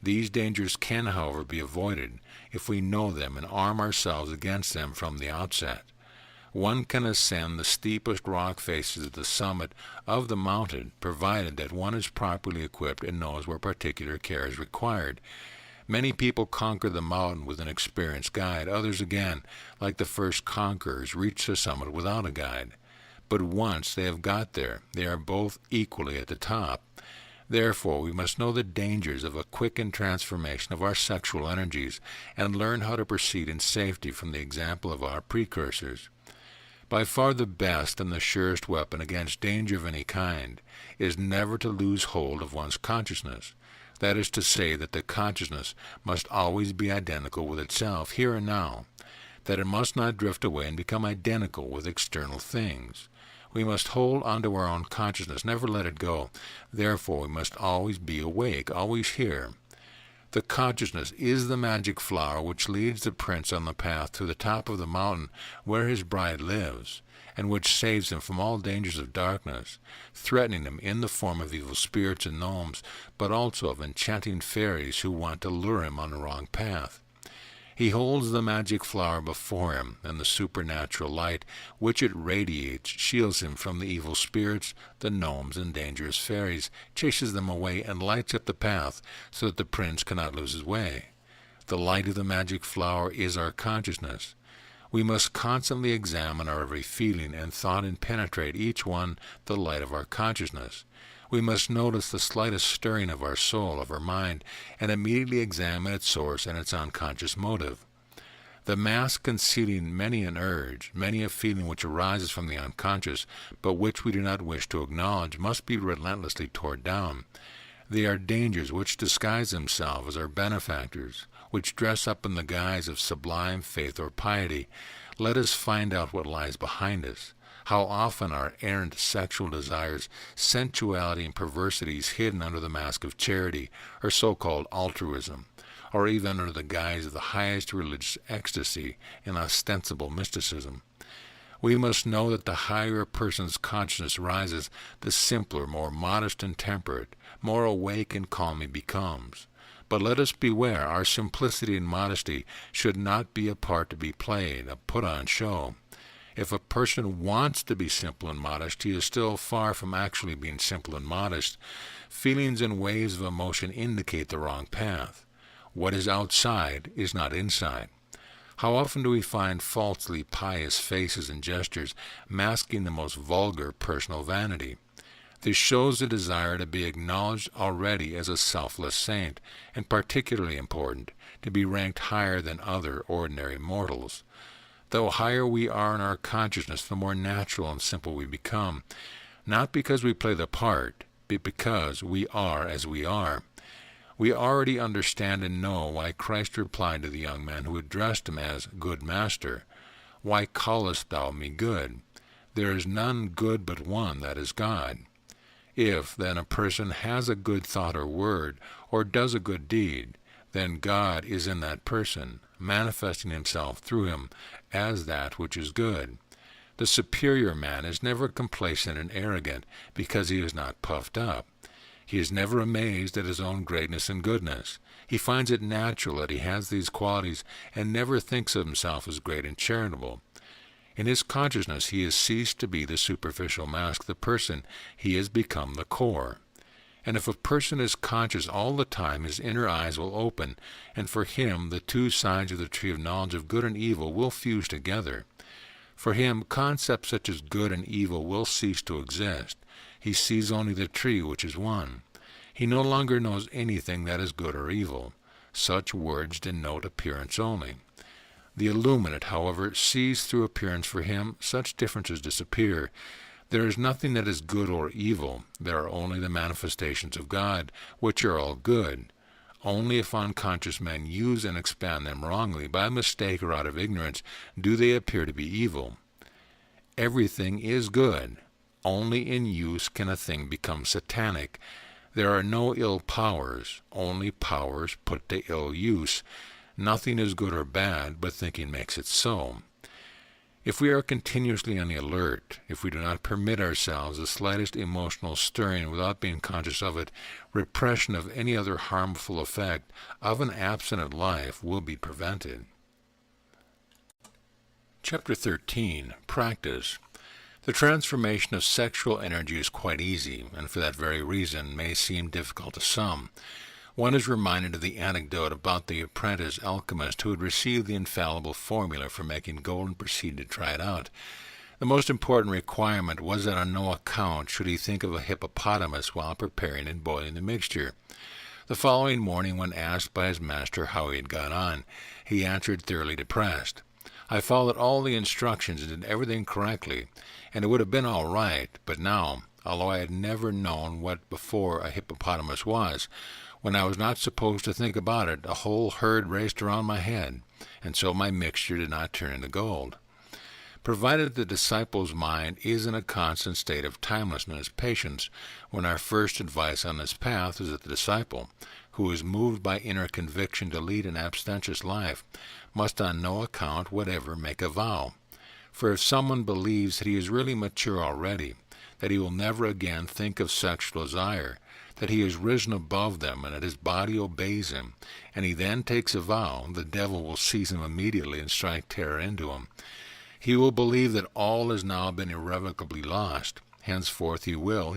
S1: These dangers can, however, be avoided if we know them and arm ourselves against them from the outset. One can ascend the steepest rock faces at the summit of the mountain, provided that one is properly equipped and knows where particular care is required. Many people conquer the mountain with an experienced guide. Others again, like the first conquerors, reach the summit without a guide. But once they have got there, they are both equally at the top. Therefore, we must know the dangers of a quickened transformation of our sexual energies and learn how to proceed in safety from the example of our precursors. By far the best and the surest weapon against danger of any kind is never to lose hold of one's consciousness. That is to say, that the consciousness must always be identical with itself, here and now, that it must not drift away and become identical with external things. We must hold onto our own consciousness, never let it go. Therefore, we must always be awake, always here. The consciousness is the magic flower which leads the prince on the path to the top of the mountain where his bride lives, and which saves him from all dangers of darkness, threatening him in the form of evil spirits and gnomes, but also of enchanting fairies who want to lure him on the wrong path. He holds the magic flower before him, and the supernatural light which it radiates shields him from the evil spirits, the gnomes, and dangerous fairies, chases them away, and lights up the path so that the prince cannot lose his way. The light of the magic flower is our consciousness. We must constantly examine our every feeling and thought and penetrate each one the light of our consciousness. We must notice the slightest stirring of our soul, of our mind, and immediately examine its source and its unconscious motive. The mask concealing many an urge, many a feeling which arises from the unconscious, but which we do not wish to acknowledge, must be relentlessly torn down. They are dangers which disguise themselves as our benefactors, which dress up in the guise of sublime faith or piety. Let us find out what lies behind us. How often are errant sexual desires, sensuality, and perversities hidden under the mask of charity, or so-called altruism, or even under the guise of the highest religious ecstasy and ostensible mysticism. We must know that the higher a person's consciousness rises, the simpler, more modest and temperate, more awake and calm he becomes. But let us beware, our simplicity and modesty should not be a part to be played, a put-on show. If a person wants to be simple and modest, he is still far from actually being simple and modest. Feelings and waves of emotion indicate the wrong path. What is outside is not inside. How often do we find falsely pious faces and gestures masking the most vulgar personal vanity? This shows a desire to be acknowledged already as a selfless saint, and particularly important, to be ranked higher than other ordinary mortals. The higher we are in our consciousness, the more natural and simple we become, not because we play the part, but because we are as we are. We already understand and know why Christ replied to the young man who addressed him as "Good Master," "Why callest thou me good? There is none good but one, that is God." If, then, a person has a good thought or word, or does a good deed, then God is in that person, manifesting himself through him as that which is good. The superior man is never complacent and arrogant because he is not puffed up. He is never amazed at his own greatness and goodness. He finds it natural that he has these qualities and never thinks of himself as great and charitable. In his consciousness he has ceased to be the superficial mask, the person; he has become the core. And if a person is conscious all the time, his inner eyes will open, and for him the two sides of the tree of knowledge of good and evil will fuse together. For him, concepts such as good and evil will cease to exist. He sees only the tree which is one. He no longer knows anything that is good or evil. Such words denote appearance only. The illuminate, however, sees through appearance. For him, such differences disappear. There is nothing that is good or evil. There are only the manifestations of God, which are all good. Only if unconscious men use and expand them wrongly, by mistake or out of ignorance, do they appear to be evil. Everything is good. Only in use can a thing become satanic. There are no ill powers, only powers put to ill use. Nothing is good or bad, but thinking makes it so. If we are continuously on the alert, if we do not permit ourselves the slightest emotional stirring without being conscious of it, repression of any other harmful effect of an abstinent life will be prevented. Chapter 13. Practice. The transformation of sexual energy is quite easy, and for that very reason may seem difficult to some. One is reminded of the anecdote about the apprentice alchemist who had received the infallible formula for making gold and proceeded to try it out. The most important requirement was that on no account should he think of a hippopotamus while preparing and boiling the mixture. The following morning, when asked by his master how he had got on, he answered, thoroughly depressed, "I followed all the instructions and did everything correctly, and it would have been all right, but now, although I had never known what before a hippopotamus was, when I was not supposed to think about it, a whole herd raced around my head, and so my mixture did not turn into gold." Provided the disciple's mind is in a constant state of timelessness, patience, when our first advice on this path is that the disciple, who is moved by inner conviction to lead an abstemious life, must on no account whatever make a vow. For if someone believes that he is really mature already, that he will never again think of sexual desire, that he has risen above them and that his body obeys him, and he then takes a vow, the devil will seize him immediately and strike terror into him. He will believe that all has now been irrevocably lost. Henceforth he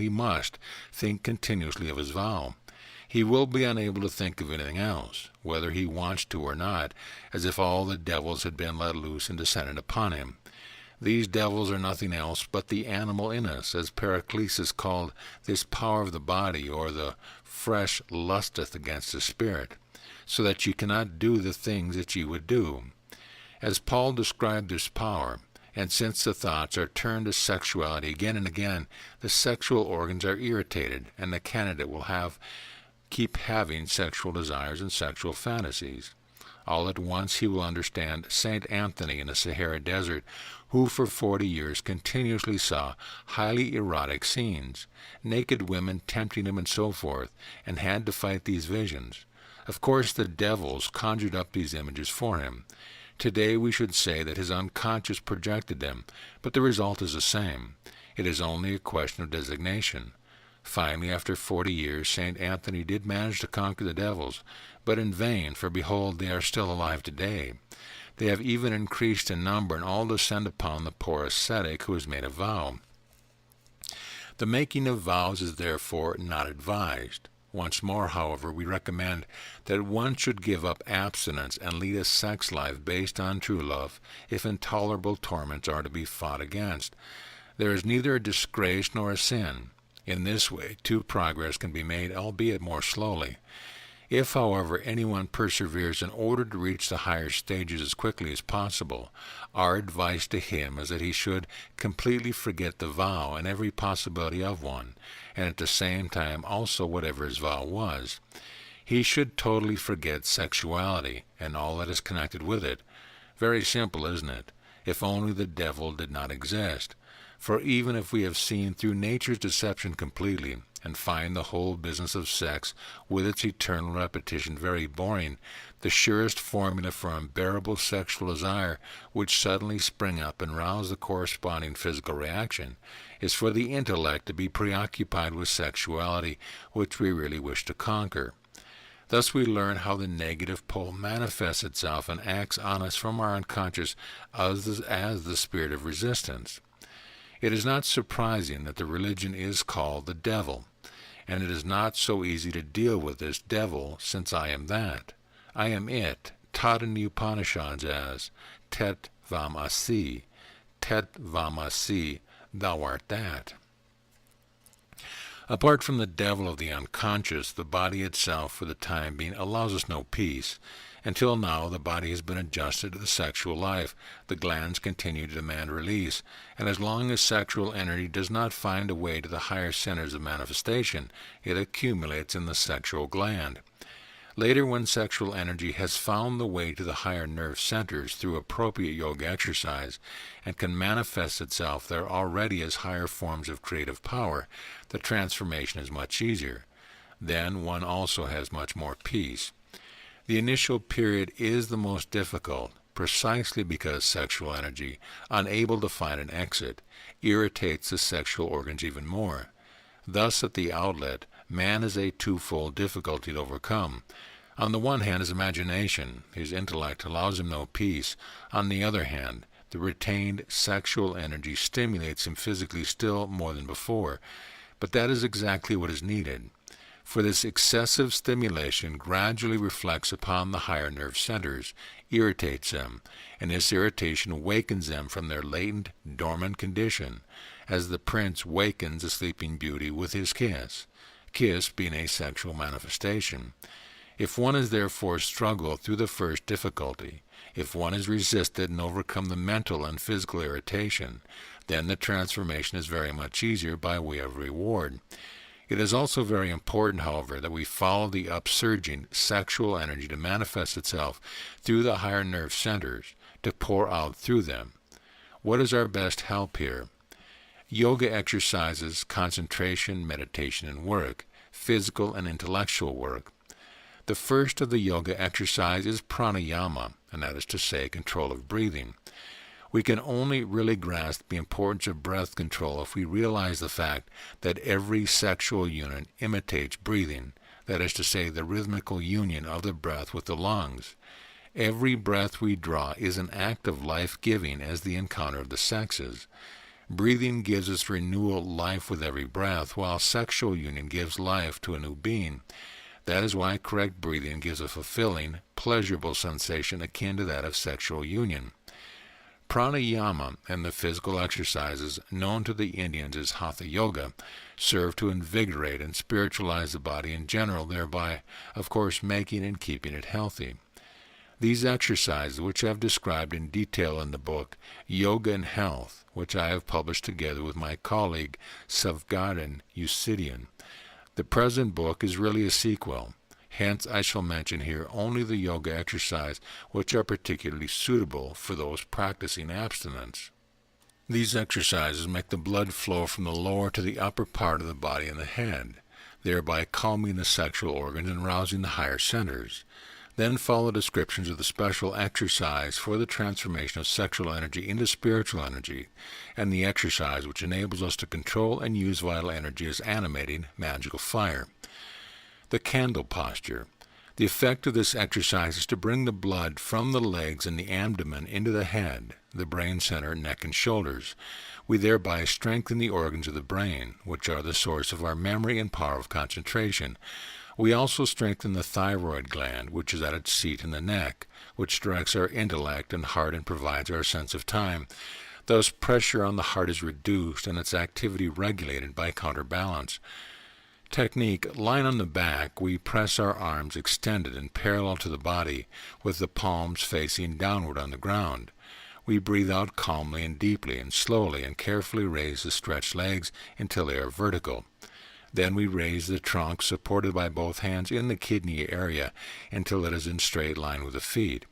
S1: must, think continuously of his vow. He will be unable to think of anything else, whether he wants to or not, as if all the devils had been let loose and descended upon him. These devils are nothing else but the animal in us, as Paracelsus called this power of the body, or the flesh lusteth against the spirit, so that ye cannot do the things that ye would do. As Paul described this power, and since the thoughts are turned to sexuality again and again, the sexual organs are irritated, and the candidate will keep having sexual desires and sexual fantasies. All at once he will understand St. Anthony in the Sahara Desert, who for 40 years continuously saw highly erotic scenes, naked women tempting him and so forth, and had to fight these visions. Of course the devils conjured up these images for him. Today we should say that his unconscious projected them, but the result is the same. It is only a question of designation. Finally, after 40 years, St. Anthony did manage to conquer the devils, but in vain, for behold, they are still alive today. They have even increased in number, and all descend upon the poor ascetic who has made a vow. The making of vows is therefore not advised. Once more, however, we recommend that one should give up abstinence and lead a sex life based on true love if intolerable torments are to be fought against. There is neither a disgrace nor a sin. In this way, true progress can be made, albeit more slowly. If, however, anyone perseveres in order to reach the higher stages as quickly as possible, our advice to him is that he should completely forget the vow and every possibility of one, and at the same time also whatever his vow was. He should totally forget sexuality and all that is connected with it. Very simple, isn't it? If only the devil did not exist. For even if we have seen through nature's deception completely, and find the whole business of sex, with its eternal repetition, very boring, the surest formula for unbearable sexual desire, which suddenly spring up and rouse the corresponding physical reaction, is for the intellect to be preoccupied with sexuality, which we really wish to conquer. Thus we learn how the negative pole manifests itself and acts on us from our unconscious as the spirit of resistance. It is not surprising that the religion is called the devil, and it is not so easy to deal with this devil, since I am that. I am it, taught in the Upanishads as Tet Vam Asi, thou art that. Apart from the devil of the unconscious, the body itself, for the time being, allows us no peace. Until now, the body has been adjusted to the sexual life. The glands continue to demand release, and as long as sexual energy does not find a way to the higher centers of manifestation, it accumulates in the sexual gland. Later, when sexual energy has found the way to the higher nerve centers through appropriate yoga exercise and can manifest itself there already as higher forms of creative power, the transformation is much easier. Then one also has much more peace. The initial period is the most difficult, precisely because sexual energy, unable to find an exit, irritates the sexual organs even more. Thus, at the outlet, man has a twofold difficulty to overcome. On the one hand, his imagination, his intellect, allows him no peace. On the other hand, the retained sexual energy stimulates him physically still more than before. But that is exactly what is needed. For this excessive stimulation gradually reflects upon the higher nerve centers, irritates them, and this irritation awakens them from their latent, dormant condition, as the prince wakens a sleeping beauty with his kiss being a sexual manifestation. If one has therefore struggled through the first difficulty, if one has resisted and overcome the mental and physical irritation, then the transformation is very much easier by way of reward. It is also very important, however, that we follow the upsurging sexual energy to manifest itself through the higher nerve centers, to pour out through them. What is our best help here? Yoga exercises, concentration, meditation, and work, physical and intellectual work. The first of the yoga exercise is pranayama, and that is to say, control of breathing. We can only really grasp the importance of breath control if we realize the fact that every sexual unit imitates breathing, that is to say, the rhythmical union of the breath with the lungs. Every breath we draw is an act of life-giving as the encounter of the sexes. Breathing gives us renewal life with every breath, while sexual union gives life to a new being. That is why correct breathing gives a fulfilling, pleasurable sensation akin to that of sexual union. Pranayama and the physical exercises known to the Indians as Hatha Yoga serve to invigorate and spiritualize the body in general, thereby, of course, making and keeping it healthy. These exercises, which I have described in detail in the book Yoga and Health, which I have published together with my colleague Savgaden Eusidian. The present book is really a sequel. Hence, I shall mention here only the yoga exercise which are particularly suitable for those practicing abstinence. These exercises make the blood flow from the lower to the upper part of the body and the head, thereby calming the sexual organs and rousing the higher centers. Then follow descriptions of the special exercise for the transformation of sexual energy into spiritual energy, and the exercise which enables us to control and use vital energy as animating magical fire. The candle posture. The effect of this exercise is to bring the blood from the legs and the abdomen into the head, the brain center, neck, and shoulders. We thereby strengthen the organs of the brain, which are the source of our memory and power of concentration. We also strengthen the thyroid gland, which is at its seat in the neck, which directs our intellect and heart and provides our sense of time. Thus, pressure on the heart is reduced and its activity regulated by counterbalance. Technique. Lying on the back, we press our arms extended and parallel to the body, with the palms facing downward on the ground. We breathe out calmly and deeply and slowly and carefully raise the stretched legs until they are vertical. Then we raise the trunk supported by both hands in the kidney area until it is in straight line with the feet.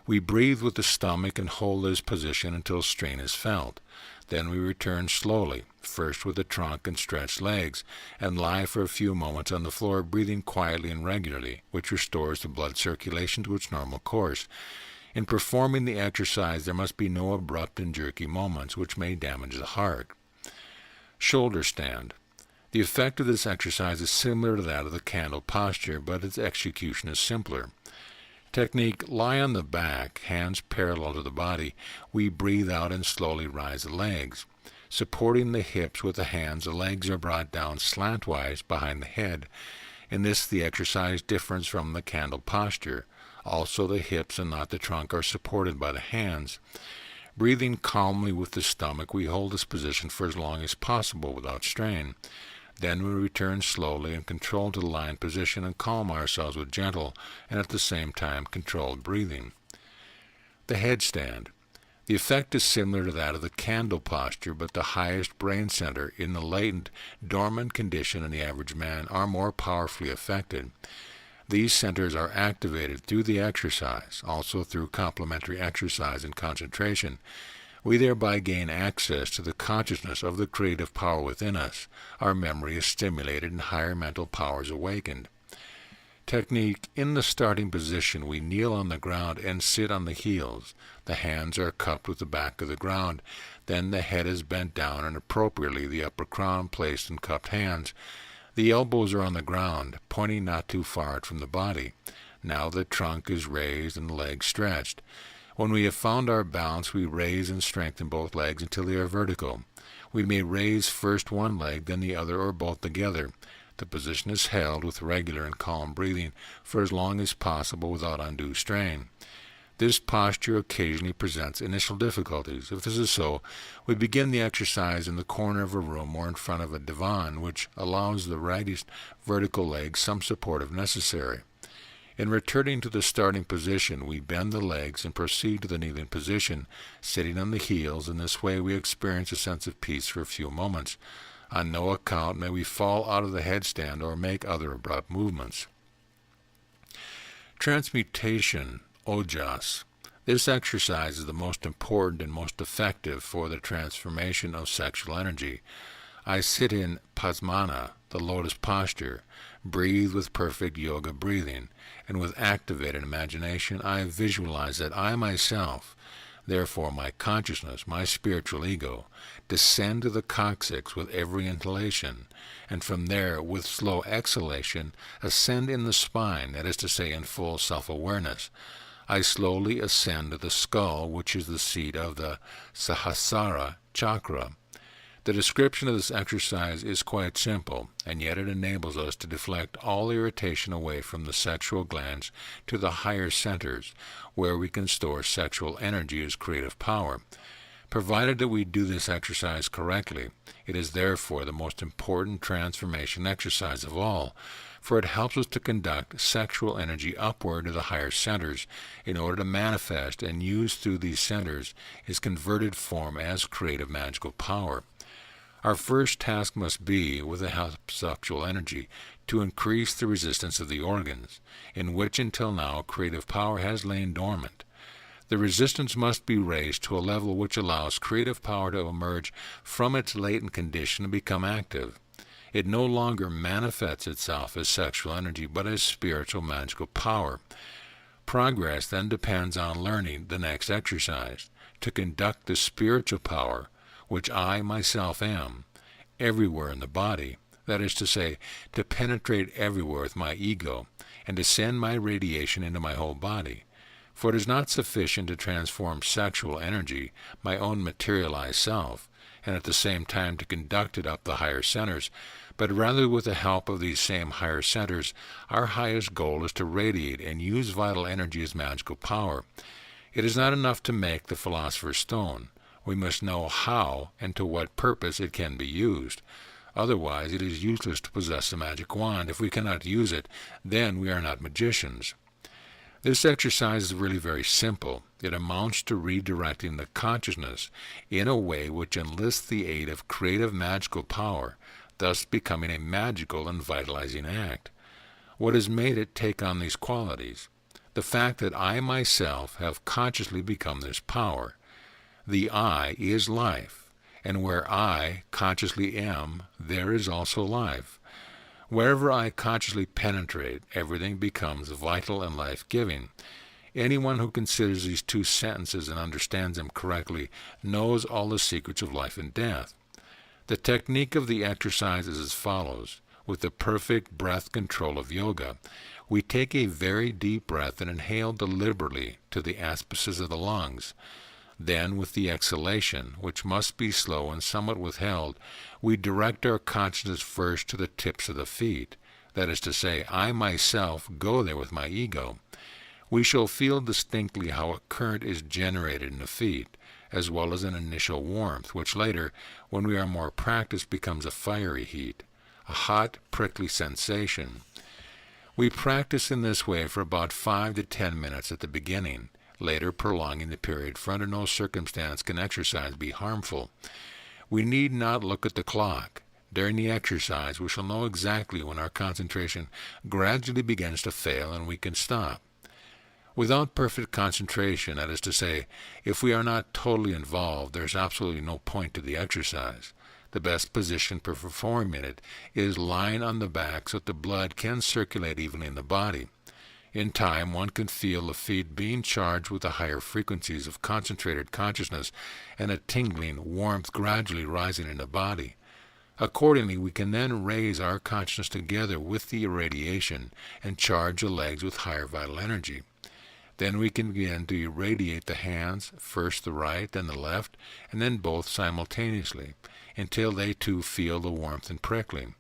S1: We breathe with the stomach and hold this position until strain is felt. Then we return slowly, first with the trunk and stretched legs, and lie for a few moments on the floor, breathing quietly and regularly, which restores the blood circulation to its normal course. In performing the exercise, there must be no abrupt and jerky moments, which may damage the heart. Shoulder stand. The effect of this exercise is similar to that of the candle posture, but its execution is simpler. Technique. Lie on the back, hands parallel to the body. We breathe out and slowly rise the legs. Supporting the hips with the hands, the legs are brought down slantwise behind the head. In this, the exercise differs from the candle posture. Also, the hips and not the trunk are supported by the hands. Breathing calmly with the stomach, we hold this position for as long as possible without strain. Then we return slowly and controlled to the lying position and calm ourselves with gentle and at the same time controlled breathing. The headstand. The effect is similar to that of the candle posture, but the highest brain center in the latent, dormant condition in the average man are more powerfully affected. These centers are activated through the exercise, also through complementary exercise and concentration. We thereby gain access to the consciousness of the creative power within us. Our memory is stimulated and higher mental powers awakened. Technique. In the starting position, we kneel on the ground and sit on the heels. The hands are cupped with the back of the ground. Then the head is bent down and appropriately the upper crown placed in cupped hands. The elbows are on the ground, pointing not too far out from the body. Now the trunk is raised and the legs stretched. When we have found our balance, we raise and strengthen both legs until they are vertical. We may raise first one leg, then the other, or both together. The position is held with regular and calm breathing for as long as possible without undue strain. This posture occasionally presents initial difficulties. If this is so, we begin the exercise in the corner of a room or in front of a divan, which allows the raised vertical legs some support if necessary. In returning to the starting position, we bend the legs and proceed to the kneeling position, sitting on the heels. In this way, we experience a sense of peace for a few moments. On no account may we fall out of the headstand or make other abrupt movements. Transmutation, ojas. This exercise is the most important and most effective for the transformation of sexual energy. I sit in pasmana, the lotus posture, breathe with perfect yoga breathing, and with activated imagination I visualize that I myself, therefore my consciousness, my spiritual ego, descend to the coccyx with every inhalation, and from there, with slow exhalation, ascend in the spine, that is to say, in full self-awareness. I slowly ascend to the skull, which is the seat of the Sahasrara chakra. The description of this exercise is quite simple, and yet it enables us to deflect all irritation away from the sexual glands to the higher centers, where we can store sexual energy as creative power. Provided that we do this exercise correctly, it is therefore the most important transformation exercise of all, for it helps us to conduct sexual energy upward to the higher centers in order to manifest and use through these centers its converted form as creative magical power. Our first task must be, with the help of sexual energy, to increase the resistance of the organs, in which until now creative power has lain dormant. The resistance must be raised to a level which allows creative power to emerge from its latent condition and become active. It no longer manifests itself as sexual energy, but as spiritual magical power. Progress then depends on learning the next exercise, to conduct the spiritual power, which I myself am, everywhere in the body, that is to say, to penetrate everywhere with my ego, and to send my radiation into my whole body. For it is not sufficient to transform sexual energy, my own materialized self, and at the same time to conduct it up the higher centers, but rather with the help of these same higher centers, our highest goal is to radiate and use vital energy as magical power. It is not enough to make the philosopher's stone. We must know how and to what purpose it can be used. Otherwise, it is useless to possess a magic wand. If we cannot use it, then we are not magicians. This exercise is really very simple. It amounts to redirecting the consciousness in a way which enlists the aid of creative magical power, thus becoming a magical and vitalizing act. What has made it take on these qualities? The fact that I myself have consciously become this power. The I is life, and where I consciously am, there is also life. Wherever I consciously penetrate, everything becomes vital and life-giving. Anyone who considers these two sentences and understands them correctly knows all the secrets of life and death. The technique of the exercise is as follows. With the perfect breath control of yoga, we take a very deep breath and inhale deliberately to the auspices of the lungs. Then, with the exhalation, which must be slow and somewhat withheld, we direct our consciousness first to the tips of the feet. That is to say, I myself go there with my ego. We shall feel distinctly how a current is generated in the feet, as well as an initial warmth, which later, when we are more practiced, becomes a fiery heat, a hot, prickly sensation. We practice in this way for about 5 to 10 minutes at the beginning, later prolonging the period, for under no circumstance can exercise be harmful. We need not look at the clock. During the exercise, we shall know exactly when our concentration gradually begins to fail and we can stop. Without perfect concentration, that is to say, if we are not totally involved, there is absolutely no point to the exercise. The best position for performing it is lying on the back so that the blood can circulate evenly in the body. In time, one can feel the feet being charged with the higher frequencies of concentrated consciousness and a tingling warmth gradually rising in the body. Accordingly, we can then raise our consciousness together with the irradiation and charge the legs with higher vital energy. Then we can begin to irradiate the hands, first the right, then the left, and then both simultaneously, until they too feel the warmth and prickling.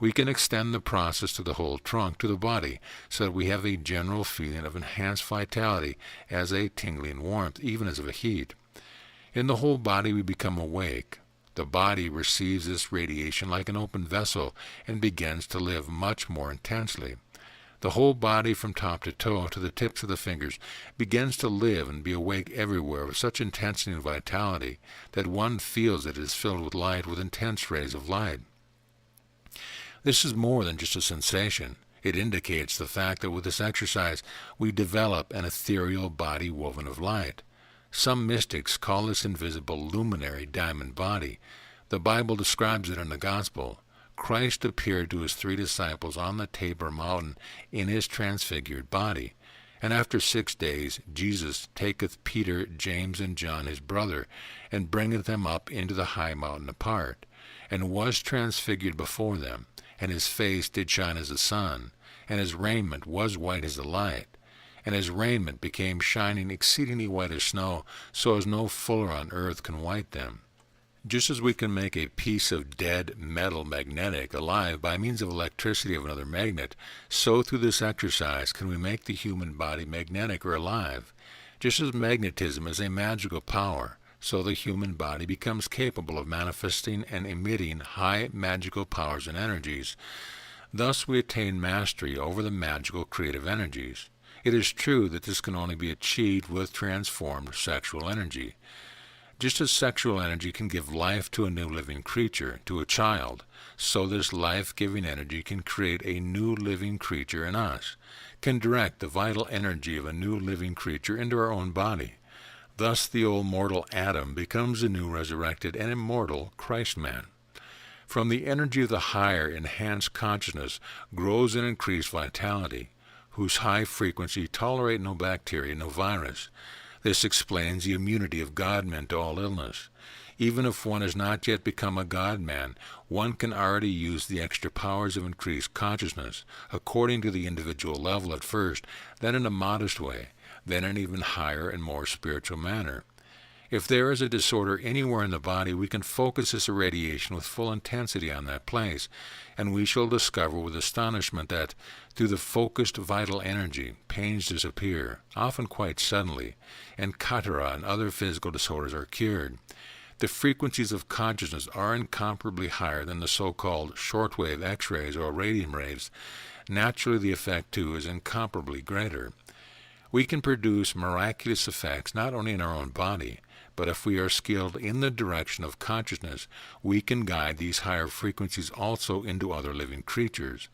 S1: We can extend the process to the whole trunk, to the body, so that we have a general feeling of enhanced vitality as a tingling warmth, even as of a heat. In the whole body we become awake. The body receives this radiation like an open vessel and begins to live much more intensely. The whole body from top to toe, to the tips of the fingers, begins to live and be awake everywhere with such intensity and vitality that one feels that it is filled with light, with intense rays of light. This is more than just a sensation. It indicates the fact that with this exercise we develop an ethereal body woven of light. Some mystics call this invisible luminary diamond body. The Bible describes it in the Gospel. Christ appeared to his 3 disciples on the Tabor mountain in his transfigured body. And after 6 days Jesus taketh Peter, James, and John his brother, and bringeth them up into the high mountain apart, and was transfigured before them. And his face did shine as the sun, and his raiment was white as the light. And his raiment became shining exceedingly white as snow, so as no fuller on earth can white them. Just as we can make a piece of dead metal magnetic alive by means of electricity of another magnet, so through this exercise can we make the human body magnetic or alive. Just as magnetism is a magical power, so the human body becomes capable of manifesting and emitting high magical powers and energies. Thus we attain mastery over the magical creative energies. It is true that this can only be achieved with transformed sexual energy. Just as sexual energy can give life to a new living creature, to a child, so this life-giving energy can create a new living creature in us, can direct the vital energy of a new living creature into our own body. Thus the old mortal Adam becomes a new resurrected and immortal Christ-man. From the energy of the higher, enhanced consciousness grows an increased vitality, whose high frequency tolerate no bacteria, no virus. This explains the immunity of God-men to all illness. Even if one has not yet become a God-man, one can already use the extra powers of increased consciousness, according to the individual level at first, then in a modest way, then in an even higher and more spiritual manner. If there is a disorder anywhere in the body, we can focus this irradiation with full intensity on that place, and we shall discover with astonishment that, through the focused vital energy, pains disappear, often quite suddenly, and catarrh and other physical disorders are cured. The frequencies of consciousness are incomparably higher than the so-called shortwave X-rays or radium waves. Naturally, the effect, too, is incomparably greater. We can produce miraculous effects not only in our own body, but if we are skilled in the direction of consciousness, we can guide these higher frequencies also into other living creatures.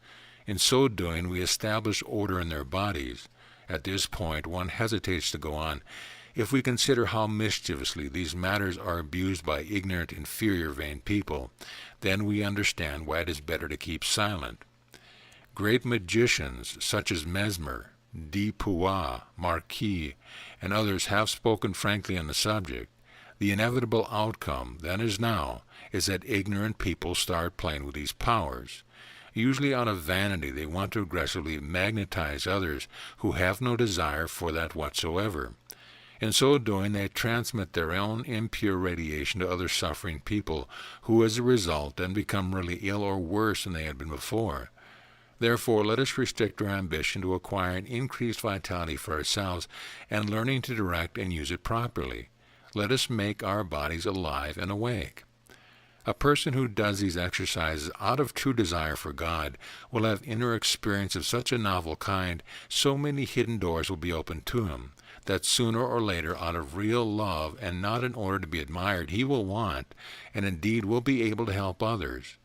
S1: In so doing, we establish order in their bodies. At this point, one hesitates to go on. If we consider how mischievously these matters are abused by ignorant, inferior, vain people, then we understand why it is better to keep silent. Great magicians, such as Mesmer, Dupuis, Marquis, and others have spoken frankly on the subject. The inevitable outcome, then as now, is that ignorant people start playing with these powers. Usually out of vanity, they want to aggressively magnetize others who have no desire for that whatsoever. In so doing, they transmit their own impure radiation to other suffering people, who as a result then become really ill or worse than they had been before. Therefore, let us restrict our ambition to acquiring increased vitality for ourselves and learning to direct and use it properly. Let us make our bodies alive and awake. A person who does these exercises out of true desire for God will have inner experience of such a novel kind, so many hidden doors will be opened to him, that sooner or later, out of real love and not in order to be admired, he will want, and indeed will be able to help others.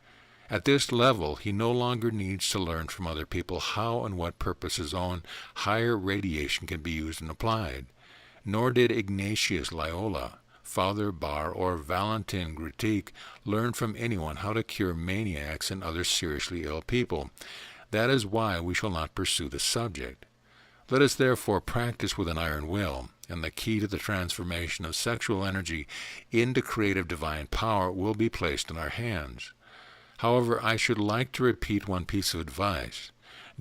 S1: At this level, he no longer needs to learn from other people how and what purpose his own higher radiation can be used and applied. Nor did Ignatius Loyola, Father Bar, or Valentin Gritique learn from anyone how to cure maniacs and other seriously ill people. That is why we shall not pursue the subject. Let us therefore practice with an iron will, and the key to the transformation of sexual energy into creative divine power will be placed in our hands. However, I should like to repeat one piece of advice.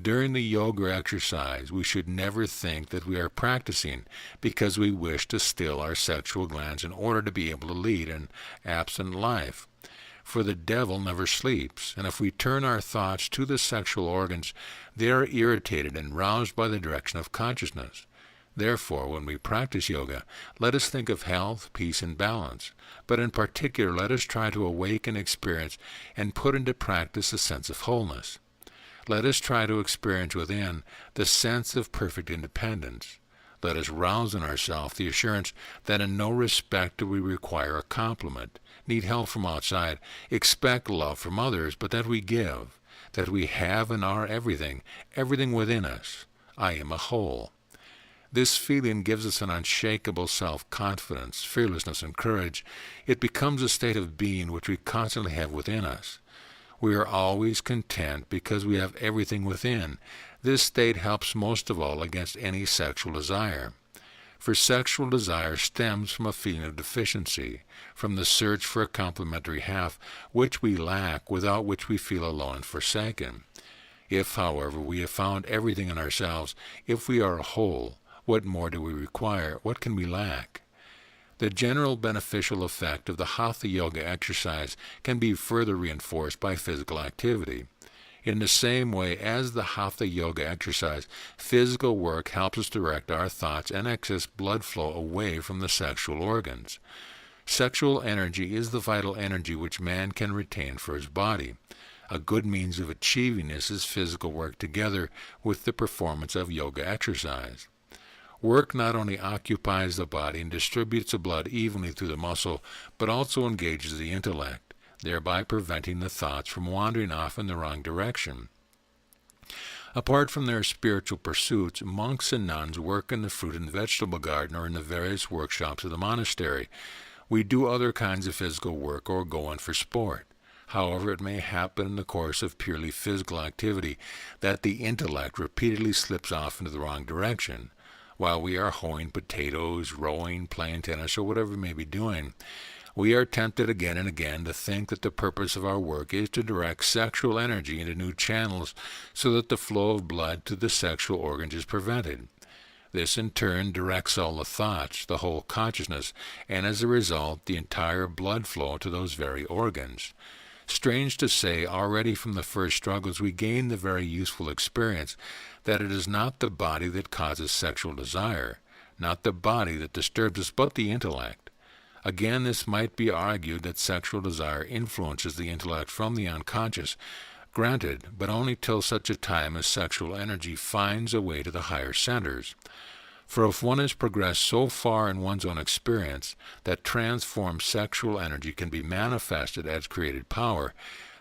S1: During the yoga exercise, we should never think that we are practicing because we wish to still our sexual glands in order to be able to lead an abstinent life. For the devil never sleeps, and if we turn our thoughts to the sexual organs, they are irritated and roused by the direction of consciousness. Therefore, when we practice yoga, let us think of health, peace, and balance. But in particular, let us try to awaken, experience, and put into practice a sense of wholeness. Let us try to experience within the sense of perfect independence. Let us rouse in ourselves the assurance that in no respect do we require a compliment, need help from outside, expect love from others, but that we give, that we have and are everything, everything within us. I am a whole. This feeling gives us an unshakable self-confidence, fearlessness, and courage. It becomes a state of being which we constantly have within us. We are always content because we have everything within. This state helps most of all against any sexual desire. For sexual desire stems from a feeling of deficiency, from the search for a complementary half, which we lack, without which we feel alone and forsaken. If, however, we have found everything in ourselves, if we are a whole, what more do we require? What can we lack? The general beneficial effect of the Hatha Yoga exercise can be further reinforced by physical activity. In the same way as the Hatha Yoga exercise, physical work helps us direct our thoughts and excess blood flow away from the sexual organs. Sexual energy is the vital energy which man can retain for his body. A good means of achieving this is physical work together with the performance of yoga exercise. Work not only occupies the body and distributes the blood evenly through the muscle, but also engages the intellect, thereby preventing the thoughts from wandering off in the wrong direction. Apart from their spiritual pursuits, monks and nuns work in the fruit and vegetable garden or in the various workshops of the monastery. We do other kinds of physical work or go in for sport. However, it may happen in the course of purely physical activity that the intellect repeatedly slips off into the wrong direction. While we are hoeing potatoes, rowing, playing tennis, or whatever we may be doing, we are tempted again and again to think that the purpose of our work is to direct sexual energy into new channels so that the flow of blood to the sexual organs is prevented. This in turn directs all the thoughts, the whole consciousness, and as a result the entire blood flow to those very organs. Strange to say, already from the first struggles we gain the very useful experience that it is not the body that causes sexual desire, not the body that disturbs us, but the intellect. Again, this might be argued that sexual desire influences the intellect from the unconscious, granted, but only till such a time as sexual energy finds a way to the higher centers. For if one has progressed so far in one's own experience that transformed sexual energy can be manifested as created power,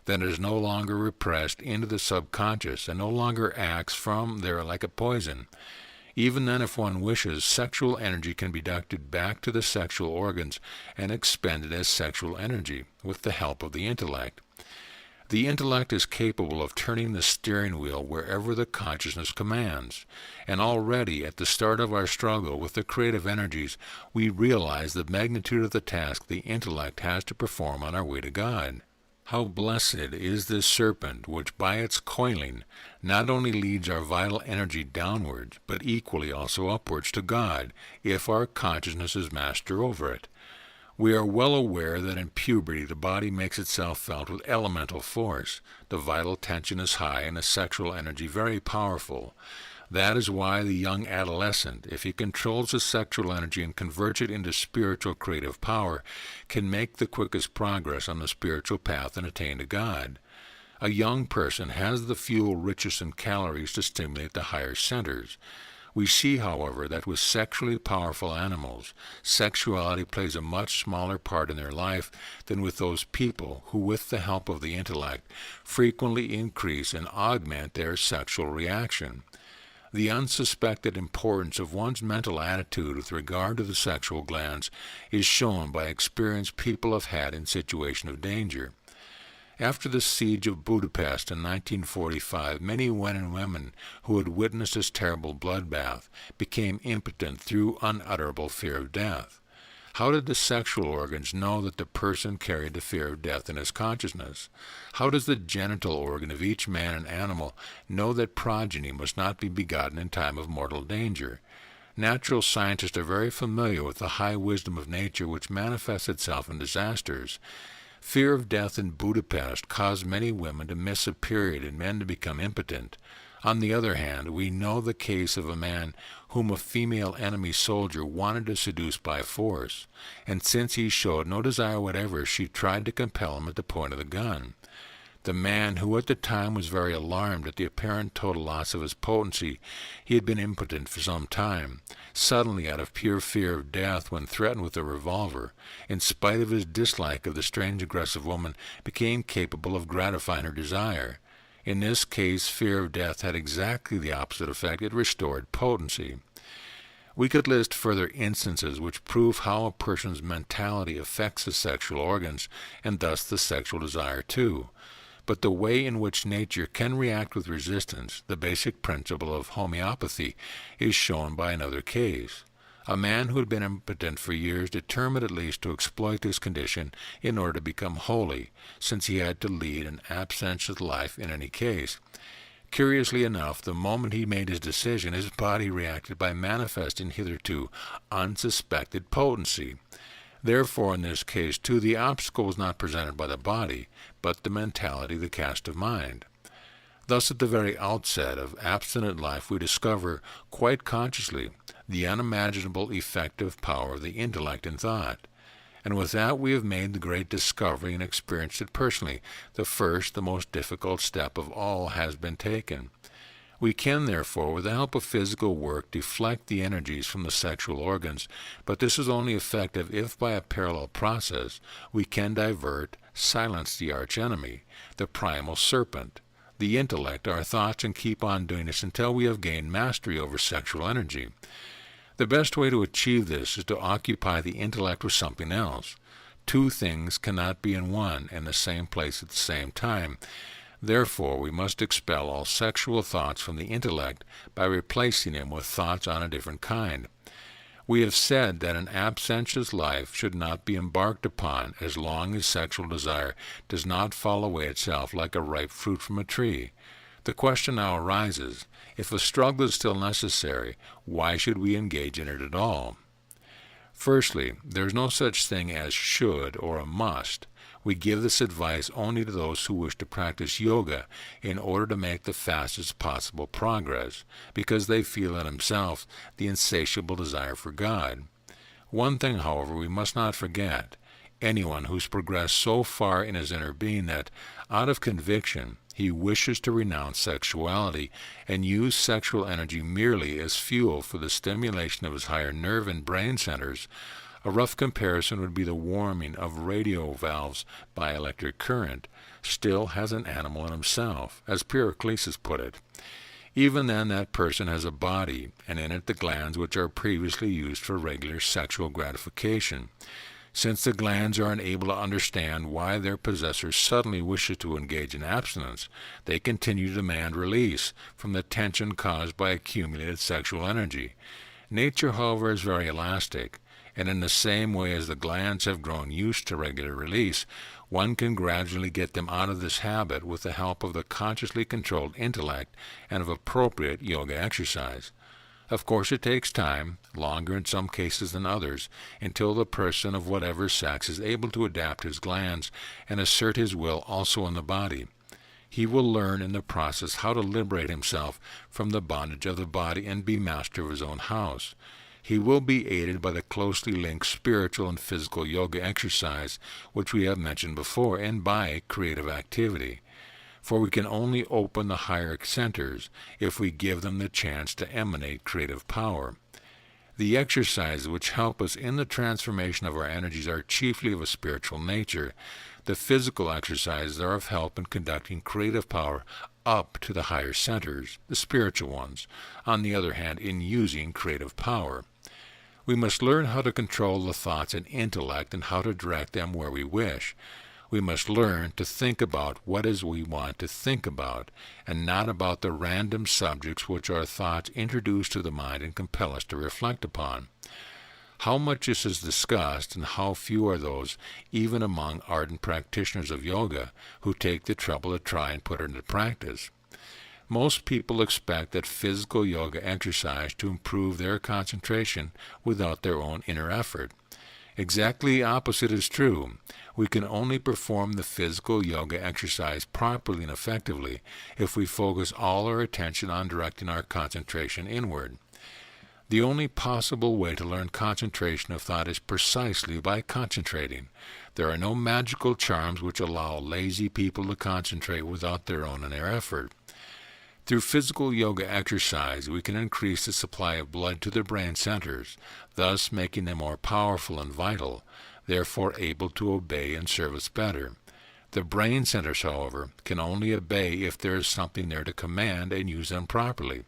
S1: then it is no longer repressed into the subconscious and no longer acts from there like a poison. Even then, if one wishes, sexual energy can be directed back to the sexual organs and expended as sexual energy with the help of the intellect. The intellect is capable of turning the steering wheel wherever the consciousness commands, and already at the start of our struggle with the creative energies, we realize the magnitude of the task the intellect has to perform on our way to God. How blessed is this serpent which by its coiling not only leads our vital energy downwards, but equally also upwards to God, if our consciousness is master over it. We are well aware that in puberty the body makes itself felt with elemental force. The vital tension is high and the sexual energy very powerful. That is why the young adolescent, if he controls his sexual energy and converts it into spiritual creative power, can make the quickest progress on the spiritual path and attain to God. A young person has the fuel richest in calories to stimulate the higher centers. We see, however, that with sexually powerful animals, sexuality plays a much smaller part in their life than with those people who, with the help of the intellect, frequently increase and augment their sexual reaction. The unsuspected importance of one's mental attitude with regard to the sexual glands is shown by experience people have had in situations of danger. After the siege of Budapest in 1945, many men and women who had witnessed this terrible bloodbath became impotent through unutterable fear of death. How did the sexual organs know that the person carried the fear of death in his consciousness? How does the genital organ of each man and animal know that progeny must not be begotten in time of mortal danger? Natural scientists are very familiar with the high wisdom of nature which manifests itself in disasters. Fear of death in Budapest caused many women to miss a period and men to become impotent. On the other hand, we know the case of a man whom a female enemy soldier wanted to seduce by force, and since he showed no desire whatever, she tried to compel him at the point of the gun. The man, who at the time was very alarmed at the apparent total loss of his potency, he had been impotent for some time, suddenly out of pure fear of death when threatened with a revolver, in spite of his dislike of the strange aggressive woman, became capable of gratifying her desire. In this case, fear of death had exactly the opposite effect. It restored potency. We could list further instances which prove how a person's mentality affects the sexual organs, and thus the sexual desire too. But the way in which nature can react with resistance, the basic principle of homeopathy, is shown by another case. A man who had been impotent for years determined at least to exploit this condition in order to become holy, since he had to lead an abstinential life in any case. Curiously enough, the moment he made his decision, his body reacted by manifesting hitherto unsuspected potency. Therefore, in this case, too, the obstacle was not presented by the body, but the mentality, the cast of mind. Thus, at the very outset of abstinent life, we discover, quite consciously, the unimaginable effective power of the intellect and thought. And with that we have made the great discovery and experienced it personally. The first, the most difficult step of all has been taken. We can, therefore, with the help of physical work, deflect the energies from the sexual organs, but this is only effective if, by a parallel process, we can divert, silence the archenemy, the primal serpent, the intellect, our thoughts, and keep on doing this until we have gained mastery over sexual energy. The best way to achieve this is to occupy the intellect with something else, Two things cannot be in one and the same place at the same time. Therefore, we must expel all sexual thoughts from the intellect by replacing them with thoughts on a different kind. We have said that an absentious life should not be embarked upon as long as sexual desire does not fall away itself like a ripe fruit from a tree. The question now arises, if a struggle is still necessary, why should we engage in it at all? Firstly, there is no such thing as should or a must. We give this advice only to those who wish to practice yoga in order to make the fastest possible progress, because they feel in themselves the insatiable desire for God. One thing, however, we must not forget. Anyone who's progressed so far in his inner being that, out of conviction, he wishes to renounce sexuality and use sexual energy merely as fuel for the stimulation of his higher nerve and brain centers, a rough comparison would be the warming of radio valves by electric current, still has an animal in himself, as Pericles put it. Even then that person has a body, and in it the glands which are previously used for regular sexual gratification. Since the glands are unable to understand why their possessor suddenly wishes to engage in abstinence, they continue to demand release from the tension caused by accumulated sexual energy. Nature, however, is very elastic, and in the same way as the glands have grown used to regular release, one can gradually get them out of this habit with the help of the consciously controlled intellect and of appropriate yoga exercise. Of course, it takes time, longer in some cases than others, until the person of whatever sex is able to adapt his glands and assert his will also in the body. He will learn in the process how to liberate himself from the bondage of the body and be master of his own house. He will be aided by the closely linked spiritual and physical yoga exercise, which we have mentioned before, and by creative activity. For we can only open the higher centers if we give them the chance to emanate creative power. The exercises which help us in the transformation of our energies are chiefly of a spiritual nature. The physical exercises are of help in conducting creative power up to the higher centers, the spiritual ones, on the other hand, in using creative power. We must learn how to control the thoughts and intellect and how to direct them where we wish. We must learn to think about what it is we want to think about, and not about the random subjects which our thoughts introduce to the mind and compel us to reflect upon. How much this is discussed, and how few are those, even among ardent practitioners of yoga, who take the trouble to try and put it into practice. Most people expect that physical yoga exercise to improve their concentration without their own inner effort. Exactly the opposite is true. We can only perform the physical yoga exercise properly and effectively if we focus all our attention on directing our concentration inward. The only possible way to learn concentration of thought is precisely by concentrating. There are no magical charms which allow lazy people to concentrate without their own inner effort. Through physical yoga exercise, we can increase the supply of blood to the brain centers, thus making them more powerful and vital, therefore able to obey and serve us better. The brain centers, however, can only obey if there is something there to command and use them properly.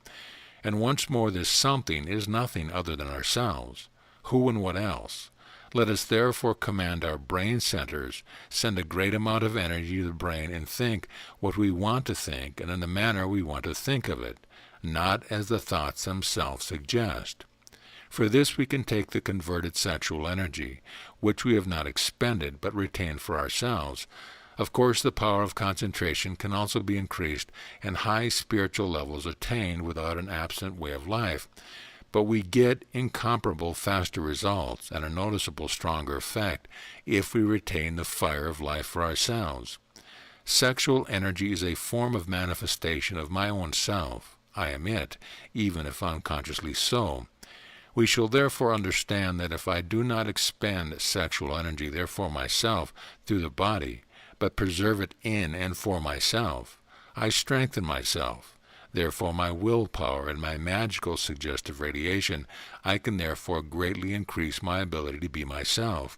S1: And once more, this something is nothing other than ourselves. Who and what else? Let us therefore command our brain centers, send a great amount of energy to the brain, and think what we want to think and in the manner we want to think of it, not as the thoughts themselves suggest. For this we can take the converted sexual energy, which we have not expended but retained for ourselves. Of course, the power of concentration can also be increased and high spiritual levels attained without an absent way of life. But we get incomparable faster results and a noticeable stronger effect if we retain the fire of life for ourselves. Sexual energy is a form of manifestation of my own self. I am it, even if unconsciously so. We shall therefore understand that if I do not expend sexual energy, therefore myself, through the body, but preserve it in and for myself, I strengthen myself. Therefore my willpower and my magical suggestive radiation, I can therefore greatly increase my ability to be myself.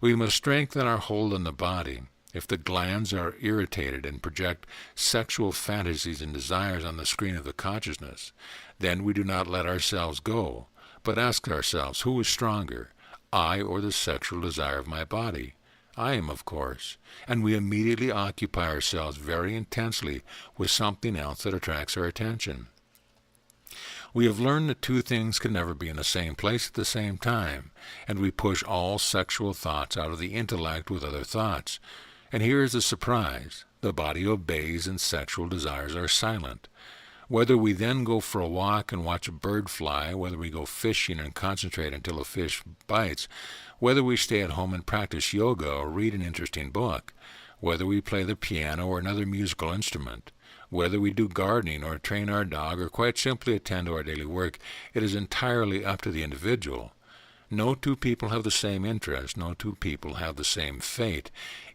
S1: We must strengthen our hold on the body. If the glands are irritated and project sexual fantasies and desires on the screen of the consciousness, then we do not let ourselves go, but ask ourselves, who is stronger, I or the sexual desire of my body? I am, of course. And we immediately occupy ourselves very intensely with something else that attracts our attention. We have learned that two things can never be in the same place at the same time, and we push all sexual thoughts out of the intellect with other thoughts. And here is the surprise. The body obeys and sexual desires are silent. Whether we then go for a walk and watch a bird fly, whether we go fishing and concentrate until a fish bites, whether we stay at home and practice yoga or read an interesting book, whether we play the piano or another musical instrument, whether we do gardening or train our dog or quite simply attend to our daily work, it is entirely up to the individual. No two people have the same interest. No two people have the same fate.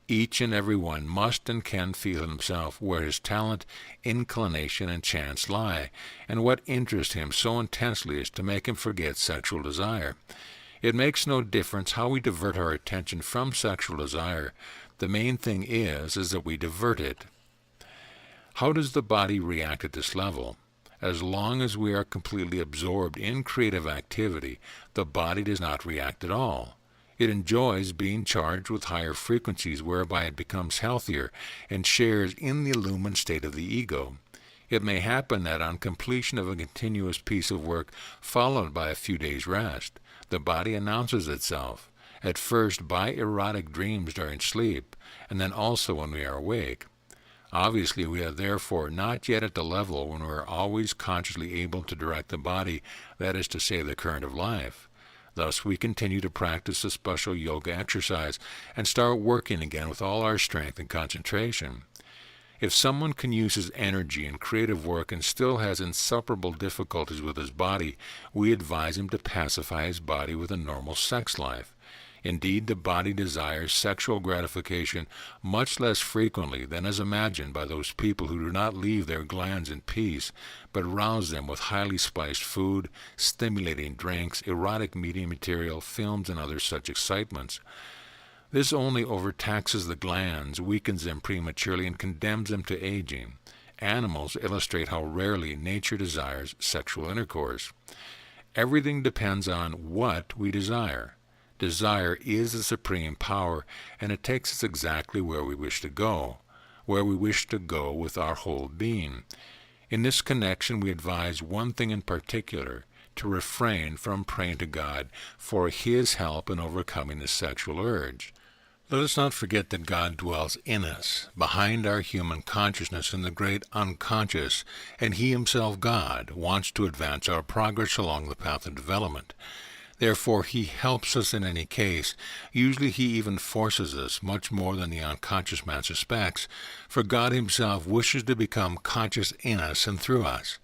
S1: Each and every one must and can feel himself where his talent, inclination, and chance lie, and what interests him so intensely as to make him forget sexual desire. It makes no difference how we divert our attention from sexual desire. The main thing is that we divert it. How does the body react at this level? As long as we are completely absorbed in creative activity, the body does not react at all. It enjoys being charged with higher frequencies whereby it becomes healthier and shares in the illumined state of the ego. It may happen that on completion of a continuous piece of work followed by a few days' rest, the body announces itself, at first by erotic dreams during sleep, and then also when we are awake. Obviously, we are therefore not yet at the level when we are always consciously able to direct the body, that is to say, the current of life. Thus, we continue to practice a special yoga exercise and start working again with all our strength and concentration. If someone can use his energy in creative work and still has insuperable difficulties with his body, we advise him to pacify his body with a normal sex life. Indeed, the body desires sexual gratification much less frequently than is imagined by those people who do not leave their glands in peace, but rouse them with highly spiced food, stimulating drinks, erotic media material, films, and other such excitements. This only overtaxes the glands, weakens them prematurely, and condemns them to aging. Animals illustrate how rarely nature desires sexual intercourse. Everything depends on what we desire. Desire is the supreme power, and it takes us exactly where we wish to go with our whole being. In this connection, we advise one thing in particular, to refrain from praying to God for His help in overcoming the sexual urge. Let us not forget that God dwells in us, behind our human consciousness in the great unconscious, and He Himself, God, wants to advance our progress along the path of development. Therefore, He helps us in any case. Usually He even forces us, much more than the unconscious man suspects, for God Himself wishes to become conscious in us and through us.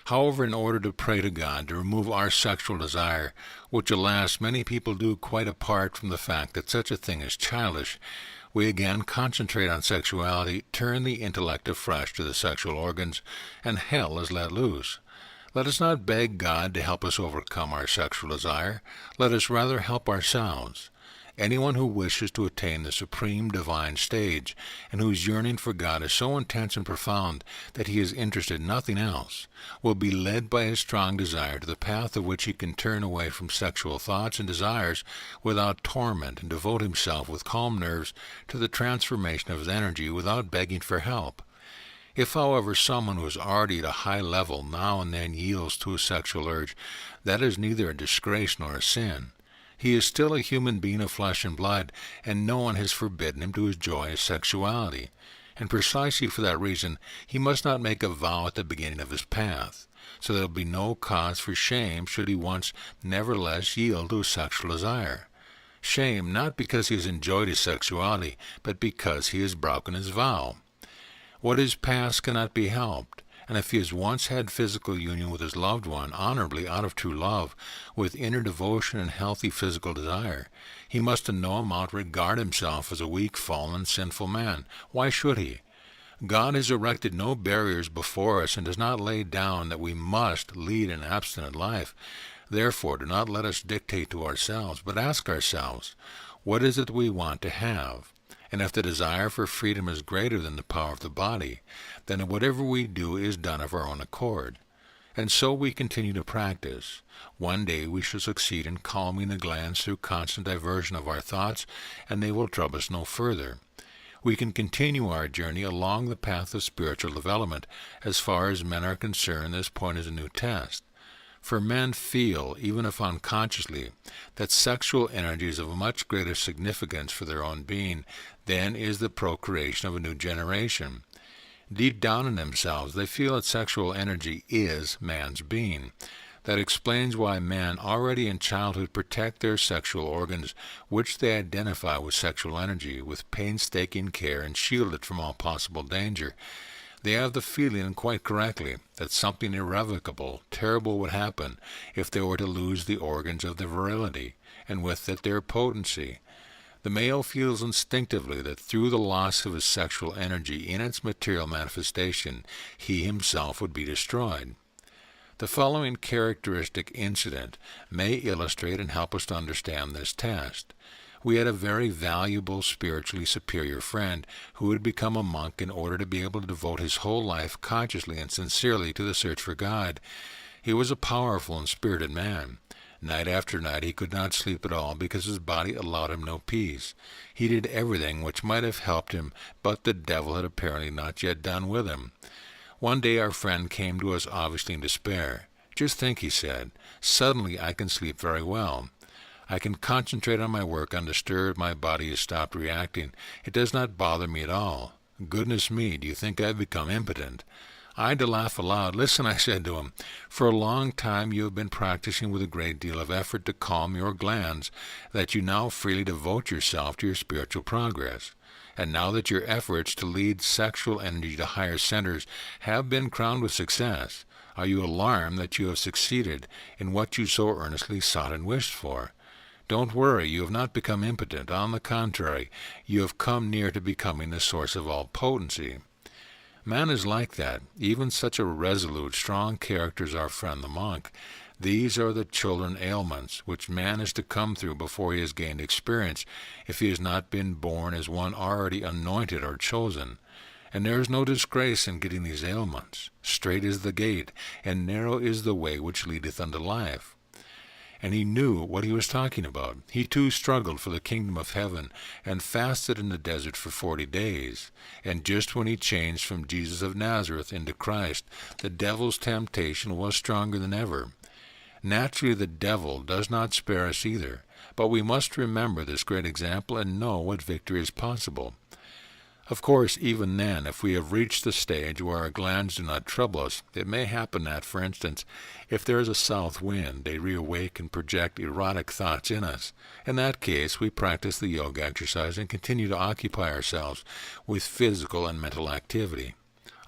S1: However, in order to pray to God to remove our sexual desire, which alas many people do quite apart from the fact that such a thing is childish, we again concentrate on sexuality, turn the intellect afresh to the sexual organs, and hell is let loose. Let us not beg God to help us overcome our sexual desire. Let us rather help ourselves. Anyone who wishes to attain the supreme divine stage, and whose yearning for God is so intense and profound that he is interested in nothing else, will be led by his strong desire to the path of which he can turn away from sexual thoughts and desires without torment and devote himself with calm nerves to the transformation of his energy without begging for help. If, however, someone who is already at a high level now and then yields to a sexual urge, that is neither a disgrace nor a sin. He is still a human being of flesh and blood, and no one has forbidden him to enjoy his sexuality. And precisely for that reason, he must not make a vow at the beginning of his path. So there will be no cause for shame should he once nevertheless yield to a sexual desire. Shame not because he has enjoyed his sexuality, but because he has broken his vow. What is past cannot be helped, and if he has once had physical union with his loved one, honorably out of true love, with inner devotion and healthy physical desire, he must in no amount regard himself as a weak, fallen, sinful man. Why should he? God has erected no barriers before us and does not lay down that we must lead an abstinent life. Therefore, do not let us dictate to ourselves, but ask ourselves, what is it we want to have? And if the desire for freedom is greater than the power of the body, then whatever we do is done of our own accord. And so we continue to practice. One day we shall succeed in calming the glands through constant diversion of our thoughts, and they will trouble us no further. We can continue our journey along the path of spiritual development. As far as men are concerned, this point is a new test. For men feel, even if unconsciously, that sexual energy is of much greater significance for their own being than is the procreation of a new generation. Deep down in themselves, they feel that sexual energy is man's being. That explains why men already in childhood protect their sexual organs, which they identify with sexual energy, with painstaking care and shield it from all possible danger. They have the feeling, quite correctly, that something irrevocable, terrible would happen if they were to lose the organs of their virility, and with it their potency. The male feels instinctively that through the loss of his sexual energy in its material manifestation, he himself would be destroyed. The following characteristic incident may illustrate and help us to understand this test. We had a very valuable, spiritually superior friend who had become a monk in order to be able to devote his whole life consciously and sincerely to the search for God. He was a powerful and spirited man. Night after night he could not sleep at all because his body allowed him no peace. He did everything which might have helped him, but the devil had apparently not yet done with him. One day our friend came to us obviously in despair. "Just think," he said, "suddenly I can sleep very well. I can concentrate on my work undisturbed. My body has stopped reacting. It does not bother me at all. Goodness me, do you think I've become impotent?" I had to laugh aloud. "Listen," I said to him, "for a long time you have been practicing with a great deal of effort to calm your glands, that you now freely devote yourself to your spiritual progress. And now that your efforts to lead sexual energy to higher centers have been crowned with success, are you alarmed that you have succeeded in what you so earnestly sought and wished for? Don't worry, you have not become impotent. On the contrary, you have come near to becoming the source of all potency." Man is like that. Even such a resolute, strong character as our friend the monk. These are the children ailments which man is to come through before he has gained experience, if he has not been born as one already anointed or chosen. And there is no disgrace in getting these ailments. Strait is the gate, and narrow is the way which leadeth unto life. And he knew what he was talking about. He too struggled for the kingdom of heaven, and fasted in the desert for 40 days. And just when he changed from Jesus of Nazareth into Christ, the devil's temptation was stronger than ever. Naturally, the devil does not spare us either, but we must remember this great example and know what victory is possible. Of course, even then, if we have reached the stage where our glands do not trouble us, it may happen that, for instance, if there is a south wind, they reawake and project erotic thoughts in us. In that case, we practice the yoga exercise and continue to occupy ourselves with physical and mental activity,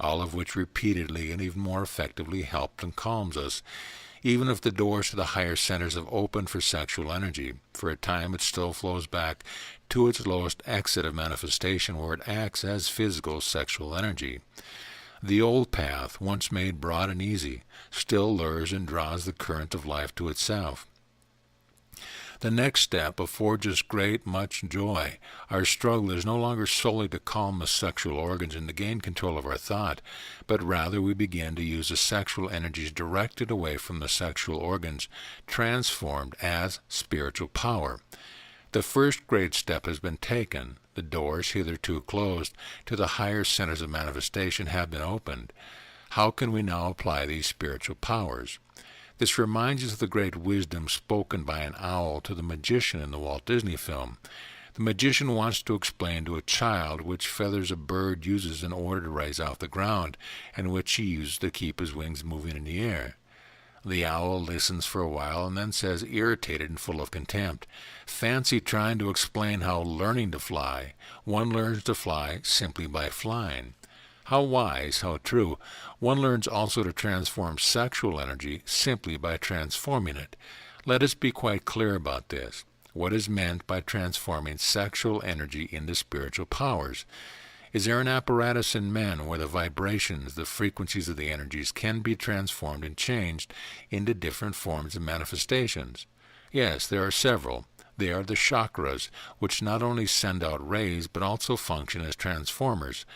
S1: all of which repeatedly and even more effectively helps and calms us. Even if the doors to the higher centers have opened for sexual energy, for a time it still flows back to its lowest exit of manifestation, where it acts as physical sexual energy. The old path, once made broad and easy, still lures and draws the current of life to itself. The next step affords great much joy. Our struggle is no longer solely to calm the sexual organs and to gain control of our thought, but rather we begin to use the sexual energies directed away from the sexual organs, transformed as spiritual power. The first great step has been taken. The doors, hitherto closed, to the higher centers of manifestation have been opened. How can we now apply these spiritual powers? This reminds us of the great wisdom spoken by an owl to the magician in the Walt Disney film. The magician wants to explain to a child which feathers a bird uses in order to rise off the ground, and which he uses to keep his wings moving in the air. The owl listens for a while and then says, irritated and full of contempt, "Fancy trying to explain how learning to fly. One learns to fly simply by flying." How wise, how true. One learns also to transform sexual energy simply by transforming it. Let us be quite clear about this. What is meant by transforming sexual energy into spiritual powers? Is there an apparatus in men where the vibrations, the frequencies of the energies can be transformed and changed into different forms of manifestations? Yes, there are several. They are the chakras, which not only send out rays but also function as transformers.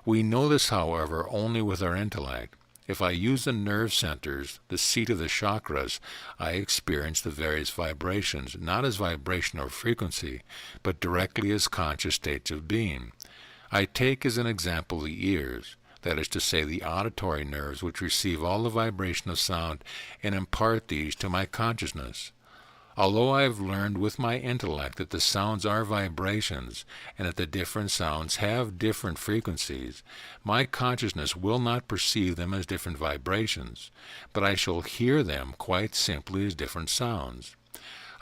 S1: We know this, however, only with our intellect. If I use the nerve centers, the seat of the chakras, I experience the various vibrations, not as vibration or frequency, but directly as conscious states of being. I take as an example the ears, that is to say the auditory nerves which receive all the vibration of sound and impart these to my consciousness. Although I have learned with my intellect that the sounds are vibrations and that the different sounds have different frequencies, my consciousness will not perceive them as different vibrations, but I shall hear them quite simply as different sounds.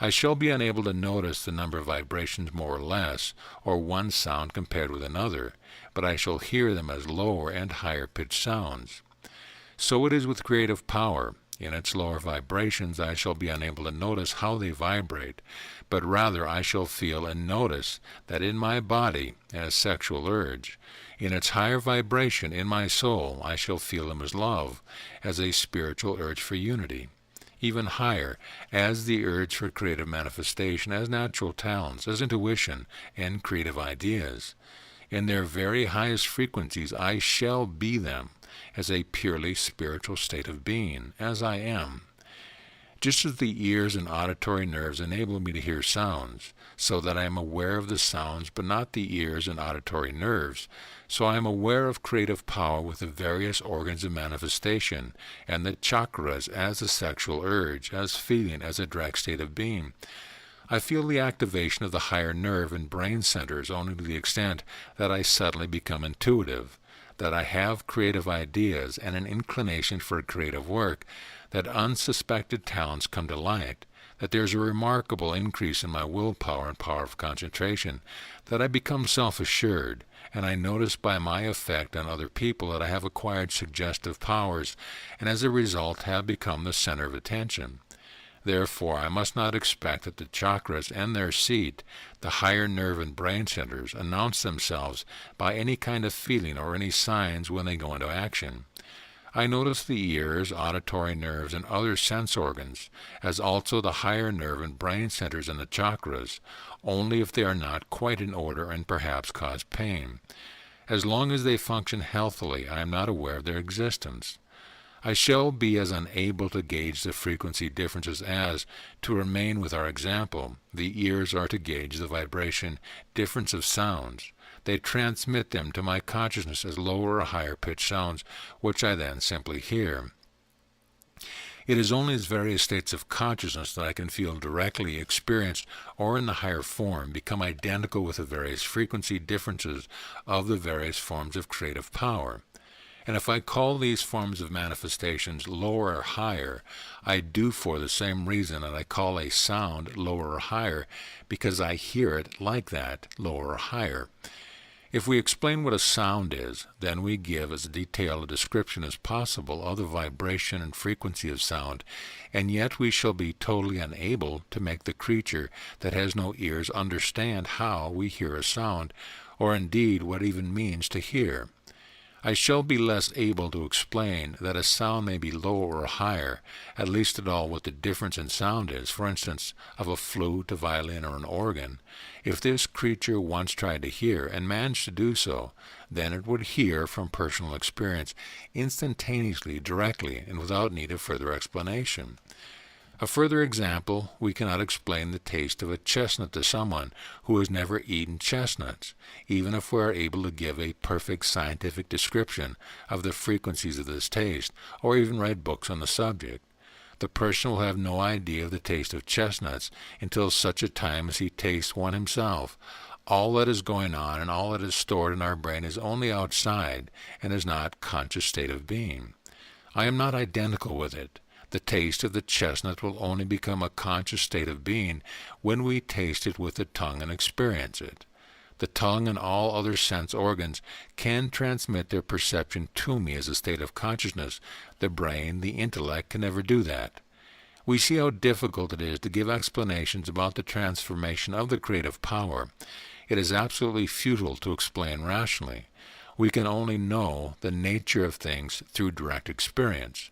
S1: I shall be unable to notice the number of vibrations more or less, or one sound compared with another, but I shall hear them as lower and higher pitched sounds. So it is with creative power. In its lower vibrations I shall be unable to notice how they vibrate, but rather I shall feel and notice that in my body, as sexual urge, in its higher vibration in my soul I shall feel them as love, as a spiritual urge for unity. Even higher, as the urge for creative manifestation, as natural talents, as intuition, and creative ideas. In their very highest frequencies I shall be them, as a purely spiritual state of being, as I am. Just as the ears and auditory nerves enable me to hear sounds, so that I am aware of the sounds but not the ears and auditory nerves, so I am aware of creative power with the various organs of manifestation, and the chakras as a sexual urge, as feeling, as a direct state of being. I feel the activation of the higher nerve and brain centers only to the extent that I suddenly become intuitive, that I have creative ideas and an inclination for creative work, that unsuspected talents come to light, that there is a remarkable increase in my willpower and power of concentration, that I become self-assured, and I notice by my effect on other people that I have acquired suggestive powers, and as a result have become the center of attention. Therefore, I must not expect that the chakras and their seat, the higher nerve and brain centers, announce themselves by any kind of feeling or any signs when they go into action. I notice the ears, auditory nerves, and other sense organs, as also the higher nerve and brain centers and the chakras, only if they are not quite in order and perhaps cause pain. As long as they function healthily, I am not aware of their existence. I shall be as unable to gauge the frequency differences as, to remain with our example, the ears are to gauge the vibration difference of sounds. They transmit them to my consciousness as lower or higher pitched sounds, which I then simply hear. It is only as various states of consciousness that I can feel directly experienced or in the higher form become identical with the various frequency differences of the various forms of creative power. And if I call these forms of manifestations lower or higher, I do for the same reason that I call a sound lower or higher, because I hear it like that, lower or higher. If we explain what a sound is, then we give as detailed a description as possible of the vibration and frequency of sound, and yet we shall be totally unable to make the creature that has no ears understand how we hear a sound, or indeed what it even means to hear. I shall be less able to explain that a sound may be lower or higher, at least at all what the difference in sound is, for instance, of a flute, a violin, or an organ. If this creature once tried to hear, and managed to do so, then it would hear from personal experience, instantaneously, directly, and without need of further explanation. A further example, we cannot explain the taste of a chestnut to someone who has never eaten chestnuts, even if we are able to give a perfect scientific description of the frequencies of this taste, or even write books on the subject. The person will have no idea of the taste of chestnuts until such a time as he tastes one himself. All that is going on and all that is stored in our brain is only outside and is not conscious state of being. I am not identical with it. The taste of the chestnut will only become a conscious state of being when we taste it with the tongue and experience it. The tongue and all other sense organs can transmit their perception to me as a state of consciousness. The brain, the intellect, can never do that. We see how difficult it is to give explanations about the transformation of the creative power. It is absolutely futile to explain rationally. We can only know the nature of things through direct experience.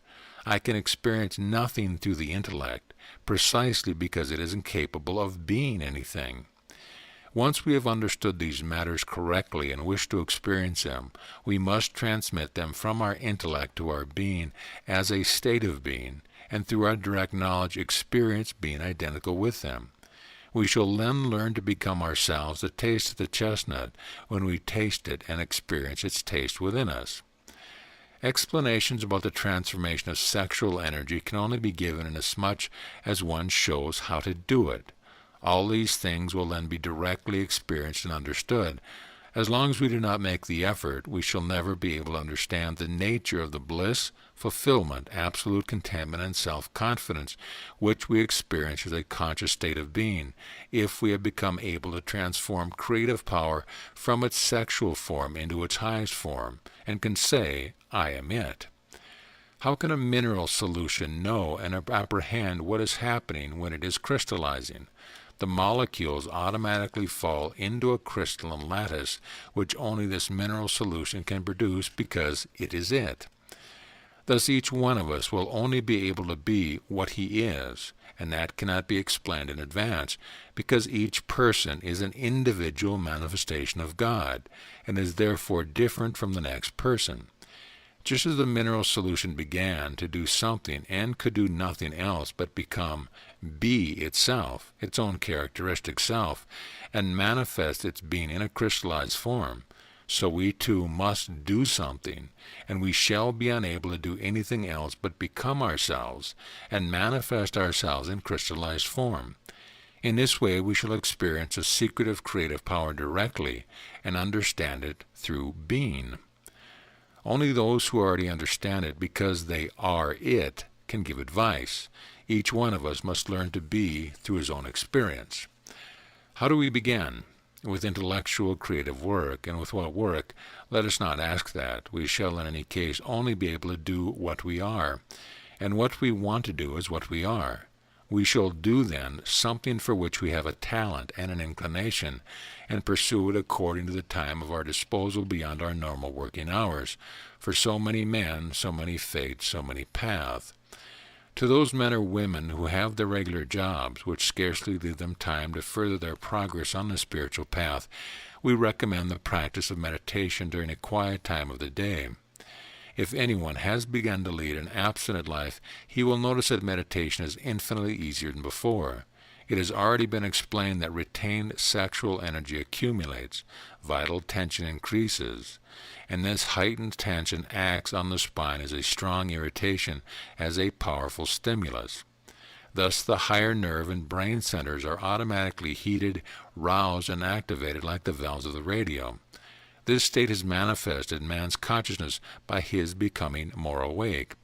S1: I can experience nothing through the intellect, precisely because it is incapable of being anything. Once we have understood these matters correctly and wish to experience them, we must transmit them from our intellect to our being as a state of being, and through our direct knowledge experience being identical with them. We shall then learn to become ourselves the taste of the chestnut when we taste it and experience its taste within us. Explanations about the transformation of sexual energy can only be given inasmuch as one shows how to do it. All these things will then be directly experienced and understood. As long as we do not make the effort, we shall never be able to understand the nature of the bliss, fulfillment, absolute contentment, and self-confidence which we experience as a conscious state of being, if we have become able to transform creative power from its sexual form into its highest form, and can say, I am it. How can a mineral solution know and apprehend what is happening when it is crystallizing? The molecules automatically fall into a crystalline lattice, which only this mineral solution can produce because it is it. Thus each one of us will only be able to be what he is, and that cannot be explained in advance, because each person is an individual manifestation of God, and is therefore different from the next person. Just as the mineral solution began to do something and could do nothing else but be itself, its own characteristic self, and manifest its being in a crystallized form, so we too must do something, and we shall be unable to do anything else but become ourselves and manifest ourselves in crystallized form. In this way we shall experience a secretive creative power directly and understand it through being. Only those who already understand it because they are it can give advice. Each one of us must learn to be through his own experience. How do we begin? With intellectual creative work, and with what work? Let us not ask that. We shall in any case only be able to do what we are, and what we want to do is what we are. We shall do then something for which we have a talent and an inclination, and pursue it according to the time of our disposal beyond our normal working hours. For so many men, so many fates, so many paths. To those men or women who have their regular jobs, which scarcely leave them time to further their progress on the spiritual path, we recommend the practice of meditation during a quiet time of the day. If anyone has begun to lead an abstinent life, he will notice that meditation is infinitely easier than before. It has already been explained that retained sexual energy accumulates, vital tension increases, and this heightened tension acts on the spine as a strong irritation, as a powerful stimulus. Thus the higher nerve and brain centers are automatically heated, roused, and activated like the valves of the radio. This state is manifested in man's consciousness by his becoming more awake.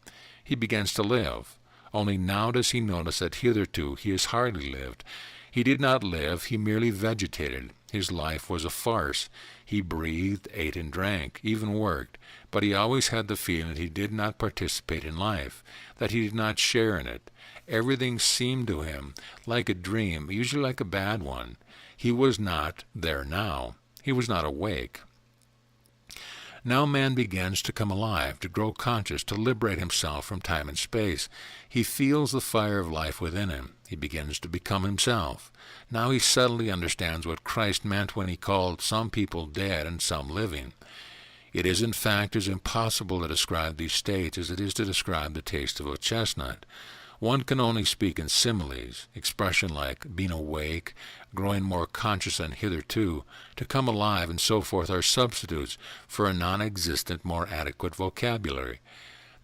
S1: He begins to live. Only now does he notice that hitherto he has hardly lived. He did not live, he merely vegetated. His life was a farce. He breathed, ate and drank, even worked, but he always had the feeling that he did not participate in life, that he did not share in it. Everything seemed to him like a dream, usually like a bad one. He was not there now. He was not awake. Now man begins to come alive, to grow conscious, to liberate himself from time and space. He feels the fire of life within him. He begins to become himself. Now he subtly understands what Christ meant when he called some people dead and some living. It is in fact as impossible to describe these states as it is to describe the taste of a chestnut. One can only speak in similes. Expression like being awake, growing more conscious than hitherto, to come alive, and so forth are substitutes for a non-existent, more adequate vocabulary.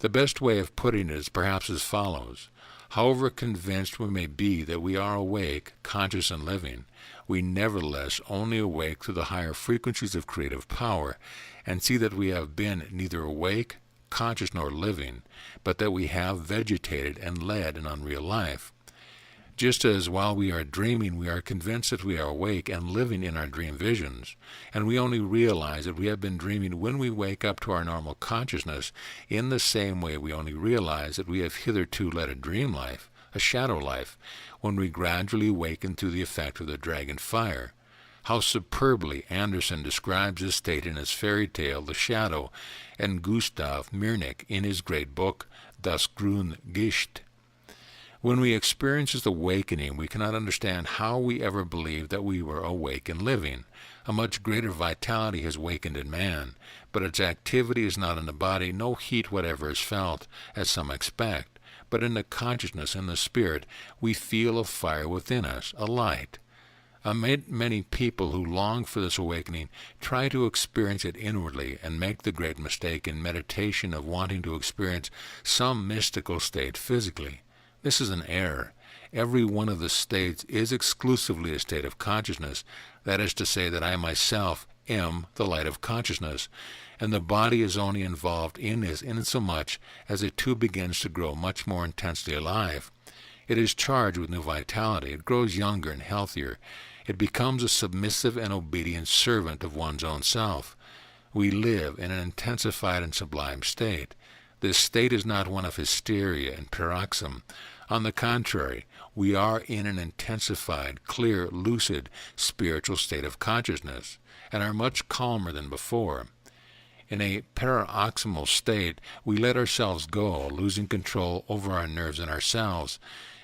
S1: The best way of putting it is perhaps as follows. However convinced we may be that we are awake, conscious and living, we nevertheless only awake through the higher frequencies of creative power, and see that we have been neither awake, conscious nor living, but that we have vegetated and led an unreal life. Just as while we are dreaming we are convinced that we are awake and living in our dream visions, and we only realize that we have been dreaming when we wake up to our normal consciousness, in the same way we only realize that we have hitherto led a dream life, a shadow life, when we gradually awaken through the effect of the dragon fire. How superbly Andersen describes this state in his fairy tale The Shadow, and Gustav Myrnik in his great book Das Grüne Gischt. When we experience this awakening, we cannot understand how we ever believed that we were awake and living. A much greater vitality has awakened in man, but its activity is not in the body. No heat whatever is felt, as some expect, but in the consciousness and the spirit we feel a fire within us, a light. Many people who long for this awakening try to experience it inwardly and make the great mistake in meditation of wanting to experience some mystical state physically. This is an error. Every one of the states is exclusively a state of consciousness. That is to say that I myself am the light of consciousness, and the body is only involved in this insomuch as it too begins to grow much more intensely alive. It is charged with new vitality. It grows younger and healthier. It becomes a submissive and obedient servant of one's own self. We live in an intensified and sublime state. This state is not one of hysteria and paroxysm. On the contrary, we are in an intensified, clear, lucid, spiritual state of consciousness, and are much calmer than before. In a paroxysmal state, we let ourselves go, losing control over our nerves and ourselves.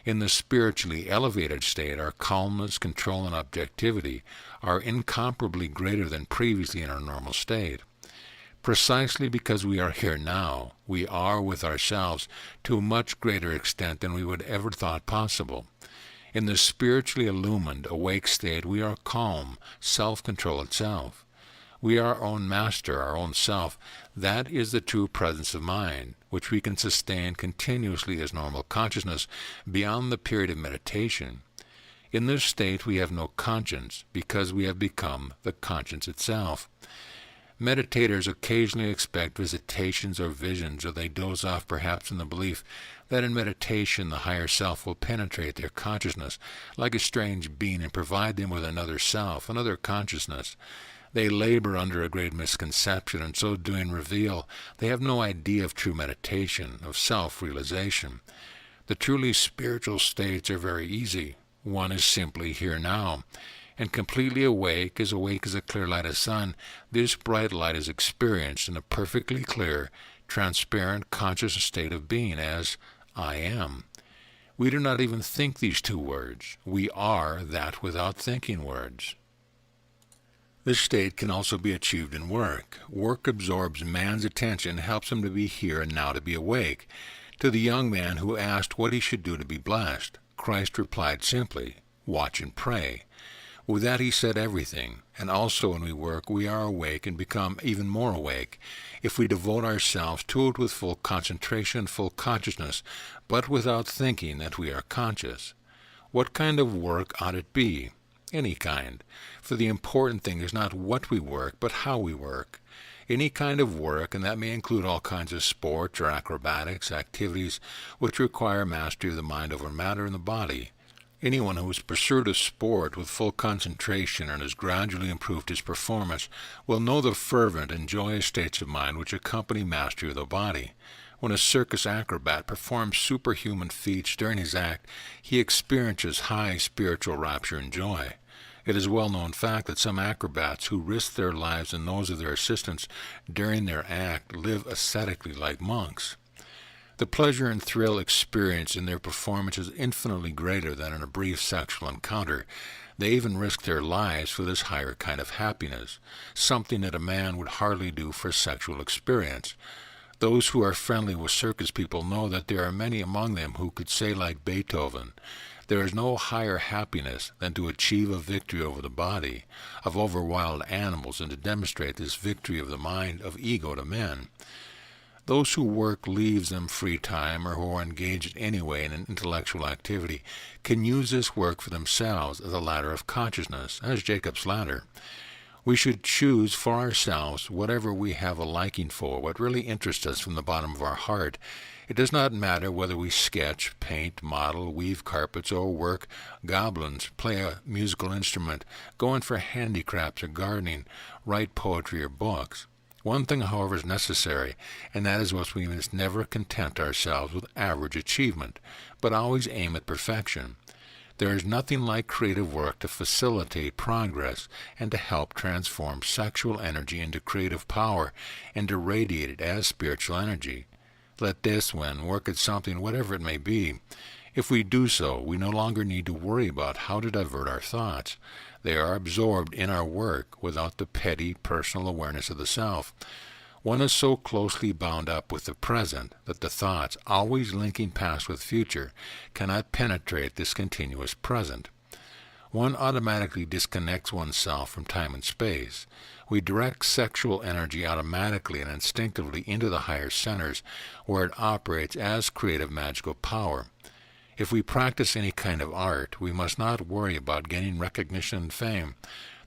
S1: In the spiritually elevated state, our calmness, control, and objectivity are incomparably greater than previously in our normal state. Precisely because we are here now, we are with ourselves to a much greater extent than we would ever thought possible. In the spiritually illumined, awake state, we are calm, self-control itself. We are our own master, our own self. That is the true presence of mind, which we can sustain continuously as normal consciousness beyond the period of meditation. In this state we have no conscience, because we have become the conscience itself. Meditators occasionally expect visitations or visions, or they doze off perhaps in the belief that in meditation the higher self will penetrate their consciousness like a strange being and provide them with another self, another consciousness. They labor under a great misconception, and so doing reveal they have no idea of true meditation, of self-realization. The truly spiritual states are very easy. One is simply here now, and completely awake as a clear light of sun. This bright light is experienced in a perfectly clear, transparent, conscious state of being as I am. We do not even think these two words. We are that without thinking words. This state can also be achieved in work. Work absorbs man's attention and helps him to be here and now, to be awake. To the young man who asked what he should do to be blessed, Christ replied simply, "Watch and pray." With that he said everything. And also when we work, we are awake and become even more awake if we devote ourselves to it with full concentration, full consciousness, but without thinking that we are conscious. What kind of work ought it be? Any kind. For the important thing is not what we work, but how we work. Any kind of work, and that may include all kinds of sports or acrobatics, activities which require mastery of the mind over matter in the body. Anyone who has pursued a sport with full concentration and has gradually improved his performance will know the fervent and joyous states of mind which accompany mastery of the body. When a circus acrobat performs superhuman feats during his act, he experiences high spiritual rapture and joy. It is a well-known fact that some acrobats who risk their lives and those of their assistants during their act live ascetically like monks. The pleasure and thrill experienced in their performance is infinitely greater than in a brief sexual encounter. They even risk their lives for this higher kind of happiness, something that a man would hardly do for a sexual experience. Those who are friendly with circus people know that there are many among them who could say like Beethoven, "There is no higher happiness than to achieve a victory over the body, over wild animals, and to demonstrate this victory of the mind, of ego to men." Those who work leaves them free time, or who are engaged anyway in an intellectual activity, can use this work for themselves as a ladder of consciousness, as Jacob's ladder. We should choose for ourselves whatever we have a liking for, what really interests us from the bottom of our heart. It does not matter whether we sketch, paint, model, weave carpets, or work goblins, play a musical instrument, go in for handicrafts or gardening, write poetry or books. One thing, however, is necessary, and that is that we must never content ourselves with average achievement, but always aim at perfection. There is nothing like creative work to facilitate progress and to help transform sexual energy into creative power and to radiate it as spiritual energy. Let this, when work at something, whatever it may be, If we do so, we no longer need to worry about how to divert our thoughts. They are absorbed in our work without the petty personal awareness of the self. One is so closely bound up with the present that the thoughts, always linking past with future, cannot penetrate this continuous present. One automatically disconnects oneself from time and space. We direct sexual energy automatically and instinctively into the higher centers, where it operates as creative magical power. If we practice any kind of art, we must not worry about gaining recognition and fame.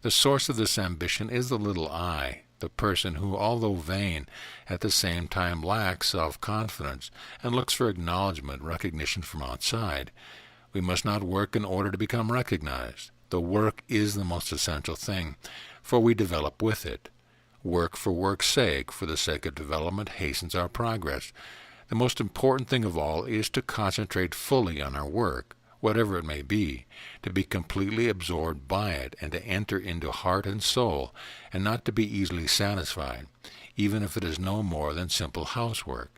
S1: The source of this ambition is the little I, the person who, although vain, at the same time lacks self-confidence and looks for acknowledgement, recognition from outside. We must not work in order to become recognized. The work is the most essential thing, for we develop with it. Work for work's sake, for the sake of development, hastens our progress. The most important thing of all is to concentrate fully on our work, whatever it may be, to be completely absorbed by it, and to enter into heart and soul, and not to be easily satisfied, even if it is no more than simple housework.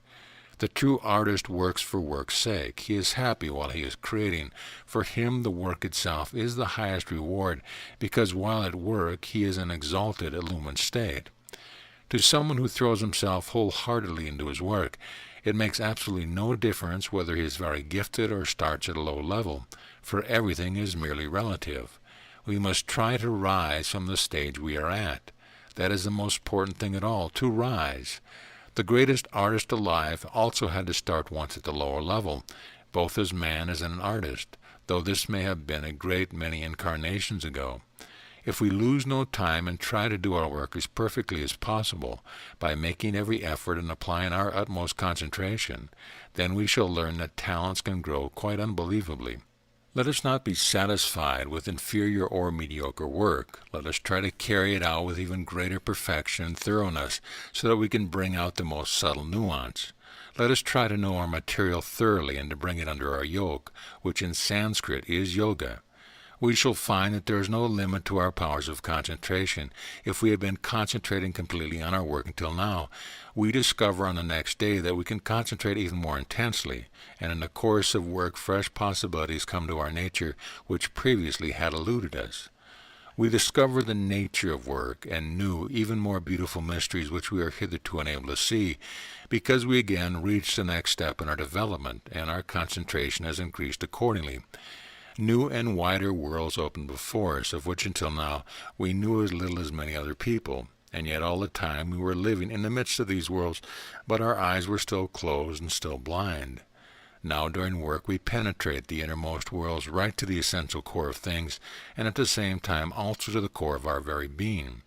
S1: The true artist works for work's sake. He is happy while he is creating. For him the work itself is the highest reward, because while at work he is in an exalted, illumined state. To someone who throws himself wholeheartedly into his work, it makes absolutely no difference whether he is very gifted or starts at a low level, for everything is merely relative. We must try to rise from the stage we are at. That is the most important thing at all, to rise. The greatest artist alive also had to start once at the lower level, both as man as an artist, though this may have been a great many incarnations ago. If we lose no time and try to do our work as perfectly as possible, by making every effort and applying our utmost concentration, then we shall learn that talents can grow quite unbelievably. Let us not be satisfied with inferior or mediocre work. Let us try to carry it out with even greater perfection and thoroughness, so that we can bring out the most subtle nuance. Let us try to know our material thoroughly and to bring it under our yoke, which in Sanskrit is yoga. We shall find that there is no limit to our powers of concentration. If we have been concentrating completely on our work until now, we discover on the next day that we can concentrate even more intensely, and in the course of work fresh possibilities come to our nature which previously had eluded us. We discover the nature of work and new, even more beautiful mysteries which we are hitherto unable to see, because we again reach the next step in our development, and our concentration has increased accordingly. New and wider worlds open before us, of which until now we knew as little as many other people, and yet all the time we were living in the midst of these worlds, but our eyes were still closed and still blind. Now during work we penetrate the innermost worlds right to the essential core of things, and at the same time also to the core of our very being.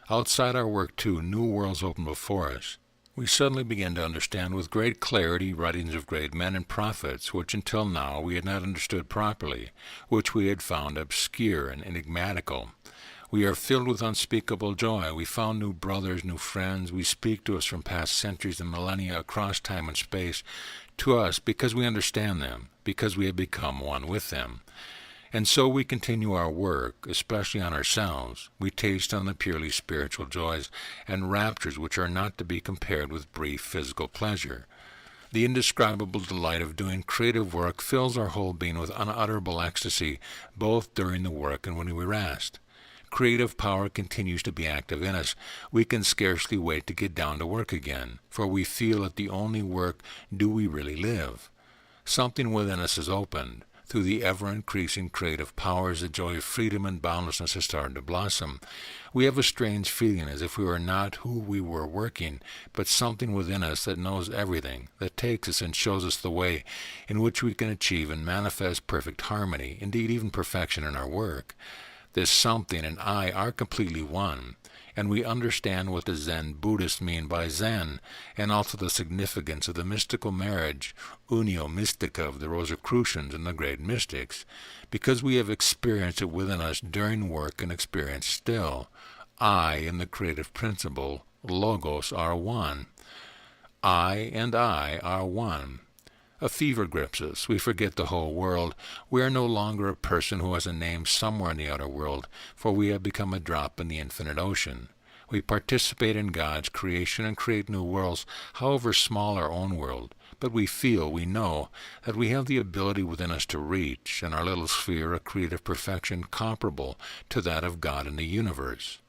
S1: Outside our work, too, new worlds open before us. We suddenly begin to understand with great clarity writings of great men and prophets, which until now we had not understood properly, which we had found obscure and enigmatical. We are filled with unspeakable joy. We found new brothers, new friends. We speak to us from past centuries and millennia across time and space, to us because we understand them, because we have become one with them. And so we continue our work, especially on ourselves. We taste on the purely spiritual joys and raptures which are not to be compared with brief physical pleasure. The indescribable delight of doing creative work fills our whole being with unutterable ecstasy, both during the work and when we rest. Creative power continues to be active in us. We can scarcely wait to get down to work again, for we feel that the only work do we really live. Something within us is opened. Through the ever-increasing creative powers, the joy of freedom and boundlessness has started to blossom. We have a strange feeling as if we were not who we were working, but something within us that knows everything, that takes us and shows us the way in which we can achieve and manifest perfect harmony, indeed even perfection in our work. This something and I are completely one, and we understand what the Zen Buddhists mean by Zen, and also the significance of the mystical marriage, unio mystica, of the Rosicrucians and the great mystics, because we have experienced it within us during work and experience still. I and the creative principle, Logos, are one. I and I are one. A fever grips us. We forget the whole world. We are no longer a person who has a name somewhere in the outer world, for we have become a drop in the infinite ocean. We participate in God's creation and create new worlds, however small our own world, but we feel, we know, that we have the ability within us to reach, in our little sphere, a creative perfection comparable to that of God in the universe.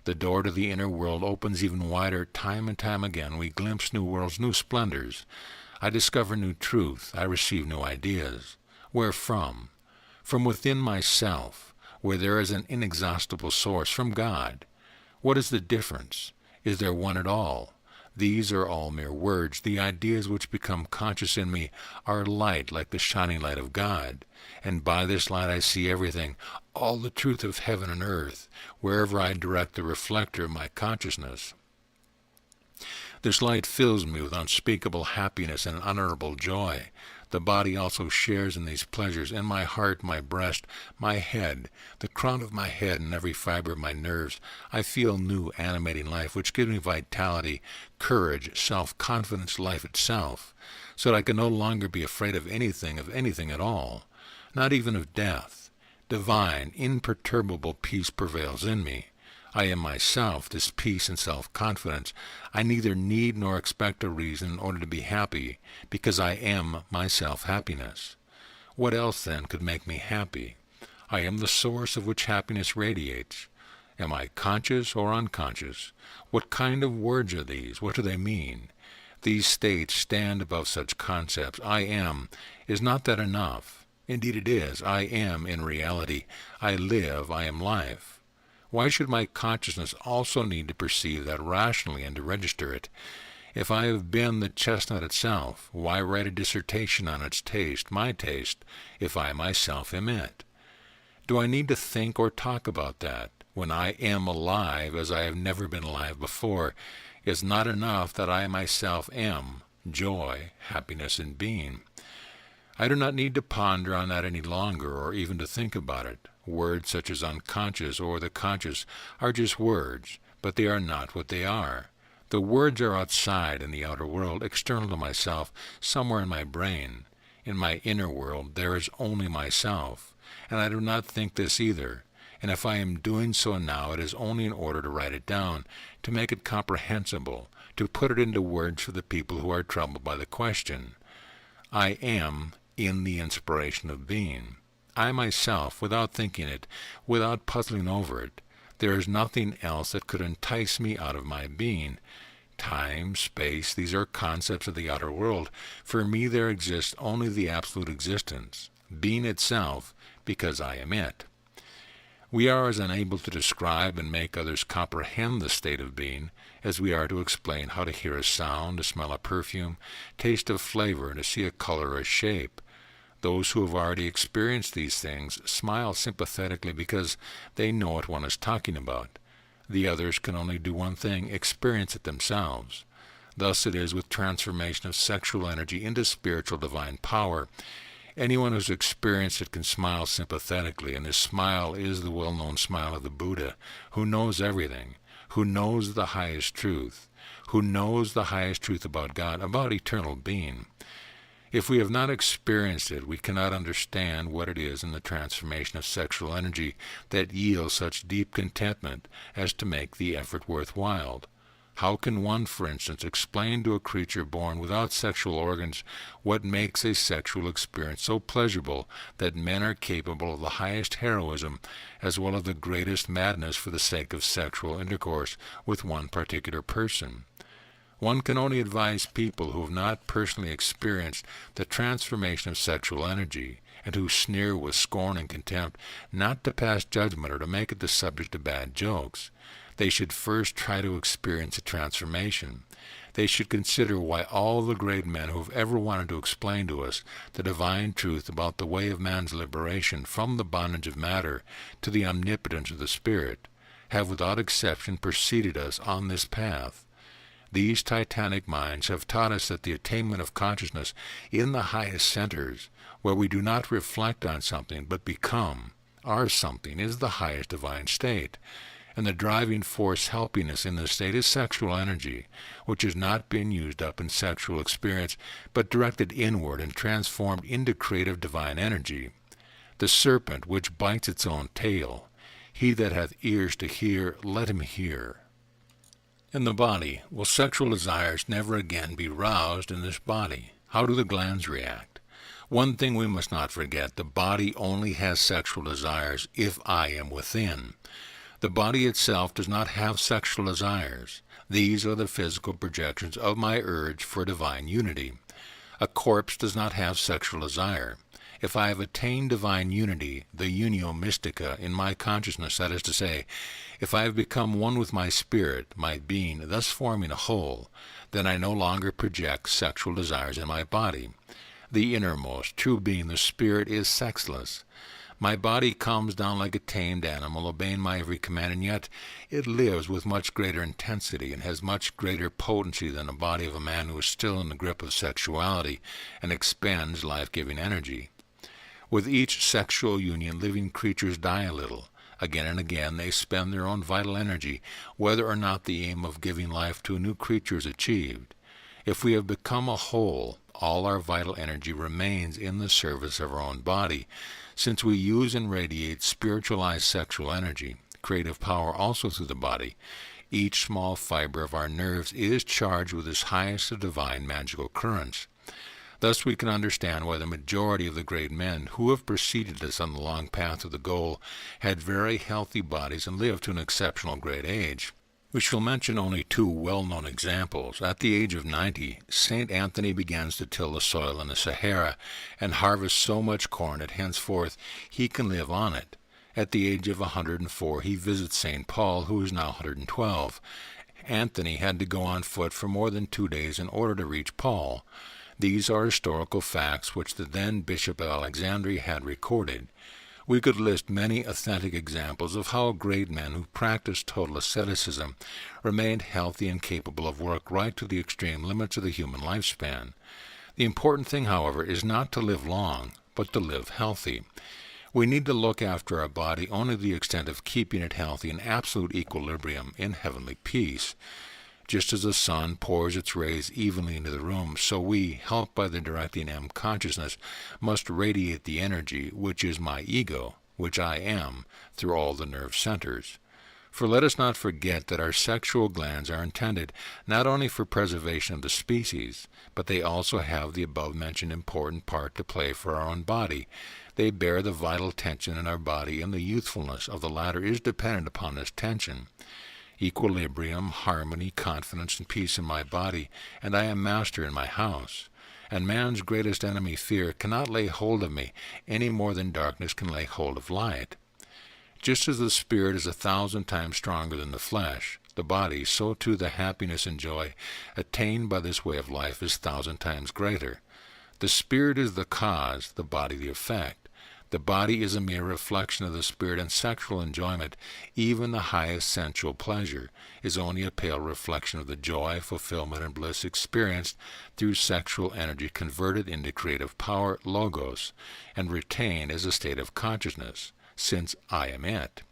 S1: The door to the inner world opens even wider. Time and time again we glimpse new worlds, new splendors. I discover new truth. I receive new ideas. Where from? From within myself, where there is an inexhaustible source, from God. What is the difference? Is there one at all? These are all mere words. The ideas which become conscious in me are light, like the shining light of God. And by this light I see everything, all the truth of heaven and earth, wherever I direct the reflector of my consciousness. This light fills me with unspeakable happiness and unutterable joy. The body also shares in these pleasures, and my heart, my breast, my head, the crown of my head, and every fiber of my nerves. I feel new animating life, which gives me vitality, courage, self-confidence, life itself, so that I can no longer be afraid of anything at all, not even of death. Divine, imperturbable peace prevails in me. I am myself, this peace and self-confidence. I neither need nor expect a reason in order to be happy, because I am myself happiness. What else, then, could make me happy? I am the source of which happiness radiates. Am I conscious or unconscious? What kind of words are these? What do they mean? These states stand above such concepts. I am. Is not that enough? Indeed it is. I am in reality. I live. I am life. Why should my consciousness also need to perceive that rationally and to register it? If I have been the chestnut itself, why write a dissertation on its taste, my taste, if I myself am it? Do I need to think or talk about that? When I am alive as I have never been alive before, is not enough that I myself am, joy, happiness, and being. I do not need to ponder on that any longer, or even to think about it. Words such as unconscious or the conscious are just words, but they are not what they are. The words are outside in the outer world, external to myself, somewhere in my brain. In my inner world there is only myself, and I do not think this either. And if I am doing so now, it is only in order to write it down, to make it comprehensible, to put it into words for the people who are troubled by the question. I am in the inspiration of being. I myself, without thinking it, without puzzling over it, there is nothing else that could entice me out of my being. Time, space, these are concepts of the outer world. For me there exists only the absolute existence, being itself, because I am it. We are as unable to describe and make others comprehend the state of being as we are to explain how to hear a sound, to smell a perfume, taste a flavor, and to see a color or a shape. Those who have already experienced these things smile sympathetically because they know what one is talking about. The others can only do one thing, experience it themselves. Thus it is with transformation of sexual energy into spiritual divine power. Anyone who's experienced it can smile sympathetically, and his smile is the well-known smile of the Buddha, who knows everything, who knows the highest truth, about God, about eternal being. If we have not experienced it, we cannot understand what it is in the transformation of sexual energy that yields such deep contentment as to make the effort worthwhile. How can one, for instance, explain to a creature born without sexual organs what makes a sexual experience so pleasurable that men are capable of the highest heroism as well as the greatest madness for the sake of sexual intercourse with one particular person? One can only advise people who have not personally experienced the transformation of sexual energy, and who sneer with scorn and contempt, not to pass judgment or to make it the subject of bad jokes. They should first try to experience a transformation. They should consider why all the great men who have ever wanted to explain to us the divine truth about the way of man's liberation from the bondage of matter to the omnipotence of the Spirit have without exception preceded us on this path. These titanic minds have taught us that the attainment of consciousness in the highest centers, where we do not reflect on something but become, are something, is the highest divine state. And the driving force helping us in this state is sexual energy, which is not being used up in sexual experience, but directed inward and transformed into creative divine energy. The serpent which bites its own tail, he that hath ears to hear, let him hear. In the body, will sexual desires never again be roused in this body? How do the glands react? One thing we must not forget, the body only has sexual desires if I am within. The body itself does not have sexual desires. These are the physical projections of my urge for divine unity. A corpse does not have sexual desire. If I have attained divine unity, the unio mystica, in my consciousness, that is to say, if I have become one with my spirit, my being, thus forming a whole, then I no longer project sexual desires in my body. The innermost, true being, the spirit, is sexless. My body calms down like a tamed animal, obeying my every command, and yet it lives with much greater intensity and has much greater potency than the body of a man who is still in the grip of sexuality and expends life-giving energy. With each sexual union, living creatures die a little. Again and again they spend their own vital energy, whether or not the aim of giving life to a new creature is achieved. If we have become a whole, all our vital energy remains in the service of our own body, since we use and radiate spiritualized sexual energy, creative power also through the body. Each small fiber of our nerves is charged with this highest of divine magical currents. Thus we can understand why the majority of the great men who have preceded us on the long path of the goal had very healthy bodies and lived to an exceptional great age. We shall mention only two well-known examples. At the age of 90, St. Anthony begins to till the soil in the Sahara and harvest so much corn that henceforth he can live on it. At the age of 104, he visits St. Paul, who is now 112. Anthony had to go on foot for more than 2 days in order to reach Paul. These are historical facts which the then Bishop of Alexandria had recorded. We could list many authentic examples of how great men who practiced total asceticism remained healthy and capable of work right to the extreme limits of the human lifespan. The important thing, however, is not to live long, but to live healthy. We need to look after our body only to the extent of keeping it healthy in absolute equilibrium in heavenly peace. Just as the sun pours its rays evenly into the room, so we, helped by the directing M consciousness, must radiate the energy, which is my ego, which I am, through all the nerve centers. For let us not forget that our sexual glands are intended not only for preservation of the species, but they also have the above-mentioned important part to play for our own body. They bear the vital tension in our body, and the youthfulness of the latter is dependent upon this tension. Equilibrium, harmony, confidence, and peace in my body, and I am master in my house. And man's greatest enemy, fear, cannot lay hold of me any more than darkness can lay hold of light. Just as the spirit is 1,000 times stronger than the flesh, the body, so too the happiness and joy attained by this way of life is 1,000 times greater. The spirit is the cause, the body the effect. The body is a mere reflection of the spirit, and sexual enjoyment, even the highest sensual pleasure, is only a pale reflection of the joy, fulfillment, and bliss experienced through sexual energy converted into creative power, logos, and retained as a state of consciousness, since I am it.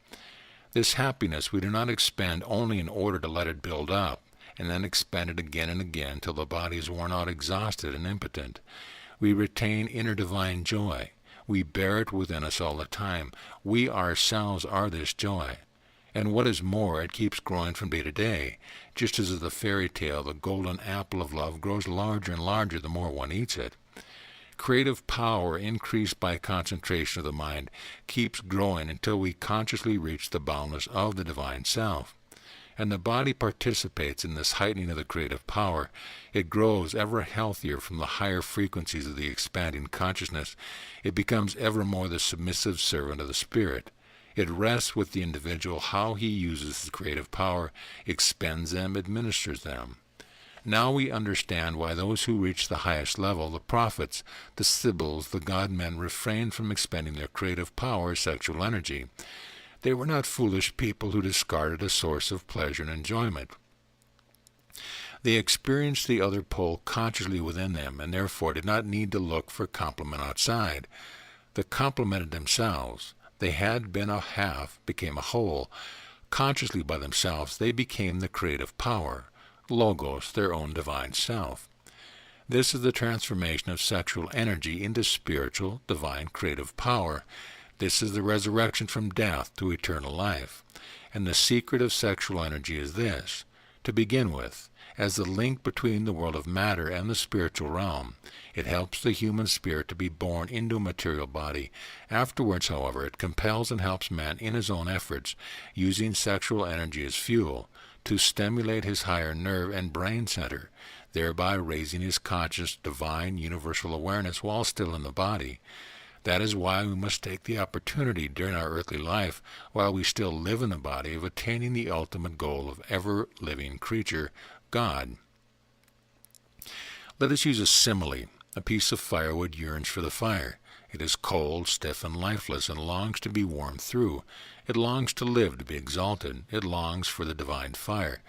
S1: This happiness we do not expend only in order to let it build up, and then expend it again and again till the body is worn out, exhausted, and impotent. We retain inner divine joy. We bear it within us all the time. We ourselves are this joy. And what is more, it keeps growing from day to day, just as the fairy tale, the golden apple of love, grows larger and larger the more one eats it. Creative power, increased by concentration of the mind, keeps growing until we consciously reach the boundless of the divine self. And the body participates in this heightening of the creative power. It grows ever healthier from the higher frequencies of the expanding consciousness. It becomes ever more the submissive servant of the spirit. It rests with the individual how he uses his creative power, expends them, administers them. Now we understand why those who reach the highest level, the prophets, the sibyls, the god-men, refrained from expending their creative power, sexual energy. They were not foolish people who discarded a source of pleasure and enjoyment. They experienced the other pole consciously within them, and therefore did not need to look for complement outside. They complemented themselves. They had been a half, became a whole. Consciously by themselves, they became the creative power, logos, their own divine self. This is the transformation of sexual energy into spiritual, divine, creative power. This is the resurrection from death to eternal life. And the secret of sexual energy is this. To begin with, as the link between the world of matter and the spiritual realm. It helps the human spirit to be born into a material body. Afterwards, however, it compels and helps man in his own efforts, using sexual energy as fuel, to stimulate his higher nerve and brain center, thereby raising his conscious, divine, universal awareness while still in the body. That is why we must take the opportunity during our earthly life, while we still live in the body, of attaining the ultimate goal of ever-living creature, God. Let us use a simile. A piece of firewood yearns for the fire. It is cold, stiff, and lifeless, and longs to be warmed through. It longs to live, to be exalted. It longs for the divine fire.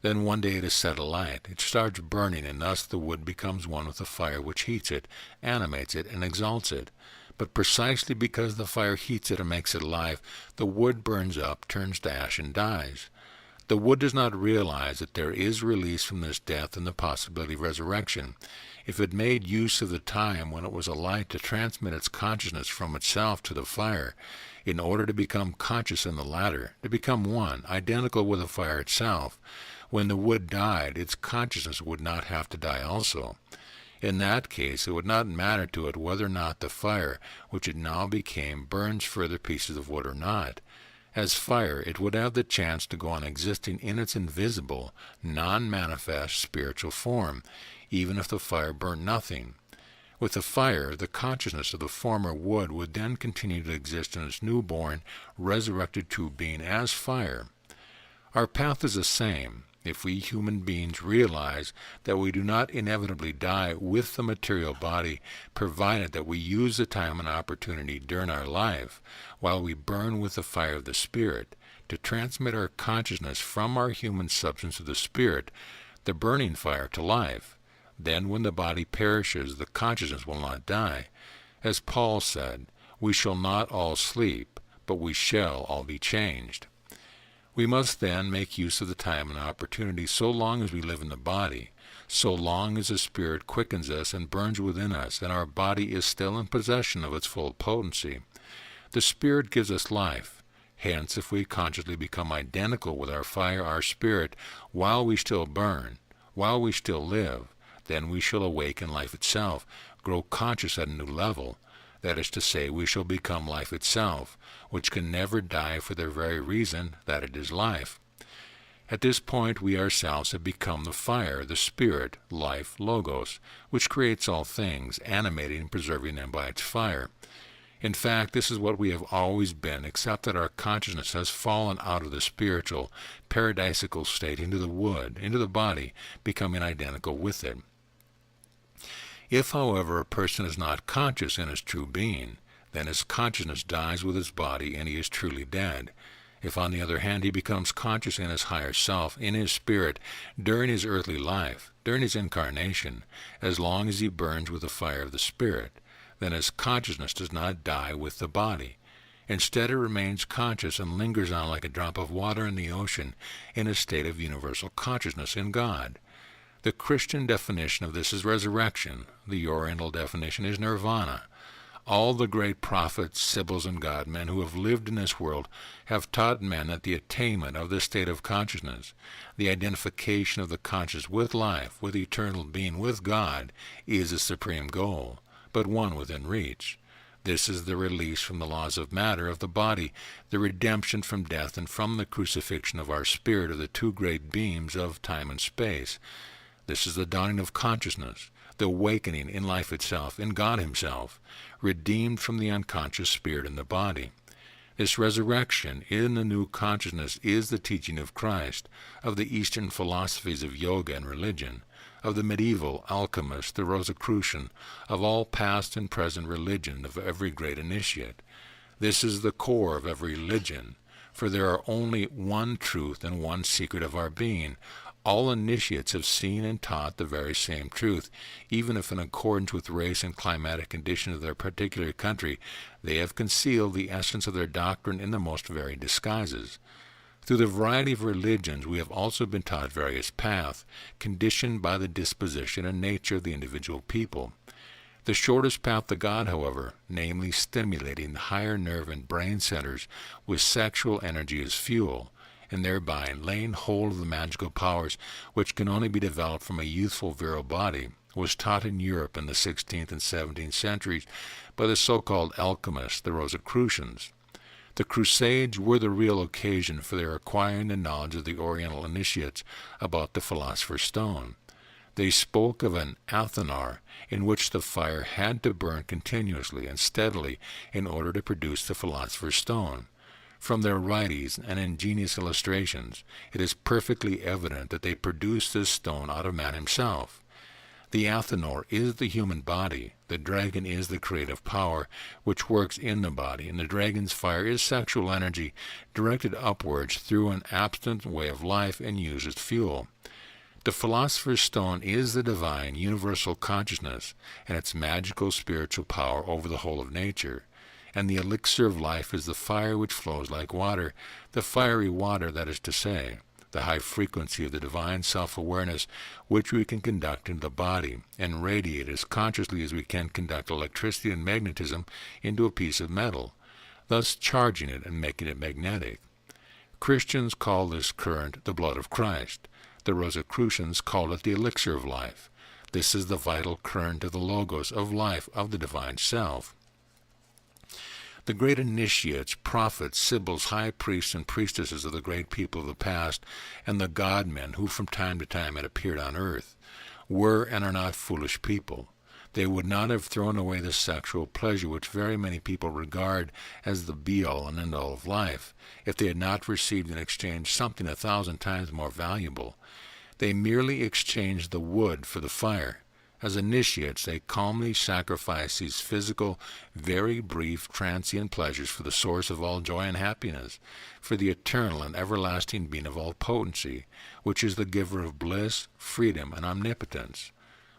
S1: Then one day it is set alight. It starts burning, and thus the wood becomes one with the fire which heats it, animates it, and exalts it. But precisely because the fire heats it and makes it alive, the wood burns up, turns to ash, and dies. The wood does not realize that there is release from this death and the possibility of resurrection. If it made use of the time when it was alight to transmit its consciousness from itself to the fire, in order to become conscious in the latter, to become one, identical with the fire itself, when the wood died, its consciousness would not have to die also. In that case, it would not matter to it whether or not the fire, which it now became, burns further pieces of wood or not. As fire, it would have the chance to go on existing in its invisible, non-manifest spiritual form, even if the fire burnt nothing. With the fire, the consciousness of the former wood would then continue to exist in its newborn, resurrected true being as fire. Our path is the same. If we human beings realize that we do not inevitably die with the material body, provided that we use the time and opportunity during our life, while we burn with the fire of the Spirit, to transmit our consciousness from our human substance of the Spirit, the burning fire, to life, then when the body perishes, the consciousness will not die. As Paul said, "We shall not all sleep, but we shall all be changed." We must then make use of the time and opportunity so long as we live in the body, so long as the Spirit quickens us and burns within us, and our body is still in possession of its full potency. The Spirit gives us life. Hence, if we consciously become identical with our fire, our spirit, while we still burn, while we still live, then we shall awake in life itself, grow conscious at a new level. That is to say, we shall become life itself, which can never die for the very reason that it is life. At this point, we ourselves have become the fire, the spirit, life, logos, which creates all things, animating and preserving them by its fire. In fact, this is what we have always been, except that our consciousness has fallen out of the spiritual, paradisical state into the wood, into the body, becoming identical with it. If, however, a person is not conscious in his true being, then his consciousness dies with his body and he is truly dead. If, on the other hand, he becomes conscious in his higher self, in his spirit, during his earthly life, during his incarnation, as long as he burns with the fire of the Spirit, then his consciousness does not die with the body. Instead, it remains conscious and lingers on like a drop of water in the ocean, in a state of universal consciousness in God. The Christian definition of this is resurrection. The Oriental definition is nirvana. All the great prophets, sibyls, and God-men who have lived in this world have taught men that the attainment of this state of consciousness, the identification of the conscious with life, with eternal being, with God, is the supreme goal, but one within reach. This is the release from the laws of matter of the body, the redemption from death, and from the crucifixion of our spirit of the two great beams of time and space. This is the dawning of consciousness, the awakening in life itself, in God Himself, redeemed from the unconscious spirit in the body. This resurrection in the new consciousness is the teaching of Christ, of the Eastern philosophies of yoga and religion, of the medieval alchemists, the Rosicrucian, of all past and present religion, of every great initiate. This is the core of every religion, for there are only one truth and one secret of our being. All initiates have seen and taught the very same truth, even if in accordance with race and climatic conditions of their particular country, they have concealed the essence of their doctrine in the most varied disguises. Through the variety of religions, we have also been taught various paths, conditioned by the disposition and nature of the individual people. The shortest path to God, however, namely stimulating the higher nerve and brain centers with sexual energy as fuel, and thereby laying hold of the magical powers which can only be developed from a youthful virile body, was taught in Europe in the 16th and 17th centuries by the so-called alchemists, the Rosicrucians. The Crusades were the real occasion for their acquiring the knowledge of the Oriental initiates about the Philosopher's Stone. They spoke of an athanar in which the fire had to burn continuously and steadily in order to produce the Philosopher's Stone. From their writings and ingenious illustrations, it is perfectly evident that they produced this stone out of man himself. The athanor is the human body, the dragon is the creative power which works in the body, and the dragon's fire is sexual energy directed upwards through an abstinent way of life and used as fuel. The Philosopher's Stone is the divine, universal consciousness and its magical spiritual power over the whole of nature. And the elixir of life is the fire which flows like water, the fiery water, that is to say, the high frequency of the divine self-awareness which we can conduct into the body and radiate as consciously as we can conduct electricity and magnetism into a piece of metal, thus charging it and making it magnetic. Christians call this current the blood of Christ. The Rosicrucians called it the elixir of life. This is the vital current of the logos of life of the divine self. The great initiates, prophets, sibyls, high priests, and priestesses of the great people of the past, and the god-men who from time to time had appeared on earth, were and are not foolish people. They would not have thrown away the sexual pleasure which very many people regard as the be-all and end-all of life, if they had not received in exchange something 1,000 times more valuable. They merely exchanged the wood for the fire. As initiates, they calmly sacrifice these physical, very brief, transient pleasures for the source of all joy and happiness, for the eternal and everlasting being of all potency, which is the giver of bliss, freedom, and omnipotence.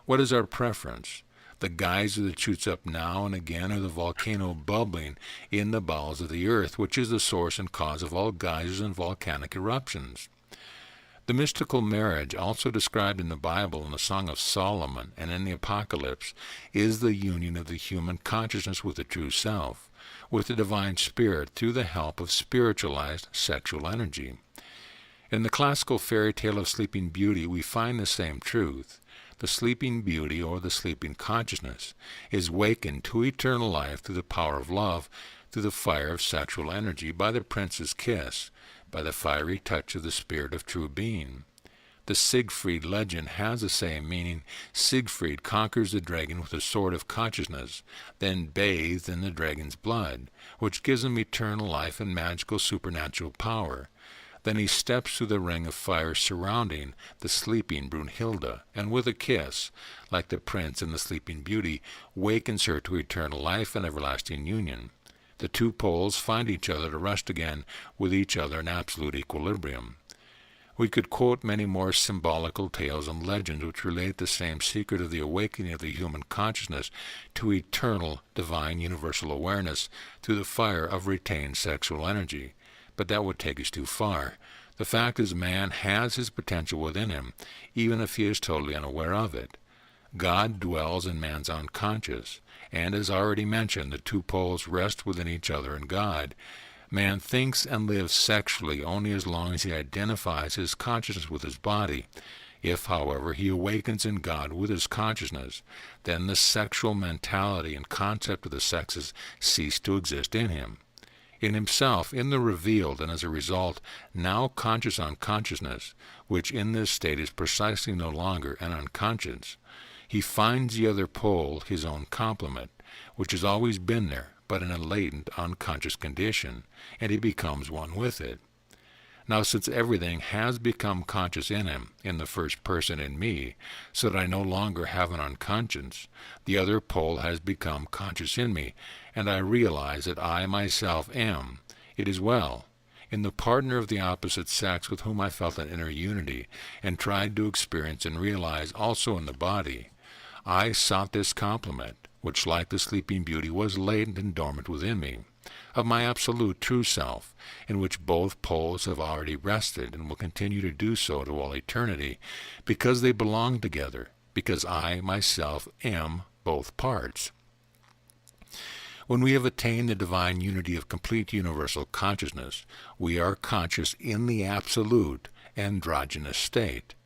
S1: What is our preference? The geyser that shoots up now and again, or the volcano bubbling in the bowels of the earth, which is the source and cause of all geysers and volcanic eruptions? The mystical marriage, also described in the Bible in the Song of Solomon and in the Apocalypse, is the union of the human consciousness with the true self, with the divine spirit through the help of spiritualized sexual energy. In the classical fairy tale of Sleeping Beauty, we find the same truth. The sleeping beauty, or the sleeping consciousness, is wakened to eternal life through the power of love, through the fire of sexual energy, by the prince's kiss, by the fiery touch of the spirit of true being. The Siegfried legend has the same meaning. Siegfried conquers the dragon with a sword of consciousness, then bathed in the dragon's blood, which gives him eternal life and magical supernatural power. Then he steps through the ring of fire surrounding the sleeping Brunhilde, and with a kiss, like the prince in the Sleeping Beauty, wakens her to eternal life and everlasting union. The two poles find each other to rest again with each other in absolute equilibrium. We could quote many more symbolical tales and legends which relate the same secret of the awakening of the human consciousness to eternal, divine, universal awareness through the fire of retained sexual energy. But that would take us too far. The fact is, man has his potential within him, even if he is totally unaware of it. God dwells in man's unconscious, and as already mentioned, the two poles rest within each other in God. Man thinks and lives sexually only as long as he identifies his consciousness with his body. If, however, he awakens in God with his consciousness, then the sexual mentality and concept of the sexes cease to exist in him. In himself, in the revealed, and as a result, now conscious unconsciousness, which in this state is precisely no longer an unconscious, he finds the other pole his own complement, which has always been there, but in a latent, unconscious condition, and he becomes one with it. Now, since everything has become conscious in him, in the first person in me, so that I no longer have an unconscious, the other pole has become conscious in me, and I realize that I myself am, it is well, in the partner of the opposite sex with whom I felt an inner unity, and tried to experience and realize also in the body. I sought this complement, which, like the Sleeping Beauty, was latent and dormant within me, of my absolute true self, in which both poles have already rested and will continue to do so to all eternity, because they belong together, because I myself am both parts. When we have attained the divine unity of complete universal consciousness, we are conscious in the absolute androgynous state.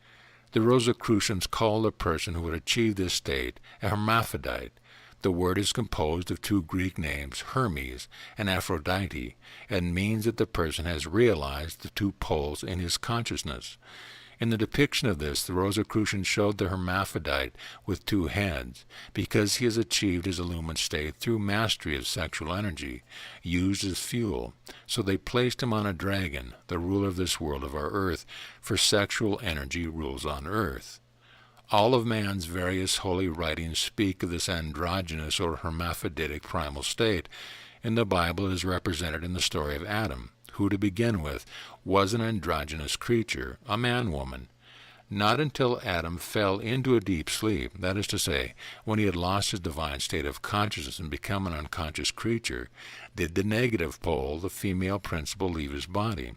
S1: The Rosicrucians call the person who would achieve this state a hermaphrodite. The word is composed of two Greek names, Hermes and Aphrodite, and means that the person has realized the two poles in his consciousness. In the depiction of this, the Rosicrucians showed the hermaphrodite with two heads, because he has achieved his illumined state through mastery of sexual energy, used as fuel. So they placed him on a dragon, the ruler of this world of our earth, for sexual energy rules on earth. All of man's various holy writings speak of this androgynous or hermaphroditic primal state. In the Bible it is represented in the story of Adam, who, to begin with, was an androgynous creature, a man-woman. Not until Adam fell into a deep sleep, that is to say, when he had lost his divine state of consciousness and become an unconscious creature, did the negative pole, the female principle, leave his body.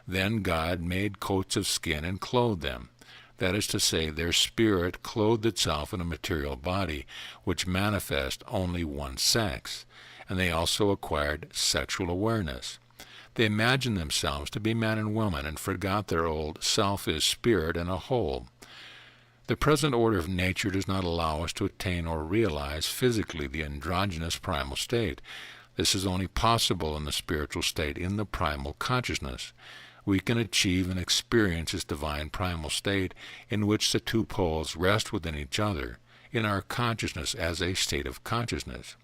S1: Then God made coats of skin and clothed them. That is to say, their spirit clothed itself in a material body, which manifests only one sex, and they also acquired sexual awareness. They imagined themselves to be man and woman and forgot their old self is spirit and a whole. The present order of nature does not allow us to attain or realize physically the androgynous primal state. This is only possible in the spiritual state, in the primal consciousness. We can achieve and experience this divine primal state in which the two poles rest within each other, in our consciousness as a state of consciousness.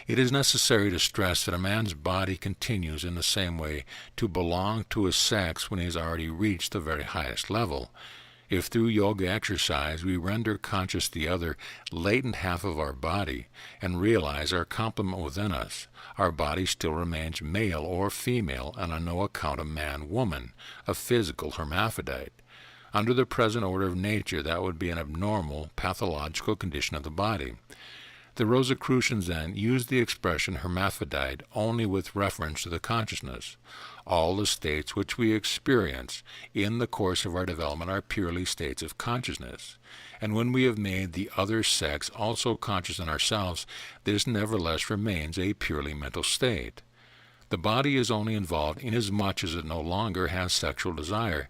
S1: It is necessary to stress that a man's body continues in the same way to belong to a sex when he has already reached the very highest level. If through yoga exercise we render conscious the other latent half of our body and realize our complement within us, our body still remains male or female and on no account a man-woman, a physical hermaphrodite. Under the present order of nature, that would be an abnormal, pathological condition of the body. The Rosicrucians then used the expression hermaphrodite only with reference to the consciousness. All the states which we experience in the course of our development are purely states of consciousness. And when we have made the other sex also conscious in ourselves, this nevertheless remains a purely mental state. The body is only involved inasmuch as it no longer has sexual desire.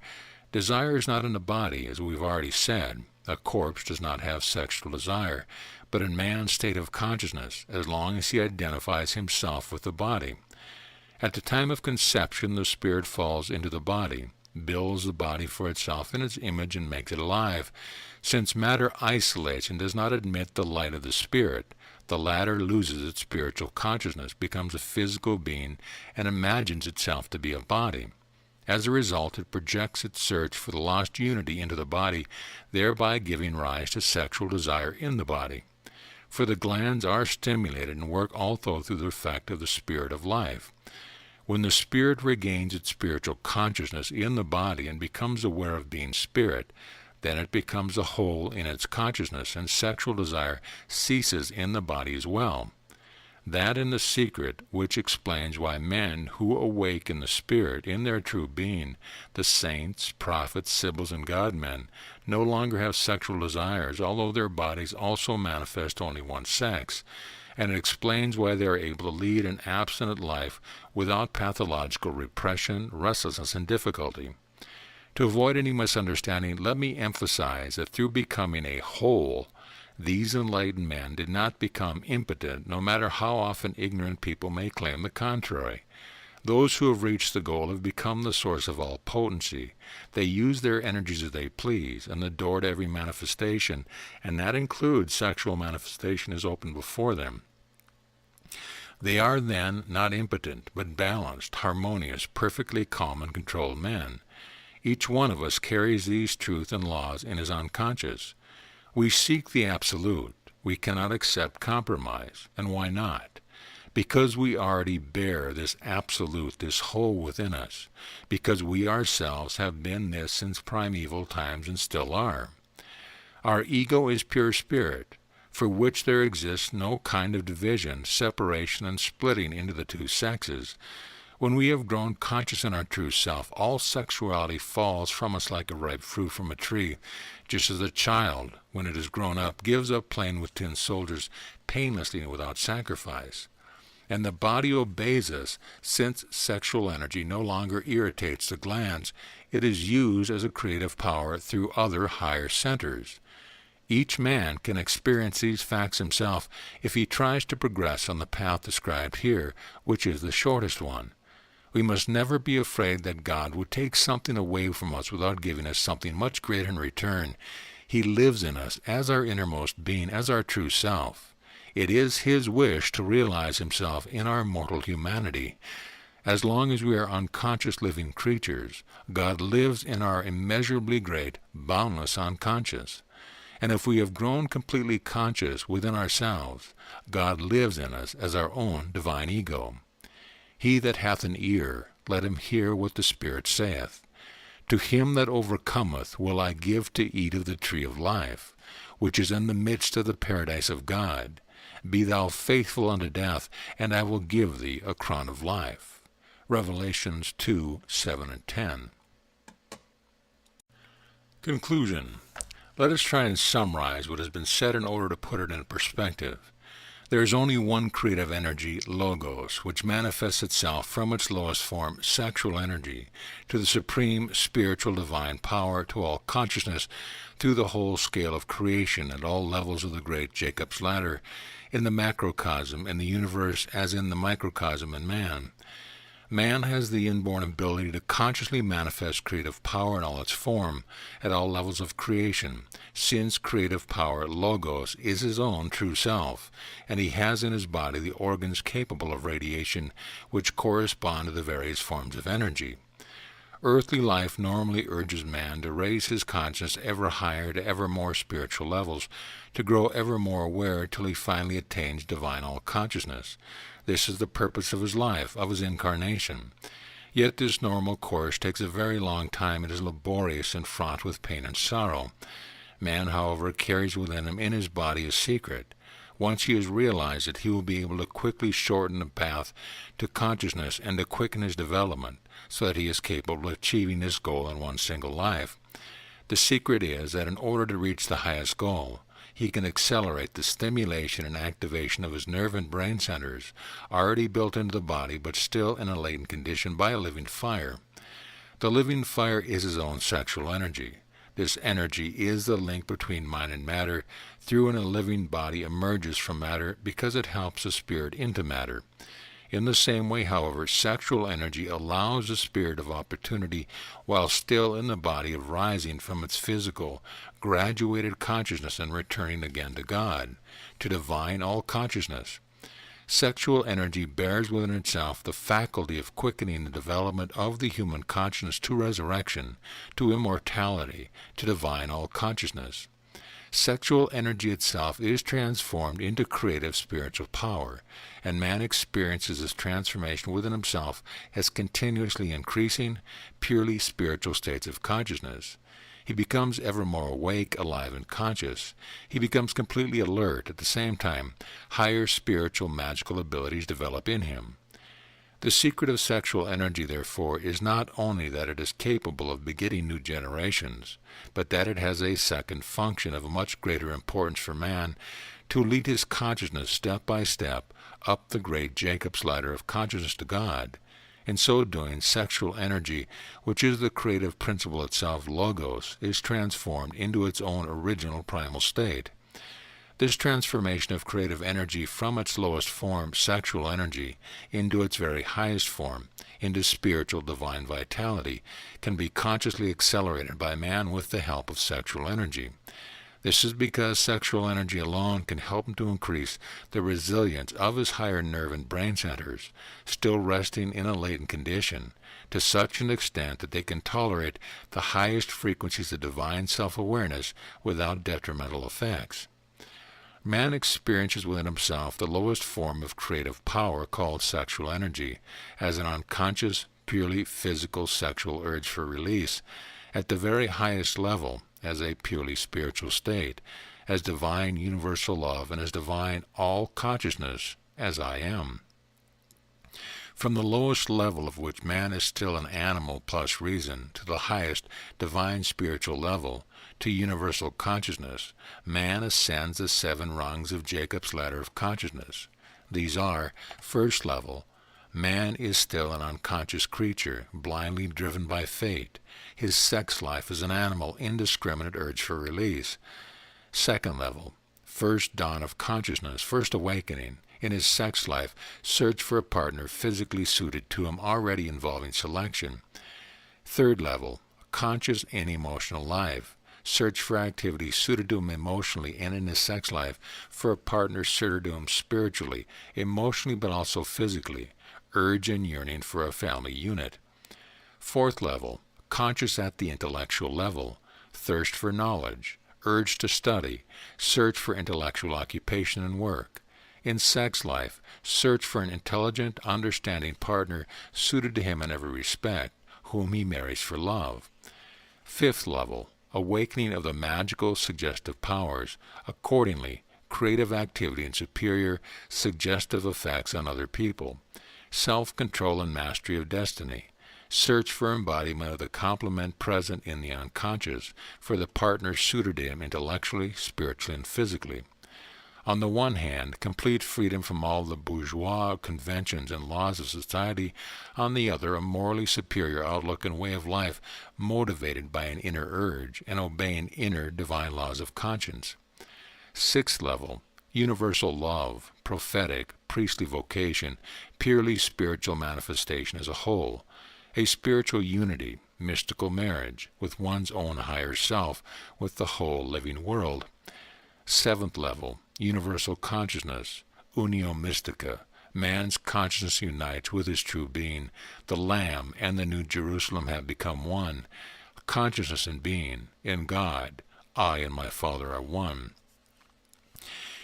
S1: Desire is not in the body, as we've already said. A corpse does not have sexual desire, but in man's state of consciousness, as long as he identifies himself with the body. At the time of conception, the spirit falls into the body, builds the body for itself in its image, and makes it alive. Since matter isolates and does not admit the light of the spirit, the latter loses its spiritual consciousness, becomes a physical being, and imagines itself to be a body. As a result, it projects its search for the lost unity into the body, thereby giving rise to sexual desire in the body. For the glands are stimulated and work also through the effect of the spirit of life. When the spirit regains its spiritual consciousness in the body and becomes aware of being spirit, then it becomes a whole in its consciousness, and sexual desire ceases in the body as well. That in the secret which explains why men who awake in the spirit, in their true being, the saints, prophets, sibyls, and God-men, no longer have sexual desires, although their bodies also manifest only one sex, and it explains why they are able to lead an abstinent life without pathological repression, restlessness, and difficulty. To avoid any misunderstanding, let me emphasize that through becoming a whole, these enlightened men did not become impotent, no matter how often ignorant people may claim the contrary. Those who have reached the goal have become the source of all potency. They use their energies as they please, and the door to every manifestation, and that includes sexual manifestation, is open before them. They are then not impotent, but balanced, harmonious, perfectly calm and controlled men. Each one of us carries these truths and laws in his unconscious. We seek the absolute. We cannot accept compromise. And why not? Because we already bear this absolute, this whole within us. Because we ourselves have been this since primeval times and still are. Our ego is pure spirit, for which there exists no kind of division, separation, and splitting into the two sexes. When we have grown conscious in our true self, all sexuality falls from us like a ripe fruit from a tree, just as a child, when it is grown up, gives up playing with tin soldiers painlessly and without sacrifice. And the body obeys us, since sexual energy no longer irritates the glands. It is used as a creative power through other higher centers. Each man can experience these facts himself if he tries to progress on the path described here, which is the shortest one. We must never be afraid that God would take something away from us without giving us something much greater in return. He lives in us as our innermost being, as our true self. It is His wish to realize Himself in our mortal humanity. As long as we are unconscious living creatures, God lives in our immeasurably great, boundless unconscious. And if we have grown completely conscious within ourselves, God lives in us as our own divine ego. He that hath an ear, let him hear what the Spirit saith. To him that overcometh will I give to eat of the tree of life, which is in the midst of the paradise of God. Be thou faithful unto death, and I will give thee a crown of life. Revelations 2, 7 and 10. Conclusion. Let us try and summarize what has been said in order to put it in perspective. There is only one creative energy, Logos, which manifests itself from its lowest form, sexual energy, to the supreme spiritual divine power, to all consciousness, through the whole scale of creation at all levels of the great Jacob's ladder, in the macrocosm, in the universe, as in the microcosm in man. Man has the inborn ability to consciously manifest creative power in all its form, at all levels of creation, since creative power, Logos, is his own true self, and he has in his body the organs capable of radiation, which correspond to the various forms of energy. Earthly life normally urges man to raise his consciousness ever higher to ever more spiritual levels, to grow ever more aware till he finally attains divine all-consciousness. This is the purpose of his life, of his incarnation. Yet this normal course takes a very long time and is laborious and fraught with pain and sorrow. Man, however, carries within him in his body a secret. Once he has realized it, he will be able to quickly shorten the path to consciousness and to quicken his development, so that he is capable of achieving this goal in one single life. The secret is that in order to reach the highest goal, he can accelerate the stimulation and activation of his nerve and brain centers, already built into the body but still in a latent condition, by a living fire. The living fire is his own sexual energy. This energy is the link between mind and matter, through and a living body emerges from matter because it helps the spirit into matter. In the same way, however, sexual energy allows the spirit of opportunity, while still in the body, of rising from its physical, graduated consciousness and returning again to God, to divine all-consciousness. Sexual energy bears within itself the faculty of quickening the development of the human consciousness to resurrection, to immortality, to divine all-consciousness. Sexual energy itself is transformed into creative spiritual power, and man experiences this transformation within himself as continuously increasing, purely spiritual states of consciousness. He becomes ever more awake, alive, and conscious. He becomes completely alert. At the same time, higher spiritual magical abilities develop in him. The secret of sexual energy, therefore, is not only that it is capable of begetting new generations, but that it has a second function of much greater importance for man, to lead his consciousness step by step up the great Jacob's ladder of consciousness to God. In so doing, sexual energy, which is the creative principle itself, Logos, is transformed into its own original primal state. This transformation of creative energy from its lowest form, sexual energy, into its very highest form, into spiritual divine vitality, can be consciously accelerated by man with the help of sexual energy. This is because sexual energy alone can help him to increase the resilience of his higher nerve and brain centers, still resting in a latent condition, to such an extent that they can tolerate the highest frequencies of divine self-awareness without detrimental effects. Man experiences within himself the lowest form of creative power, called sexual energy, as an unconscious, purely physical sexual urge for release, at the very highest level, as a purely spiritual state, as divine universal love, and as divine all-consciousness, as I am. From the lowest level of which man is still an animal plus reason to the highest divine spiritual level, to universal consciousness, man ascends the 7 rungs of Jacob's ladder of consciousness. These are, first level, man is still an unconscious creature, blindly driven by fate. His sex life is an animal, indiscriminate urge for release. Second level, first dawn of consciousness, first awakening. In his sex life, search for a partner physically suited to him, already involving selection. Third level, conscious and emotional life. Search for activity suited to him emotionally and in his sex life, for a partner suited to him spiritually, emotionally, but also physically. Urge and yearning for a family unit. Fourth level, conscious at the intellectual level. Thirst for knowledge. Urge to study. Search for intellectual occupation and work. In sex life, search for an intelligent, understanding partner suited to him in every respect, whom he marries for love. Fifth level, awakening of the magical, suggestive powers. Accordingly, creative activity and superior, suggestive effects on other people. Self-control and mastery of destiny. Search for embodiment of the complement present in the unconscious, for the partner suited to him intellectually, spiritually, and physically. On the one hand, complete freedom from all the bourgeois conventions and laws of society. On the other, a morally superior outlook and way of life motivated by an inner urge and obeying inner divine laws of conscience. Sixth level, universal love, prophetic, priestly vocation, purely spiritual manifestation as a whole. A spiritual unity, mystical marriage, with one's own higher self, with the whole living world. Seventh level, universal consciousness, unio mystica. Man's consciousness unites with his true being. The Lamb and the New Jerusalem have become one. Consciousness and being, in God, I and my Father are one.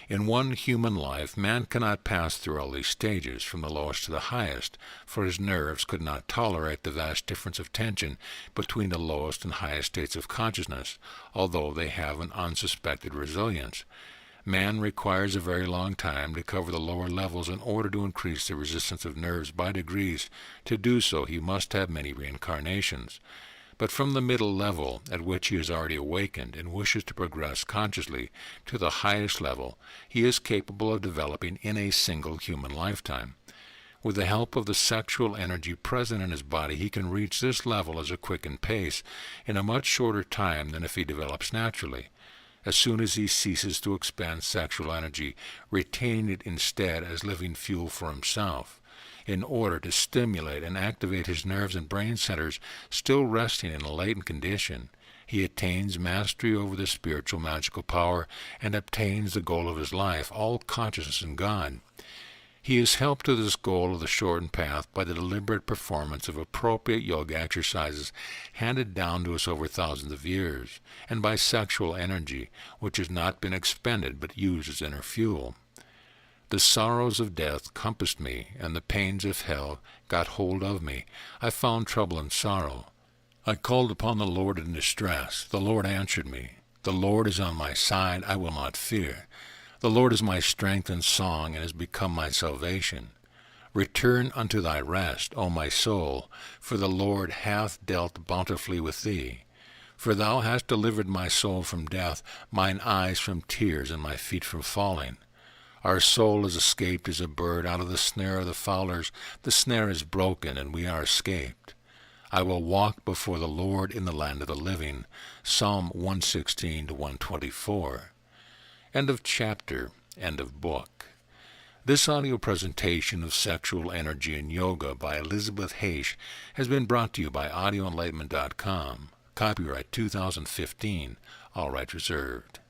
S1: In one human life, man cannot pass through all these stages, from the lowest to the highest, for his nerves could not tolerate the vast difference of tension between the lowest and highest states of consciousness, although they have an unsuspected resilience. Man requires a very long time to cover the lower levels in order to increase the resistance of nerves by degrees. To do so, he must have many reincarnations. But from the middle level, at which he is already awakened and wishes to progress consciously to the highest level, he is capable of developing in a single human lifetime. With the help of the sexual energy present in his body, he can reach this level as a quickened pace in a much shorter time than if he develops naturally. As soon as he ceases to expend sexual energy, retaining it instead as living fuel for himself, in order to stimulate and activate his nerves and brain centers still resting in a latent condition, he attains mastery over the spiritual magical power and obtains the goal of his life, all consciousness in God. He is helped to this goal of the shortened path by the deliberate performance of appropriate yoga exercises handed down to us over thousands of years, and by sexual energy, which has not been expended but used as inner fuel. The sorrows of death compassed me, and the pains of hell got hold of me. I found trouble and sorrow. I called upon the Lord in distress. The Lord answered me. The Lord is on my side. I will not fear. The Lord is my strength and song, and has become my salvation. Return unto thy rest, O my soul, for the Lord hath dealt bountifully with thee. For thou hast delivered my soul from death, mine eyes from tears, and my feet from falling. Our soul is escaped as a bird out of the snare of the fowlers. The snare is broken, and we are escaped. I will walk before the Lord in the land of the living. Psalm 116 to 124. End of chapter. End of book. This audio presentation of Sexual Energy and Yoga by Elizabeth Haish has been brought to you by AudioEnlightenment.com. Copyright 2015. All rights reserved.